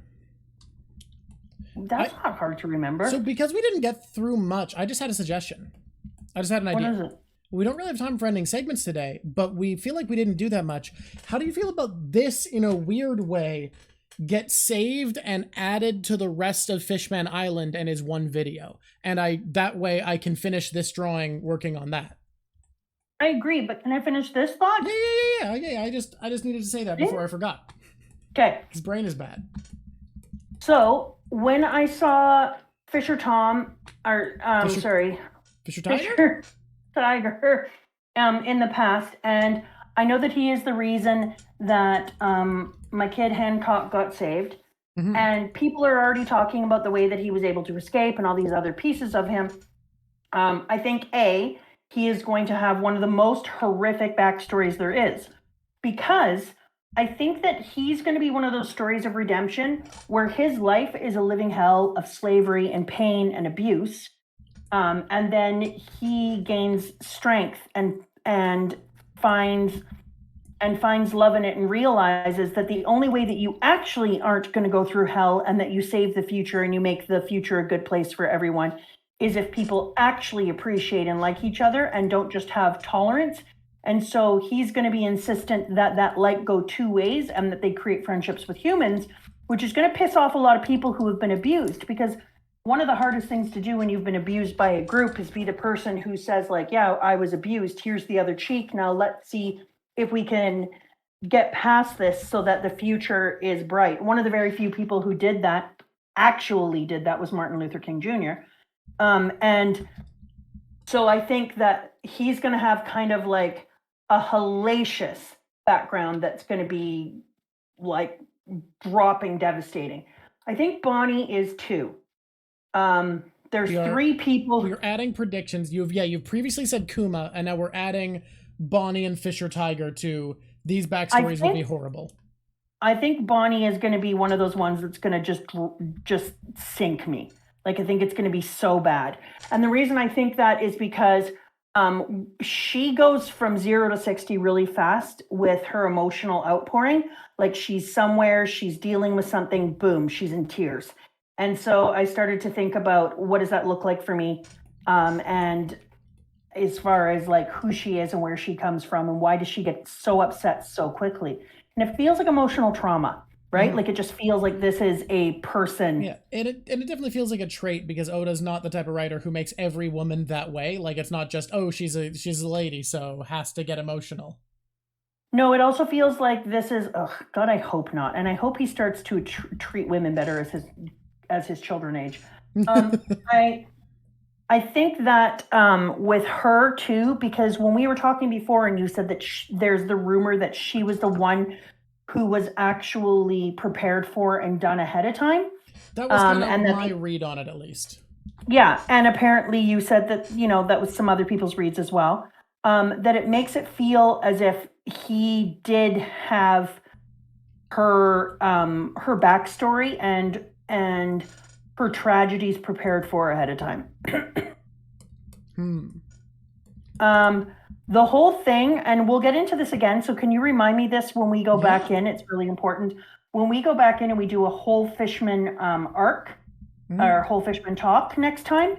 That's not hard to remember. So because we didn't get through much, I just had a suggestion. I just had an idea. What is it? We don't really have time for ending segments today, but we feel like we didn't do that much. How do you feel about this, in a weird way, get saved and added to the rest of Fishman Island and is one video? And that way I can finish this drawing working on that. I agree, but can I finish this thought? Yeah. I just needed to say that before I forgot. Okay. His brain is bad. So when I saw Fisher Tiger in the past, and I know that he is the reason that my kid Hancock got saved. Mm-hmm. And people are already talking about the way that he was able to escape and all these other pieces of him. I think he is going to have one of the most horrific backstories there is, because I think that he's going to be one of those stories of redemption where his life is a living hell of slavery and pain and abuse. And then he gains strength and finds love in it, and realizes that the only way that you actually aren't going to go through hell and that you save the future and you make the future a good place for everyone is if people actually appreciate and like each other and don't just have tolerance. And so he's going to be insistent that that like go 2 ways and that they create friendships with humans, which is going to piss off a lot of people who have been abused, because one of the hardest things to do when you've been abused by a group is be the person who says, like, yeah, I was abused. Here's the other cheek. Now let's see if we can get past this so that the future is bright. One of the very few people who actually did that was Martin Luther King Jr. And so I think that he's going to have kind of like a hellacious background that's going to be like dropping devastating. I think Bonnie is too. There's three people. We're adding predictions. You've previously said Kuma, and now we're adding Bonnie and Fisher Tiger to these backstories will be horrible. I think Bonnie is going to be one of those ones that's going to just sink me. Like, I think it's going to be so bad. And the reason I think that is because she goes from 0 to 60 really fast with her emotional outpouring. Like, she's somewhere, she's dealing with something, boom, she's in tears. And so I started to think about what does that look like for me? And as far as like who she is and where she comes from and why does she get so upset so quickly? And it feels like emotional trauma, right? Like it just feels like this is a person. Yeah, and it definitely feels like a trait because Oda's not the type of writer who makes every woman that way. Like it's not just, oh, she's a lady, so has to get emotional. No, it also feels like this is, oh God, I hope not. And I hope he starts to treat women better as his children age. I think that with her too, because when we were talking before and you said that there's the rumor that she was the one who was actually prepared for and done ahead of time. That was kind of my read on it, at least. Yeah, and apparently you said that, that was some other people's reads as well, that it makes it feel as if he did have her backstory and her tragedies prepared for ahead of time. The whole thing, and we'll get into this again, so can you remind me this when we go back in? It's really important. When we go back in and we do a whole Fishman arc, or whole Fishman talk next time,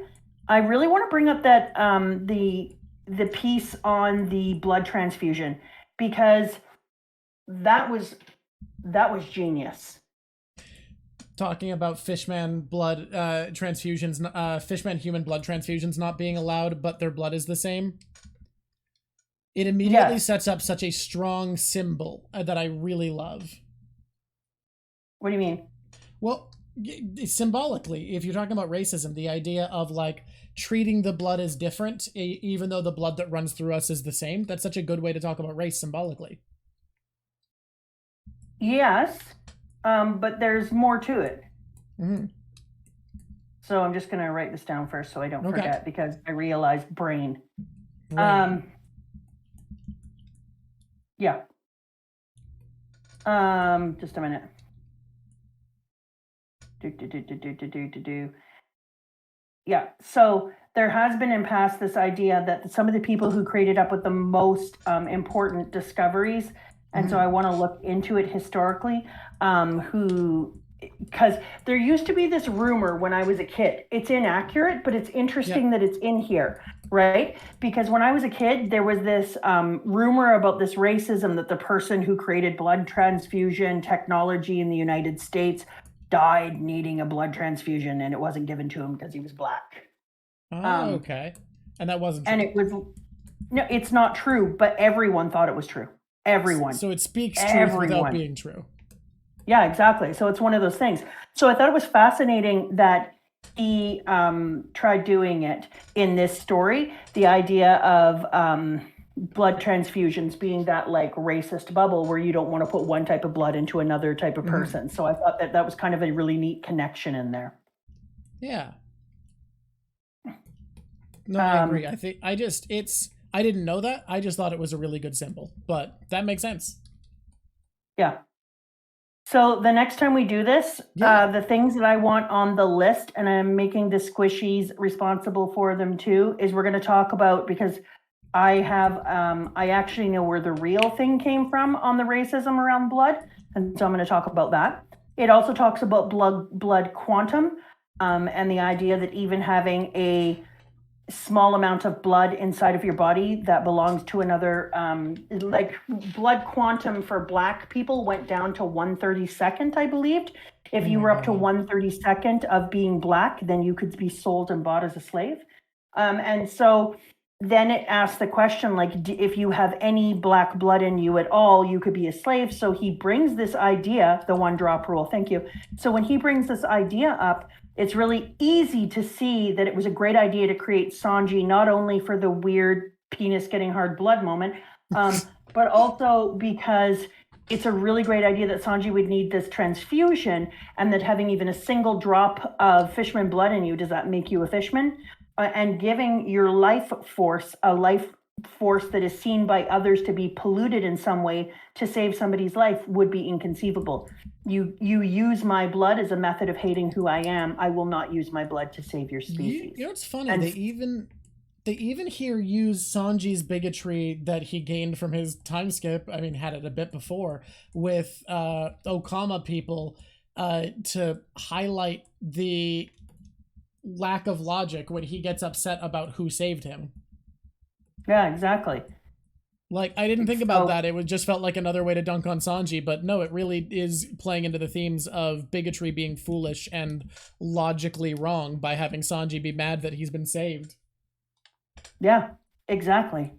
I really want to bring up that the piece on the blood transfusion, because that was genius. Talking about Fishman blood transfusions, Fishman human blood transfusions not being allowed, but their blood is the same. It immediately sets up such a strong symbol that I really love. What do you mean? Well, symbolically, if you're talking about racism, the idea of like treating the blood as different, even though the blood that runs through us is the same, that's such a good way to talk about race symbolically. Yes. But there's more to it. So I'm just going to write this down first so I don't forget, because I realized brain. Yeah. Just a minute. Yeah. So there has been in past this idea that some of the people who created up with the most important discoveries, and so I want to look into it historically, because there used to be this rumor when I was a kid. It's inaccurate, but it's interesting that it's in here, right? Because when I was a kid, there was this rumor about this racism that the person who created blood transfusion technology in the United States died needing a blood transfusion, and it wasn't given to him because he was black. Oh, okay. And that wasn't true. And it was, no, it's not true, but everyone thought it was true. Everyone. So it speaks truth without being true. Yeah, exactly. So it's one of those things. So I thought it was fascinating that he tried doing it in this story. The idea of blood transfusions being that like racist bubble where you don't want to put one type of blood into another type of person. So I thought that was kind of a really neat connection in there. Yeah. No, I agree. I didn't know that. I just thought it was a really good symbol, but that makes sense. Yeah. So the next time we do this, the things that I want on the list, and I'm making the squishies responsible for them too, is we're going to talk about, because I actually know where the real thing came from on the racism around blood. And so I'm going to talk about that. It also talks about blood quantum, and the idea that even having a small amount of blood inside of your body that belongs to another, like blood quantum for black people went down to 1/32, I believed. If you were up to 1/32 of being black, then you could be sold and bought as a slave. And so then it asks the question, like, if you have any black blood in you at all, you could be a slave. So he brings this idea, the one drop rule. Thank you. So when he brings this idea up, it's really easy to see that it was a great idea to create Sanji, not only for the weird penis getting hard blood moment, but also because it's a really great idea that Sanji would need this transfusion, and that having even a single drop of fishman blood in you, does that make you a fishman? And giving your life force a life force that is seen by others to be polluted in some way to save somebody's life would be inconceivable. You use my blood as a method of hating who I am. I will not use my blood to save your species. You know what's funny? And they even here use Sanji's bigotry that he gained from his time skip. I mean, had it a bit before with Okama people to highlight the lack of logic when he gets upset about who saved him. Yeah, exactly. Like, I didn't think about that. It just felt like another way to dunk on Sanji, but no, it really is playing into the themes of bigotry being foolish and logically wrong by having Sanji be mad that he's been saved. Yeah, exactly.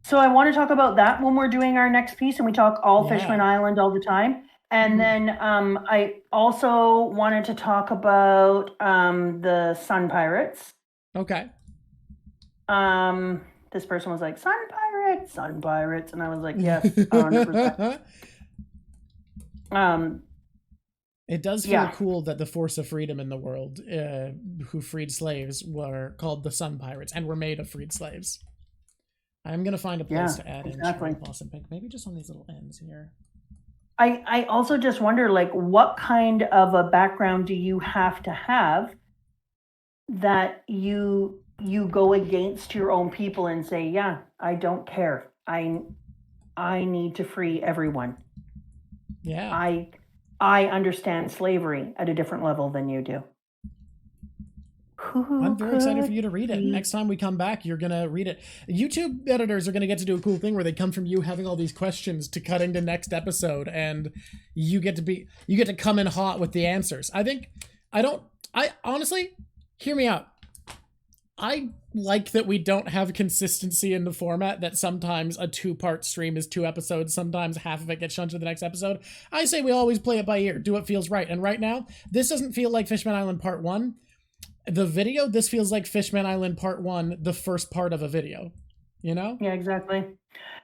So I want to talk about that when we're doing our next piece, and we talk all Fishman Island all the time. And then I also wanted to talk about the Sun Pirates. Okay. This person was like, Sun Pirates. And I was like, yes, 100%. It does feel cool that the force of freedom in the world, who freed slaves, were called the Sun Pirates and were made of freed slaves. I'm going to find a place to add in Blossom Pink, maybe just on these little ends here. I also just wonder, like, what kind of a background do you have to have that you go against your own people and say, yeah, I don't care. I need to free everyone. Yeah. I understand slavery at a different level than you do. I'm very excited for you to read it. Next time we come back, you're going to read it. YouTube editors are going to get to do a cool thing where they come from you having all these questions to cutting to next episode, and you get to come in hot with the answers. I honestly, hear me out. I like that we don't have consistency in the format, that sometimes a 2-part stream is 2 episodes, sometimes half of it gets shunted to the next episode. I say we always play it by ear, do what feels right. And right now, this doesn't feel like Fishman Island Part 1. The video, this feels like Fishman Island Part 1, the first part of a video, you know? Yeah, exactly.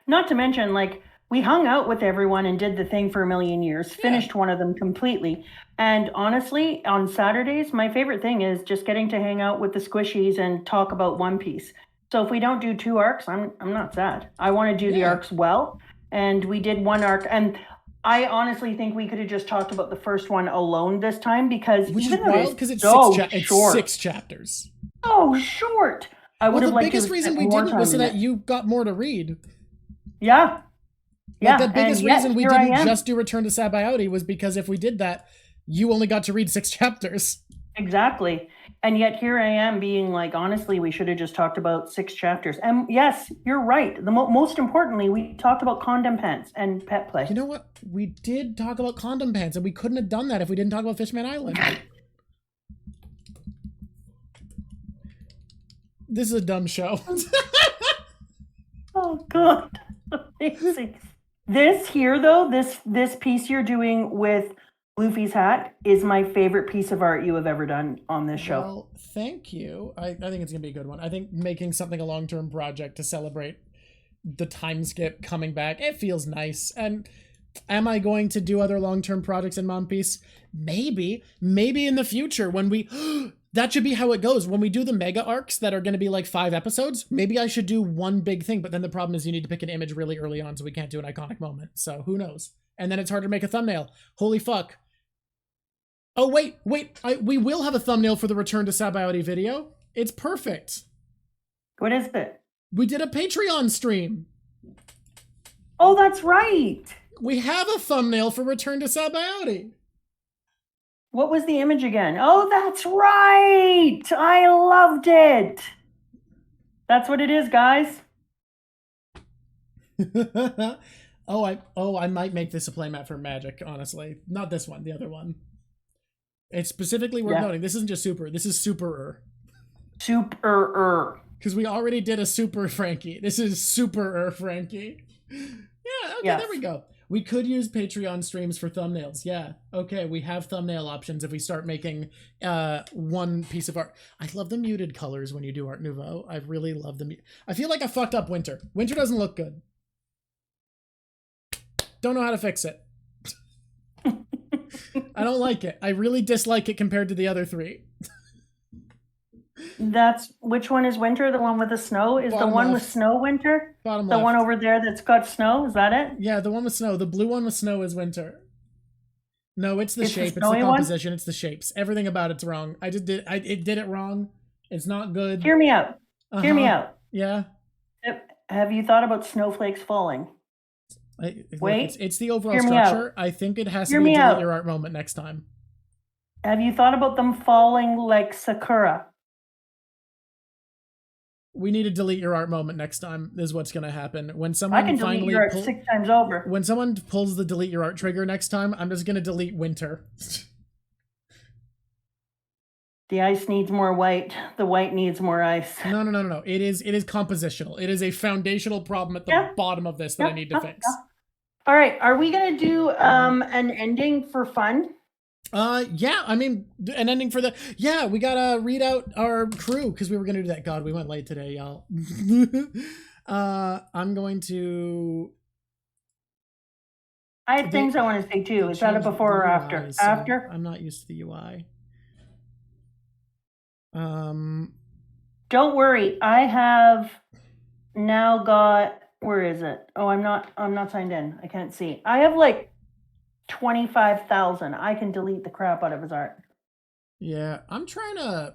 Not to mention, like, we hung out with everyone and did the thing for a million years, finished one of them completely. And honestly, on Saturdays, my favorite thing is just getting to hang out with the squishies and talk about One Piece. So if we don't do 2 arcs, I'm not sad. I want to do the arcs well. And we did 1 arc. And I honestly think we could have just talked about the first one alone this time, because which even is wild because it's so short. 6 chapters. Oh, short. I would have liked the biggest reason we didn't was so that you got more to read. Yeah. Yeah. Like, the biggest reason we didn't just do Return to Sabaody was because if we did that, you only got to read 6 chapters. Exactly. And yet here I am being like, honestly, we should have just talked about 6 chapters. And yes, you're right. The most importantly, we talked about condom pants and pet play. You know what? We did talk about condom pants, and we couldn't have done that if we didn't talk about Fishman Island. This is a dumb show. Oh, God. This here, though, this piece you're doing with Luffy's hat is my favorite piece of art you have ever done on this show. Well, thank you. I think it's going to be a good one. I think making something a long-term project to celebrate the time skip coming back, it feels nice. And am I going to do other long-term projects in One Piece? Maybe in the future when we... That should be how it goes. When we do the mega arcs that are going to be like 5 episodes, maybe I should do one big thing. But then the problem is you need to pick an image really early on, so we can't do an iconic moment. So who knows? And then it's hard to make a thumbnail. Holy fuck. Oh, wait. We will have a thumbnail for the Return to Sabaody video. It's perfect. What is it? We did a Patreon stream. Oh, that's right. We have a thumbnail for Return to Sabaody. What was the image again? Oh, that's right. I loved it. That's what it is, guys. I might make this a playmat for Magic, honestly. Not this one, the other one. It's specifically worth noting. This isn't just super. This is superer. Superer. Because we already did a super Frankie. This is super Frankie. Yeah, okay, Yes. there we go. We could use Patreon streams for thumbnails. Yeah, okay, we have thumbnail options if we start making one piece of art. I love the muted colors when you do Art Nouveau. I really love them. I feel like I fucked up Winter. Winter doesn't look good. Don't know how to fix it. I don't like it. I really dislike it compared to the other three. That's which one is Winter? The one with the snow? Is Bottom the one left. with snow Winter? Bottom The left. one over there that's got snow? Is that it? Yeah, the one with snow. The blue one with snow is Winter. No, it's the It's the shape. It's the snowy one? composition. It's the shapes. Everything about it's wrong. It did it wrong. It's not good. Hear me out. Hear me Uh-huh. out. Yeah. Have you thought about snowflakes falling? Wait. It's the overall Hear me out. structure. I think it has Hear to be me a delete out. your art moment next time. Have you thought about them falling like Sakura? We need to delete your art moment next time. Is what's going to happen when I someone can delete finally your art 6 times over. when someone pulls the delete your art trigger next time. I'm just going to delete Winter. The ice needs more white. The white needs more ice. No. It is compositional. It is a foundational problem at the bottom of this that I need to fix. All right. Are we gonna do an ending for fun? Yeah, I mean, an ending for the... Yeah, we gotta read out our crew, because we were gonna do that. God, we went late today, y'all. I'm going to... I have things I want to say too. Is that a change before or the after? UI, so After? I'm not used to the UI. Don't worry. I have now got... Where is it? Oh, I'm not signed in. I can't see. I have like 25,000. I can delete the crap out of his art. Yeah, I'm trying to...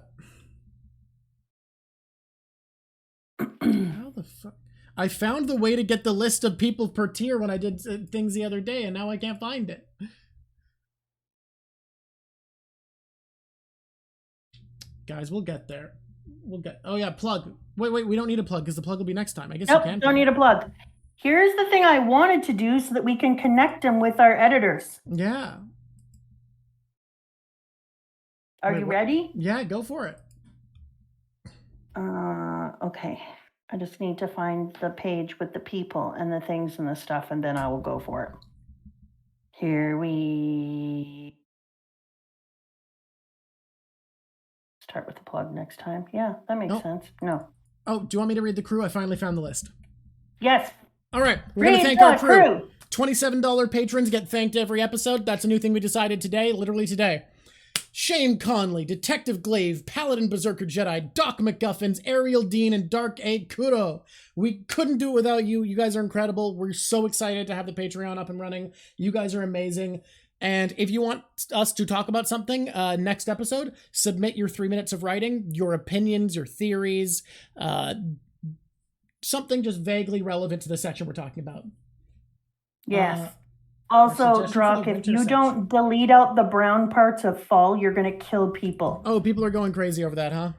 How the fuck... I found the way to get the list of people per tier when I did things the other day, and now I can't find it. Guys, we'll get there. We'll get... Oh yeah, plug. Wait, we don't need a plug, because the plug will be next time. I guess Nope, you can. don't need a plug. Here's the thing I wanted to do so that we can connect them with our editors. Yeah. Are Wait, you what? ready? Yeah, go for it. Okay. I just need to find the page with the people and the things and the stuff, and then I will go for it. Here we start with the plug next time. Yeah, that makes Nope. sense. No. Oh, do you want me to read the crew? I finally found the list. Yes. All right, we're going to Read thank our the crew. $27 patrons get thanked every episode. That's a new thing we decided today, literally today. Shane Conley, Detective Glaive, Paladin Berserker Jedi, Doc McGuffins, Ariel Dean, and Dark A Kudo. We couldn't do it without you. You guys are incredible. We're so excited to have the Patreon up and running. You guys are amazing. And if you want us to talk about something next episode, submit your 3 minutes of writing, your opinions, your theories, something just vaguely relevant to the section we're talking about. Yes. Also, suggestion for Drock, the if winter you section. don't delete out the brown parts of fall, you're going to kill people. Oh, people are going crazy over that, huh?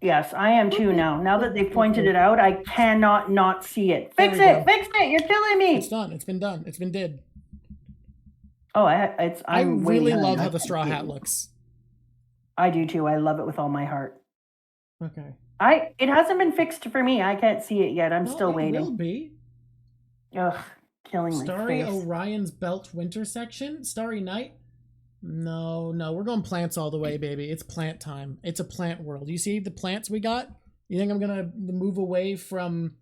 Yes, I am too now. Now that they've pointed it out, I cannot not see it. There Fix we it! go. Fix it! You're killing me! It's done. It's been done. It's been did. Oh, I I'm really waiting on love it. how I the straw can't hat see it. looks. I do too. I love it with all my heart. Okay. It hasn't been fixed for me. I can't see it yet. I'm Well, still it waiting. will be. Ugh, killing my Starry face. Orion's Belt Winter section? Starry Night? No, we're going plants all the way, baby. It's plant time. It's a plant world. You see the plants we got? You think I'm gonna move away from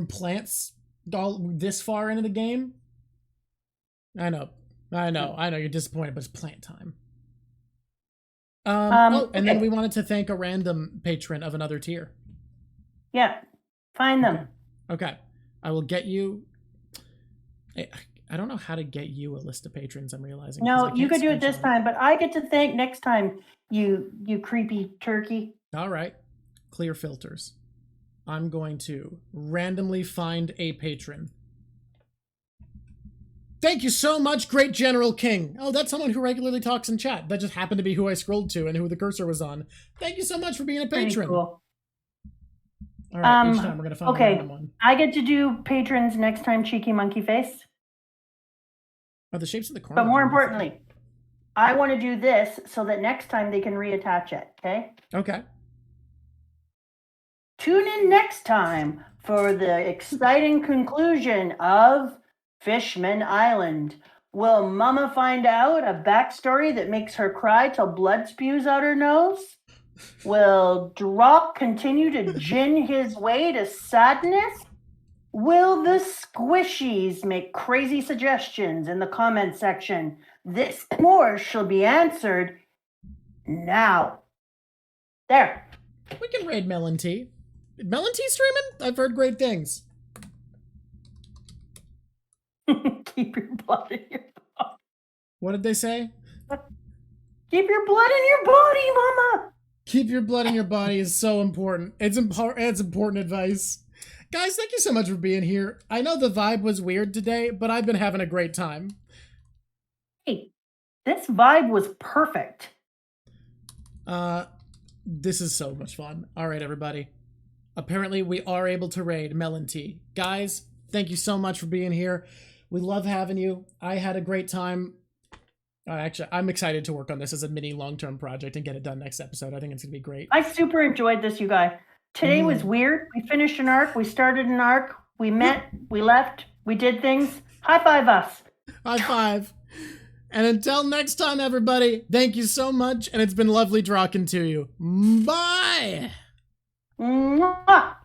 plants all this far into the game? I know. You're disappointed, but it's plant time. And then okay. we wanted to thank a random patron of another tier. Yeah, find them. Okay. I will get you... I don't know how to get you a list of patrons, I'm realizing. 'cause I No, you can't could do it this screenshot time, but I get to thank next time, you creepy turkey. All right. Clear filters. I'm going to randomly find a patron. Thank you so much, Great General King. Oh, that's someone who regularly talks in chat. That just happened to be who I scrolled to and who the cursor was on. Thank you so much for being a Pretty patron. cool. All right, each time we're going to find a Okay, random one. I get to do patrons next time, Cheeky Monkey Face. Oh, the shapes of the corner. But more importantly, I want to do this so that next time they can reattach it, okay? Okay. tune in next time for the exciting conclusion of Fishman Island. Will Mama find out a backstory that makes her cry till blood spews out her nose? Will Drock continue to gin his way to sadness? Will the squishies make crazy suggestions in the comment section? This and more shall be answered now. There. We can raid Melon Tea. Melon Tea streaming? I've heard great things. Keep your blood in your body. What did they say? Keep your blood in your body, Mama. Keep your blood in your body is so important. It's important advice. Guys, thank you so much for being here. I know the vibe was weird today, but I've been having a great time. Hey, this vibe was perfect. This is so much fun. All right, everybody. Apparently, we are able to raid Melon Tea. Guys, thank you so much for being here. We love having you. I had a great time. Actually, I'm excited to work on this as a mini long-term project and get it done next episode. I think it's going to be great. I super enjoyed this, you guys. Today was weird. We finished an arc. We started an arc. We met. We left. We did things. High five us. High five. And until next time, everybody, thank you so much. And it's been lovely talking to you. Bye. Mwah.